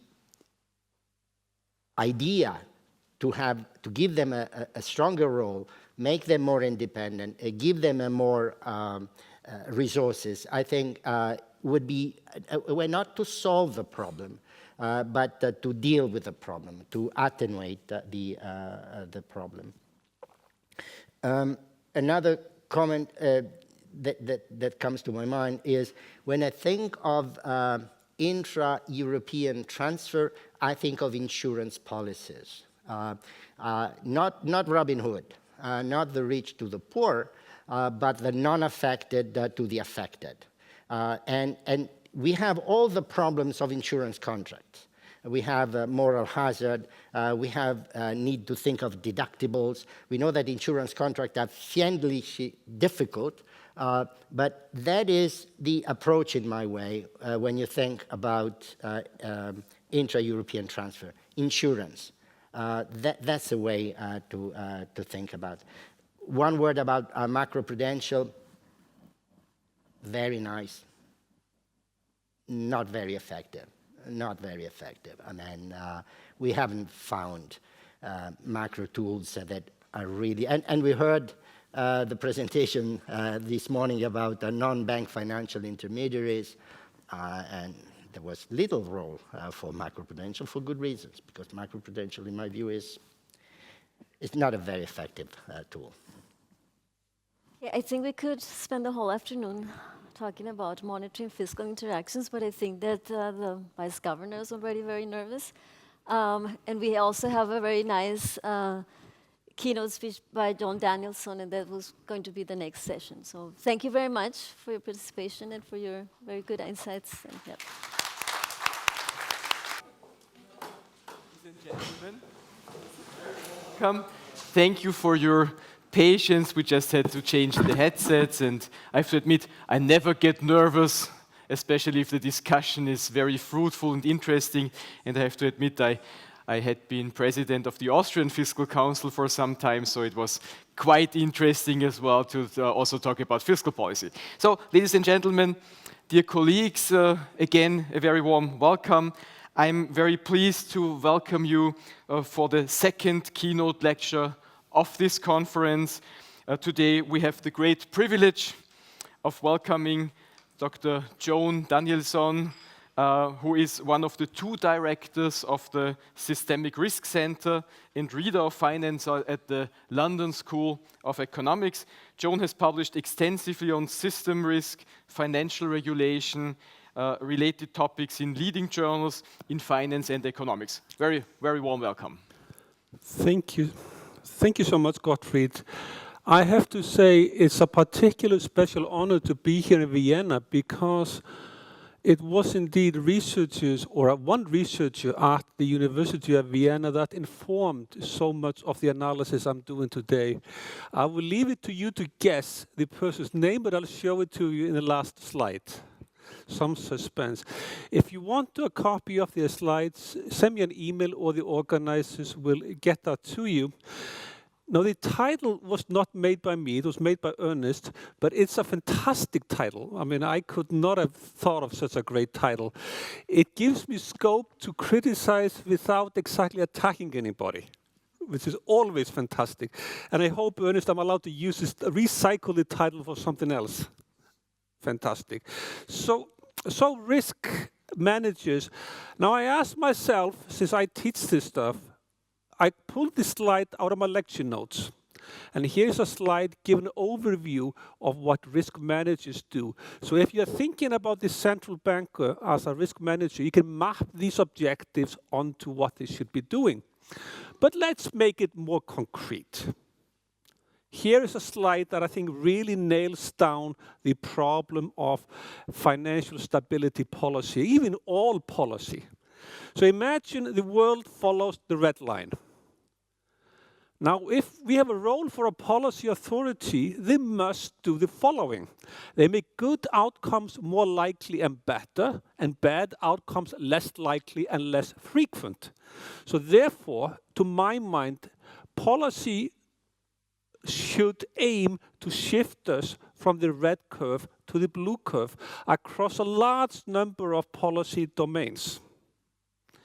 idea to give them a stronger role, make them more independent, give them more resources, I think would be a way not to solve the problem, but to deal with the problem, to attenuate the problem. Another comment that comes to my mind is when I think of intra-European transfer, I think of insurance policies. Not Robin Hood, not the rich to the poor, but the non-affected to the affected. And we have all the problems of insurance contracts. We have moral hazard, we have need to think of deductibles. We know that insurance contracts are fiendishly difficult, but that is the approach in my way when you think about intra-European transfer. Insurance, that's a way to think about. One word about macroprudential, very nice, not very effective. Not very effective. I mean, we haven't found macro tools that are really, and we heard the presentation this morning about non-bank financial intermediaries, and there was little role for macroprudential for good reasons, because macroprudential, in my view, is not a very effective tool. Yeah, I think we could spend the whole afternoon talking about monitoring fiscal interactions, but I think that the vice governor is already very nervous. And we also have a very nice keynote speech by John Danielson, and that was going to be the next session. So thank you very much for your participation and for your very good insights. And, yeah. Ladies and gentlemen, come. Thank you for your patience. We just had to change the headsets, and I have to admit, I never get nervous, especially if the discussion is very fruitful and interesting. And I have to admit, I had been president of the Austrian Fiscal Council for some time, so it was quite interesting as well to also talk about fiscal policy. So, ladies and gentlemen, dear colleagues, again, a very warm welcome. I'm very pleased to welcome you for the second keynote lecture of this conference. Today we have the great privilege of welcoming Dr. Joan Danielson, who is one of the two directors of the Systemic Risk Center and reader of finance at the London School of Economics. Joan has published extensively on system risk, financial regulation, related topics in leading journals in finance and economics. Very, very warm welcome. Thank you. Thank you so much, Gottfried. I have to say it's a particular special honor to be here in Vienna because it was indeed researchers, or one researcher at the University of Vienna that informed so much of the analysis I'm doing today. I will leave it to you to guess the person's name, but I'll show it to you in the last slide. Some suspense. If you want a copy of the slides, send me an email or the organizers will get that to you. Now, the title was not made by me, it was made by Ernest, but it's a fantastic title. I mean, I could not have thought of such a great title. It gives me scope to criticize without exactly attacking anybody, which is always fantastic. And I hope, Ernest, I'm allowed to use this, recycle the title for something else. Fantastic. So risk managers. Now, I asked myself, since I teach this stuff, I pulled this slide out of my lecture notes. And here's a slide giving an overview of what risk managers do. So if you're thinking about the central banker as a risk manager, you can map these objectives onto what they should be doing. But let's make it more concrete. Here is a slide that I think really nails down the problem of financial stability policy, even all policy. So imagine the world follows the red line. Now, if we have a role for a policy authority, they must do the following. They make good outcomes more likely and better, and bad outcomes less likely and less frequent. So therefore, to my mind, policy should aim to shift us from the red curve to the blue curve across a large number of policy domains.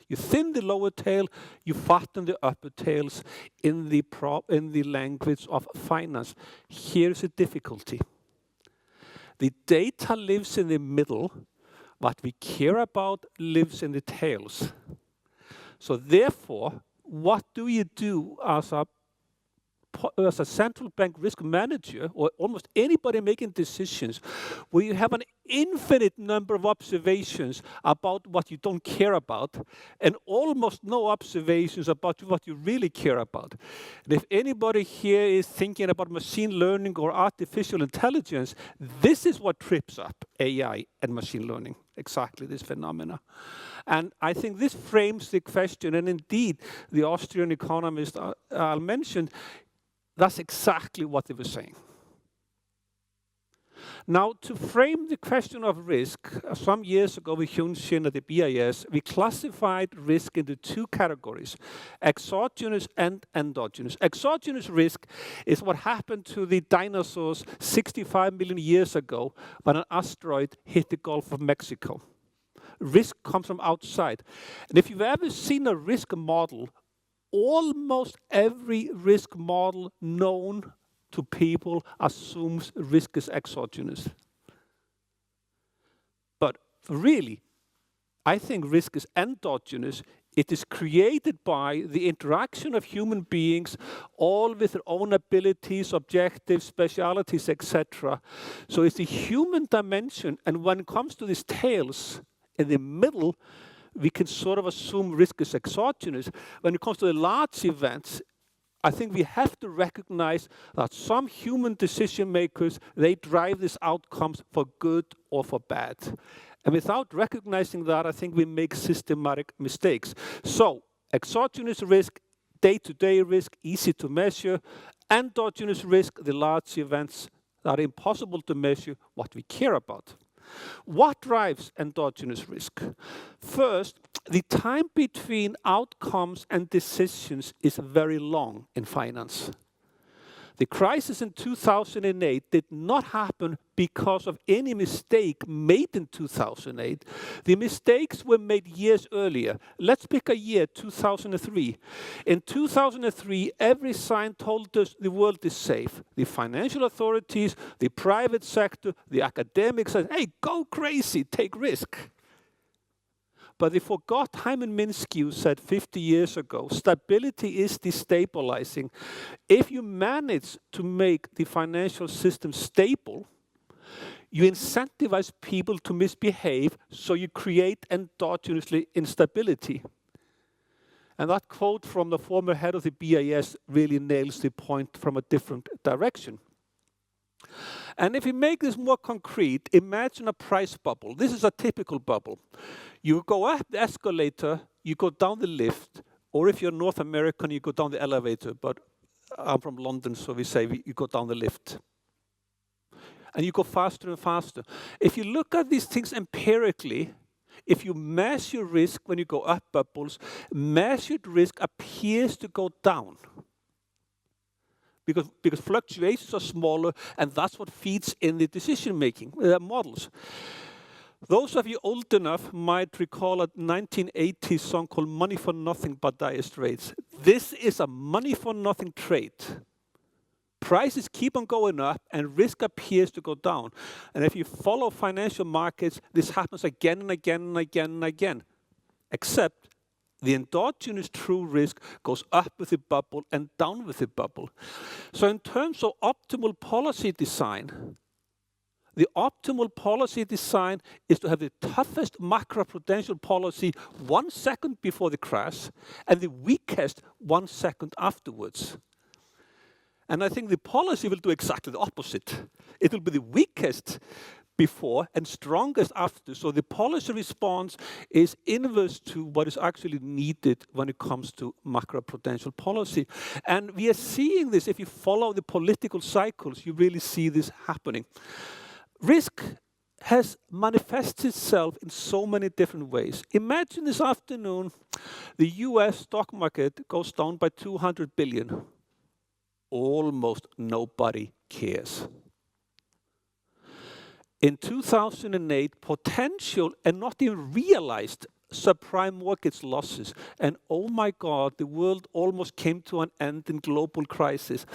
You thin the lower tail, you fatten the upper tails in the language of finance. Here's the difficulty. The data lives in the middle. What we care about lives in the tails. So therefore, what do you do as a central bank risk manager, or almost anybody making decisions, where you have an infinite number of observations about what you don't care about, and almost no observations about what you really care about. And if anybody here is thinking about machine learning or artificial intelligence, this is what trips up AI and machine learning, exactly this phenomena. And I think this frames the question, and indeed, the Austrian economist I mentioned, that's exactly what they were saying. Now, to frame the question of risk, some years ago with Hyun Shin at the BIS, we classified risk into two categories, exogenous and endogenous. Exogenous risk is what happened to the dinosaurs 65 million years ago when an asteroid hit the Gulf of Mexico. Risk comes from outside. And if you've ever seen a risk model, almost every risk model known to people assumes risk is exogenous. But really, I think risk is endogenous. It is created by the interaction of human beings, all with their own abilities, objectives, specialities, etc. So it's the human dimension, and when it comes to these tails in the middle, we can sort of assume risk is exogenous. When it comes to the large events, I think we have to recognize that some human decision makers, they drive these outcomes for good or for bad. And without recognizing that, I think we make systematic mistakes. So, exogenous risk, day-to-day risk, easy to measure. Endogenous risk, the large events that are impossible to measure, what we care about. What drives endogenous risk? First, the time between outcomes and decisions is very long in finance. The crisis in 2008 did not happen because of any mistake made in 2008. The mistakes were made years earlier. Let's pick a year, 2003. In 2003, every sign told us the world is safe. The financial authorities, the private sector, the academics said, hey, go crazy, take risk. But they forgot Hyman Minsky said 50 years ago, stability is destabilizing. If you manage to make the financial system stable, you incentivize people to misbehave, so you create endogenously instability. And that quote from the former head of the BIS really nails the point from a different direction. And if we make this more concrete, imagine a price bubble. This is a typical bubble. You go up the escalator, you go down the lift, or if you're North American, you go down the elevator. But I'm from London, so we say you go down the lift. And you go faster and faster. If you look at these things empirically, if you measure risk when you go up bubbles, measured risk appears to go down. Because fluctuations are smaller, and that's what feeds in the decision-making models. Those of you old enough might recall a 1980s song called Money for Nothing by Dire Straits. This is a money for nothing trade. Prices keep on going up and risk appears to go down. And if you follow financial markets, this happens again and again and again and again. Except the endogenous true risk goes up with the bubble and down with the bubble. So in terms of optimal policy design, the optimal policy design is to have the toughest macroprudential policy 1 second before the crash and the weakest 1 second afterwards. And I think the policy will do exactly the opposite. It will be the weakest before and strongest after. So the policy response is inverse to what is actually needed when it comes to macroprudential policy. And we are seeing this, if you follow the political cycles, you really see this happening. Risk has manifested itself in so many different ways. Imagine this afternoon, the US stock market goes down by 200 billion. Almost nobody cares. In 2008, potential and not even realized subprime mortgage losses. And oh my God, the world almost came to an end in global crisis.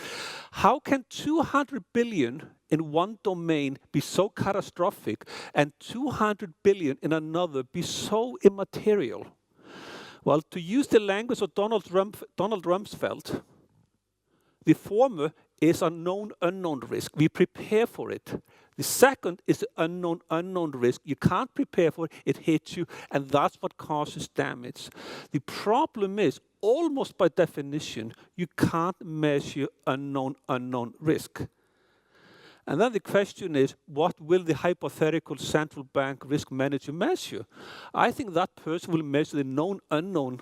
How can 200 billion in one domain be so catastrophic and 200 billion in another be so immaterial? Well, to use the language of Donald Rumsfeld, the former is a known unknown risk. We prepare for it. The second is the unknown risk. You can't prepare for it, it hits you, and that's what causes damage. The problem is, almost by definition, you can't measure unknown risk. And then the question is, what will the hypothetical central bank risk manager measure? I think that person will measure the known unknown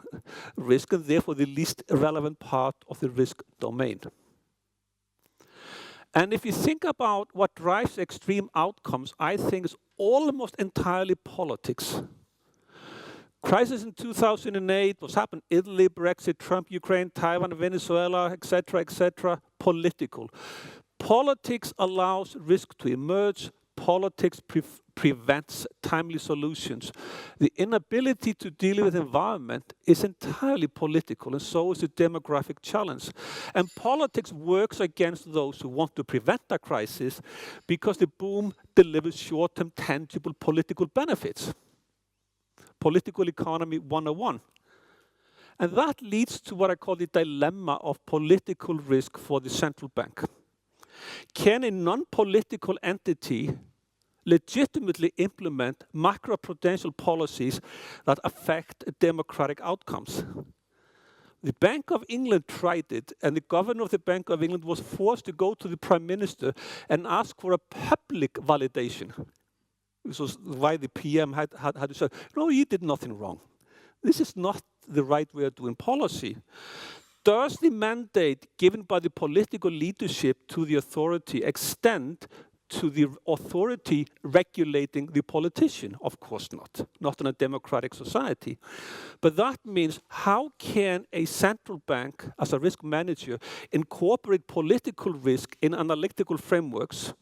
risk, and therefore the least relevant part of the risk domain. And if you think about what drives extreme outcomes, I think it's almost entirely politics. Crisis in 2008, what's happened? Italy, Brexit, Trump, Ukraine, Taiwan, Venezuela, etc., political. Politics allows risk to emerge. Politics prevents timely solutions. The inability to deal with the environment is entirely political, and so is the demographic challenge. And politics works against those who want to prevent a crisis because the boom delivers short-term, tangible political benefits. Political economy 101. And that leads to what I call the dilemma of political risk for the central bank. Can a non-political entity legitimately implement macroprudential policies that affect democratic outcomes? The Bank of England tried it, and the governor of the Bank of England was forced to go to the Prime Minister and ask for a public validation. This was why the PM had to say, no, you did nothing wrong. This is not the right way of doing policy. Does the mandate given by the political leadership to the authority extend to the authority regulating the politician? Of course not. Not in a democratic society. But that means, how can a central bank, as a risk manager, incorporate political risk in analytical frameworks?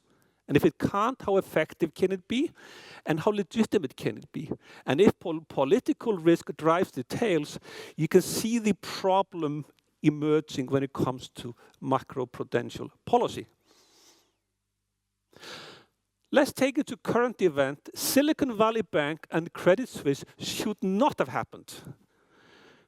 And if it can't, how effective can it be? And how legitimate can it be? And if political risk drives the tails, you can see the problem emerging when it comes to macroprudential policy. Let's take it to current event. Silicon Valley Bank and Credit Suisse should not have happened.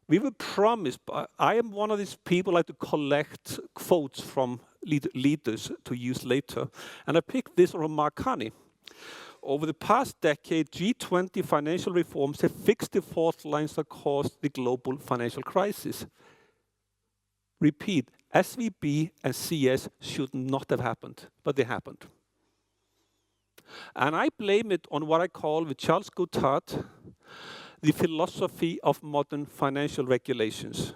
We were promised, I am one of these people who like to collect quotes from leaders to use later, and I picked this from Mark Carney. Over the past decade, G20 financial reforms have fixed the fault lines that caused the global financial crisis. Repeat, SVB and CS should not have happened, but they happened. And I blame it on what I call, with Charles Goodhart, the philosophy of modern financial regulations.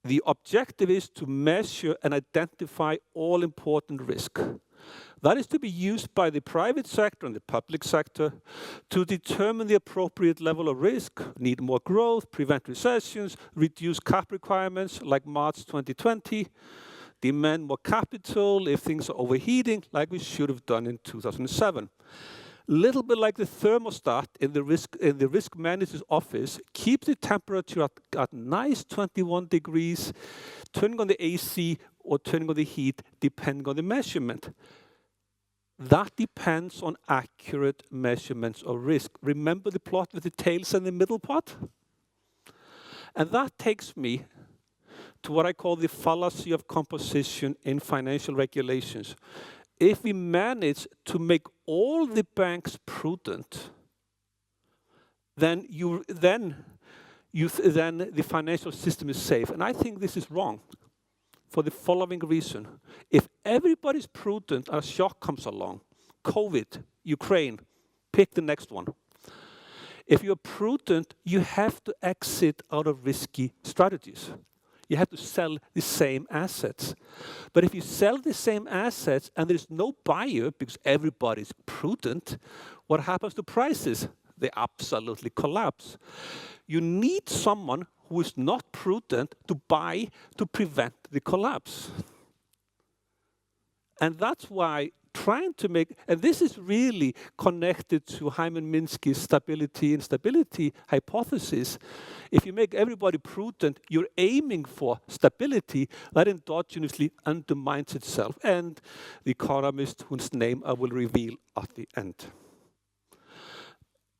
The objective is to measure and identify all important risk. That is to be used by the private sector and the public sector to determine the appropriate level of risk, need more growth, prevent recessions, reduce cap requirements like March 2020, demand more capital if things are overheating like we should have done in 2007. Little bit like the thermostat in the risk manager's office, keep the temperature at nice 21 degrees, turning on the AC or turning on the heat, depending on the measurement. That depends on accurate measurements of risk. Remember the plot with the tails and the middle part? And that takes me to what I call the fallacy of composition in financial regulations. If we manage to make all the banks prudent, then the financial system is safe. And I think this is wrong for the following reason. If everybody's prudent, a shock comes along, COVID, Ukraine, pick the next one. If you're prudent, you have to exit out of risky strategies. You have to sell the same assets. But if you sell the same assets and there's no buyer because everybody's prudent, what happens to prices? They absolutely collapse. You need someone who is not prudent to buy to prevent the collapse. And that's why trying to make, and this is really connected to Hyman Minsky's stability and stability hypothesis. If you make everybody prudent, you're aiming for stability that endogenously undermines itself. And the economist whose name I will reveal at the end.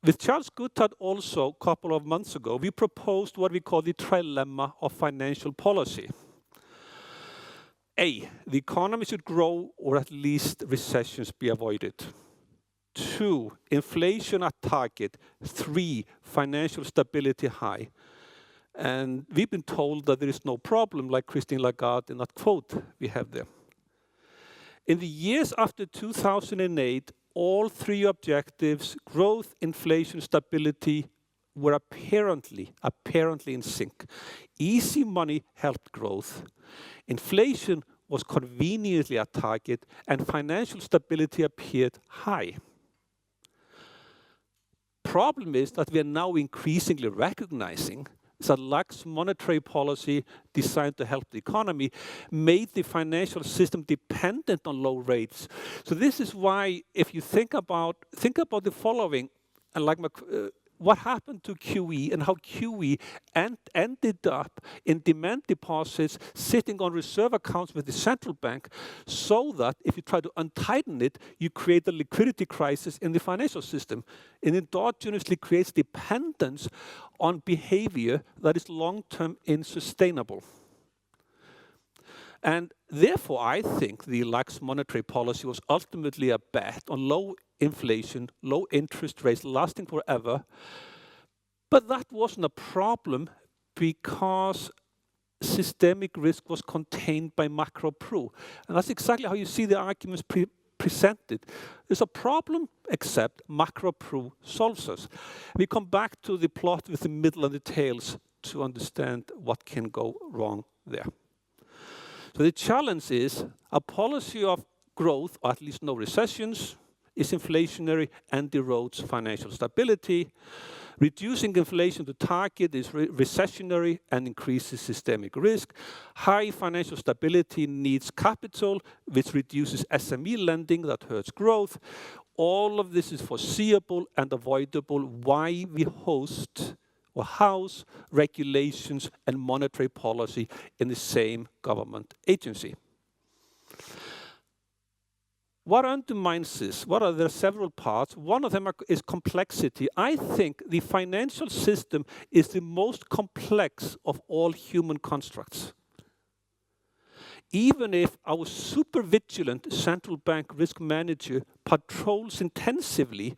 With Charles Goodhart also, a couple of months ago, we proposed what we call the trilemma of financial policy. A, the economy should grow or at least recessions be avoided. 2, inflation at target. 3, financial stability high. And we've been told that there is no problem, like Christine Lagarde in that quote we have there. In the years after 2008, all 3 objectives, growth, inflation, stability, were apparently in sync. Easy money helped growth. Inflation was conveniently at target, and financial stability appeared high. Problem is that we are now increasingly recognizing that lax monetary policy designed to help the economy made the financial system dependent on low rates. So this is why, if you think about the following, and like what happened to QE and how QE ended up in demand deposits sitting on reserve accounts with the central bank, so that if you try to untighten it, you create a liquidity crisis in the financial system. It endogenously creates dependence on behavior that is long-term unsustainable. And therefore, I think the lax monetary policy was ultimately a bet on low inflation, low interest rates lasting forever. But that wasn't a problem because systemic risk was contained by macro-pru. And that's exactly how you see the arguments presented. There's a problem, except macro-pru solves us. We come back to the plot with the middle and the tails to understand what can go wrong there. So the challenge is a policy of growth, or at least no recessions, is inflationary and erodes financial stability. Reducing inflation to target is recessionary and increases systemic risk. High financial stability needs capital, which reduces SME lending that hurts growth. All of this is foreseeable and avoidable. Why we host or house regulations and monetary policy in the same government agency. What undermines this? There are several parts. One of them is complexity. I think the financial system is the most complex of all human constructs. Even if our super vigilant central bank risk manager patrols intensively,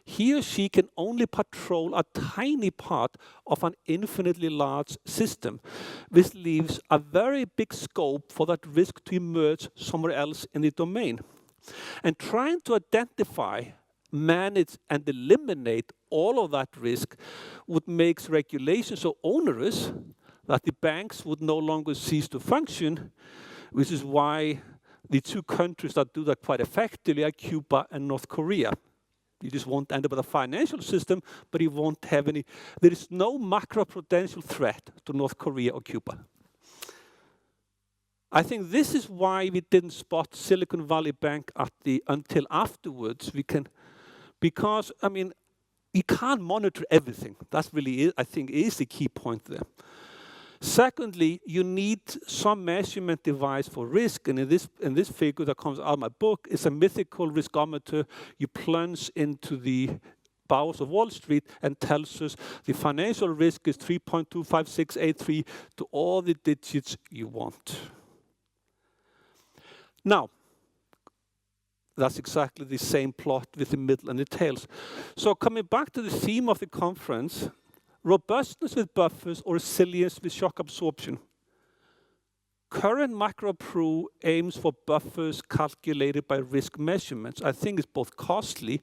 he or she can only patrol a tiny part of an infinitely large system, which leaves a very big scope for that risk to emerge somewhere else in the domain. And trying to identify, manage, and eliminate all of that risk would make regulation so onerous that the banks would no longer cease to function, which is why the two countries that do that quite effectively are Cuba and North Korea. You just won't end up with a financial system, but you won't have any. There is no macroprudential threat to North Korea or Cuba. I think this is why we didn't spot Silicon Valley Bank until afterwards. Because I mean, you can't monitor everything. That's really, I think, is the key point there. Secondly, you need some measurement device for risk, and in this figure that comes out of my book is a mythical riskometer. You plunge into the bowels of Wall Street and tells us the financial risk is 3.25683 to all the digits you want. Now, that's exactly the same plot with the middle and the tails. So coming back to the theme of the conference, robustness with buffers or resilience with shock absorption. Current macro-pro aims for buffers calculated by risk measurements. I think it's both costly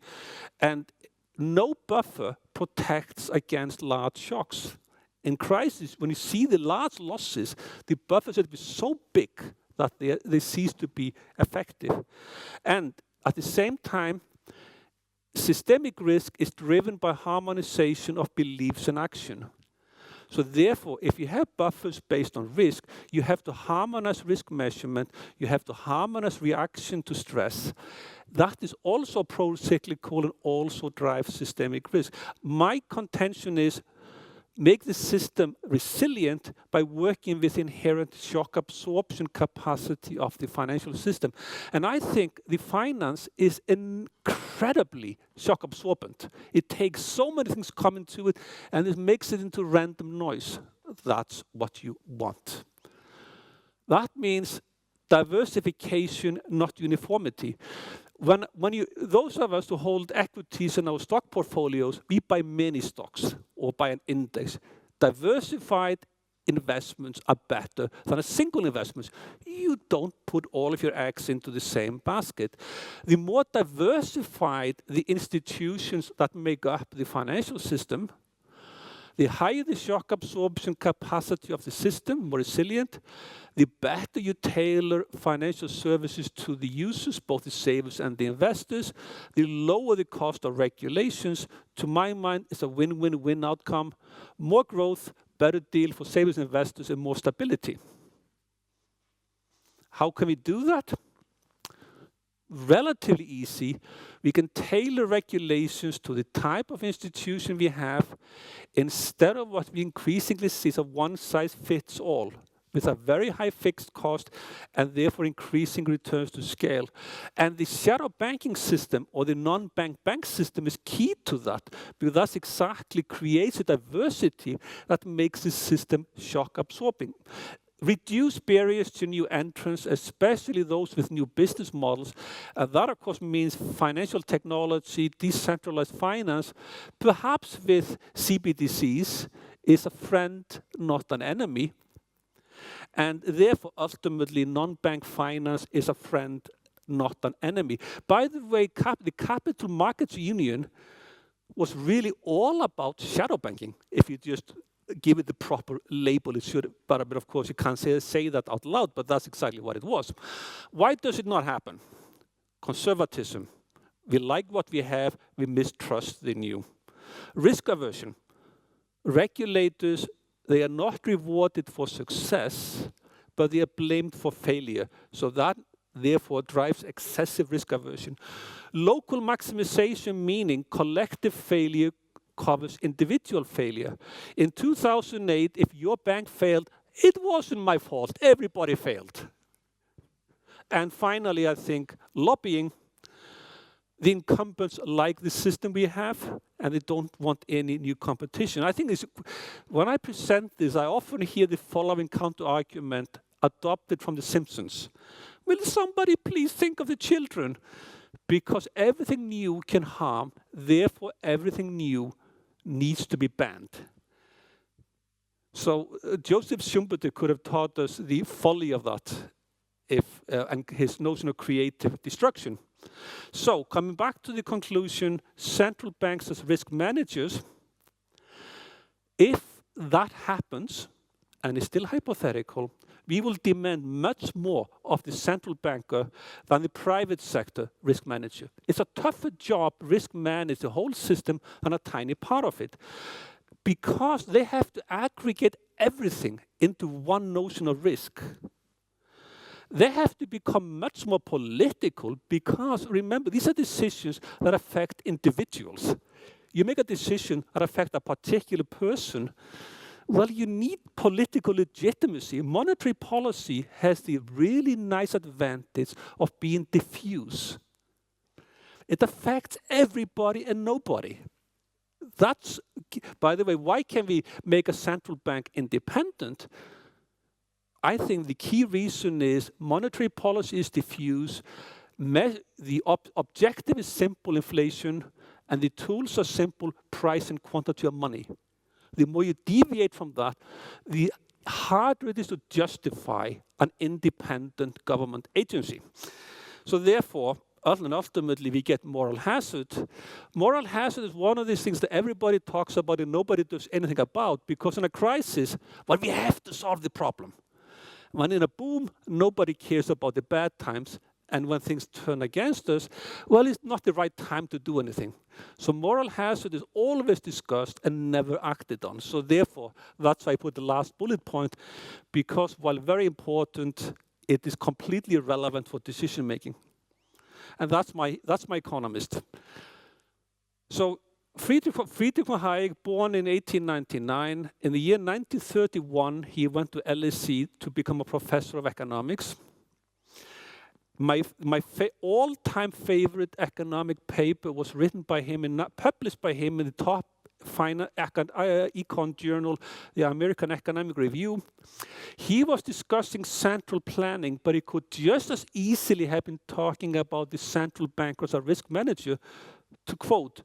and no buffer protects against large shocks. In crisis, when you see the large losses, the buffers have to be so big that they cease to be effective. And at the same time, systemic risk is driven by harmonization of beliefs and action. So therefore, if you have buffers based on risk, you have to harmonize risk measurement, you have to harmonize reaction to stress. That is also pro-cyclical and also drives systemic risk. My contention is make the system resilient by working with inherent shock absorption capacity of the financial system. And I think the finance is incredibly shock absorbent. It takes so many things coming to it and it makes it into random noise. That's what you want. That means diversification, not uniformity. Those of us who hold equities in our stock portfolios, we buy many stocks or buy an index. Diversified investments are better than a single investment. You don't put all of your eggs into the same basket. The more diversified the institutions that make up the financial system, the higher the shock absorption capacity of the system, more resilient, the better you tailor financial services to the users, both the savers and the investors, the lower the cost of regulations. To my mind, it's a win-win-win outcome. More growth, better deal for savers and investors, and more stability. How can we do that? Relatively easy. We can tailor regulations to the type of institution we have instead of what we increasingly see as a one-size-fits-all with a very high fixed cost and therefore increasing returns to scale. And the shadow banking system or the non-bank bank system is key to that because that exactly creates a diversity that makes the system shock absorbing. Reduce barriers to new entrants, especially those with new business models. That, of course, means financial technology, decentralized finance, perhaps with CBDCs, is a friend, not an enemy. And therefore, ultimately, non-bank finance is a friend, not an enemy. By the way, the Capital Markets Union was really all about shadow banking, if you just give it the proper label it should. But of course, you can't say that out loud, but that's exactly what it was. Why does it not happen? Conservatism. We like what we have, we mistrust the new. Risk aversion. Regulators, they are not rewarded for success, but they are blamed for failure. So that, therefore, drives excessive risk aversion. Local maximization, meaning collective failure covers individual failure. In 2008, if your bank failed, it wasn't my fault. Everybody failed. And finally, I think lobbying. The incumbents like the system we have, and they don't want any new competition. I think when I present this, I often hear the following counter-argument adopted from The Simpsons. Will somebody please think of the children? because everything new can harm, therefore everything new needs to be banned. So Joseph Schumpeter could have taught us the folly of that, and his notion of creative destruction. So coming back to the conclusion, central banks as risk managers, if that happens, and it's still hypothetical, we will demand much more of the central banker than the private sector risk manager. It's a tougher job risk manage the whole system than a tiny part of it, because they have to aggregate everything into one notion of risk. They have to become much more political because, remember, these are decisions that affect individuals. You make a decision that affects a particular person, well, you need political legitimacy. Monetary policy has the really nice advantage of being diffuse. It affects everybody and nobody. That's, by the way, why can we make a central bank independent? I think the key reason is monetary policy is diffuse, the objective is simple inflation, and the tools are simple price and quantity of money. The more you deviate from that, the harder it is to justify an independent government agency. So therefore, ultimately we get moral hazard. Moral hazard is one of these things that everybody talks about and nobody does anything about, because in a crisis, well, we have to solve the problem. When in a boom, nobody cares about the bad times. And when things turn against us, well, it's not the right time to do anything. So moral hazard is always discussed and never acted on. So therefore, that's why I put the last bullet point, because while very important, it is completely irrelevant for decision making. And that's my economist. So Friedrich von Hayek, born in 1899. In the year 1931, he went to LSE to become a professor of economics. My all-time favorite economic paper was written by him and published by him in the top econ journal, the American Economic Review. He was discussing central planning, but he could just as easily have been talking about the central bank as a risk manager. To quote,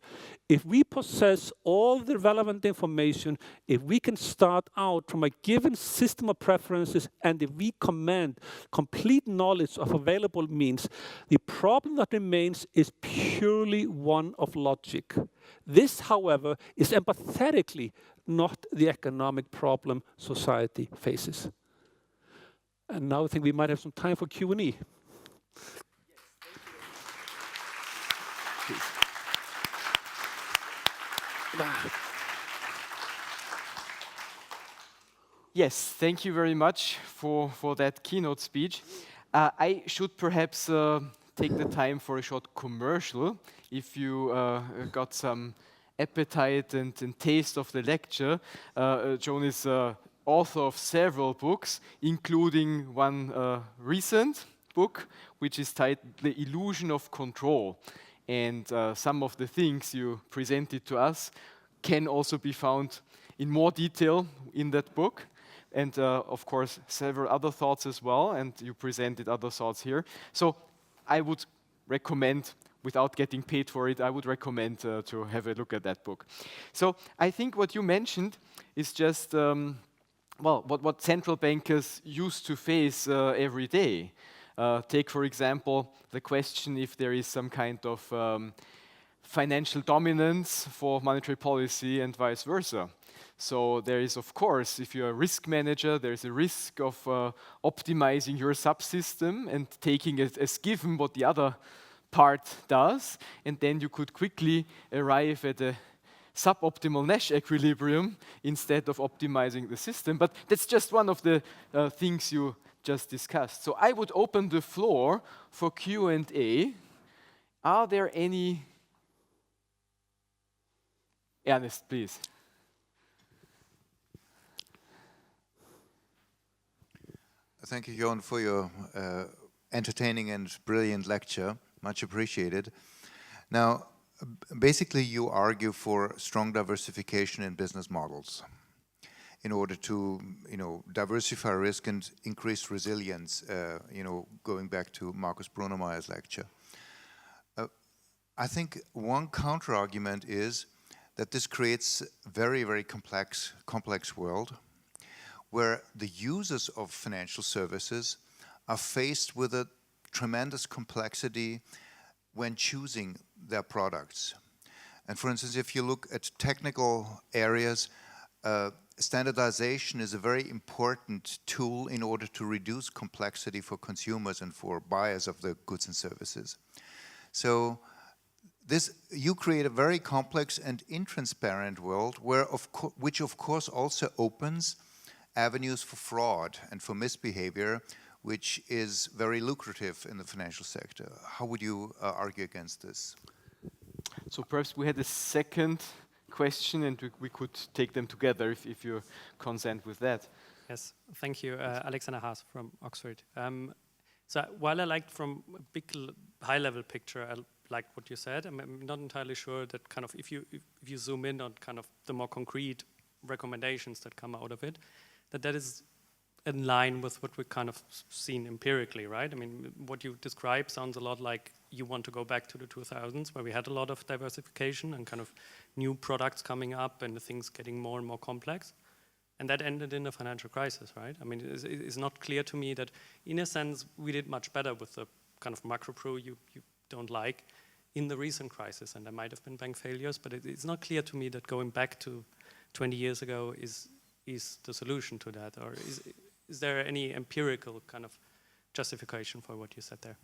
if we possess all the relevant information, if we can start out from a given system of preferences, and if we command complete knowledge of available means, the problem that remains is purely one of logic. This, however, is empathetically not the economic problem society faces. And now I think we might have some time for Q&A. Yes, thank you very much for that keynote speech. I should perhaps take the time for a short commercial. If you got some appetite and taste of the lecture, Joan is author of several books, including one recent book, which is titled The Illusion of Control. And some of the things you presented to us can also be found in more detail in that book. And of course, several other thoughts as well, and you presented other thoughts here. So I would recommend, without getting paid for it, I would recommend to have a look at that book. So I think what you mentioned is just, well, what central bankers used to face every day. Take, for example, the question if there is some kind of financial dominance for monetary policy and vice versa. So there is, of course, if you're a risk manager, there's a risk of optimizing your subsystem and taking it as given what the other part does, and then you could quickly arrive at a suboptimal Nash equilibrium instead of optimizing the system. But that's just one of the things you just discussed. So I would open the floor for Q&A. Are there any? Ernest, please. Thank you, Jon, for your entertaining and brilliant lecture. Much appreciated. Now, basically, you argue for strong diversification in business models in order to, diversify risk and increase resilience, going back to Markus Brunnermeyer's lecture. I think one counter-argument is that this creates a very, very complex world where the users of financial services are faced with a tremendous complexity when choosing their products. And for instance, if you look at technical areas, standardization is a very important tool in order to reduce complexity for consumers and for buyers of the goods and services. So you create a very complex and intransparent world which of course also opens avenues for fraud and for misbehavior, which is very lucrative in the financial sector. How would you argue against this? So perhaps we had a second question and we could take them together if you consent with that. Yes, thank you. Alexander Haas from Oxford. So while I liked from a big high-level picture, I like what you said, I'm not entirely sure that kind of if you zoom in on kind of the more concrete recommendations that come out of it, that is in line with what we've kind of seen empirically, right? I mean, what you describe sounds a lot like you want to go back to the 2000s where we had a lot of diversification and kind of new products coming up and things getting more and more complex. And that ended in a financial crisis, right? I mean, it's not clear to me that in a sense we did much better with the kind of macro pro you don't like in the recent crisis. And there might have been bank failures, but it's not clear to me that going back to 20 years ago is the solution to that, or is there any empirical kind of justification for what you said there?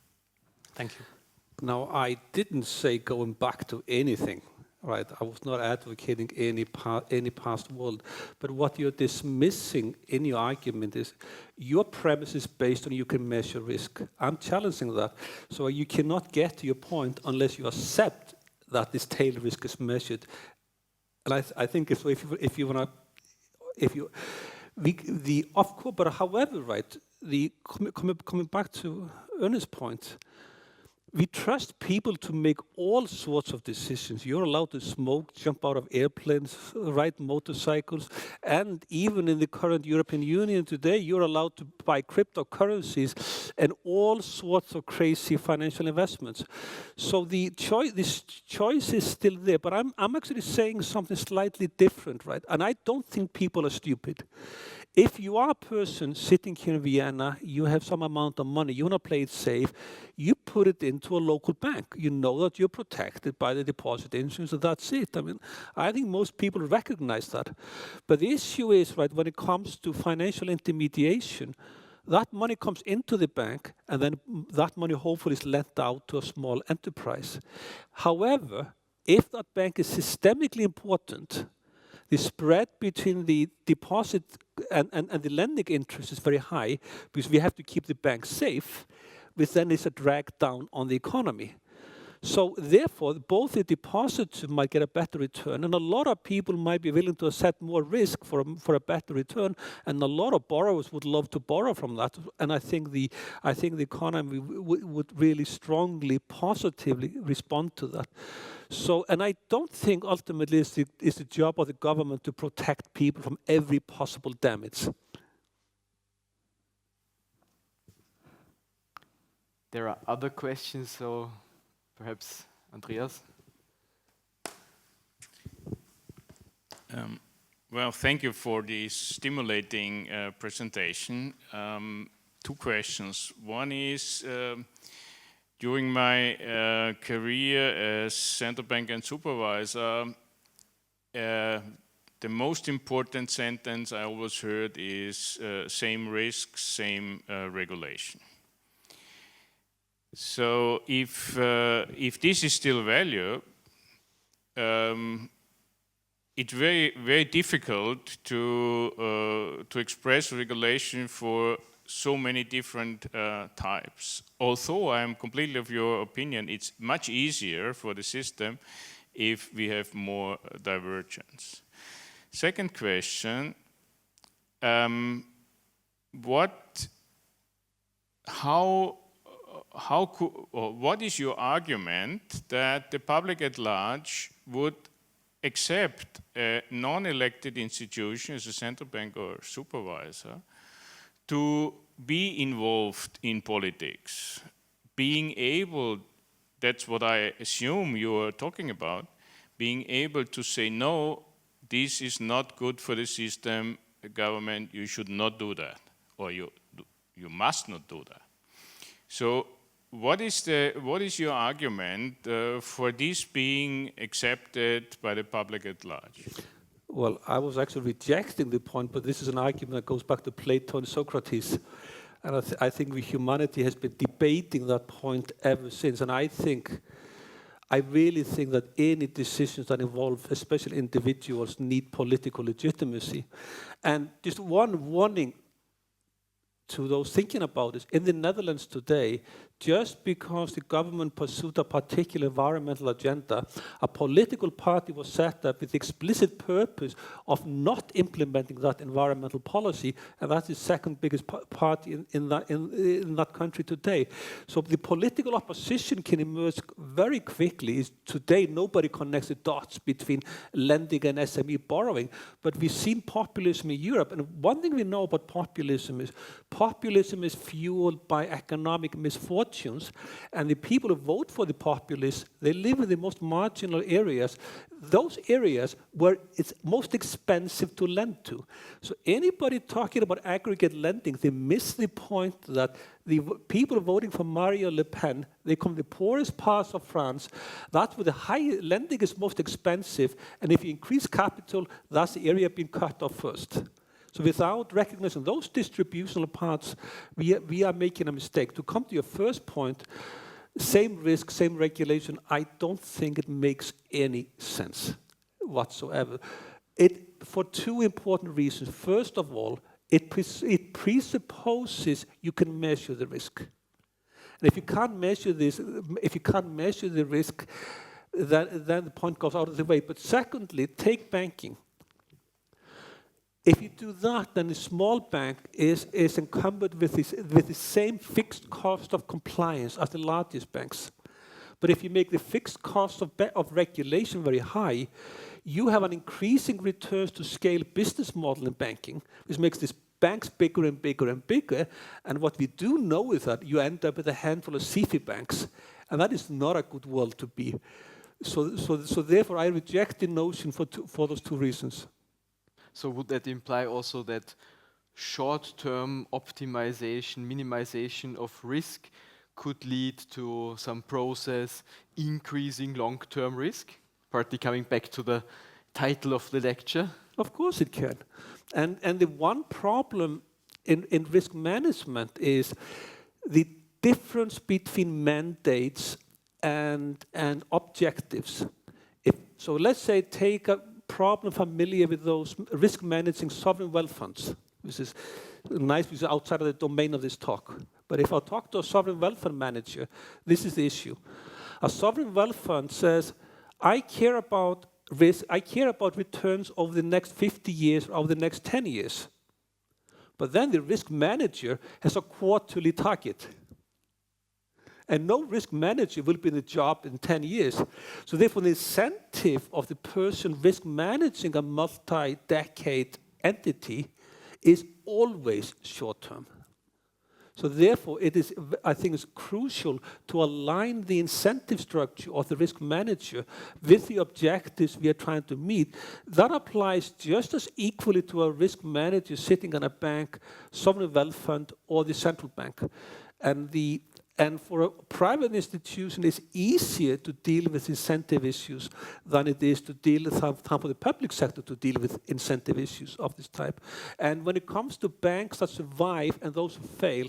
Thank you. Now, I didn't say going back to anything, right? I was not advocating any past world. But what you're dismissing in your argument is your premise is based on you can measure risk. I'm challenging that. So you cannot get to your point unless you accept that this tail risk is measured. And I think if you want to, of course, but however, right, coming back to Ernest's point, we trust people to make all sorts of decisions. You're allowed to smoke, jump out of airplanes, ride motorcycles, and even in the current European Union today, you're allowed to buy cryptocurrencies and all sorts of crazy financial investments. So this choice is still there, but I'm actually saying something slightly different, right? And I don't think people are stupid. If you are a person sitting here in Vienna, you have some amount of money, you want to play it safe, you put it into a local bank. You know that you're protected by the deposit insurance, so that's it. I mean, I think most people recognize that. But the issue is, right, when it comes to financial intermediation, that money comes into the bank, and then that money hopefully is lent out to a small enterprise. However, if that bank is systemically important, the spread between the deposit and the lending interest is very high because we have to keep the bank safe, which then is a drag down on the economy. So therefore, both the depositors might get a better return, and a lot of people might be willing to accept more risk for a better return, and a lot of borrowers would love to borrow from that. And I think the economy would really strongly, positively respond to that. So, and I don't think ultimately it's the job of the government to protect people from every possible damage. There are other questions, so perhaps Andreas? Well, thank you for this stimulating presentation. 2 questions. One is, during my career as central bank and supervisor, the most important sentence I always heard is same risk, same regulation. So if this is still value, it's very difficult to express regulation for so many different types. Although I am completely of your opinion, it's much easier for the system if we have more divergence. Second question, what is your argument that the public at large would accept a non-elected institution as a central bank or supervisor to be involved in politics, being able that's what I assume you are talking about, being able to say, no, this is not good for the system, government, you should not do that, or you must not do that. So what is your argument for this being accepted by the public at large? Well, I was actually rejecting the point, but this is an argument that goes back to Plato and Socrates. And I think humanity has been debating that point ever since. And I really think that any decisions that involve, especially individuals, need political legitimacy. And just one warning to those thinking about this, in the Netherlands today, just because the government pursued a particular environmental agenda, a political party was set up with the explicit purpose of not implementing that environmental policy, and that's the second biggest party in that country today. So the political opposition can emerge very quickly. Today, nobody connects the dots between lending and SME borrowing, but we've seen populism in Europe, and one thing we know about populism is fueled by economic misfortunes, and the people who vote for the populists, they live in the most marginal areas, those areas where it's most expensive to lend to. So anybody talking about aggregate lending, they miss the point that the people voting for Marine Le Pen, they come from the poorest parts of France. That's where the high lending is most expensive, and if you increase capital, that's the area being cut off first. So without recognizing those distributional parts, we are making a mistake. To come to your first point, same risk, same regulation, I don't think it makes any sense whatsoever. For two important reasons. First of all, it presupposes you can measure the risk. And if you can't measure the risk, then the point goes out of the way. But secondly, take banking. If you do that, then the small bank is encumbered with the same fixed cost of compliance as the largest banks. But if you make the fixed cost of regulation very high, you have an increasing returns to scale business model in banking, which makes these banks bigger and bigger and bigger. And what we do know is that you end up with a handful of SIFI banks, and that is not a good world to be. So therefore, I reject the notion for those two reasons. So would that imply also that short-term optimization, minimization of risk could lead to some process increasing long-term risk? Partly coming back to the title of the lecture. Of course it can. And the one problem in risk management is the difference between mandates and objectives. So let's say take a problem familiar with those risk managing sovereign wealth funds. This is nice because outside of the domain of this talk. But if I talk to a sovereign wealth fund manager, this is the issue. A sovereign wealth fund says, I care about risk, I care about returns over the next 50 years or over the next 10 years. But then the risk manager has a quarterly target. And no risk manager will be in the job in 10 years. So therefore, the incentive of the person risk managing a multi-decade entity is always short-term. So therefore, I think it's crucial to align the incentive structure of the risk manager with the objectives we are trying to meet. That applies just as equally to a risk manager sitting on a bank, sovereign wealth fund, or the central bank. And for a private institution, it's easier to deal with incentive issues than it is to deal with, for the public sector to deal with incentive issues of this type. And when it comes to banks that survive and those who fail,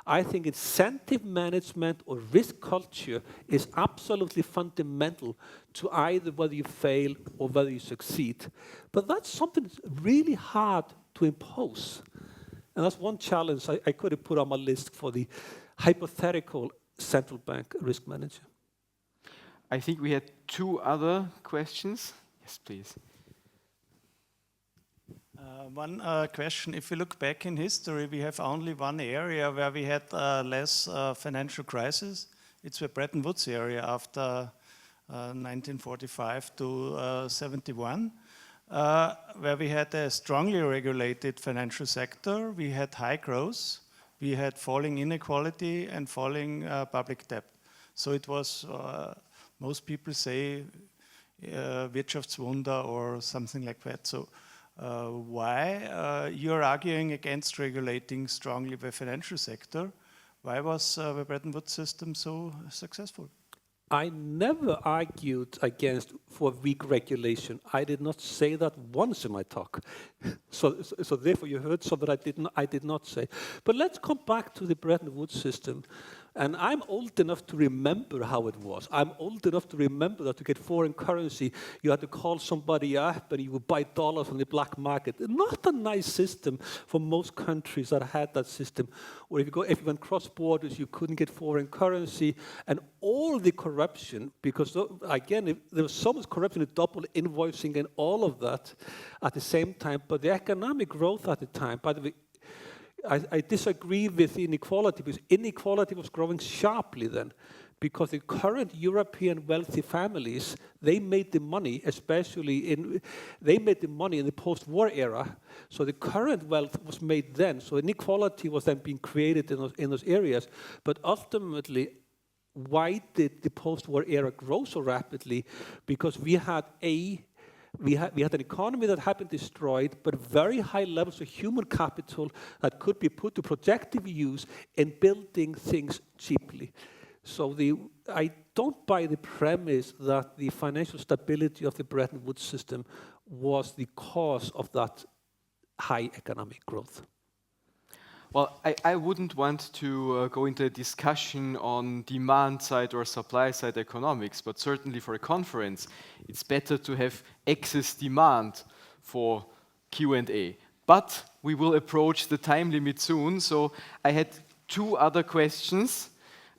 I think incentive management or risk culture is absolutely fundamental to either whether you fail or whether you succeed. But that's something that's really hard to impose. And that's one challenge I could have put on my list for the hypothetical central bank risk manager. I think we had two other questions. Yes, please. One question, if we look back in history, we have only one area where we had less financial crisis. It's the Bretton Woods area after 1945 to 71, where we had a strongly regulated financial sector, we had high growth, we had falling inequality and falling public debt. So it was, most people say, Wirtschaftswunder or something like that. So why you're arguing against regulating strongly the financial sector? Why was the Bretton Woods system so successful? I never argued against for weak regulation. I did not say that once in my talk. So therefore you heard something I did not say. But let's come back to the Bretton Woods system. And I'm old enough to remember how it was. I'm old enough to remember that to get foreign currency, you had to call somebody up and you would buy dollars on the black market. Not a nice system for most countries that had that system. Or if you went cross borders, you couldn't get foreign currency. And all the corruption, because again, there was so much corruption, double invoicing and all of that at the same time. But the economic growth at the time, by the way, I disagree with inequality, because inequality was growing sharply then, because the current European wealthy families, they made the money, they made the money in the post-war era. So the current wealth was made then. So inequality was then being created in those areas. But ultimately, why did the post-war era grow so rapidly? Because we had an economy that had been destroyed, but very high levels of human capital that could be put to productive use in building things cheaply. So I don't buy the premise that the financial stability of the Bretton Woods system was the cause of that high economic growth. Well, I wouldn't want to go into a discussion on demand side or supply side economics, but certainly for a conference, it's better to have excess demand for Q&A. But we will approach the time limit soon, so I had two other questions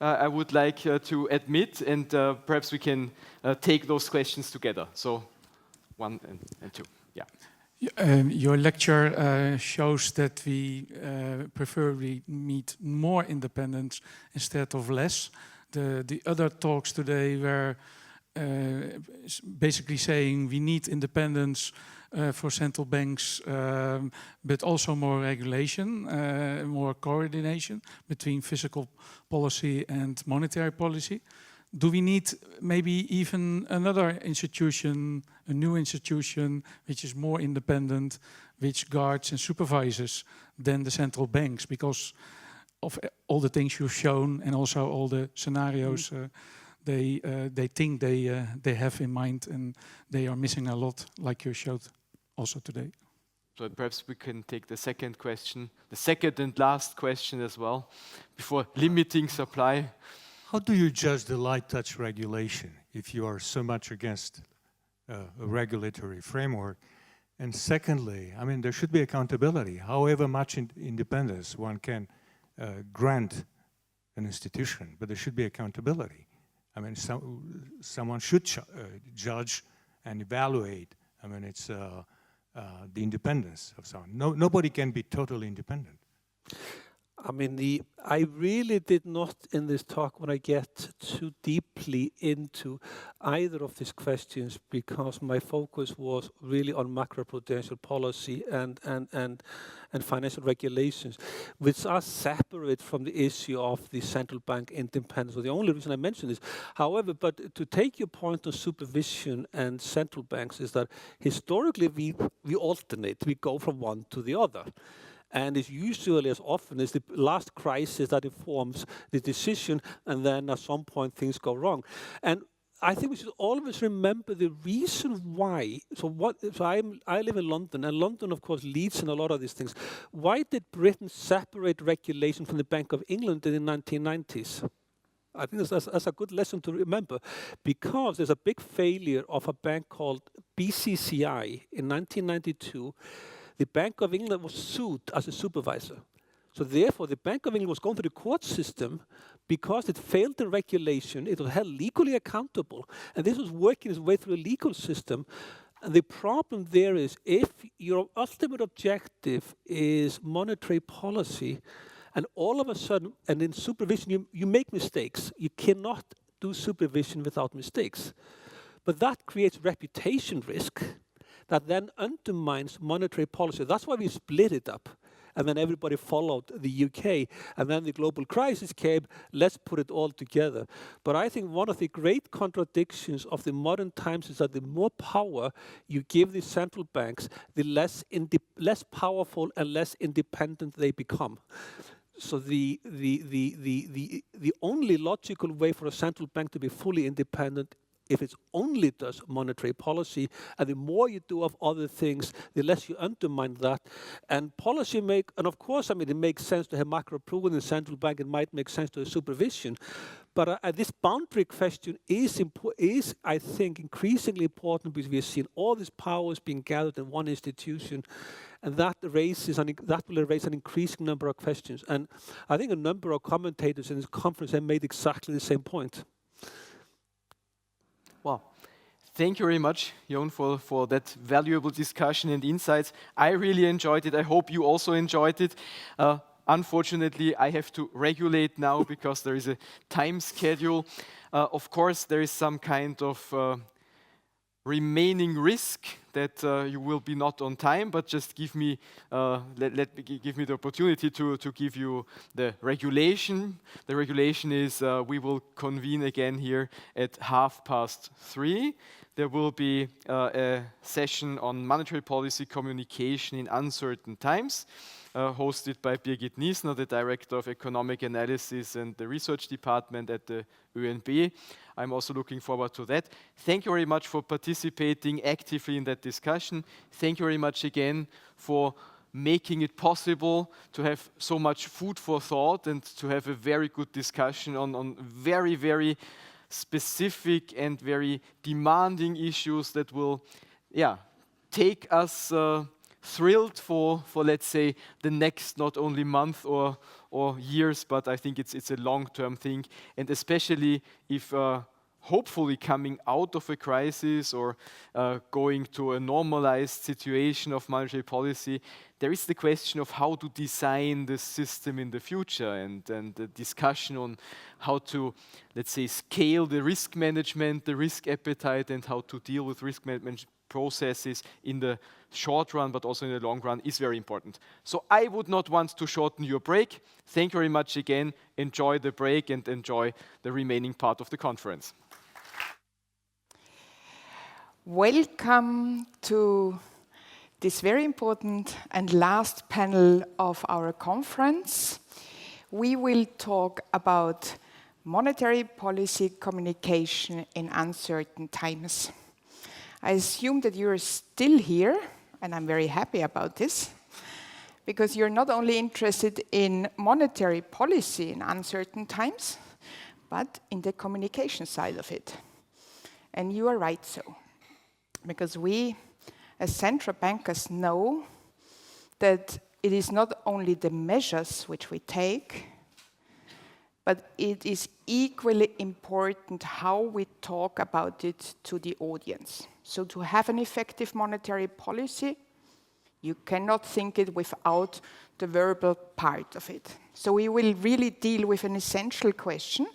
I would like to admit, and perhaps we can take those questions together. So 1 and 2, yeah. Your lecture shows that we preferably need more independence instead of less. The other talks today were basically saying we need independence for central banks, but also more regulation, more coordination between fiscal policy and monetary policy. Do we need maybe even another institution, a new institution, which is more independent, which guards and supervises than the central banks, because of all the things you've shown and also all the scenarios they think they have in mind, and they are missing a lot, like you showed also today. So perhaps we can take the second question, the second and last question as well, before limiting supply. How do you judge the light touch regulation if you are so much against a regulatory framework? And secondly, I mean, there should be accountability. However much independence one can grant an institution, but there should be accountability. I mean, someone should judge and evaluate. I mean, it's the independence of someone. Nobody can be totally independent. I mean, I really did not in this talk want to get too deeply into either of these questions, because my focus was really on macroprudential policy and financial regulations, which are separate from the issue of the central bank independence. So the only reason I mention this, however, but to take your point on supervision and central banks, is that historically we alternate, we go from one to the other. And it's usually, as often as the last crisis that informs the decision, and then at some point things go wrong. And I think we should always remember the reason why. I live in London, and London, of course, leads in a lot of these things. Why did Britain separate regulation from the Bank of England in the 1990s? I think that's a good lesson to remember, because there's a big failure of a bank called BCCI in 1992. The Bank of England was sued as a supervisor. So therefore, the Bank of England was going through the court system because it failed in regulation. It was held legally accountable. And this was working its way through a legal system. And the problem there is, if your ultimate objective is monetary policy, and all of a sudden, and in supervision, you make mistakes. You cannot do supervision without mistakes. But that creates reputation risk that then undermines monetary policy. That's why we split it up. and then everybody followed the UK, and then the global crisis came, let's put it all together. But I think one of the great contradictions of the modern times is that the more power you give the central banks, the less powerful and less independent they become. So the only logical way for a central bank to be fully independent, if it only does monetary policy, and the more you do of other things, the less you undermine that. And and of course, I mean, it makes sense to have macro approval in the central bank. It might make sense to have supervision. But this boundary question is, I think, increasingly important because we have seen all these powers being gathered in one institution, and that will raise an increasing number of questions. And I think a number of commentators in this conference have made exactly the same point. Well, thank you very much, Jon, for that valuable discussion and insights. I really enjoyed it. I hope you also enjoyed it. Unfortunately, I have to regulate now because there is a time schedule. Of course, there is some kind of remaining risk that you will be not on time, but just give me give me the opportunity to give you the regulation. The regulation is we will convene again here at 3:30. There will be a session on monetary policy communication in uncertain times, hosted by Birgit Niesner, the Director of Economic Analysis and the Research Department at the ÖNB. I'm also looking forward to that. Thank you very much for participating actively in that discussion. Thank you very much again for making it possible to have so much food for thought and to have a very good discussion on very, very specific and very demanding issues that will, take us thrilled for let's say the next not only month or years, but I think it's a long-term thing, and especially if hopefully coming out of a crisis or going to a normalized situation of monetary policy, there is the question of how to design the system in the future, and the discussion on how to, let's say, scale the risk management, the risk appetite, and how to deal with risk management processes in the short run, but also in the long run, is very important. So I would not want to shorten your break. Thank you very much again. Enjoy the break and enjoy the remaining part of the conference. Welcome to this very important and last panel of our conference. We will talk about monetary policy communication in uncertain times. I assume that you're still here, and I'm very happy about this, because you're not only interested in monetary policy in uncertain times, but in the communication side of it. And you are right so, because we, as central bankers, know that it is not only the measures which we take, but it is equally important how we talk about it to the audience. So to have an effective monetary policy, you cannot think it without the verbal part of it. So we will really deal with an essential question,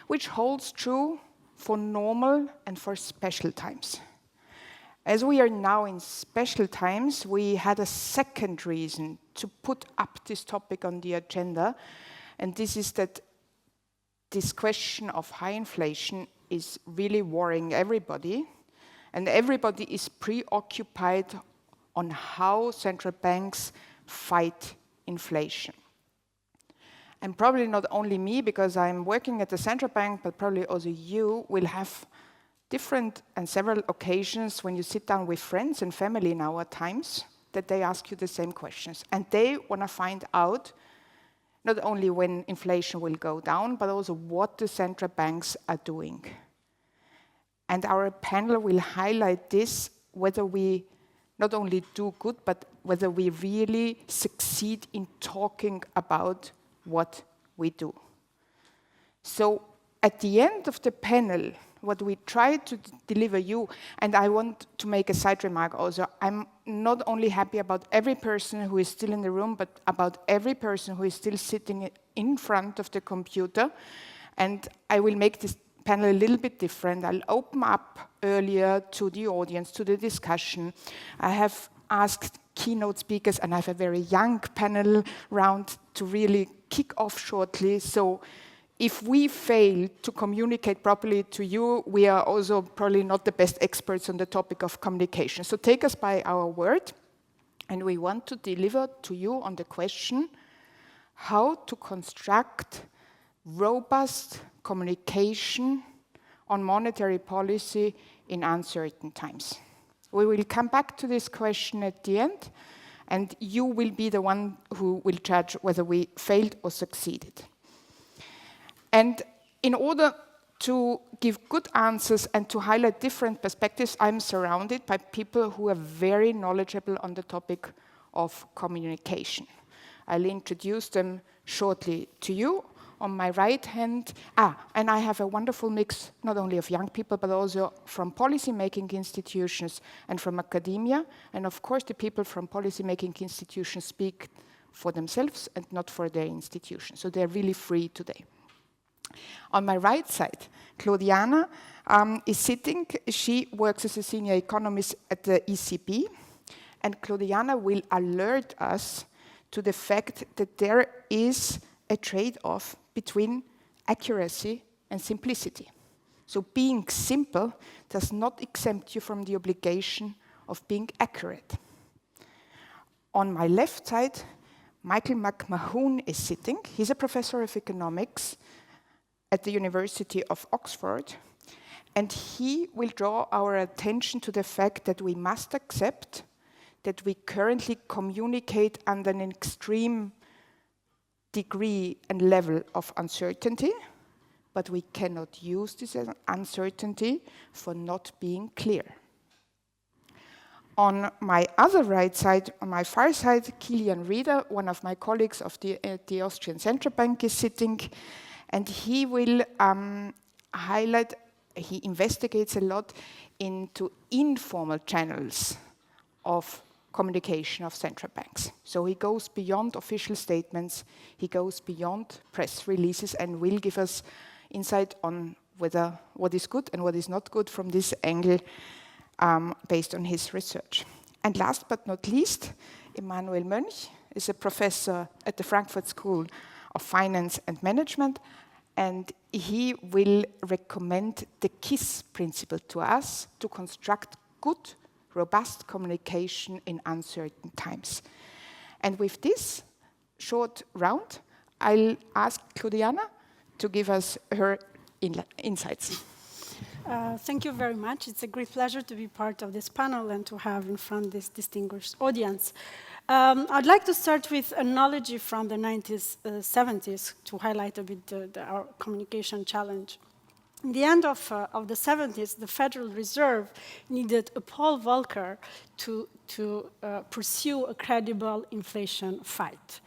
which holds true for normal and for special times. As we are now in special times, we had a second reason to put up this topic on the agenda, and this is that this question of high inflation is really worrying everybody, and everybody is preoccupied on how central banks fight inflation. And probably not only me, because I'm working at the central bank, but probably also you will have different and several occasions when you sit down with friends and family in our times that they ask you the same questions. And they want to find out not only when inflation will go down, but also what the central banks are doing. And our panel will highlight this, whether we not only do good, but whether we really succeed in talking about what we do. So at the end of the panel, what we try to deliver you, and I want to make a side remark also, I'm not only happy about every person who is still in the room, but about every person who is still sitting in front of the computer. And I will make this panel a little bit different. I'll open up earlier to the audience, to the discussion. I have asked keynote speakers, and I have a very young panel round to really kick off shortly. So if we fail to communicate properly to you, we are also probably not the best experts on the topic of communication. So take us by our word, and we want to deliver to you on the question how to construct robust communication on monetary policy in uncertain times. We will come back to this question at the end, and you will be the one who will judge whether we failed or succeeded. And in order to give good answers and to highlight different perspectives, I'm surrounded by people who are very knowledgeable on the topic of communication. I'll introduce them shortly to you. On my right hand, and I have a wonderful mix, not only of young people, but also from policy-making institutions and from academia. And of course, the people from policy-making institutions speak for themselves and not for their institutions. So they're really free today. On my right side, Claudiana is sitting. She works as a senior economist at the ECB. And Claudiana will alert us to the fact that there is a trade-off between accuracy and simplicity. So being simple does not exempt you from the obligation of being accurate. On my left side, Michael McMahon is sitting. He's a professor of economics at the University of Oxford, and he will draw our attention to the fact that we must accept that we currently communicate under an extreme degree and level of uncertainty, but we cannot use this uncertainty for not being clear. On my other right side, on my far side, Kilian Rieder, one of my colleagues of the Austrian Central Bank, is sitting, and he will highlight, he investigates a lot into informal channels of communication of central banks. So he goes beyond official statements, he goes beyond press releases, and will give us insight on whether what is good and what is not good from this angle based on his research. And last but not least, Emanuel Mönch is a professor at the Frankfurt School of Finance and Management, and he will recommend the KISS principle to us to construct good, robust communication in uncertain times. And with this short round, I'll ask Claudiana to give us her insights. Thank you very much. It's a great pleasure to be part of this panel and to have in front this distinguished audience. I'd like to start with an analogy from the 70s to highlight a bit our communication challenge. In the end of the 70s, the Federal Reserve needed a Paul Volcker to pursue a credible inflation fight.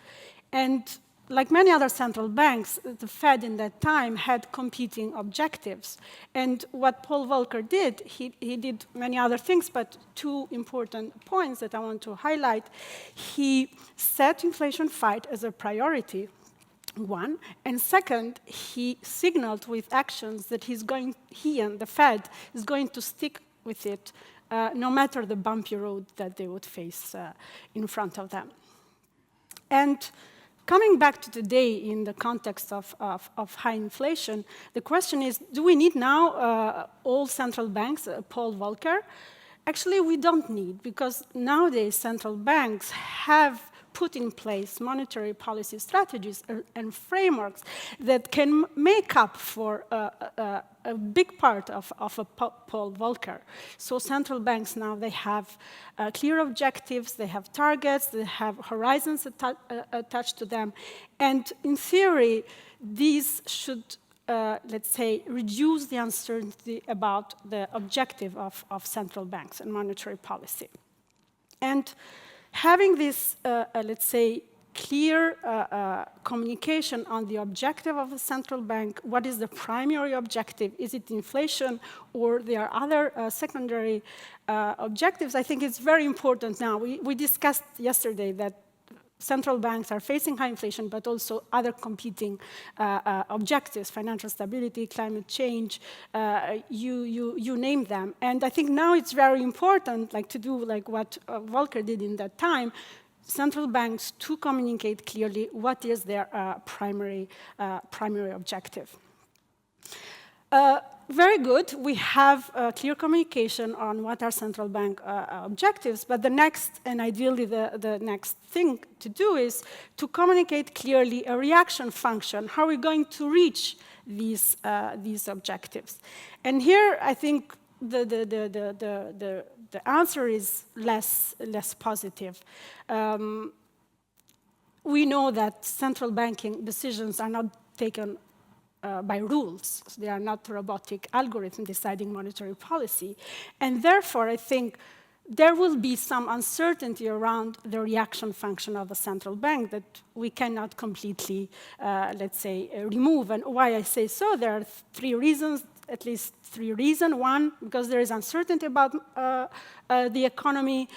And like many other central banks, the Fed in that time had competing objectives. And what Paul Volcker did, he did many other things, but two important points that I want to highlight. He set inflation fight as a priority, one, and second, he signaled with actions that he and the Fed is going to stick with it no matter the bumpy road that they would face in front of them. And coming back to today in the context of high inflation, the question is, do we need now all central banks, Paul Volcker? Actually, we don't need, because nowadays central banks have put in place monetary policy strategies and frameworks that can make up for a big part of a Paul Volcker. So central banks now, they have clear objectives, they have targets, they have horizons attached to them. And in theory, these should, let's say, reduce the uncertainty about the objective of central banks and monetary policy. And having this, let's say, clear communication on the objective of the central bank, what is the primary objective? Is it inflation or there are other secondary objectives? I think it's very important now. We discussed yesterday that central banks are facing high inflation, but also other competing objectives, financial stability, climate change, you name them. And I think now it's very important, like to do like what Volker did in that time, central banks to communicate clearly what is their primary objective. Very good. We have clear communication on what are central bank objectives, but the next, and ideally the next thing to do is to communicate clearly a reaction function. How are we going to reach these objectives? And here, I think the answer is less positive. We know that central banking decisions are not taken by rules. So they are not robotic algorithms deciding monetary policy. And therefore, I think there will be some uncertainty around the reaction function of the central bank that we cannot completely, let's say, remove. And why I say so, there are three reasons, at least three reasons. One, because there is uncertainty about the economy.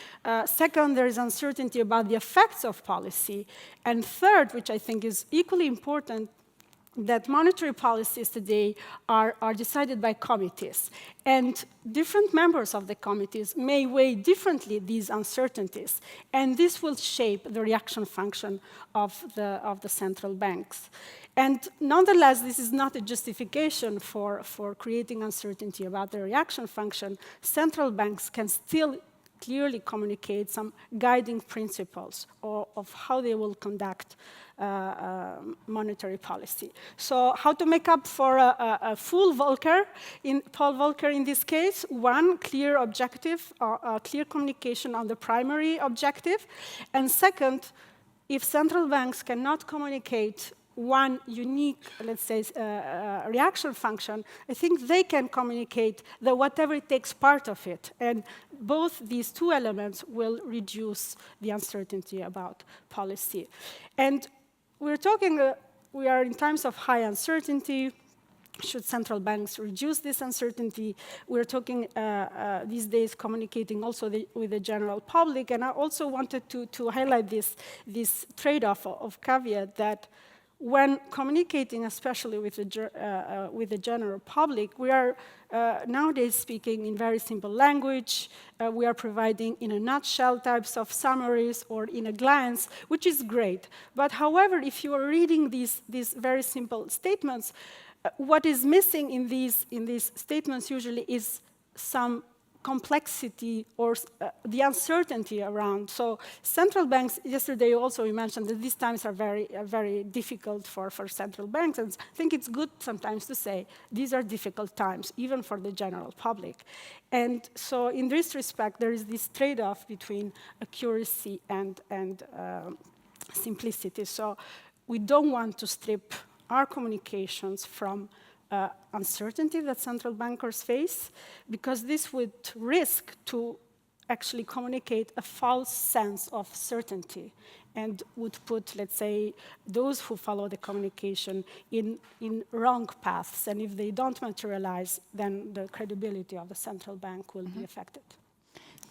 Second, there is uncertainty about the effects of policy. And third, which I think is equally important, that monetary policies today are decided by committees. And different members of the committees may weigh differently these uncertainties. And this will shape the reaction function of the central banks. And nonetheless, this is not a justification for creating uncertainty about the reaction function. Central banks can still clearly communicate some guiding principles of how they will conduct monetary policy. So how to make up for a full Volcker, Paul Volcker in this case? One, clear objective, clear communication on the primary objective. And second, if central banks cannot communicate one unique, let's say, reaction function, I think they can communicate the whatever it takes part of it. And both these two elements will reduce the uncertainty about policy. And we're talking, we are in times of high uncertainty. Should central banks reduce this uncertainty? We're talking these days communicating also with the general public. And I also wanted to highlight this trade-off of caveat that when communicating, especially with the general public, we are nowadays speaking in very simple language. We are providing in a nutshell types of summaries or in a glance, which is great. But however, if you are reading these very simple statements, what is missing in these statements usually is some complexity or the uncertainty around. So central banks, yesterday also we mentioned that these times are very difficult for central banks, and I think it's good sometimes to say these are difficult times, even for the general public. And so in this respect, there is this trade-off between accuracy and simplicity. So we don't want to strip our communications from uncertainty that central bankers face, because this would risk to actually communicate a false sense of certainty and would put, let's say, those who follow the communication in wrong paths. And if they don't materialize, then the credibility of the central bank will be affected.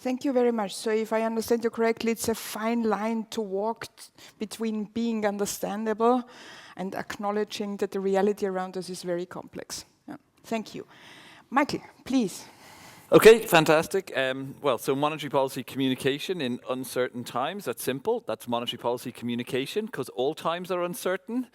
Thank you very much. So if I understand you correctly, it's a fine line to walk between being understandable and acknowledging that the reality around us is very complex. Yeah. Thank you. Michael, please. Okay, fantastic. Well, so monetary policy communication in uncertain times, that's simple. That's monetary policy communication, because all times are uncertain.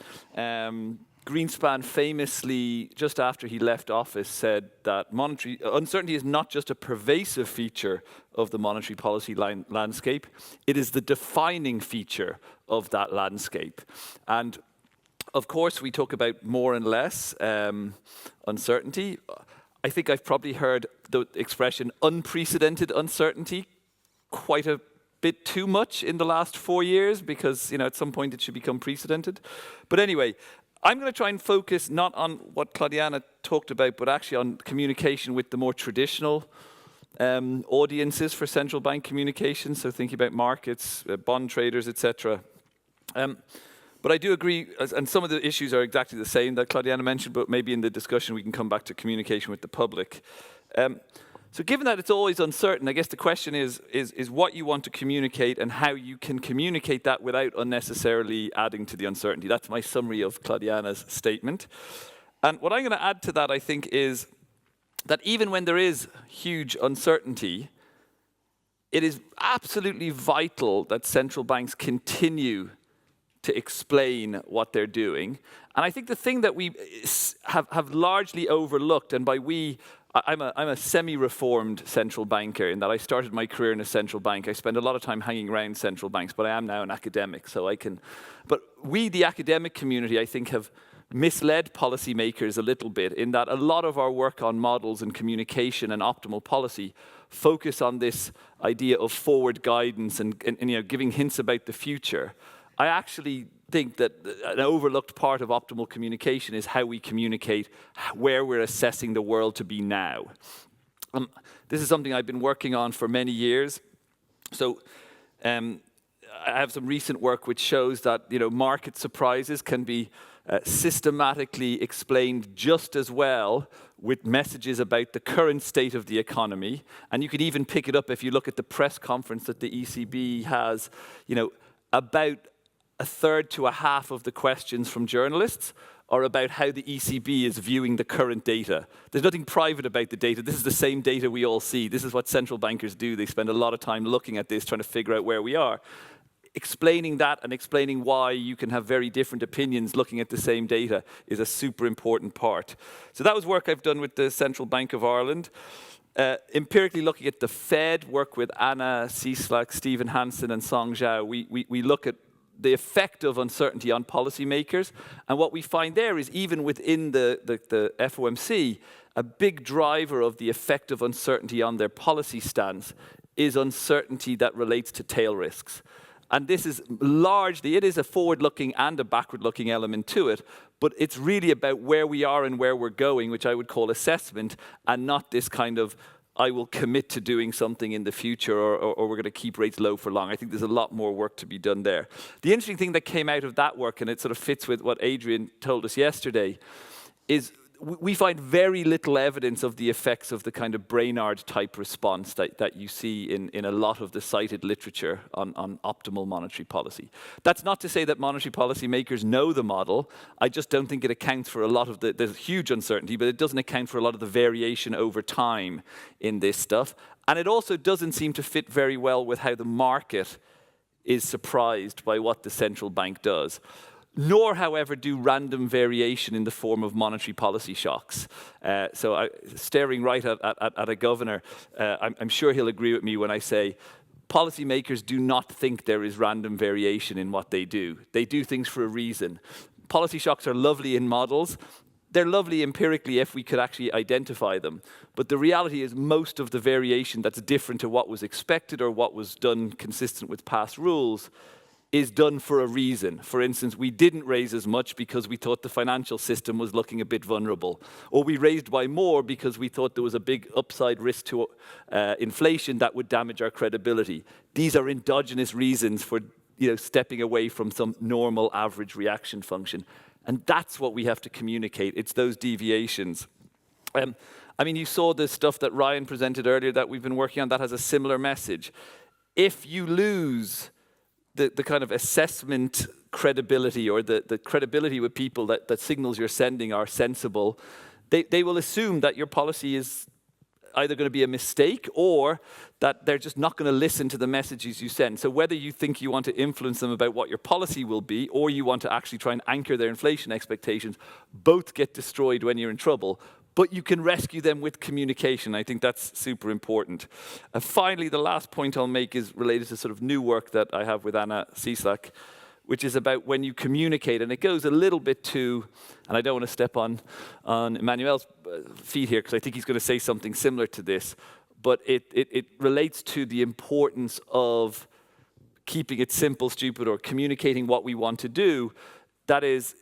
Greenspan famously, just after he left office, said that monetary uncertainty is not just a pervasive feature of the monetary policy landscape, it is the defining feature of that landscape. And of course, we talk about more and less uncertainty. I think I've probably heard the expression unprecedented uncertainty quite a bit too much in the last 4 years, because at some point it should become precedented. But anyway, I'm going to try and focus not on what Claudiana talked about, but actually on communication with the more traditional audiences for central bank communication. So thinking about markets, bond traders, etc. But I do agree, and some of the issues are exactly the same that Claudiana mentioned, but maybe in the discussion we can come back to communication with the public. So given that it's always uncertain, I guess the question is what you want to communicate and how you can communicate that without unnecessarily adding to the uncertainty. That's my summary of Claudiana's statement. And what I'm going to add to that, I think, is that even when there is huge uncertainty, it is absolutely vital that central banks continue to explain what they're doing. And I think the thing that we have largely overlooked, and by we, I'm a semi-reformed central banker in that I started my career in a central bank. I spend a lot of time hanging around central banks, but I am now an academic, so I can. But we, the academic community, I think have misled policymakers a little bit in that a lot of our work on models and communication and optimal policy focus on this idea of forward guidance and giving hints about the future. I actually think that an overlooked part of optimal communication is how we communicate where we're assessing the world to be now. This is something I've been working on for many years. So I have some recent work which shows that market surprises can be systematically explained just as well with messages about the current state of the economy. And you could even pick it up if you look at the press conference that the ECB has, about a third to a half of the questions from journalists are about how the ECB is viewing the current data. There's nothing private about the data. This is the same data we all see. This is what central bankers do. They spend a lot of time looking at this, trying to figure out where we are. Explaining that and explaining why you can have very different opinions looking at the same data is a super important part. So that was work I've done with the Central Bank of Ireland. Empirically looking at the Fed, work with Anna Cieslak, Stephen Hansen, and Song Zhao, we look at the effect of uncertainty on policymakers. And what we find there is even within the FOMC, a big driver of the effect of uncertainty on their policy stance is uncertainty that relates to tail risks. And this is largely, it is a forward-looking and a backward-looking element to it, but it's really about where we are and where we're going, which I would call assessment, and not this kind of, I will commit to doing something in the future or we're going to keep rates low for long. I think there's a lot more work to be done there. The interesting thing that came out of that work, and it sort of fits with what Adrian told us yesterday, is we find very little evidence of the effects of the kind of Brainard-type response that you see in a lot of the cited literature on optimal monetary policy. That's not to say that monetary policy makers know the model. I just don't think it accounts for a lot of there's huge uncertainty, but it doesn't account for a lot of the variation over time in this stuff. And it also doesn't seem to fit very well with how the market is surprised by what the central bank does. Nor, however, do random variation in the form of monetary policy shocks. Staring right at a governor, I'm sure he'll agree with me when I say policymakers do not think there is random variation in what they do. They do things for a reason. Policy shocks are lovely in models. They're lovely empirically if we could actually identify them. But the reality is most of the variation that's different to what was expected or what was done consistent with past rules is done for a reason. For instance, we didn't raise as much because we thought the financial system was looking a bit vulnerable. Or we raised by more because we thought there was a big upside risk to inflation that would damage our credibility. These are endogenous reasons for stepping away from some normal average reaction function. And that's what we have to communicate. It's those deviations. You saw the stuff that Ryan presented earlier that we've been working on that has a similar message. If you lose the kind of assessment credibility or the credibility with people that signals you're sending are sensible, they will assume that your policy is either going to be a mistake or that they're just not going to listen to the messages you send. So whether you think you want to influence them about what your policy will be or you want to actually try and anchor their inflation expectations, both get destroyed when you're in trouble. But you can rescue them with communication. I think that's super important. Finally, the last point I'll make is related to sort of new work that I have with Anna Cieslak, which is about when you communicate. And it goes a little bit to, and I don't want to step on Emanuel's feet here because I think he's going to say something similar to this, but it relates to the importance of keeping it simple, stupid, or communicating what we want to do. That is,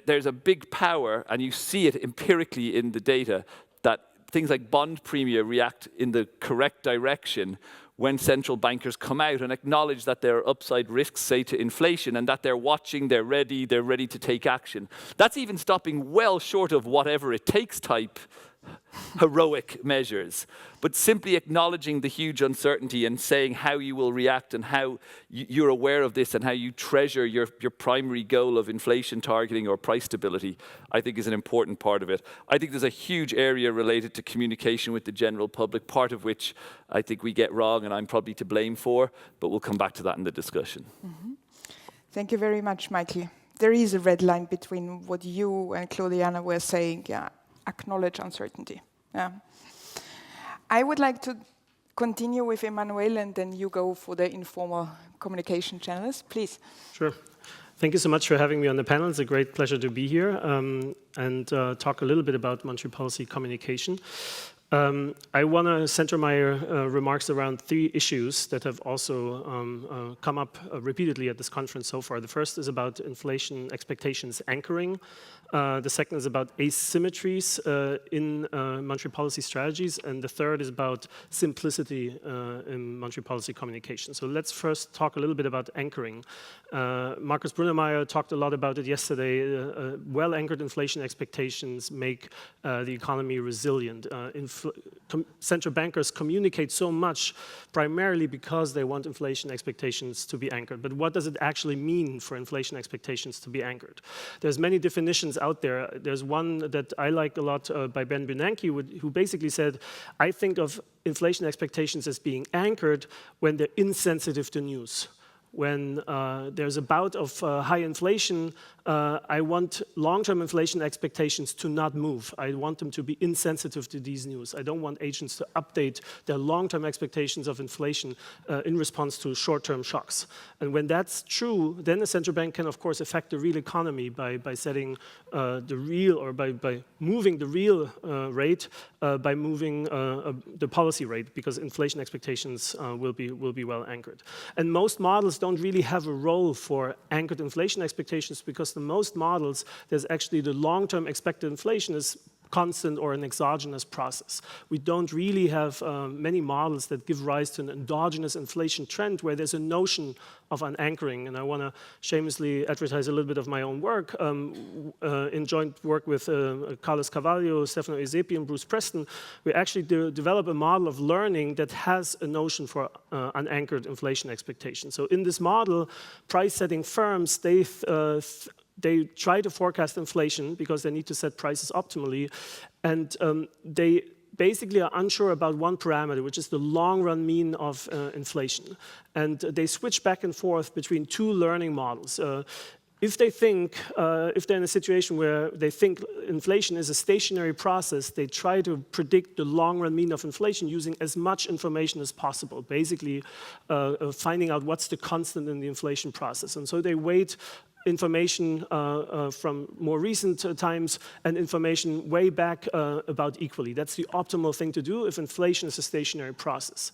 there's a big power, and you see it empirically in the data, that things like bond premia react in the correct direction when central bankers come out and acknowledge that there are upside risks, say, to inflation, and that they're watching, they're ready to take action. That's even stopping well short of whatever it takes type heroic measures, but simply acknowledging the huge uncertainty and saying how you will react and how you're aware of this and how you treasure your primary goal of inflation targeting or price stability, I think is an important part of it. I think there's a huge area related to communication with the general public, part of which I think we get wrong and I'm probably to blame for, but we'll come back to that in the discussion. Mm-hmm. Thank you very much, Michael. There is a red line between what you and Claudiana were saying, acknowledge uncertainty. Yeah. I would like to continue with Emanuel and then you go for the informal communication channels, please. Sure. Thank you so much for having me on the panel. It's a great pleasure to be here and talk a little bit about monetary policy communication. I want to center my remarks around 3 issues that have also come up repeatedly at this conference so far. The first is about inflation expectations anchoring. The second is about asymmetries in monetary policy strategies. And the third is about simplicity in monetary policy communication. So let's first talk a little bit about anchoring. Markus Brunnermeier talked a lot about it yesterday. Well-anchored inflation expectations make the economy resilient. Central bankers communicate so much primarily because they want inflation expectations to be anchored. But what does it actually mean for inflation expectations to be anchored? There's many definitions out there. There's one that I like a lot by Ben Bernanke, who basically said, I think of inflation expectations as being anchored when they're insensitive to news. When there's a bout of high inflation, I want long-term inflation expectations to not move. I want them to be insensitive to these news. I don't want agents to update their long-term expectations of inflation in response to short-term shocks. And when that's true, then the central bank can, of course, affect the real economy by setting the real, or by moving the real rate, by moving the policy rate, because inflation expectations will be well anchored. And most models don't really have a role for anchored inflation expectations, because in most models, there's actually the long-term expected inflation is constant or an exogenous process. We don't really have many models that give rise to an endogenous inflation trend where there's a notion of an anchoring. And I want to shamelessly advertise a little bit of my own work. In joint work with Carlos Carvalho, Stefano Ezepi, and Bruce Preston, we actually develop a model of learning that has a notion for unanchored inflation expectation. So in this model, price-setting firms, they try to forecast inflation because they need to set prices optimally, and they basically are unsure about one parameter, which is the long-run mean of inflation. And they switch back and forth between 2 learning models. If they think, if they're in a situation where they think inflation is a stationary process, they try to predict the long-run mean of inflation using as much information as possible, basically finding out what's the constant in the inflation process. And so they weight information from more recent times and information way back about equally. That's the optimal thing to do if inflation is a stationary process.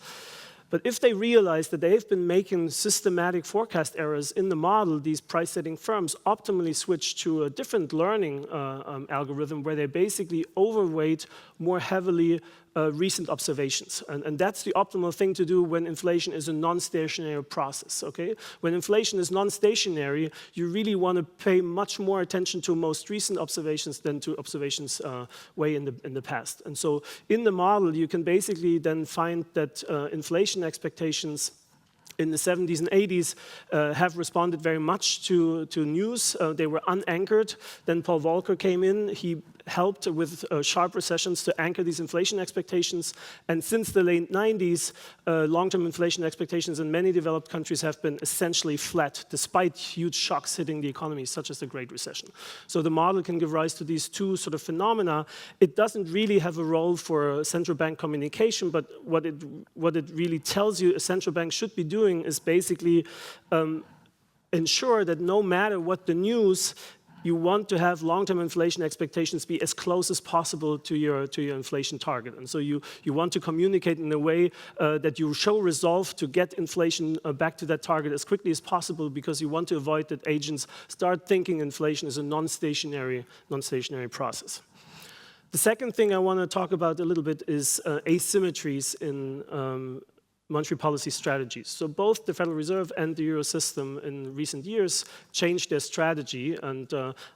But if they realize that they've been making systematic forecast errors in the model, these price-setting firms optimally switch to a different learning algorithm where they basically overweight more heavily recent observations. And that's the optimal thing to do when inflation is a non-stationary process, okay? When inflation is non-stationary, you really want to pay much more attention to most recent observations than to observations way in the past. And so in the model, you can basically then find that inflation expectations in the 70s and 80s have responded very much to news. They were unanchored. Then Paul Volcker came in. He helped with sharp recessions to anchor these inflation expectations. And since the late 90s, long-term inflation expectations in many developed countries have been essentially flat, despite huge shocks hitting the economy, such as the Great Recession. So the model can give rise to these 2 sort of phenomena. It doesn't really have a role for central bank communication, but what it really tells you a central bank should be doing is basically ensure that no matter what the news, you want to have long-term inflation expectations be as close as possible to your inflation target. And so you want to communicate in a way that you show resolve to get inflation back to that target as quickly as possible, because you want to avoid that agents start thinking inflation is a non-stationary process. The second thing I want to talk about a little bit is asymmetries in monetary policy strategies. So both the Federal Reserve and the Euro system in recent years changed their strategy, and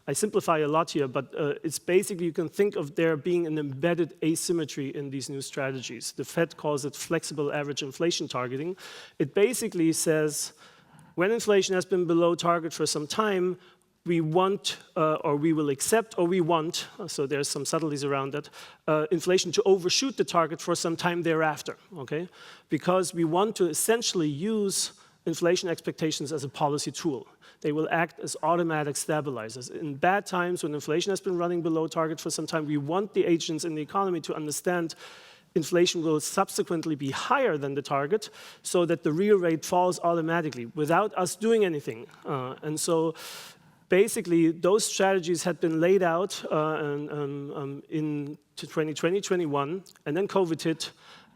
I simplify a lot here, but it's basically, you can think of there being an embedded asymmetry in these new strategies. The Fed calls it flexible average inflation targeting. It basically says, when inflation has been below target for some time, we want, or we will accept, or we want, so there's some subtleties around that, inflation to overshoot the target for some time thereafter, okay? Because we want to essentially use inflation expectations as a policy tool. They will act as automatic stabilizers. In bad times, when inflation has been running below target for some time, we want the agents in the economy to understand inflation will subsequently be higher than the target, so that the real rate falls automatically without us doing anything. And so basically, those strategies had been laid out in 2020-21, and then COVID hit,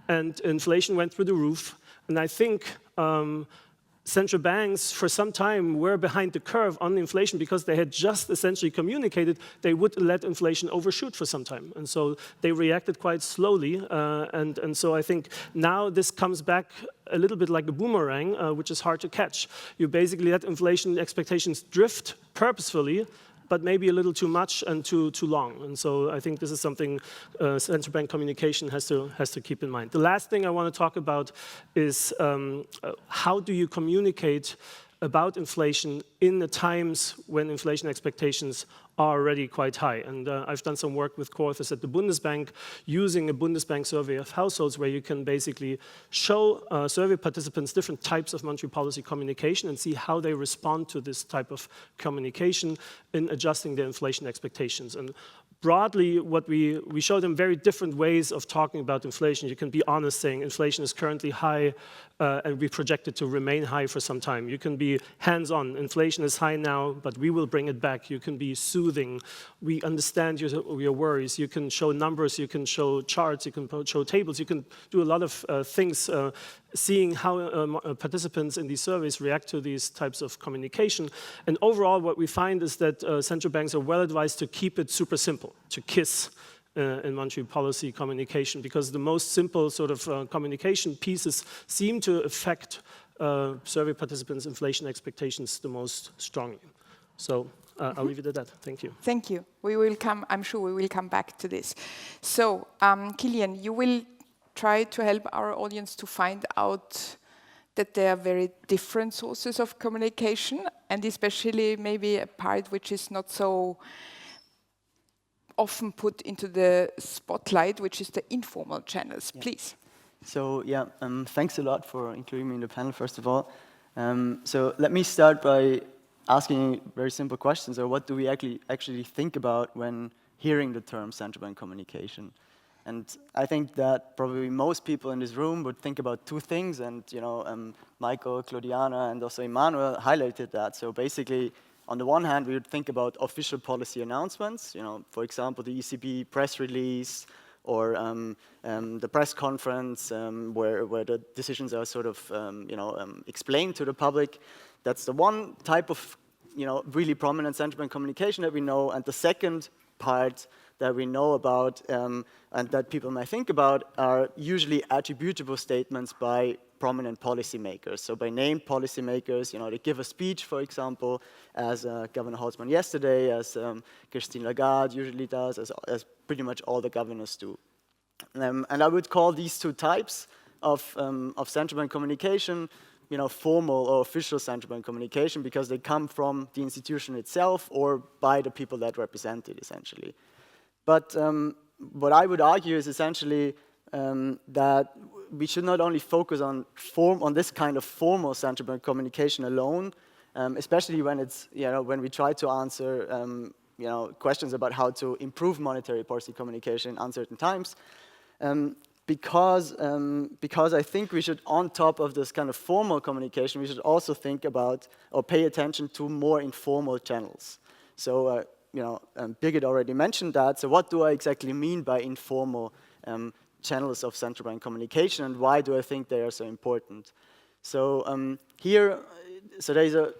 and inflation went through the roof. And I think central banks, for some time, were behind the curve on inflation because they had just essentially communicated they would let inflation overshoot for some time. And so they reacted quite slowly. And so I think now this comes back a little bit like a boomerang, which is hard to catch. You basically let inflation expectations drift purposefully, but maybe a little too much and too long. And so I think this is something central bank communication has to keep in mind. The last thing I want to talk about is how do you communicate about inflation in the times when inflation expectations are already quite high. And I've done some work with co-authors at the Bundesbank using a Bundesbank survey of households where you can basically show survey participants different types of monetary policy communication and see how they respond to this type of communication in adjusting their inflation expectations. And broadly, what we show them very different ways of talking about inflation. You can be honest saying inflation is currently high and we project it to remain high for some time. You can be hands-on. Inflation is high now, but we will bring it back. You can be soothing. We understand your worries. You can show numbers. You can show charts. You can show tables. You can do a lot of things, seeing how participants in these surveys react to these types of communication. And overall, what we find is that central banks are well advised to keep it super simple, to KISS in monetary policy communication, because the most simple sort of communication pieces seem to affect survey participants' inflation expectations the most strongly. So I'll leave it at that. Thank you. Thank you. We will come, I'm sure we will come back to this. So, Kilian, you will try to help our audience to find out that there are very different sources of communication, and especially maybe a part which is not so often put into the spotlight, which is the informal channels. Yeah. Please. So yeah, thanks a lot for including me in the panel, first of all. So let me start by asking very simple questions. So what do we actually think about when hearing the term central bank communication? And I think that probably most people in this room would think about two things, and you know, Michael, Claudiana, and also Emanuel highlighted that. So basically, on the one hand, we would think about official policy announcements, you know, for example, the ECB press release or the press conference where the decisions are sort of, explained to the public. That's the one type of, really prominent central bank communication that we know. And the second part that we know about and that people might think about are usually attributable statements by prominent policymakers. So by named policymakers, they give a speech, for example, as Governor Holtzman yesterday, as Christine Lagarde usually does, as pretty much all the governors do. And I would call these two types of central bank communication, formal or official central bank communication, because they come from the institution itself or by the people that represent it, essentially. But what I would argue is essentially that we should not only focus on this kind of formal central bank communication alone, especially when it's when we try to answer questions about how to improve monetary policy communication in uncertain times, because I think we should, on top of this kind of formal communication, we should also think about or pay attention to more informal channels. So Birgit already mentioned that. So what do I exactly mean by informal channels of central bank communication, and why do I think they are so important? So there's a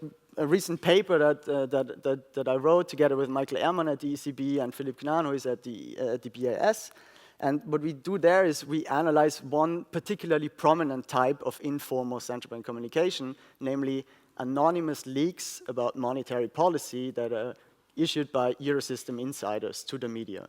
recent paper that I wrote together with Michael Ehrmann at the ECB and Philipp Gnahn, who is at the BIS, And what we do there is we analyze one particularly prominent type of informal central bank communication, namely anonymous leaks about monetary policy that are issued by Eurosystem insiders to the media.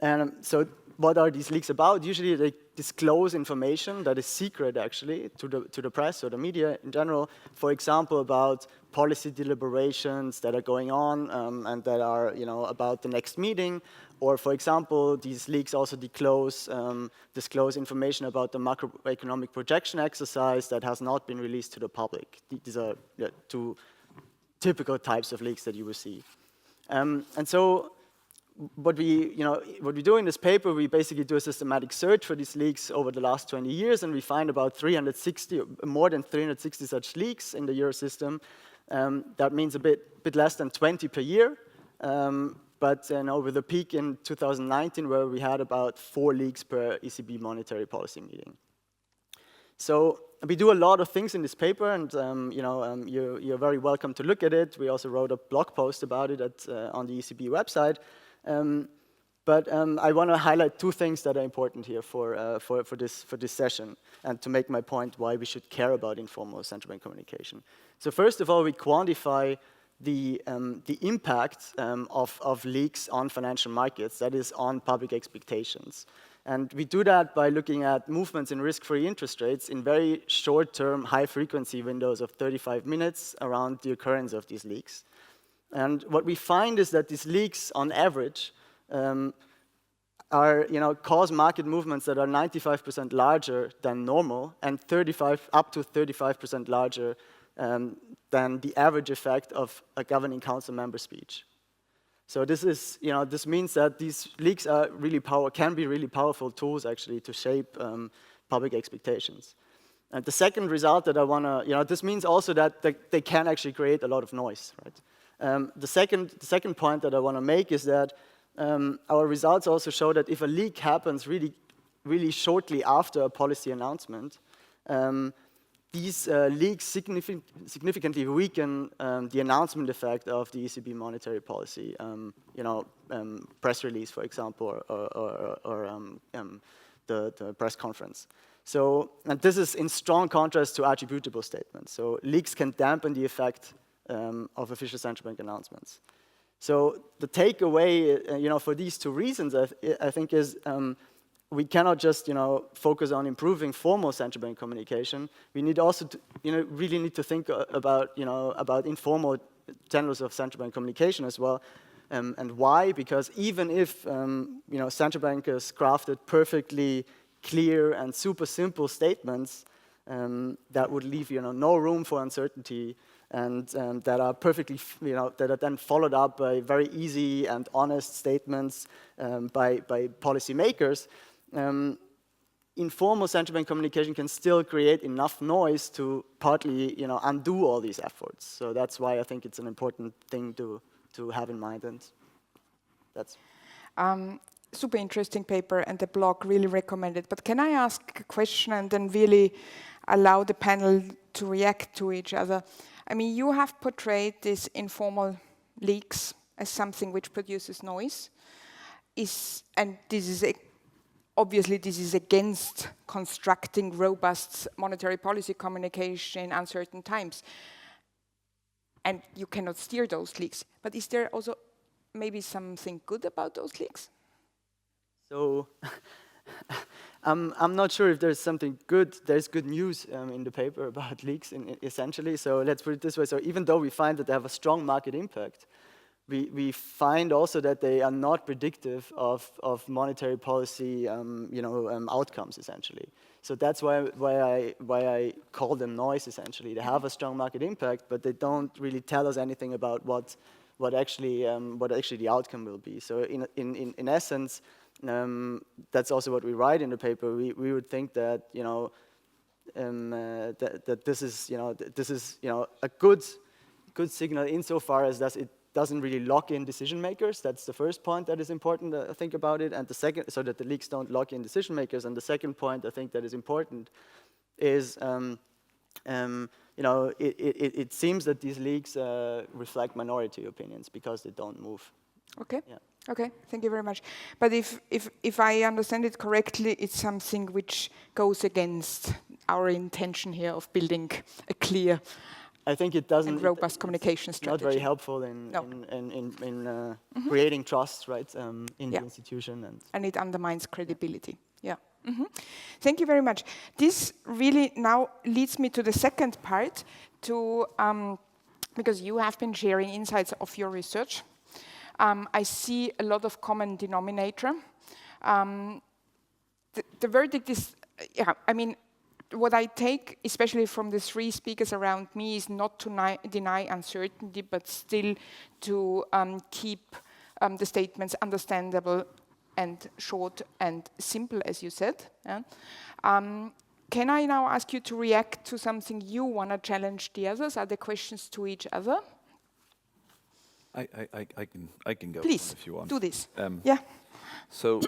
And so what are these leaks about? Usually they disclose information that is secret, actually, to the press or the media in general. For example, about policy deliberations that are going on and that are, about the next meeting. Or, for example, these leaks also disclose information about the macroeconomic projection exercise that has not been released to the public. These are two typical types of leaks that you will see. And so what we do in this paper, we basically do a systematic search for these leaks over the last 20 years, and we find about more than 360 such leaks in the Eurosystem. That means a bit less than 20 per year. But with a peak in 2019 where we had about 4 leaks per ECB monetary policy meeting. So we do a lot of things in this paper, and you're very welcome to look at it. We also wrote a blog post about it on the ECB website. But I want to highlight 2 things that are important here for this session, and to make my point why we should care about informal central bank communication. So first of all, we quantify the impact of leaks on financial markets, that is, on public expectations. And we do that by looking at movements in risk-free interest rates in very short-term, high-frequency windows of 35 minutes around the occurrence of these leaks. And what we find is that these leaks, on average, cause market movements that are 95% larger than normal and up to 35% larger than the average effect of a governing council member speech. So this means that these leaks are can be really powerful tools actually to shape public expectations. And the second result that I want to, this means also that they can actually create a lot of noise, right? The second point that I want to make is that our results also show that if a leak happens really shortly after a policy announcement, these leaks significantly weaken the announcement effect of the ECB monetary policy, press release, for example, or the press conference. So, and this is in strong contrast to attributable statements. So leaks can dampen the effect of official central bank announcements. So the takeaway, for these 2 reasons, I think is we cannot just, focus on improving formal central bank communication. We need also to, really need to think about informal channels of central bank communication as well. And why? Because even if, central bankers crafted perfectly clear and super simple statements that would leave, no room for uncertainty, and that are perfectly, that are then followed up by very easy and honest statements by policymakers, informal central bank communication can still create enough noise to partly, undo all these efforts. So that's why I think it's an important thing to have in mind, and that's. Super interesting paper, and the blog really recommended. But can I ask a question and then really allow the panel to react to each other? I mean, you have portrayed these informal leaks as something which produces noise, and this is obviously this is against constructing robust monetary policy communication in uncertain times, and you cannot steer those leaks. But is there also maybe something good about those leaks? So I'm not sure if there's something good. There's good news in the paper about leaks, essentially. So let's put it this way. So even though we find that they have a strong market impact, we find also that they are not predictive of monetary policy, outcomes, essentially. So that's why I call them noise, essentially. They have a strong market impact, but they don't really tell us anything about what actually the outcome will be. So in essence, that's also what we write in the paper. We would think that that this is a good signal insofar as that it doesn't really lock in decision makers. That's the first point that is important, I think, about it. And the second, so that the leaks don't lock in decision makers. And the second point I think that is important is it seems that these leaks reflect minority opinions because they don't move. Okay. Yeah. Okay, thank you very much. But if I understand it correctly, it's something which goes against our intention here of building a clear I think it doesn't, and robust communication strategy. Not very helpful in creating trust, right, in the institution. And it undermines credibility. Yeah. Thank you very much. This really now leads me to the second part, because you have been sharing insights of your research. I see a lot of common denominator. The verdict is, what I take, especially from the three speakers around me, is not to deny uncertainty, but still to keep the statements understandable and short and simple, as you said. Yeah? Can I now ask you to react to something you want to challenge the others? Are there questions to each other? I can go. Please, if you want. do this. Yeah. So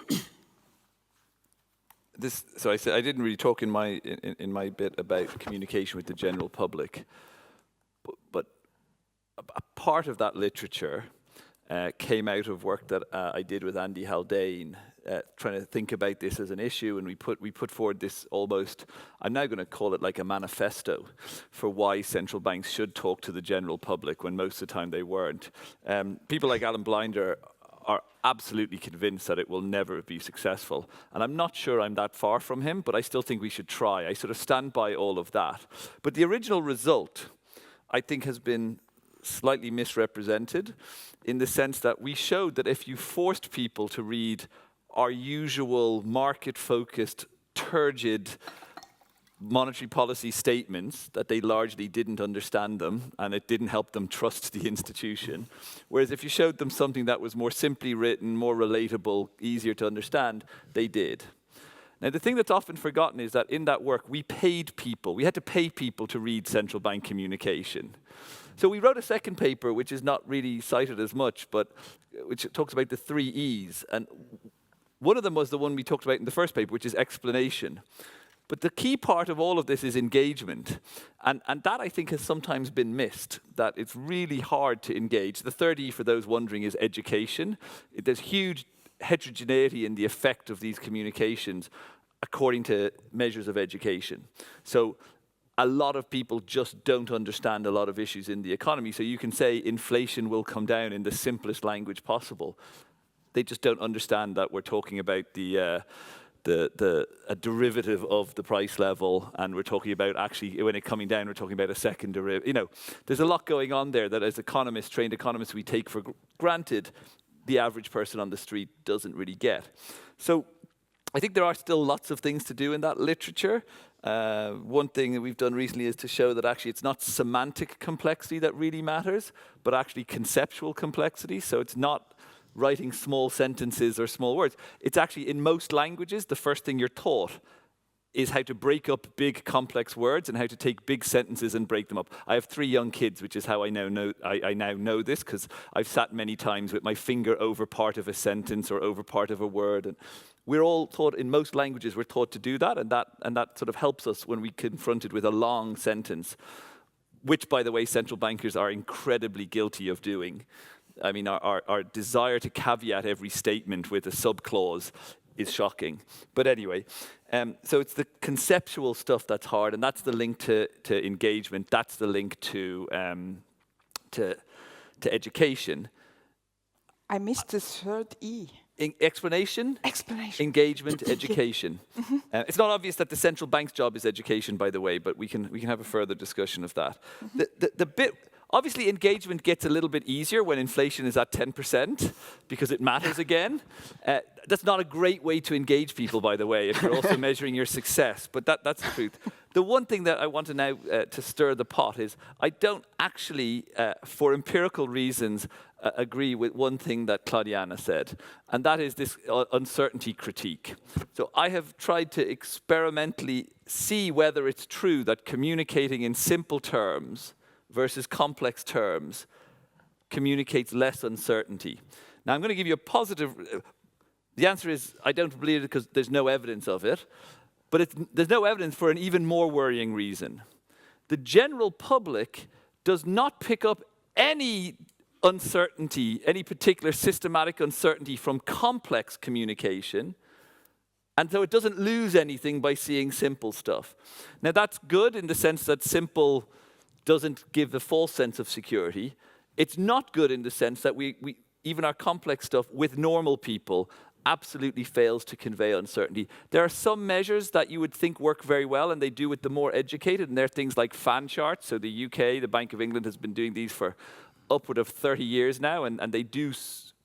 I said I didn't really talk in my bit about communication with the general public, but a part of that literature came out of work that I did with Andy Haldane, trying to think about this as an issue, and we put forward this almost, I'm now going to call it like a manifesto for why central banks should talk to the general public when most of the time they weren't. People like Alan Blinder are absolutely convinced that it will never be successful. And I'm not sure I'm that far from him, but I still think we should try. I sort of stand by all of that. But the original result, I think, has been slightly misrepresented in the sense that we showed that if you forced people to read our usual market-focused, turgid monetary policy statements, that they largely didn't understand them and it didn't help them trust the institution. Whereas if you showed them something that was more simply written, more relatable, easier to understand, they did. Now, the thing that's often forgotten is that in that work, we paid people. We had to pay people to read central bank communication. So we wrote a second paper, which is not really cited as much, but which talks about the 3 E's. And one of them was the one we talked about in the first paper, which is explanation. But the key part of all of this is engagement. And that, I think, has sometimes been missed, that it's really hard to engage. The third E, for those wondering, is education. There's huge heterogeneity in the effect of these communications according to measures of education. So a lot of people just don't understand a lot of issues in the economy. So you can say inflation will come down in the simplest language possible. They just don't understand that we're talking about a derivative of the price level, and we're talking about actually, when it's coming down, we're talking about a second derivative. You know, there's a lot going on there that as economists, trained economists, we take for granted the average person on the street doesn't really get. So I think there are still lots of things to do in that literature. One thing that we've done recently is to show that actually it's not semantic complexity that really matters, but actually conceptual complexity. So it's not writing small sentences or small words. It's actually, in most languages, the first thing you're taught is how to break up big, complex words and how to take big sentences and break them up. I have 3 young kids, which is how I now know this, because I've sat many times with my finger over part of a sentence or over part of a word. And we're all taught, in most languages, we're taught to do that, and that sort of helps us when we're confronted with a long sentence, which, by the way, central bankers are incredibly guilty of doing. I mean, our desire to caveat every statement with a subclause is shocking. But anyway, so it's the conceptual stuff that's hard, and that's the link to engagement. That's the link to education. I missed the third E. Explanation, engagement, education. It's not obvious that the central bank's job is education, by the way, but we can have a further discussion of that. The bit. Obviously, engagement gets a little bit easier when inflation is at 10%, because it matters again. That's not a great way to engage people, by the way, if you're also measuring your success, but that's the truth. The one thing that I want to now to stir the pot is I don't actually, for empirical reasons, agree with one thing that Claudiana said, and that is this uncertainty critique. So I have tried to experimentally see whether it's true that communicating in simple terms versus complex terms communicates less uncertainty. Now, I'm going to give you a positive. The answer is I don't believe it because there's no evidence of it, but there's no evidence for an even more worrying reason. The general public does not pick up any uncertainty, any particular systematic uncertainty from complex communication, and so it doesn't lose anything by seeing simple stuff. Now that's good in the sense that simple doesn't give the false sense of security. It's not good in the sense that we even our complex stuff with normal people absolutely fails to convey uncertainty. There are some measures that you would think work very well, and they do with the more educated, and they're things like fan charts. So the UK, the Bank of England, has been doing these for upward of 30 years now, and they do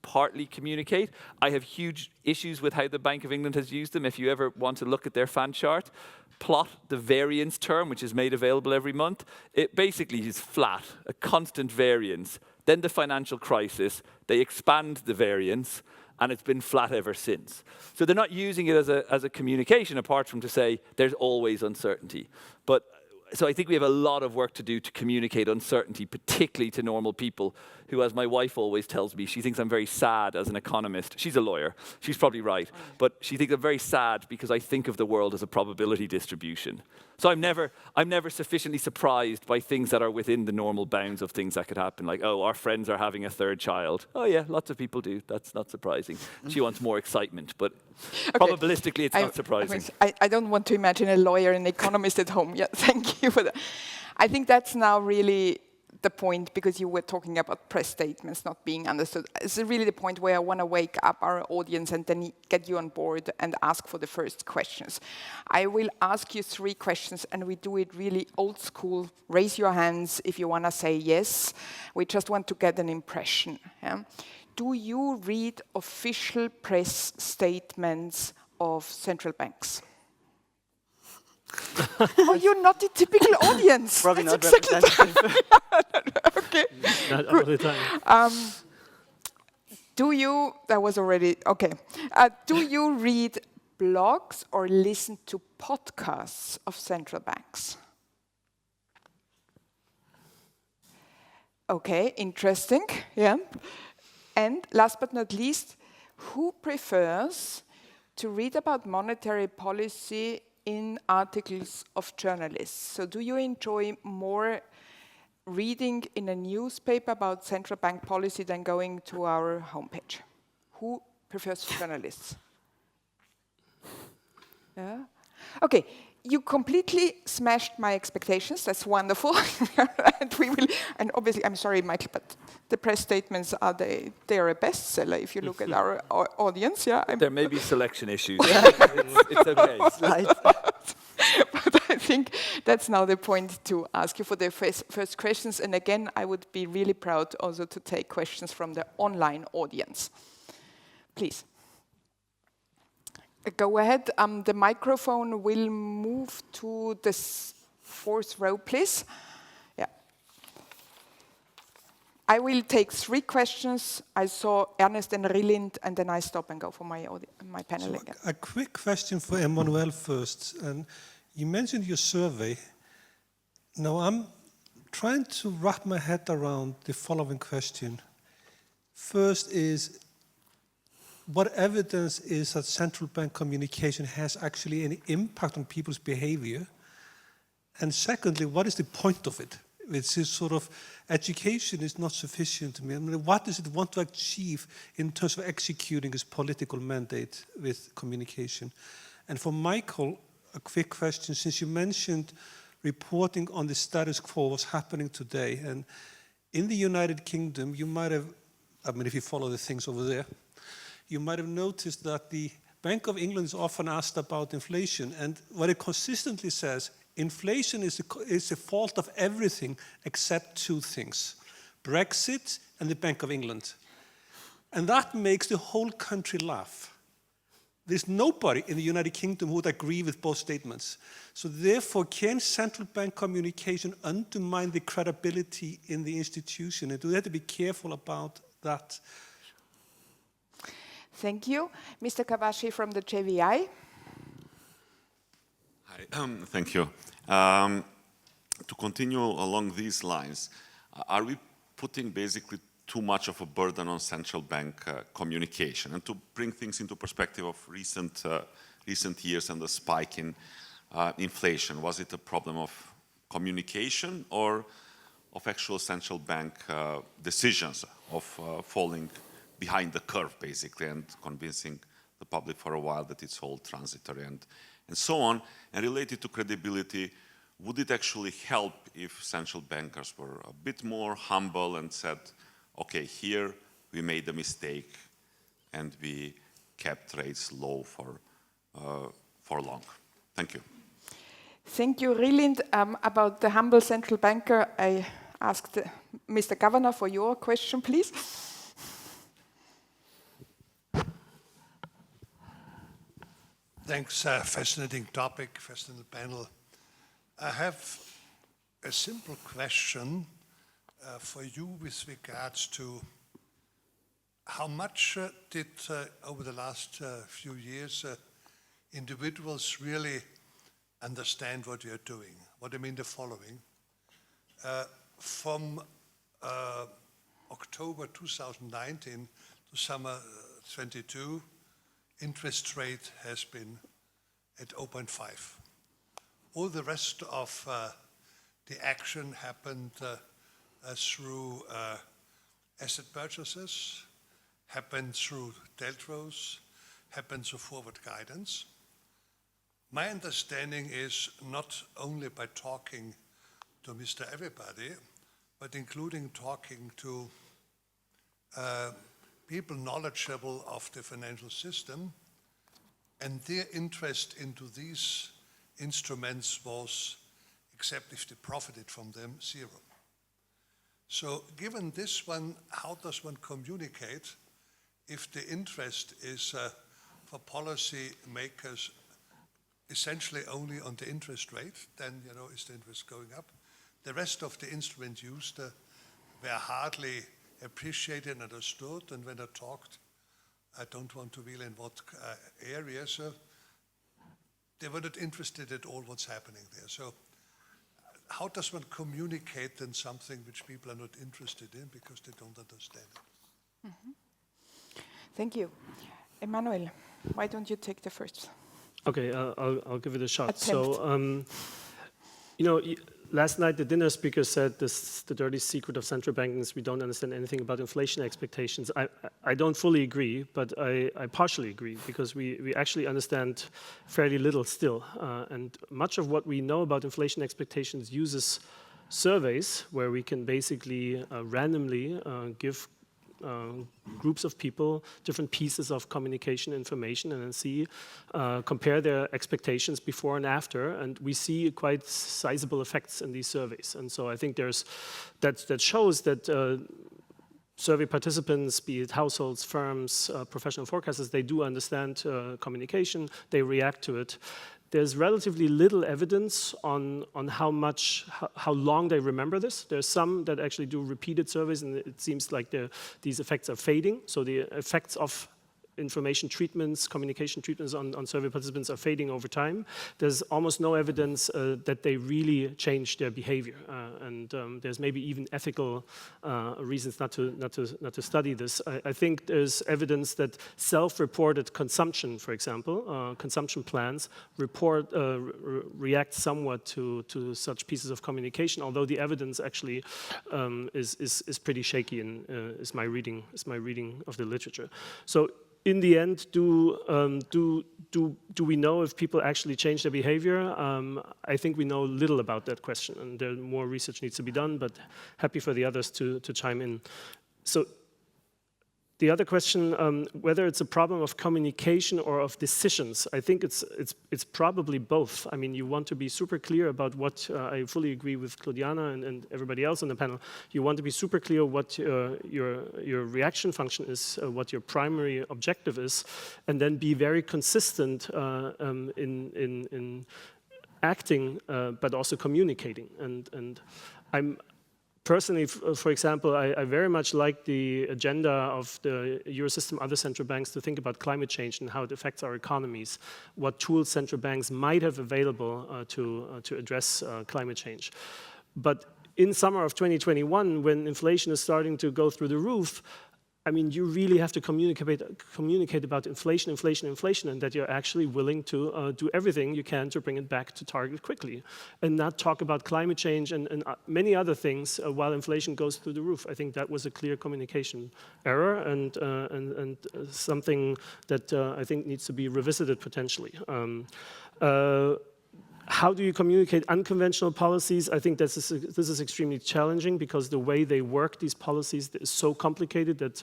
partly communicate. I have huge issues with how the Bank of England has used them. If you ever want to look at their fan chart, plot the variance term, which is made available every month. It basically is flat, a constant variance. Then the financial crisis, they expand the variance, and it's been flat ever since. So they're not using it as a communication, apart from to say there's always uncertainty. But so I think we have a lot of work to do to communicate uncertainty, particularly to normal people who, as my wife always tells me, she thinks I'm very sad as an economist. She's a lawyer. She's probably right. But she thinks I'm very sad because I think of the world as a probability distribution. So I'm never sufficiently surprised by things that are within the normal bounds of things that could happen. Like, oh, our friends are having a third child. Oh yeah, lots of people do. That's not surprising. She wants more excitement, but probabilistically it's not surprising. I don't want to imagine a lawyer and economist at home. Yeah, thank you for that. I think that's now really the point, because you were talking about press statements not being understood. It's really the point where I want to wake up our audience and then get you on board and ask for the first questions. I will ask you 3 questions, and we do it really old school. Raise your hands if you want to say yes. We just want to get an impression. Yeah? Do you read official press statements of central banks? Oh, you're not the typical audience. Probably That's not exactly representative. Okay. Not all the time. Do you, that was already, okay. Do you read blogs or listen to podcasts of central banks? Okay, interesting, yeah. And last but not least, who prefers to read about monetary policy in articles of journalists? So do you enjoy more reading in a newspaper about central bank policy than going to our homepage? Who prefers journalists? Yeah. Okay, you completely smashed my expectations. That's wonderful. And obviously, I'm sorry, Michael, but the press statements they are a bestseller if you look at our audience. Yeah. There may be selection issues. It's okay. But I think that's now the point to ask you for the first questions. And again, I would be really proud also to take questions from the online audience. Please. Go ahead. The microphone will move to the 4th row, please. Yeah. I will take 3 questions. I saw Ernest and Rilind, and then I stop and go for my panel So again. a quick question for Emanuel first. And you mentioned your survey. Now I'm trying to wrap my head around the following question. First is, what evidence is that central bank communication has actually any impact on people's behavior? And secondly, what is the point of it? Which is sort of, education is not sufficient to me. I mean, what does it want to achieve in terms of executing its political mandate with communication? And for Michael, a quick question, since you mentioned reporting on the status quo, what's happening today. And in the United Kingdom, you might have, I mean, if you follow the things over there, you might have noticed that the Bank of England is often asked about inflation, and what it consistently says, inflation is the fault of everything except 2 things, Brexit and the Bank of England. And that makes the whole country laugh. There's nobody in the United Kingdom who would agree with both statements. So therefore, can central bank communication undermine the credibility in the institution? And do they have to be careful about that? Thank you. Mr. Kawashi from the JVI. Hi, thank you. To continue along these lines, are we putting basically too much of a burden on central bank communication? And to bring things into perspective of recent years and the spike in inflation, was it a problem of communication, or of actual central bank decisions of falling behind the curve, basically, and convincing the public for a while that it's all transitory and so on. And related to credibility, would it actually help if central bankers were a bit more humble and said, okay, here we made a mistake and we kept rates low for long? Thank you. Thank you, Rilind. About the humble central banker, I asked Mr. Governor for your question, please. Thanks, fascinating topic, fascinating panel. I have a simple question for you with regards to how much did, over the last few years, individuals really understand what you're doing? What I mean the following. From October 2019 to summer 22, interest rate has been at 0.5. All the rest of the action happened through asset purchases, happened through deltros, happened through forward guidance. My understanding is not only by talking to Mr. Everybody, but including talking to people knowledgeable of the financial system, and their interest into these instruments was, except if they profited from them, zero. So given this one, how does one communicate if the interest is for policy makers essentially only on the interest rate? Then, you know, is the interest going up? The rest of the instruments used were hardly appreciated and understood, and when I talked, I don't want to reveal in what areas, they were not interested at all what's happening there. So how does one communicate then something which people are not interested in because they don't understand it? Mm-hmm. Thank you. Emanuel, why don't you take the first? Okay, I'll give it a shot. Attempt. So, you know, last night the dinner speaker said the dirty secret of central banking is we don't understand anything about inflation expectations. I don't fully agree, but I partially agree, because we actually understand fairly little still. And much of what we know about inflation expectations uses surveys where we can basically randomly give groups of people different pieces of communication information and then see, compare their expectations before and after, and we see quite sizable effects in these surveys. And so I think that shows that survey participants, be it households, firms, professional forecasters, they do understand communication, they react to it. There's relatively little evidence on how long they remember this. There's some that actually do repeated surveys, and it seems like these effects are fading. So the effects of information treatments, communication treatments on survey participants are fading over time. There's almost no evidence that they really change their behavior, and there's maybe even ethical reasons not to study this. I think there's evidence that self-reported consumption, for example, consumption plans react somewhat to such pieces of communication, although the evidence actually is pretty shaky, and is my reading of the literature. So in the end, do we know if people actually change their behavior? I think we know little about that question, and more research needs to be done, but happy for the others to chime in. So the other question, whether it's a problem of communication or of decisions, I think it's probably both. I mean, you want to be super clear about what, I fully agree with Claudiana and everybody else on the panel, you want to be super clear what your reaction function is, what your primary objective is, and then be very consistent in acting, but also communicating. And I'm personally, for example, I very much like the agenda of the Eurosystem, other central banks, to think about climate change and how it affects our economies, what tools central banks might have available to address climate change. But in summer of 2021, when inflation is starting to go through the roof, I mean, you really have to communicate about inflation, and that you're actually willing to do everything you can to bring it back to target quickly, and not talk about climate change and many other things while inflation goes through the roof. I think that was a clear communication error and something that I think needs to be revisited potentially. How do you communicate unconventional policies? I think this is extremely challenging because the way they work, these policies, is so complicated that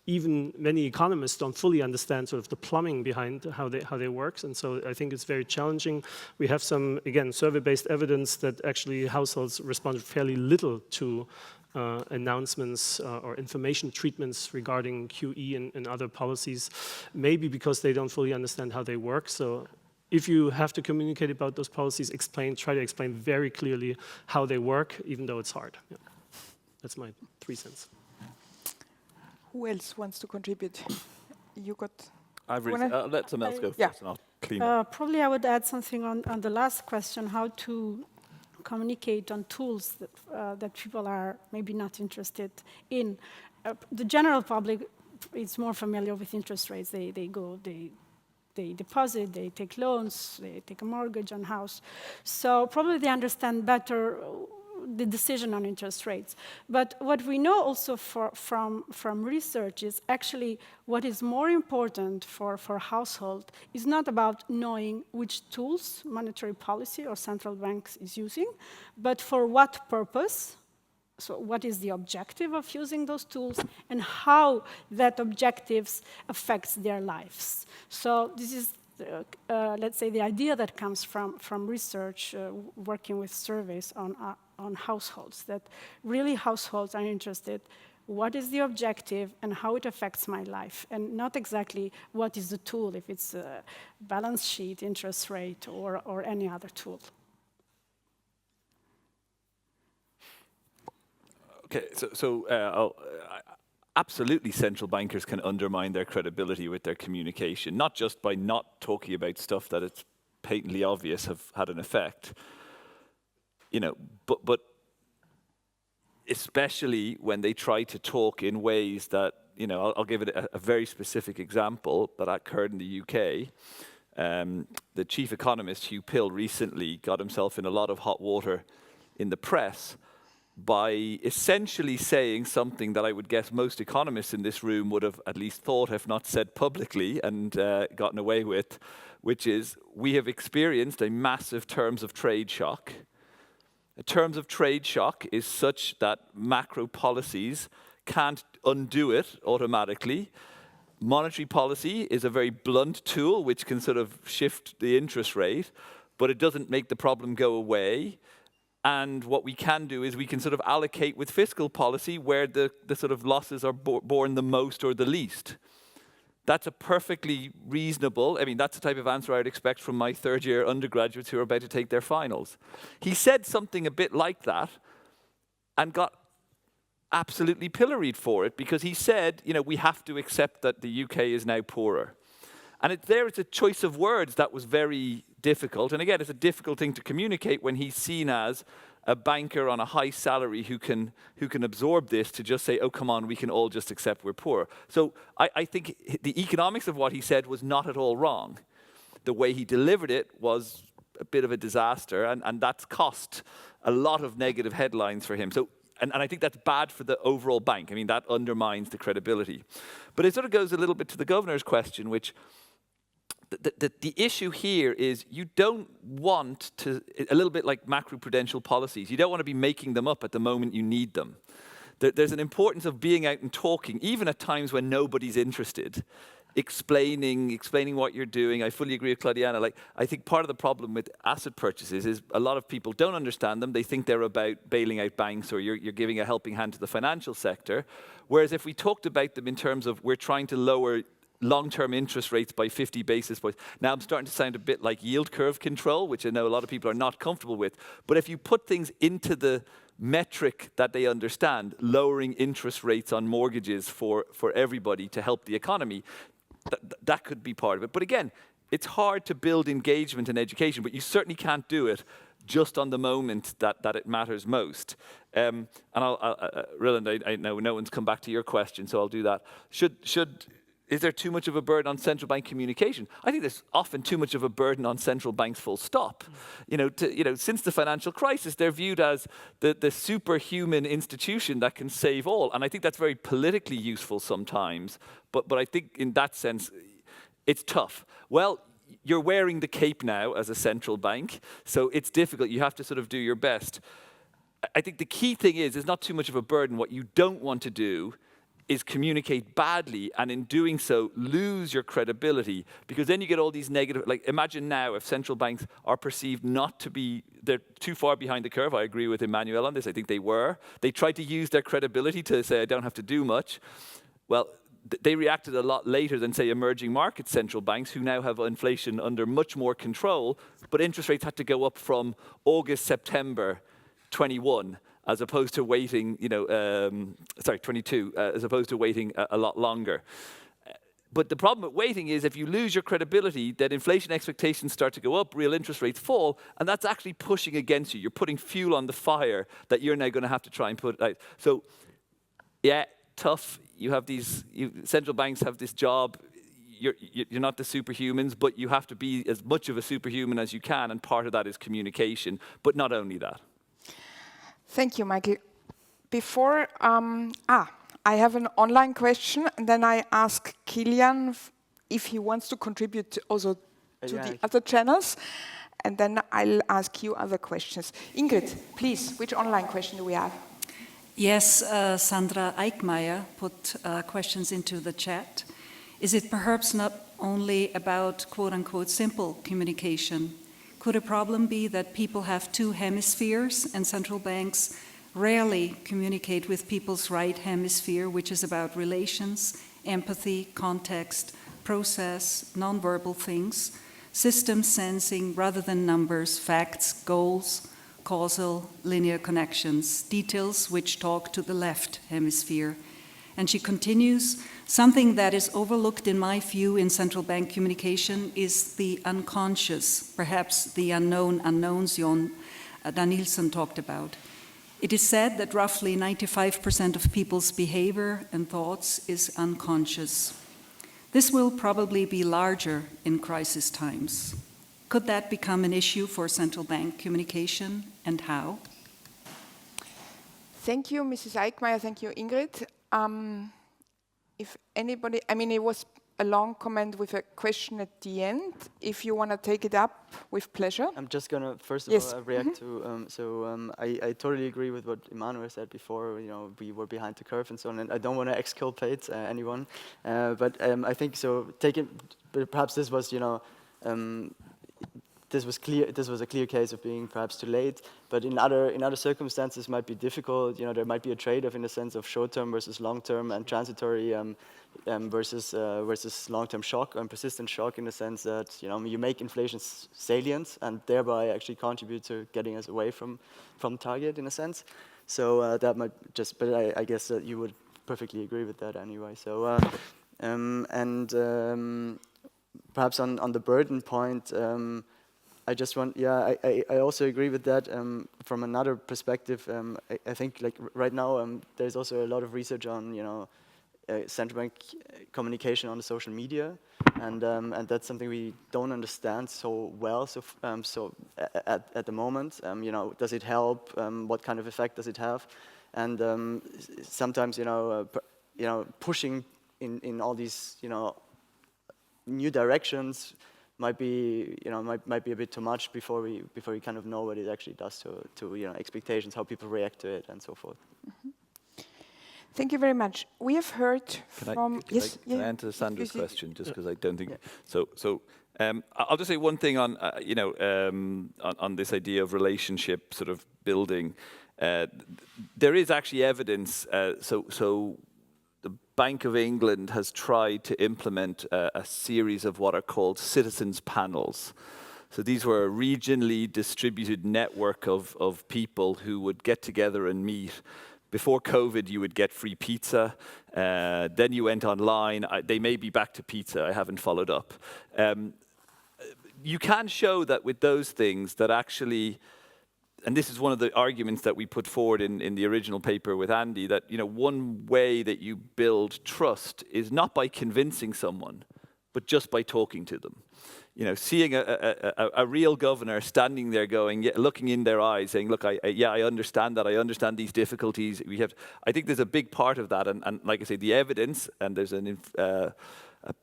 even many economists don't fully understand sort of the plumbing behind how they work. And so I think it's very challenging. We have some, again, survey-based evidence that actually households respond fairly little to announcements or information treatments regarding QE and other policies, maybe because they don't fully understand how they work. So if you have to communicate about those policies, try to explain very clearly how they work, even though it's hard. Yeah. That's my 3 cents. Who else wants to contribute? You got... let someone else go first and I'll clean up. Probably I would add something on the last question, how to communicate on tools that people are maybe not interested in. The general public is more familiar with interest rates. They deposit, they take loans, they take a mortgage on house. So probably they understand better the decision on interest rates. But what we know also from research is actually what is more important for household is not about knowing which tools monetary policy or central banks is using, but for what purpose. So what is the objective of using those tools and how that objectives affects their lives. So this is, let's say, the idea that comes from research, working with surveys on households, that really households are interested what is the objective and how it affects my life, and not exactly what is the tool, if it's a balance sheet, interest rate, or any other tool. Okay, absolutely central bankers can undermine their credibility with their communication, not just by not talking about stuff that it's patently obvious have had an effect, but especially when they try to talk in ways that, I'll give it a very specific example that occurred in the UK. The chief economist, Hugh Pill, recently got himself in a lot of hot water in the press by essentially saying something that I would guess most economists in this room would have at least thought, if not said publicly, and gotten away with, which is, we have experienced a massive terms of trade shock. A terms of trade shock is such that macro policies can't undo it automatically. Monetary policy is a very blunt tool which can sort of shift the interest rate, but it doesn't make the problem go away. And what we can do is we can sort of allocate with fiscal policy where the sort of losses are borne the most or the least. That's a perfectly reasonable, that's the type of answer I would expect from my third-year undergraduates who are about to take their finals. He said something a bit like that and got absolutely pilloried for it because he said, we have to accept that the UK is now poorer. And it's a choice of words that was very difficult. And again, it's a difficult thing to communicate when he's seen as a banker on a high salary who can absorb this to just say, oh, come on, we can all just accept we're poor. So I think the economics of what he said was not at all wrong. The way he delivered it was a bit of a disaster, and that's cost a lot of negative headlines for him. So, and I think that's bad for the overall bank. That undermines the credibility. But it sort of goes a little bit to the governor's question, which the issue here is you don't want to, a little bit like macroprudential policies, you don't want to be making them up at the moment you need them. There's an importance of being out and talking, even at times when nobody's interested, explaining what you're doing. I fully agree with Claudiana. I think part of the problem with asset purchases is a lot of people don't understand them. They think they're about bailing out banks or you're giving a helping hand to the financial sector. Whereas if we talked about them in terms of we're trying to lower long-term interest rates by 50 basis points. Now I'm starting to sound a bit like yield curve control, which I know a lot of people are not comfortable with. But if you put things into the metric that they understand, lowering interest rates on mortgages for everybody to help the economy, that could be part of it. But again, it's hard to build engagement in education, but you certainly can't do it just on the moment that it matters most. And Roland, I know no one's come back to your question, so I'll do that. Is there too much of a burden on central bank communication? I think there's often too much of a burden on central banks, full stop. Since the financial crisis, they're viewed as the superhuman institution that can save all. And I think that's very politically useful sometimes. But I think in that sense, it's tough. Well, you're wearing the cape now as a central bank, so it's difficult. You have to sort of do your best. I think the key thing is, it's not too much of a burden. What you don't want to do is communicate badly, and in doing so, lose your credibility, because then you get all these negative, like imagine now if central banks are perceived not to be, they're too far behind the curve. I agree with Emanuel on this. I think they were. They tried to use their credibility to say, I don't have to do much. Well, they reacted a lot later than, say, emerging market central banks, who now have inflation under much more control, but interest rates had to go up from August, September 21, as opposed to waiting, 22, as opposed to waiting a lot longer. But the problem with waiting is if you lose your credibility, then inflation expectations start to go up, real interest rates fall, and that's actually pushing against you. You're putting fuel on the fire that you're now going to have to try and put out. So, yeah, tough. You have central banks have this job. You're not the superhumans, but you have to be as much of a superhuman as you can, and part of that is communication, but not only that. Thank you, Michael. Before, I have an online question, and then I ask Kilian if he wants to contribute also to the other channels, and then I'll ask you other questions. Ingrid, please, which online question do we have? Yes, Sandra Eickmeyer put questions into the chat. Is it perhaps not only about quote-unquote simple communication? Could a problem be that people have two hemispheres and central banks rarely communicate with people's right hemisphere, which is about relations, empathy, context, process, nonverbal things, system sensing rather than numbers, facts, goals, causal, linear connections, details which talk to the left hemisphere? And she continues, something that is overlooked in my view in central bank communication is the unconscious, perhaps the unknown unknowns Jon Danielson talked about. It is said that roughly 95% of people's behavior and thoughts is unconscious. This will probably be larger in crisis times. Could that become an issue for central bank communication, and how? Thank you, Mrs. Eickmeyer. Thank you, Ingrid. If anybody, it was a long comment with a question at the end. If you want to take it up, with pleasure. I'm just going to, first of all, react to, I totally agree with what Emanuel said before, we were behind the curve and so on, and I don't want to exculpate anyone, but I think, perhaps this was, this was a clear case of being perhaps too late, but in other circumstances might be difficult. There might be a trade-off in the sense of short-term versus long-term and transitory versus long-term shock and persistent shock, in the sense that you make inflation salient and thereby actually contribute to getting us away from target, in a sense. So that might just, but I guess that you would perfectly agree with that anyway. So perhaps on the burden point. I just want, I also agree with that. From another perspective, I think like right now there's also a lot of research on central bank communication on the social media, and that's something we don't understand so well. So at the moment, does it help? What kind of effect does it have? And sometimes pushing in all these new directions might be a bit too much before we kind of know what it actually does to expectations, how people react to it, and so forth. Mm-hmm. Thank you very much. We have heard from Can I answer Sandra's question, just because I don't think so. I'll just say one thing on on this idea of relationship sort of building. There is actually evidence. So the Bank of England has tried to implement a series of what are called citizens panels. So these were a regionally distributed network of people who would get together and meet. Before COVID, you would get free pizza. Then you went online. They may be back to pizza. I haven't followed up. You can show that with those things that actually and this is one of the arguments that we put forward in the original paper with Andy, that one way that you build trust is not by convincing someone, but just by talking to them. Seeing a real governor standing there looking in their eyes, saying, look, I understand that, I understand these difficulties. I think there's a big part of that, and like I say, the evidence, and there's a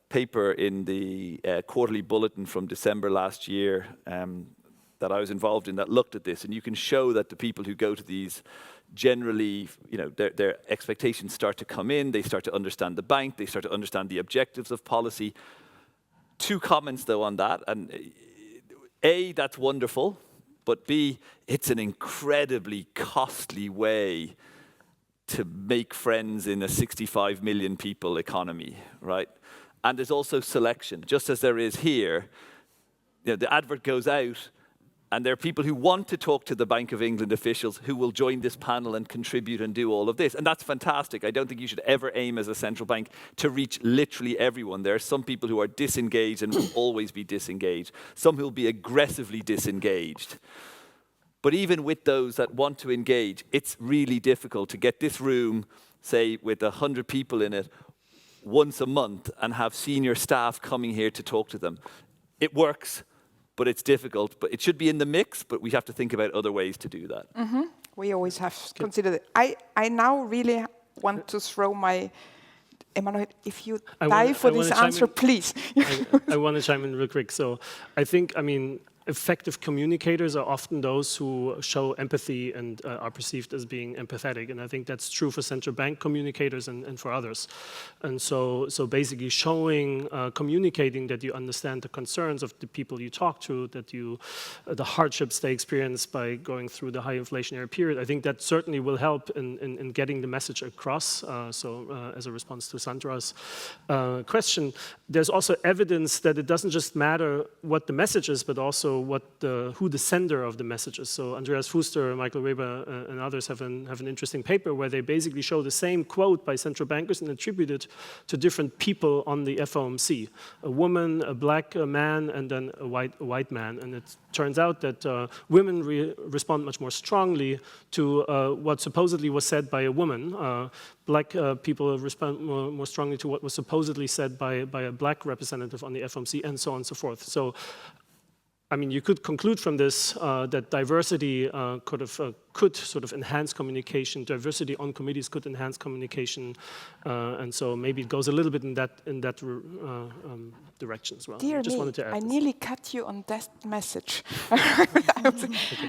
paper in the quarterly bulletin from December last year that I was involved in that looked at this, and you can show that the people who go to these generally, their expectations start to come in, they start to understand the bank, they start to understand the objectives of policy. 2 comments, though, on that. And A, that's wonderful, but B, it's an incredibly costly way to make friends in a 65 million people economy, right? And there's also selection, just as there is here. The advert goes out, and there are people who want to talk to the Bank of England officials who will join this panel and contribute and do all of this. And that's fantastic. I don't think you should ever aim as a central bank to reach literally everyone. There are some people who are disengaged and will always be disengaged. Some who will be aggressively disengaged. But even with those that want to engage, it's really difficult to get this room, say, with 100 people in it, once a month and have senior staff coming here to talk to them. It works, but it's difficult. But it should be in the mix, but we have to think about other ways to do that. Mm-hmm. We always have considered it. I now really want to throw my... Emanuel, if you dive for this answer, please. I want to chime in real quick. So I think, effective communicators are often those who show empathy and are perceived as being empathetic. And I think that's true for central bank communicators and for others. And so basically showing, communicating that you understand the concerns of the people you talk to, that the hardships they experience by going through the high inflationary period. I think that certainly will help in getting the message across. As a response to Sandra's question, there's also evidence that it doesn't just matter what the message is, but also who the sender of the message is. So Andreas Fuster, Michael Weber, and others have an interesting paper where they basically show the same quote by central bankers and attribute it to different people on the FOMC. A woman, a black man, and then a white man. And it turns out that women respond much more strongly to what supposedly was said by a woman. Black people respond more strongly to what was supposedly said by a black representative on the FOMC, and so on and so forth. So you could conclude from this that diversity could sort of enhance communication. Diversity on committees could enhance communication, and so maybe it goes a little bit in that direction as well. Dear just me, wanted to add I this. nearly cut you on that message.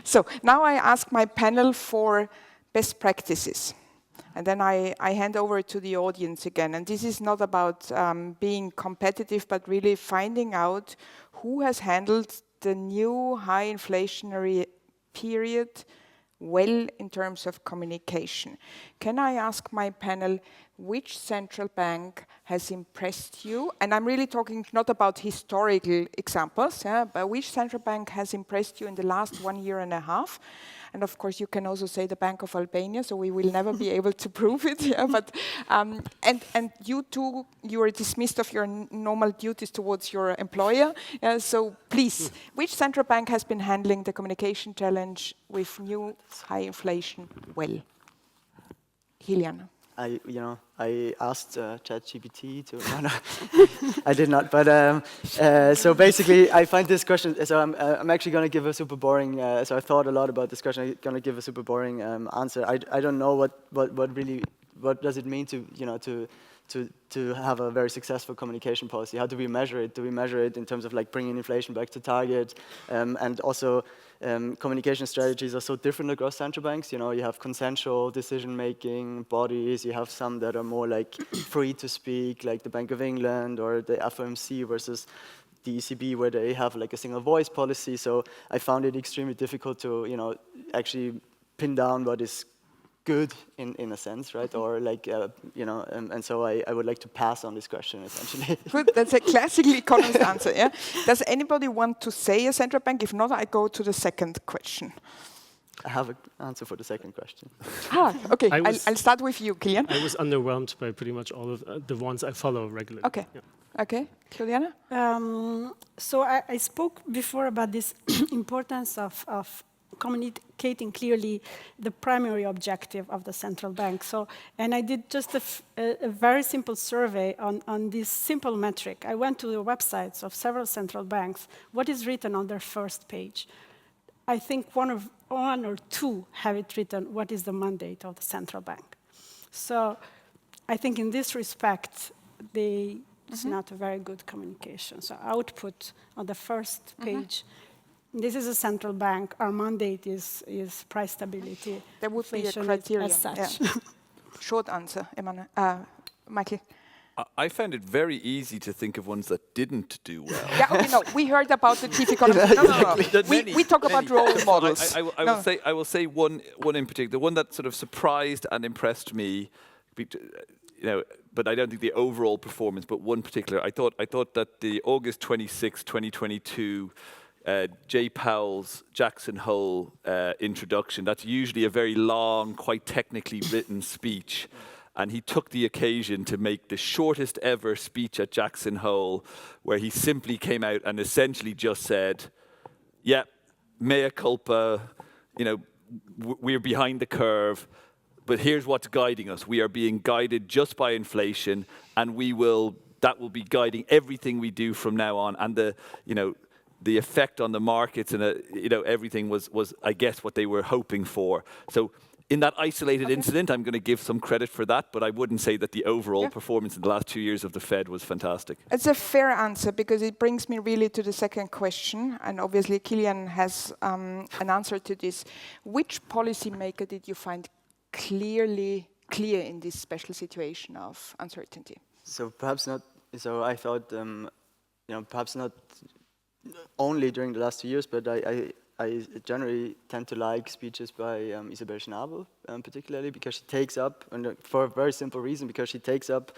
So now I ask my panel for best practices. And then I hand over to the audience again. And this is not about being competitive, but really finding out who has handled the new high inflationary period well in terms of communication. Can I ask my panel, which central bank has impressed you? And I'm really talking not about historical examples, but which central bank has impressed you in the last 1.5 years? And of course, you can also say the Bank of Albania, so we will never be able to prove it. Yeah, but and you too, you are dismissed of your normal duties towards your employer. So please, which central bank has been handling the communication challenge with new high inflation well? Helian. I asked ChatGPT to. No, I did not. But so basically, I find this question. So I'm actually going to give a super boring. So I thought a lot about this question. I'm going to give a super boring answer. I don't know what does it mean to have a very successful communication policy. How do we measure it? Do we measure it in terms of like bringing inflation back to target, and also communication strategies are so different across central banks. You have consensual decision-making bodies. You have some that are more like free to speak, like the Bank of England or the FOMC versus the ECB, where they have like a single voice policy. So I found it extremely difficult to, actually pin down what is good in a sense, right? Or like, and so I would like to pass on this question, essentially. Good, that's a classical economist answer, yeah? Does anybody want to say a central bank? If not, I go to the second question. I have an answer for the second question. Okay, I'll start with you, Kilian. I was underwhelmed by pretty much all of the ones I follow regularly. Okay, okay, Juliana? So I spoke before about this importance of communicating clearly the primary objective of the central bank. So, and I did just a very simple survey on this simple metric. I went to the websites of several central banks. What is written on their first page? I think one or two have it written, what is the mandate of the central bank? So I think in this respect, it's not a very good communication. So output on the first page, this is a central bank, our mandate is price stability. There would be a Inflation criterion. as such. Yeah. Short answer, Emanuel. Michael. I found it very easy to think of ones that didn't do well. Yeah, okay, no, we heard about the chief economist. No. We talk about role models. I will say one in particular, the one that sort of surprised and impressed me, but I don't think the overall performance, but one particular, I thought that the August 26, 2022, Jay Powell's Jackson Hole introduction, that's usually a very long, quite technically written speech. And he took the occasion to make the shortest ever speech at Jackson Hole, where he simply came out and essentially just said, yeah, mea culpa, we're behind the curve, but here's what's guiding us. We are being guided just by inflation, and that will be guiding everything we do from now on. And the effect on the markets and everything was, I guess, what they were hoping for. So in that isolated incident, I'm going to give some credit for that, but I wouldn't say that the overall performance in the last 2 years of the Fed was fantastic. It's a fair answer, because it brings me really to the second question, and obviously Kilian has an answer to this. Which policymaker did you find clear in this special situation of uncertainty? So perhaps not. So I thought, perhaps not only during the last 2 years, but I generally tend to like speeches by Isabel Schnabel, particularly because she takes up, and for a very simple reason, because she takes up,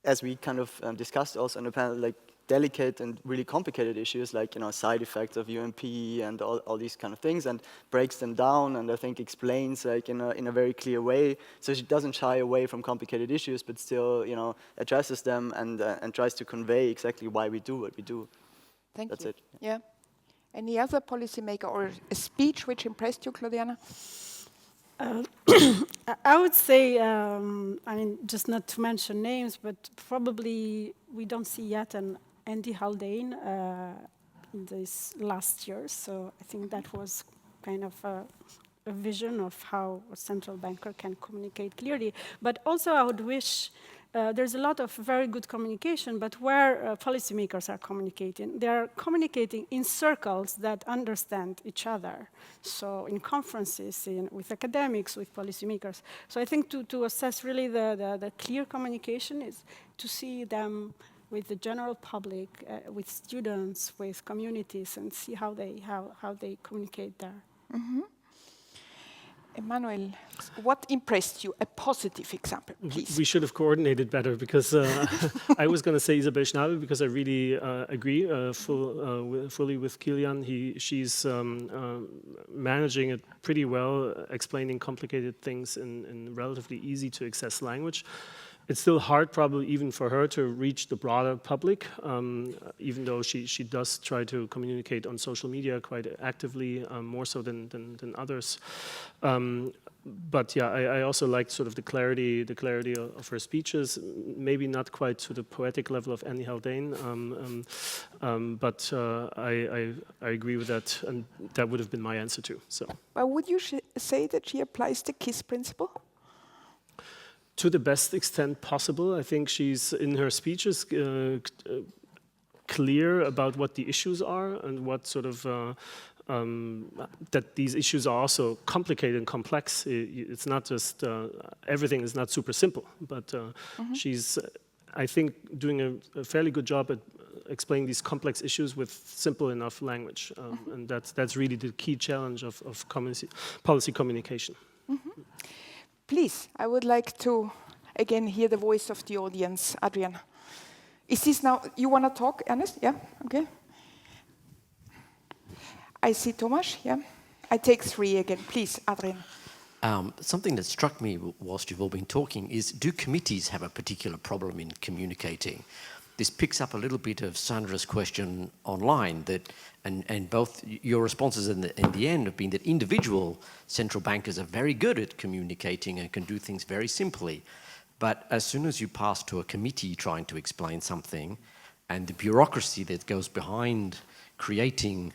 as we kind of discussed also on the panel, like delicate and really complicated issues, like side effects of UMP and all these kind of things, and breaks them down, and I think explains like in a very clear way. So she doesn't shy away from complicated issues, but still addresses them and tries to convey exactly why we do what we do. That's it. Yeah. Any other policymaker or a speech which impressed you, Claudiana? I would say, just not to mention names, but probably we don't see yet an Andy Haldane in these last years. So I think that was kind of a vision of how a central banker can communicate clearly. But also I would wish there's a lot of very good communication, but where policymakers are communicating, they are communicating in circles that understand each other. So in conferences, with academics, with policymakers. So I think to assess really the clear communication is to see them with the general public, with students, with communities, and see how they communicate there. Mm-hmm. Emanuel, what impressed you? A positive example, please. We should have coordinated better, because I was going to say Isabel Schnabel, because I really agree fully with Kilian. She's managing it pretty well, explaining complicated things in relatively easy to access language. It's still hard, probably even for her, to reach the broader public, even though she does try to communicate on social media quite actively, more so than others. But yeah, I also liked sort of the clarity of her speeches. Maybe not quite to the poetic level of Andy Haldane, but I agree with that, and that would have been my answer too. So. But would you say that she applies the KISS principle? To the best extent possible. I think she's, in her speeches, clear about what the issues are and what sort of, that these issues are also complicated and complex. It's not just, everything is not super simple, but she's, I think, doing a fairly good job at explaining these complex issues with simple enough language. And that's really the key challenge of policy communication. Please, I would like to, again, hear the voice of the audience. Adrian. Is this now, you want to talk, Ernest? Yeah, okay. I see Tomasz, yeah. I take 3 again. Please, Adrian. Something that struck me whilst you've all been talking is, do committees have a particular problem in communicating? this picks up a little bit of Sandra's question online, that, and both your responses in the end have been that individual central bankers are very good at communicating and can do things very simply. But as soon as you pass to a committee trying to explain something, and the bureaucracy that goes behind creating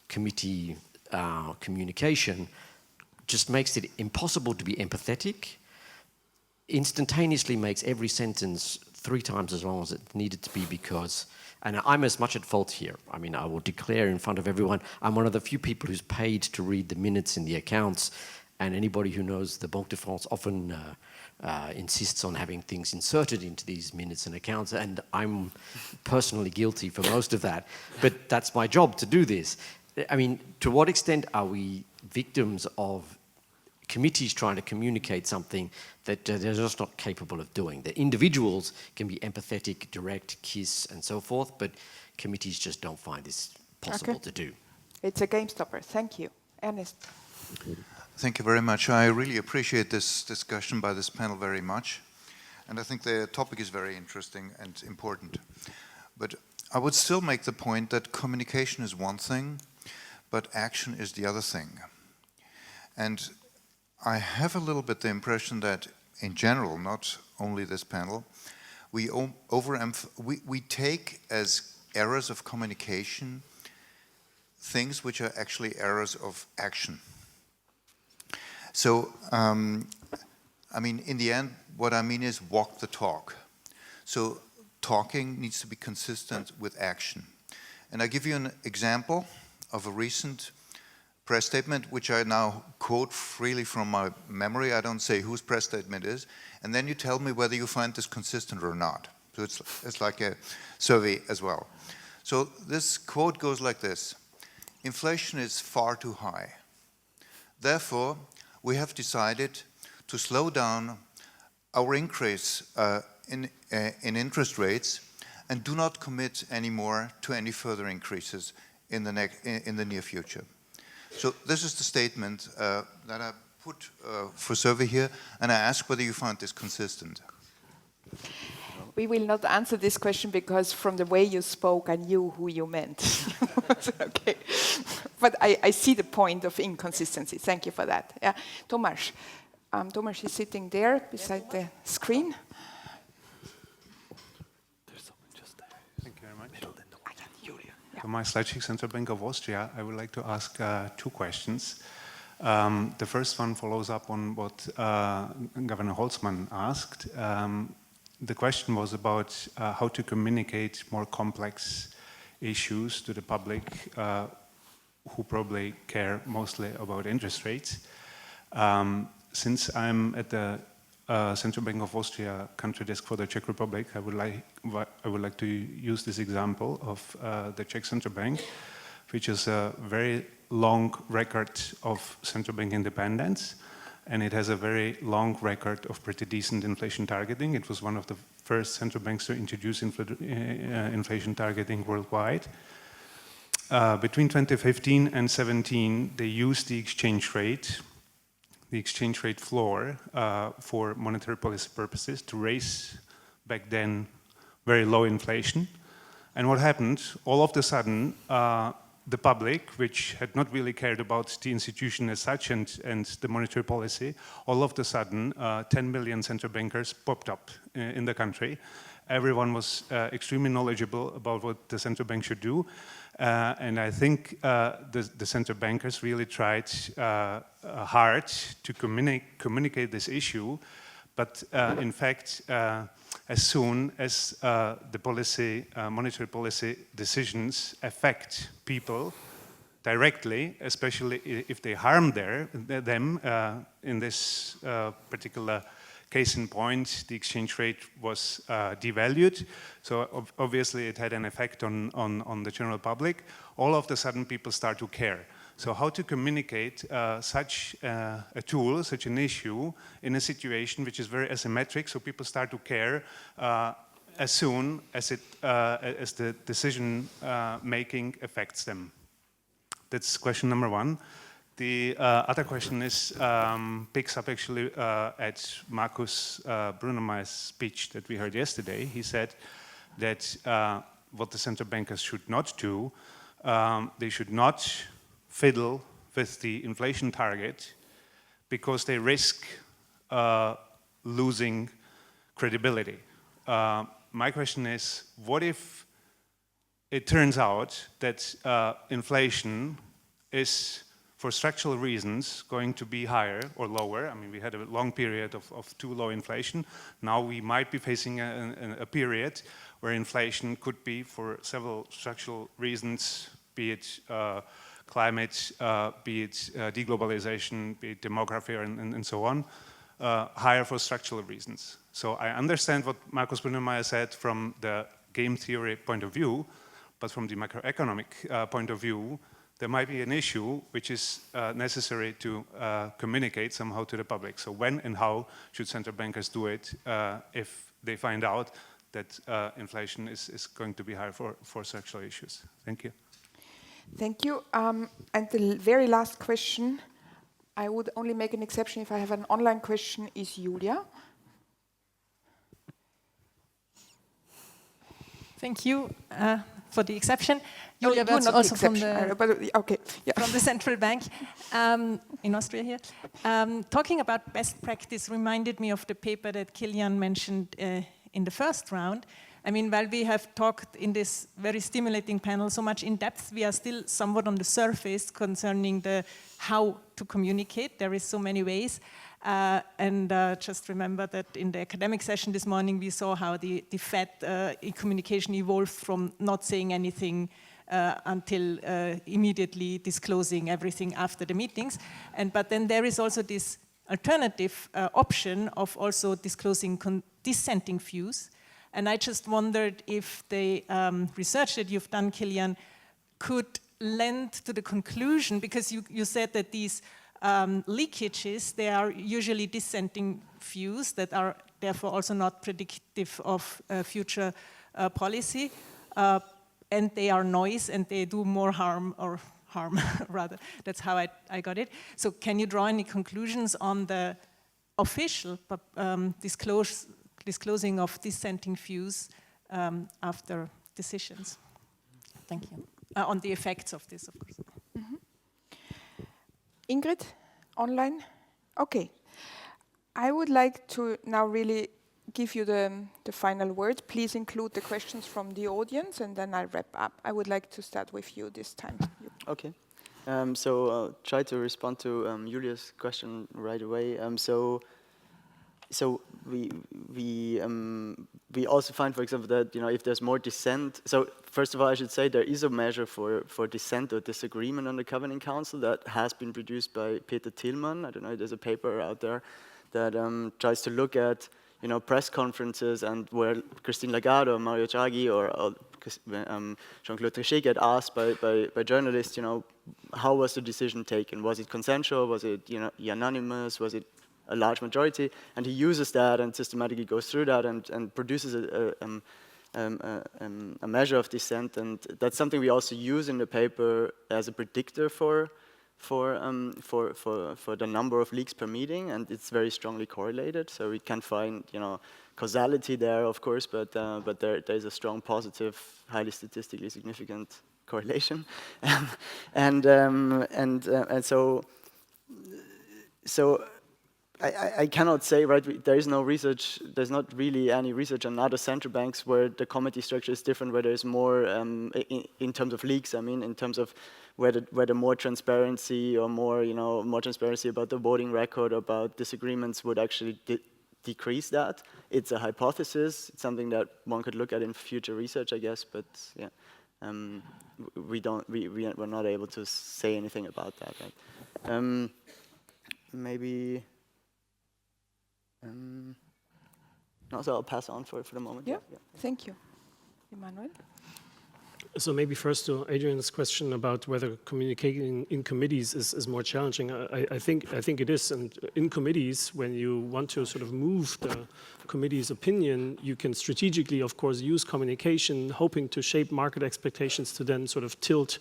committee communication just makes it impossible to be empathetic, instantaneously makes every sentence 3 times as long as it needed to be, because, and I'm as much at fault here. I mean, I will declare in front of everyone, I'm one of the few people who's paid to read the minutes in the accounts, and anybody who knows the Banque de France often insists on having things inserted into these minutes and accounts, and I'm personally guilty for most of that, but that's my job to do this. I mean, to what extent are we victims of committees trying to communicate something that they're just not capable of doing? The individuals can be empathetic, direct, kiss, and so forth, but committees just don't find this possible to do. It's a game stopper. Thank you. Ernest. Thank you very much. I really appreciate this discussion by this panel very much. And I think the topic is very interesting and important. But I would still make the point that communication is one thing, but action is the other thing. And I have a little bit the impression that, in general, not only this panel, we take as errors of communication things which are actually errors of action. So, I mean, in the end, what I mean is walk the talk. So talking needs to be consistent with action. And I give you an example of a recent press statement, which I now quote freely from my memory. I don't say whose press statement is. And then you tell me whether you find this consistent or not. So it's like a survey as well. So this quote goes like this: inflation is far too high. Therefore, we have decided to slow down our increase in interest rates and do not commit anymore to any further increases in the near future. So this is the statement that I put for survey here, and I ask whether you find this consistent. We will not answer this question because from the way you spoke, I knew who you meant. Okay. But I see the point of inconsistency. Thank you for that. Yeah. Tomasz. Tomasz is sitting there beside the screen. There's someone just there. Thank you very much. Tomasz Lozej, Central Bank of Austria. I would like to ask 2 questions. The first one follows up on what Governor Holzmann asked. The question was about how to communicate more complex issues to the public who probably care mostly about interest rates. Since I'm at the Central Bank of Austria country desk for the Czech Republic, I would like to use this example of the Czech Central Bank, which is a very long record of central bank independence, and it has a very long record of pretty decent inflation targeting. It was one of the first central banks to introduce inflation targeting worldwide. Between 2015 and 2017, they used the exchange rate floor for monetary policy purposes to raise, back then, very low inflation. And what happened? All of a sudden, the public, which had not really cared about the institution as such and the monetary policy, all of a sudden, 10 million central bankers popped up in the country. Everyone was extremely knowledgeable about what the central bank should do. And I think the central bankers really tried hard to communicate this issue. But in fact, as soon as the policy, monetary policy decisions affect people directly, especially if they harm them, in this particular case in point, the exchange rate was devalued. So obviously it had an effect on the general public. All of a sudden people start to care. So how to communicate such a tool, such an issue, in a situation which is very asymmetric, so people start to care as soon as the decision making affects them. That's question number 1. The other question is picks up actually at Markus Brunnermeyer's speech that we heard yesterday. He said that what the central bankers should not do, they should not fiddle with the inflation target because they risk losing credibility. My question is, what if it turns out that inflation is, for structural reasons, going to be higher or lower? I mean, we had a long period of too low inflation. Now we might be facing a period where inflation could be, for several structural reasons, be it climate, be it deglobalization, be it demography, and so on, higher for structural reasons. So I understand what Markus Brunnermeier said from the game theory point of view, but from the macroeconomic point of view, there might be an issue which is necessary to communicate somehow to the public. So when and how should central bankers do it if they find out that inflation is going to be higher for structural issues? Thank you. Thank you. And the very last question, I would only make an exception if I have an online question, is Julia. Thank you for the exception. Julia Wertz, also from the Central Bank in Austria here. Talking about best practice reminded me of the paper that Kilian mentioned in the first round. I mean, while we have talked in this very stimulating panel so much in depth, we are still somewhat on the surface concerning the how to communicate. There is so many ways. Just remember that in the academic session this morning, we saw how the Fed communication evolved from not saying anything until immediately disclosing everything after the meetings. But then there is also this alternative option of also disclosing dissenting views. And I just wondered if the research that you've done, Kilian, could lend to the conclusion, because you said that these leakages, they are usually dissenting views that are therefore also not predictive of future policy, and they are noise and they do more harm rather. That's how I got it. So can you draw any conclusions on the official disclosing of dissenting views after decisions? Thank you. On the effects of this, of course. Mm-hmm. Ingrid, online? Okay. I would like to now really give you the final word. Please include the questions from the audience, and then I'll wrap up. I would like to start with you this time. Okay. So I'll try to respond to Julia's question right away. So we also find, for example, that if there's more dissent. So first of all, I should say there is a measure for dissent or disagreement on the Governing Council that has been produced by Peter Tillmann. I don't know. There's a paper out there that tries to look at press conferences and where Christine Lagarde or Mario Draghi or Jean-Claude Trichet get asked by journalists, how was the decision taken? Was it consensual? Was it unanimous? Was it a large majority? And he uses that and systematically goes through that and produces a measure of dissent. And that's something we also use in the paper as a predictor for the number of leaks per meeting, and it's very strongly correlated. So we can find causality there, of course, but there is a strong positive, highly statistically significant correlation, and so I cannot say, right, there is no research, there's not really any research on other central banks where the committee structure is different, where there's more, in terms of leaks, I mean, in terms of whether more transparency or more transparency about the voting record, about disagreements would actually decrease that. It's a hypothesis, it's something that one could look at in future research, I guess, but yeah, we're not able to say anything about that, right? Maybe... no, so I'll pass on for the moment. Yeah. Thank you. Emanuel? So maybe first to Adrian's question about whether communicating in committees is more challenging. I think it is, and in committees, when you want to sort of move the committee's opinion, you can strategically, of course, use communication, hoping to shape market expectations to then sort of tilt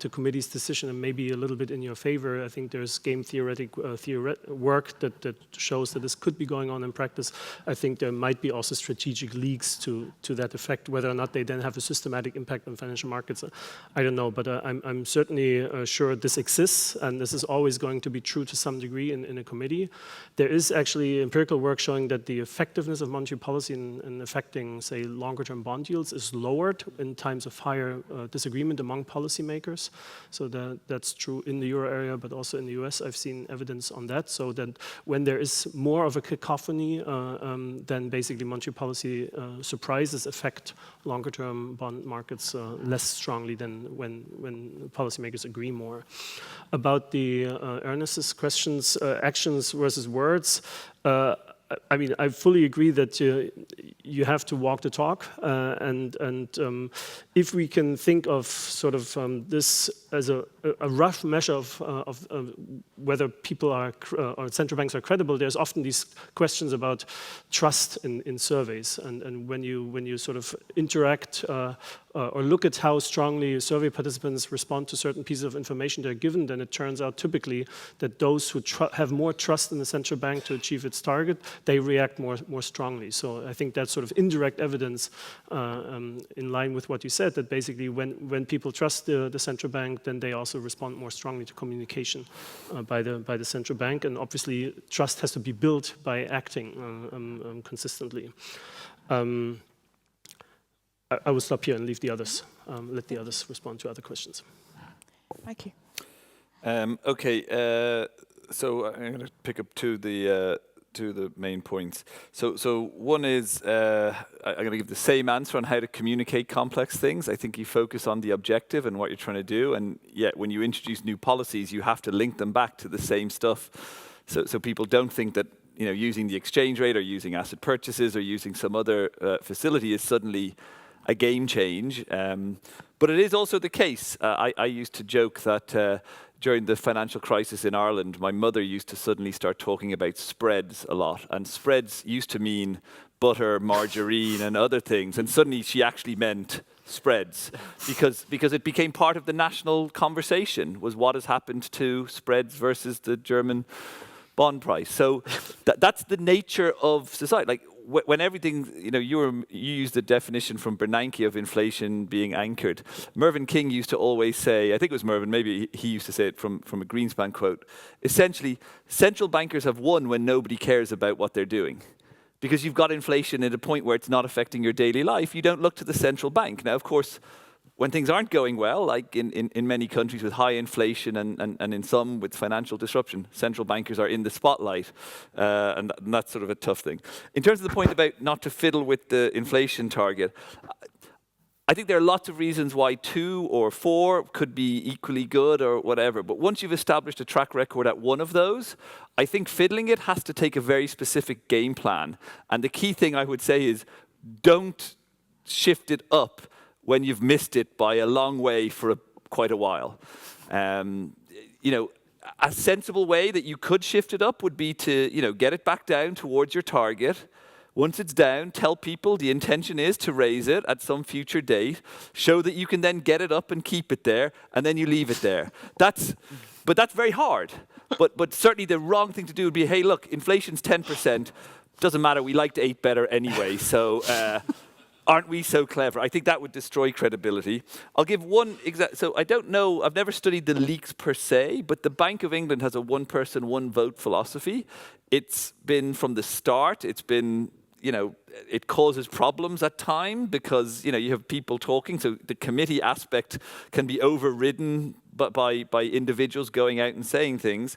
the committee's decision and maybe a little bit in your favor. I think there's game theoretic work that shows that this could be going on in practice. I think there might be also strategic leaks to that effect. Whether or not they then have a systematic impact on financial markets, I don't know. But I'm certainly sure this exists, and this is always going to be true to some degree in a committee. There is actually empirical work showing that the effectiveness of monetary policy in affecting, say, longer-term bond yields is lowered in times of higher disagreement among policymakers. So that's true in the euro area, but also in the US. I've seen evidence on that. So that when there is more of a cacophony, then basically monetary policy surprises affect longer-term bond markets less strongly than when policymakers agree more. About the Ernest's questions, actions versus words, I mean, I fully agree that you have to walk the talk, and if we can think of sort of this as a rough measure of whether people are or central banks are credible, there's often these questions about trust in surveys, and when you sort of interact or look at how strongly survey participants respond to certain pieces of information they're given, then it turns out typically that those who have more trust in the central bank to achieve its target, they react more strongly. So I think that's sort of indirect evidence in line with what you said, that basically when people trust the central bank, then they also respond more strongly to communication by the central bank. And obviously trust has to be built by acting consistently. I will stop here and leave the others, let the others respond to other questions. Thank you. Okay, so I'm going to pick up to the main points. So one is, I'm going to give the same answer on how to communicate complex things. I think you focus on the objective and what you're trying to do, and yet when you introduce new policies, you have to link them back to the same stuff. So people don't think that using the exchange rate or using asset purchases or using some other facility is suddenly a game change. But it is also the case. I used to joke that during the financial crisis in Ireland, my mother used to suddenly start talking about spreads a lot. And spreads used to mean butter, margarine, and other things. And suddenly she actually meant spreads because it became part of the national conversation, was what has happened to spreads versus the German bond price. So that's the nature of society. Like when everything, you used the definition from Bernanke of inflation being anchored. Mervyn King used to always say, I think it was Mervyn, maybe he used to say it from a Greenspan quote, essentially, central bankers have won when nobody cares about what they're doing. Because you've got inflation at a point where it's not affecting your daily life, you don't look to the central bank. Now, of course, when things aren't going well, like in many countries with high inflation and in some with financial disruption, central bankers are in the spotlight, and that's sort of a tough thing. In terms of the point about not to fiddle with the inflation target, I think there are lots of reasons why 2 or 4 could be equally good or whatever, but once you've established a track record at one of those, I think fiddling it has to take a very specific game plan. And the key thing I would say is don't shift it up when you've missed it by a long way for quite a while. A sensible way that you could shift it up would be to, get it back down towards your target. Once it's down, tell people the intention is to raise it at some future date, show that you can then get it up and keep it there, and then you leave it there. But that's very hard. But certainly the wrong thing to do would be, hey, look, inflation's 10%. Doesn't matter, we liked 8 better anyway, so aren't we so clever? I think that would destroy credibility. I'll give one example. So I don't know, I've never studied the leaks per se, but the Bank of England has a one-person, one-vote philosophy. It's been from the start, it's been, it causes problems at times because, you have people talking, so the committee aspect can be overridden by individuals going out and saying things.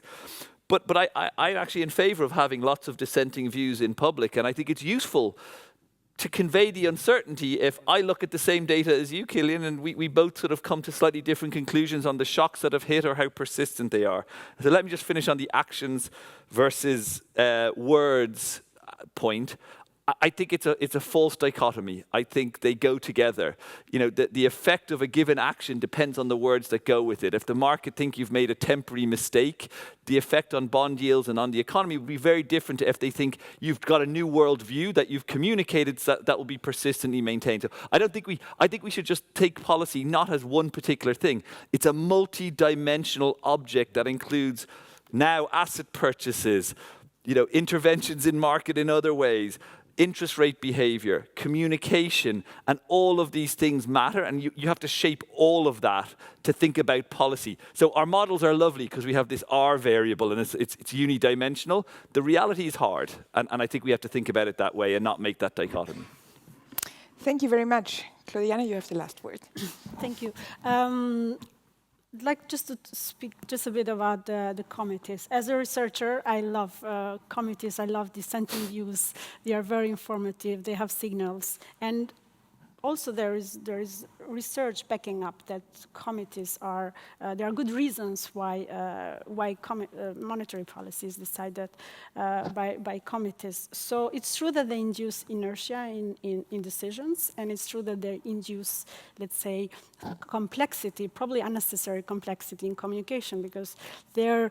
But I'm actually in favor of having lots of dissenting views in public, and I think it's useful to convey the uncertainty if I look at the same data as you, Killian, and we both sort of come to slightly different conclusions on the shocks that have hit or how persistent they are. So let me just finish on the actions versus words point. I think it's a false dichotomy. I think they go together. You know, the effect of a given action depends on the words that go with it. If the market think you've made a temporary mistake, the effect on bond yields and on the economy will be very different to if they think you've got a new world view that you've communicated that will be persistently maintained. So I think we should just take policy not as one particular thing. It's a multi-dimensional object that includes now asset purchases, you know, interventions in market in other ways, interest rate behavior, communication, and all of these things matter, and you have to shape all of that to think about policy. So our models are lovely because we have this R variable and it's unidimensional. The reality is hard, and I think we have to think about it that way and not make that dichotomy. Thank you very much. Claudiana, you have the last word. Thank you. I'd like just to speak just a bit about the committees. As a researcher, I love committees. I love dissenting views. They are very informative. They have signals. And also there is research backing up that committees are, there are good reasons why monetary policy is decided by committees. So it's true that they induce inertia in decisions, and it's true that they induce, let's say, complexity, probably unnecessary complexity in communication, because they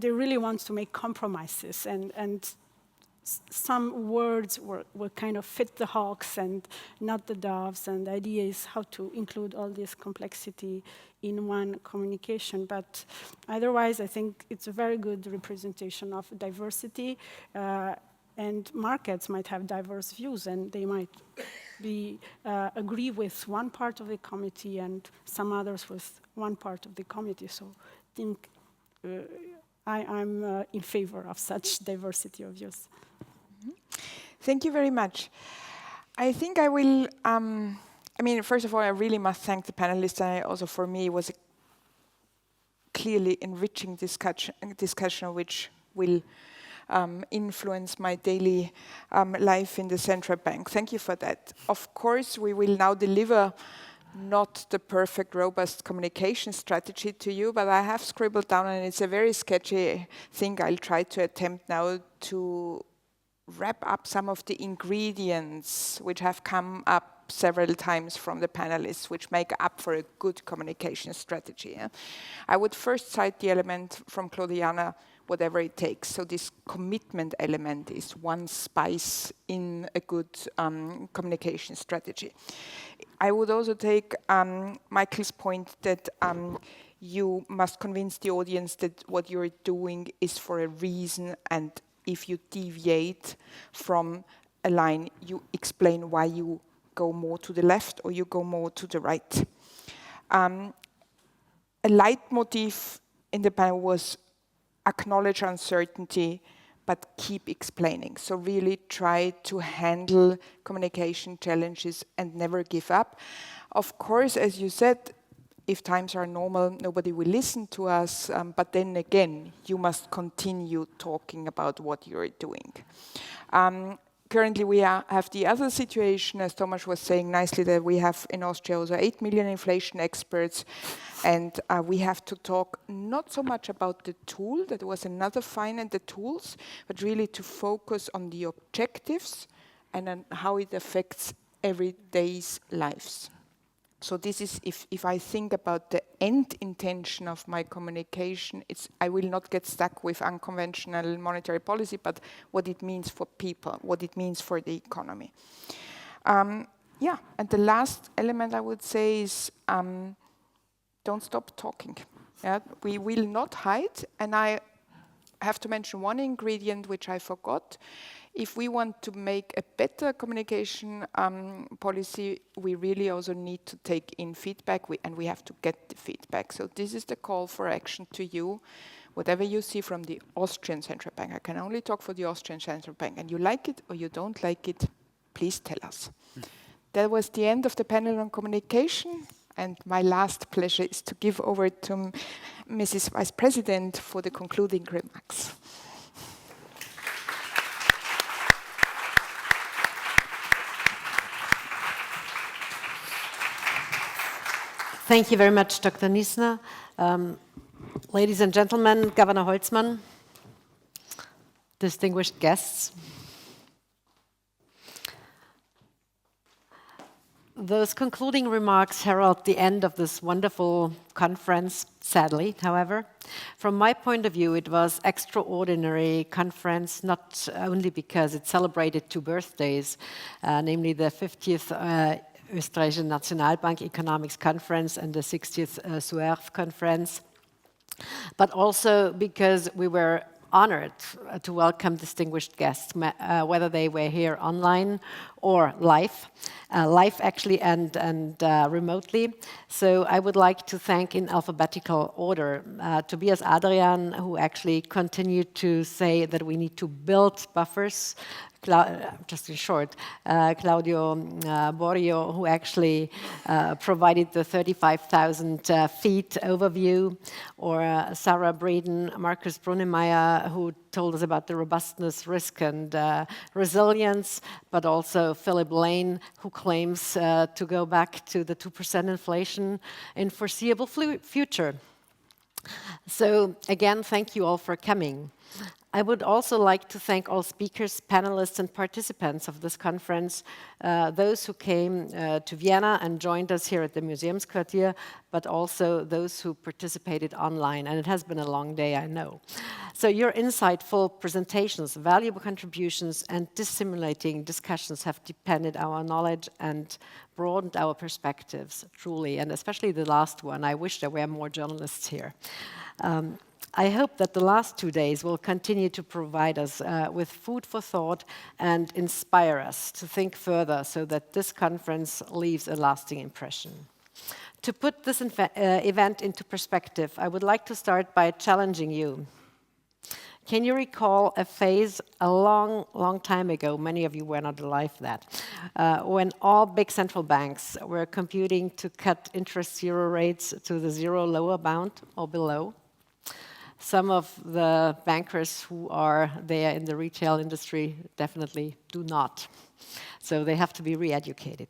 really want to make compromises, and some words will kind of fit the hawks and not the doves, and the idea is how to include all this complexity in one communication. But otherwise, I think it's a very good representation of diversity, and markets might have diverse views, and they might agree with one part of the committee and some others with one part of the committee. So I think I'm in favor of such diversity of views. Thank you very much. I think I will, I mean, first of all, I really must thank the panelists. Also, for me, it was a clearly enriching discussion which will influence my daily life in the central bank. Thank you for that. Of course, we will now deliver not the perfect, robust communication strategy to you, but I have scribbled down, and it's a very sketchy thing. I'll try to attempt now to wrap up some of the ingredients which have come up several times from the panelists, which make up for a good communication strategy. Yeah? I would first cite the element from Claudiana, whatever it takes. So this commitment element is one spice in a good communication strategy. I would also take Michael's point that you must convince the audience that what you're doing is for a reason, and if you deviate from a line, you explain why you go more to the left or you go more to the right. A leitmotif in the panel was acknowledge uncertainty, but keep explaining. So really try to handle communication challenges and never give up. Of course, as you said, if times are normal, nobody will listen to us, but then again, you must continue talking about what you're doing. Currently, we have the other situation, as Thomas was saying nicely, that we have in Austria also 8 million inflation experts, and we have to talk not so much about the tool, that was another fine, and the tools, but really to focus on the objectives and on how it affects everyday's lives. So this is, if I think about the end intention of my communication, I will not get stuck with unconventional monetary policy, but what it means for people, what it means for the economy. Yeah, and the last element I would say is don't stop talking. Yeah? We will not hide, and I have to mention one ingredient which I forgot. If we want to make a better communication policy, we really also need to take in feedback, and we have to get the feedback. So this is the call for action to you. Whatever you see from the Austrian Central Bank, I can only talk for the Austrian Central Bank, and you like it or you don't like it, please tell us. That was the end of the panel on communication, and my last pleasure is to give over to Mrs. Vice President for the concluding remarks. Thank you very much, Dr. Niesner. Ladies and gentlemen, Governor Holzmann, distinguished guests. Those concluding remarks herald the end of this wonderful conference, sadly, however. From my point of view, it was extraordinary conference, not only because it celebrated two birthdays, namely the 50th Österreichische Nationalbank Economics Conference and the 60th SUERF conference, but also because we were honored to welcome distinguished guests, whether they were here online or live actually, and remotely. So I would like to thank in alphabetical order Tobias Adrian, who actually continued to say that we need to build buffers. Just in short, Claudio Borio, who actually provided the 35,000 feet overview, or Sarah Breeden, Marcus Brunnemeyer, who told us about the robustness, risk, and resilience, but also Philip Lane, who claims to go back to the 2% inflation in foreseeable future. So again, thank you all for coming. I would also like to thank all speakers, panelists, and participants of this conference, those who came to Vienna and joined us here at the Museumsquartier, but also those who participated online. And it has been a long day, I know. So your insightful presentations, valuable contributions, and dissimulating discussions have deepened our knowledge and broadened our perspectives, truly, and especially the last one. I wish there were more journalists here. I hope that the last 2 days will continue to provide us with food for thought and inspire us to think further so that this conference leaves a lasting impression. To put this event into perspective, I would like to start by challenging you. Can you recall a phase a long, long time ago, many of you were not alive then, when all big central banks were computing to cut interest zero rates to the zero lower bound or below? Some of the bankers who are there in the retail industry definitely do not. So they have to be re-educated.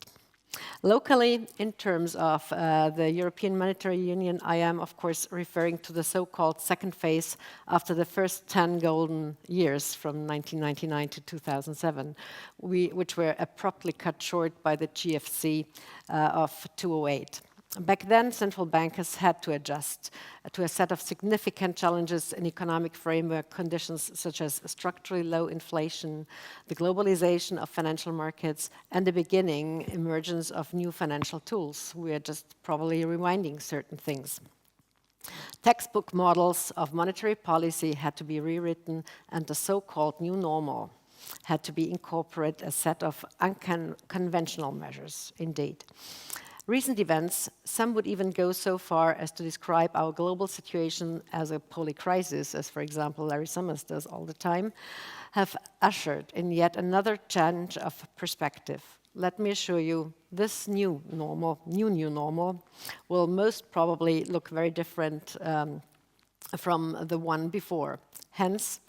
Locally, in terms of the European Monetary Union, I am, of course, referring to the so-called second phase after the first 10 golden years from 1999 to 2007, which were abruptly cut short by the GFC of 2008. Back then, central bankers had to adjust to a set of significant challenges in economic framework conditions such as structurally low inflation, the globalization of financial markets, and the beginning emergence of new financial tools. We are just probably rewinding certain things. Textbook models of monetary policy had to be rewritten, and the so-called new normal had to be incorporated a set of unconventional measures, indeed. Recent events, some would even go so far as to describe our global situation as a polycrisis, as for example Larry Summers does all the time, have ushered in yet another change of perspective. Let me assure you, this new normal will most probably look very different from the one before. Hence,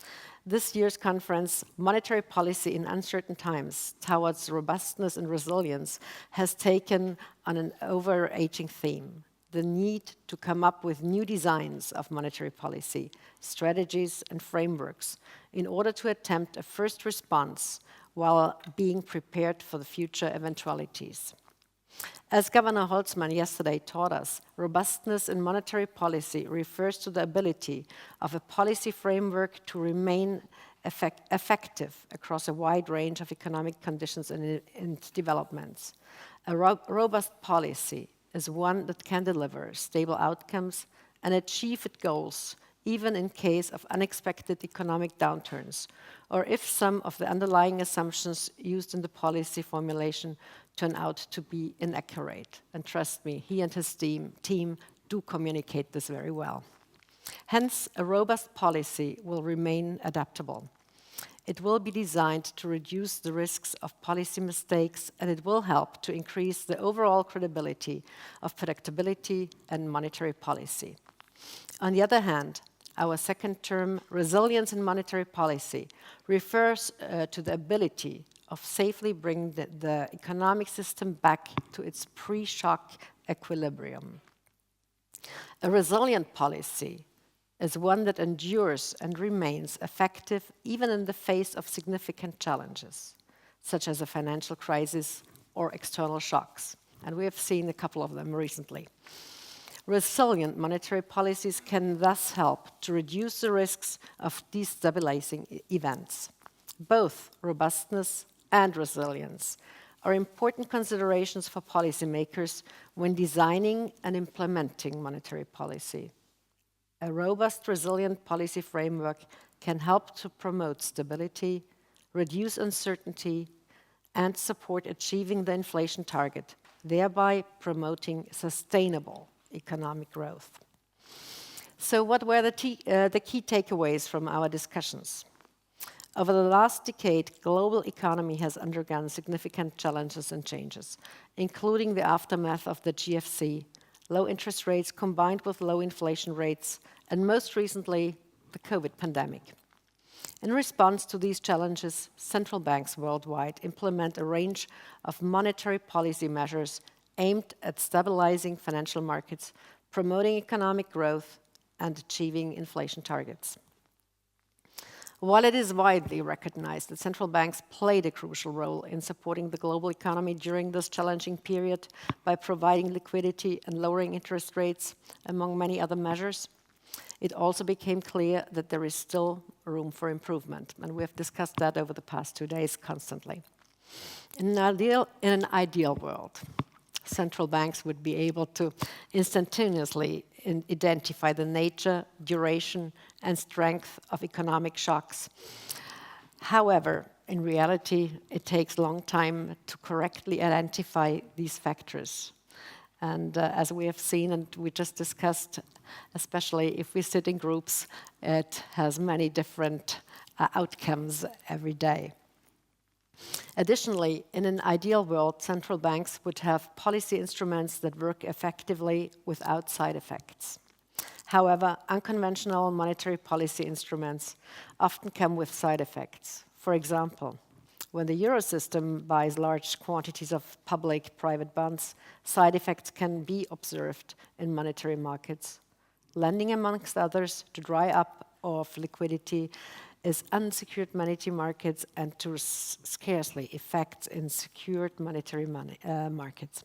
this year's conference, Monetary Policy in Uncertain Times Towards Robustness and Resilience, has taken on an overarching theme, the need to come up with new designs of monetary policy, strategies and frameworks in order to attempt a first response while being prepared for the future eventualities. As Governor Holzmann yesterday taught us, robustness in monetary policy refers to the ability of a policy framework to remain effective across a wide range of economic conditions and developments. A robust policy is one that can deliver stable outcomes and achieve its goals, even in case of unexpected economic downturns, or if some of the underlying assumptions used in the policy formulation turn out to be inaccurate. And trust me, he and his team do communicate this very well. Hence, a robust policy will remain adaptable. It will be designed to reduce the risks of policy mistakes, and it will help to increase the overall credibility of predictability and monetary policy. On the other hand, our second term, resilience in monetary policy, refers to the ability of safely bringing the economic system back to its pre-shock equilibrium. A resilient policy is one that endures and remains effective even in the face of significant challenges, such as a financial crisis or external shocks. and we have seen a couple of them recently. Resilient monetary policies can thus help to reduce the risks of destabilizing events. Both robustness and resilience are important considerations for policymakers when designing and implementing monetary policy. A robust, resilient policy framework can help to promote stability, reduce uncertainty, and support achieving the inflation target, thereby promoting sustainable economic growth. So what were the key takeaways from our discussions? Over the last decade, global economy has undergone significant challenges and changes, including the aftermath of the GFC, low interest rates combined with low inflation rates, and most recently, the COVID pandemic. In response to these challenges, central banks worldwide implement a range of monetary policy measures aimed at stabilizing financial markets, promoting economic growth, and achieving inflation targets. While it is widely recognized that central banks played a crucial role in supporting the global economy during this challenging period by providing liquidity and lowering interest rates, among many other measures, it also became clear that there is still room for improvement, and we have discussed that over the past 2 days constantly. In an ideal world, central banks would be able to instantaneously identify the nature, duration, and strength of economic shocks. However, in reality, it takes a long time to correctly identify these factors. And as we have seen and we just discussed, especially if we sit in groups, it has many different outcomes every day. Additionally, in an ideal world, central banks would have policy instruments that work effectively without side effects. However, unconventional monetary policy instruments often come with side effects. For example, when the euro system buys large quantities of public-private bonds, side effects can be observed in monetary markets. Lending, amongst others, to dry up of liquidity is unsecured monetary markets and to scarcely effects in secured monetary markets.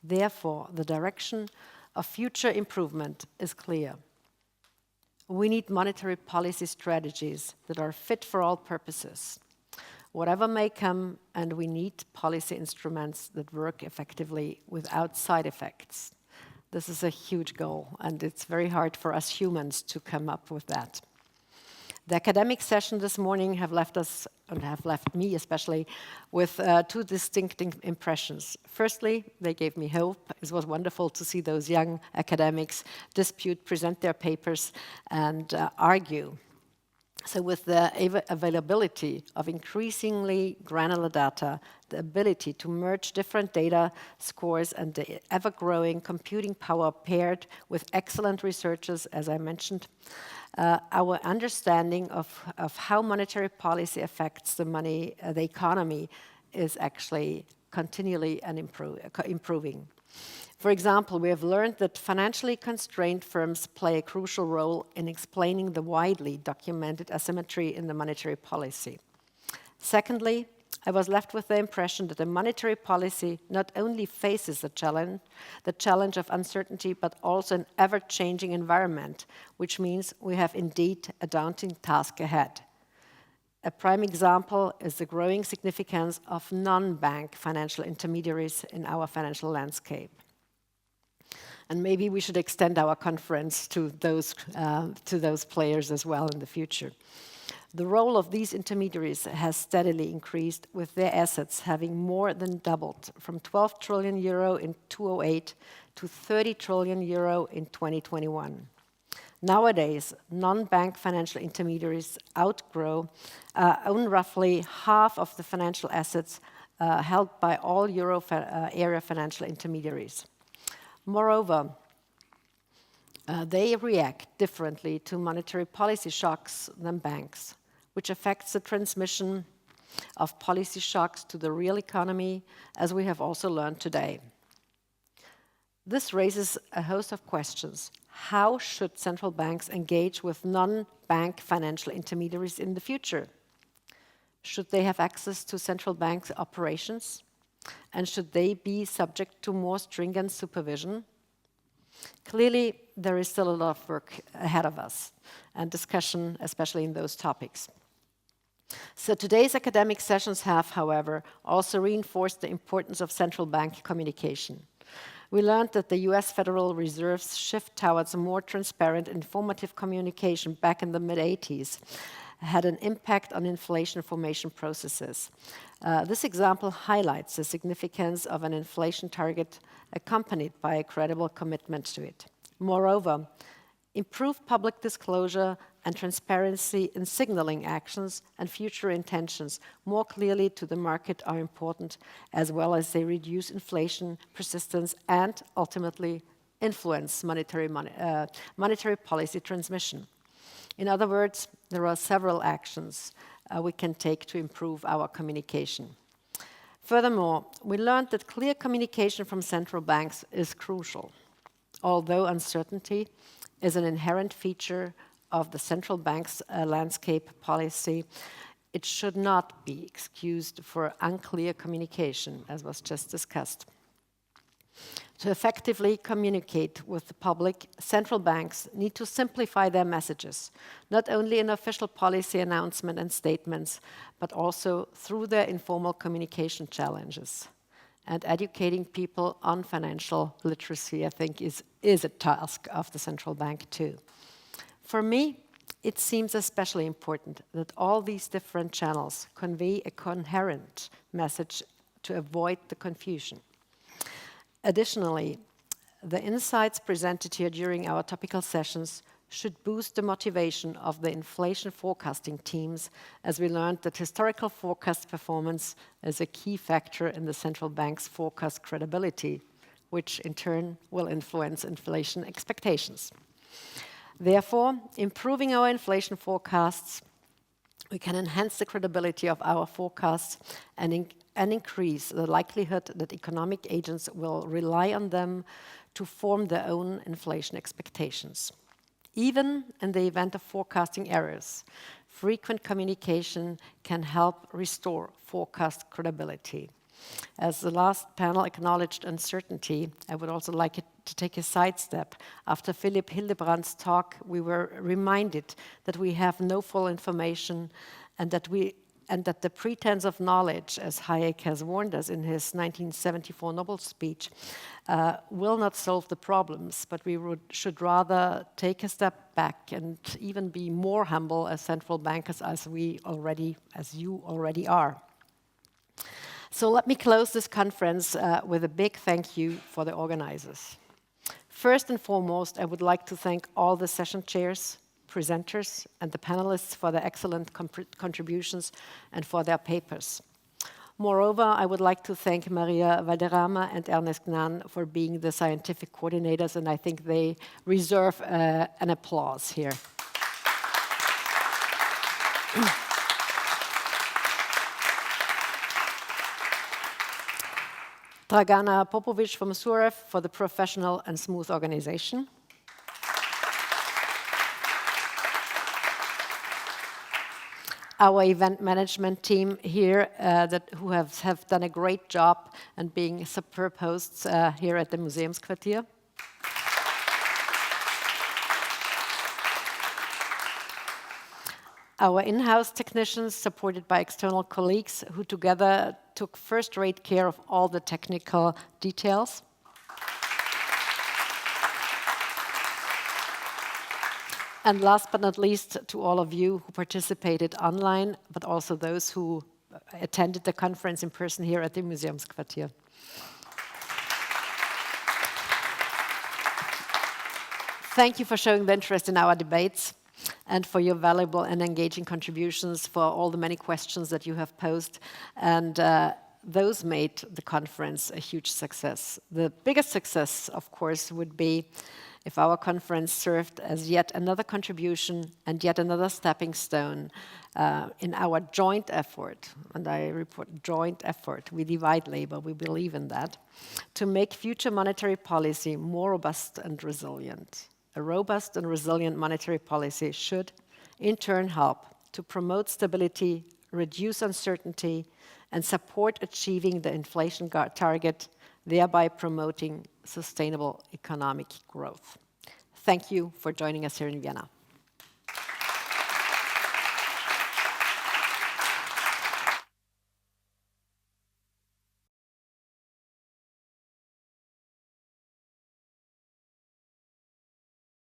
Therefore, the direction of future improvement is clear. We need monetary policy strategies that are fit for all purposes, whatever may come, and we need policy instruments that work effectively without side effects. This is a huge goal, and it's very hard for us humans to come up with that. The academic session this morning have left us, and have left me especially, with two distinct impressions. Firstly, they gave me hope. It was wonderful to see those young academics dispute, present their papers, and argue. So with the availability of increasingly granular data, the ability to merge different data scores and the ever-growing computing power paired with excellent researchers, as I mentioned, our understanding of how monetary policy affects the economy is actually continually improving. For example, we have learned that financially constrained firms play a crucial role in explaining the widely documented asymmetry in the monetary policy. Secondly, I was left with the impression that the monetary policy not only faces the challenge of uncertainty, but also an ever-changing environment, which means we have indeed a daunting task ahead. A prime example is the growing significance of non-bank financial intermediaries in our financial landscape. And maybe we should extend our conference to those players as well in the future. The role of these intermediaries has steadily increased, with their assets having more than doubled from 12 trillion euro in 2008 to 30 trillion euro in 2021. Nowadays, non-bank financial intermediaries own roughly half of the financial assets held by all euro area financial intermediaries. Moreover, they react differently to monetary policy shocks than banks, which affects the transmission of policy shocks to the real economy, as we have also learned today. This raises a host of questions. How should central banks engage with non-bank financial intermediaries in the future? Should they have access to central bank operations? And should they be subject to more stringent supervision? Clearly, there is still a lot of work ahead of us and discussion, especially in those topics. So today's academic sessions have, however, also reinforced the importance of central bank communication. We learned that the US Federal Reserve's shift towards a more transparent, informative communication back in the mid-80s had an impact on inflation formation processes. This example highlights the significance of an inflation target accompanied by a credible commitment to it. Moreover, improved public disclosure and transparency in signaling actions and future intentions more clearly to the market are important, as well as they reduce inflation persistence and ultimately influence monetary policy transmission. In other words, there are several actions we can take to improve our communication. Furthermore, we learned that clear communication from central banks is crucial. Although uncertainty is an inherent feature of the central bank's landscape policy, it should not be excused for unclear communication, as was just discussed. To effectively communicate with the public, central banks need to simplify their messages, not only in official policy announcement and statements, but also through their informal communication challenges. And educating people on financial literacy, I think, is a task of the central bank too. For me, it seems especially important that all these different channels convey a coherent message to avoid the confusion. Additionally, the insights presented here during our topical sessions should boost the motivation of the inflation forecasting teams, as we learned that historical forecast performance is a key factor in the central bank's forecast credibility, which in turn will influence inflation expectations. Therefore, improving our inflation forecasts, we can enhance the credibility of our forecasts and increase the likelihood that economic agents will rely on them to form their own inflation expectations. Even in the event of forecasting errors, frequent communication can help restore forecast credibility. As the last panel acknowledged uncertainty, I would also like to take a sidestep. After Philipp Hildebrandt's talk, we were reminded that we have no full information and that the pretense of knowledge, as Hayek has warned us in his 1974 Nobel speech, will not solve the problems, but we should rather take a step back and even be more humble as central bankers as you already are. So let me close this conference with a big thank you for the organizers. First and foremost, I would like to thank all the session chairs, presenters, and the panelists for their excellent contributions and for their papers. Moreover, I would like to thank Maria Valderrama and Ernest Gnan for being the scientific coordinators, and I think they deserve an applause here. Dragana Popovic from SUERF for the professional and smooth organization. Our event management team here who have done a great job and being superb hosts here at the Museumsquartier. Our in-house technicians, supported by external colleagues who together took first-rate care of all the technical details. And last but not least, to all of you who participated online, but also those who attended the conference in person here at the Museumsquartier. Thank you for showing the interest in our debates and for your valuable and engaging contributions, for all the many questions that you have posed. And those made the conference a huge success. The biggest success, of course, would be if our conference served as yet another contribution and yet another stepping stone in our joint effort, and I report joint effort, we divide labor, we believe in that, to make future monetary policy more robust and resilient. A robust and resilient monetary policy should, in turn, help to promote stability, reduce uncertainty, and support achieving the inflation target, thereby promoting sustainable economic growth. Thank you for joining us here in Vienna.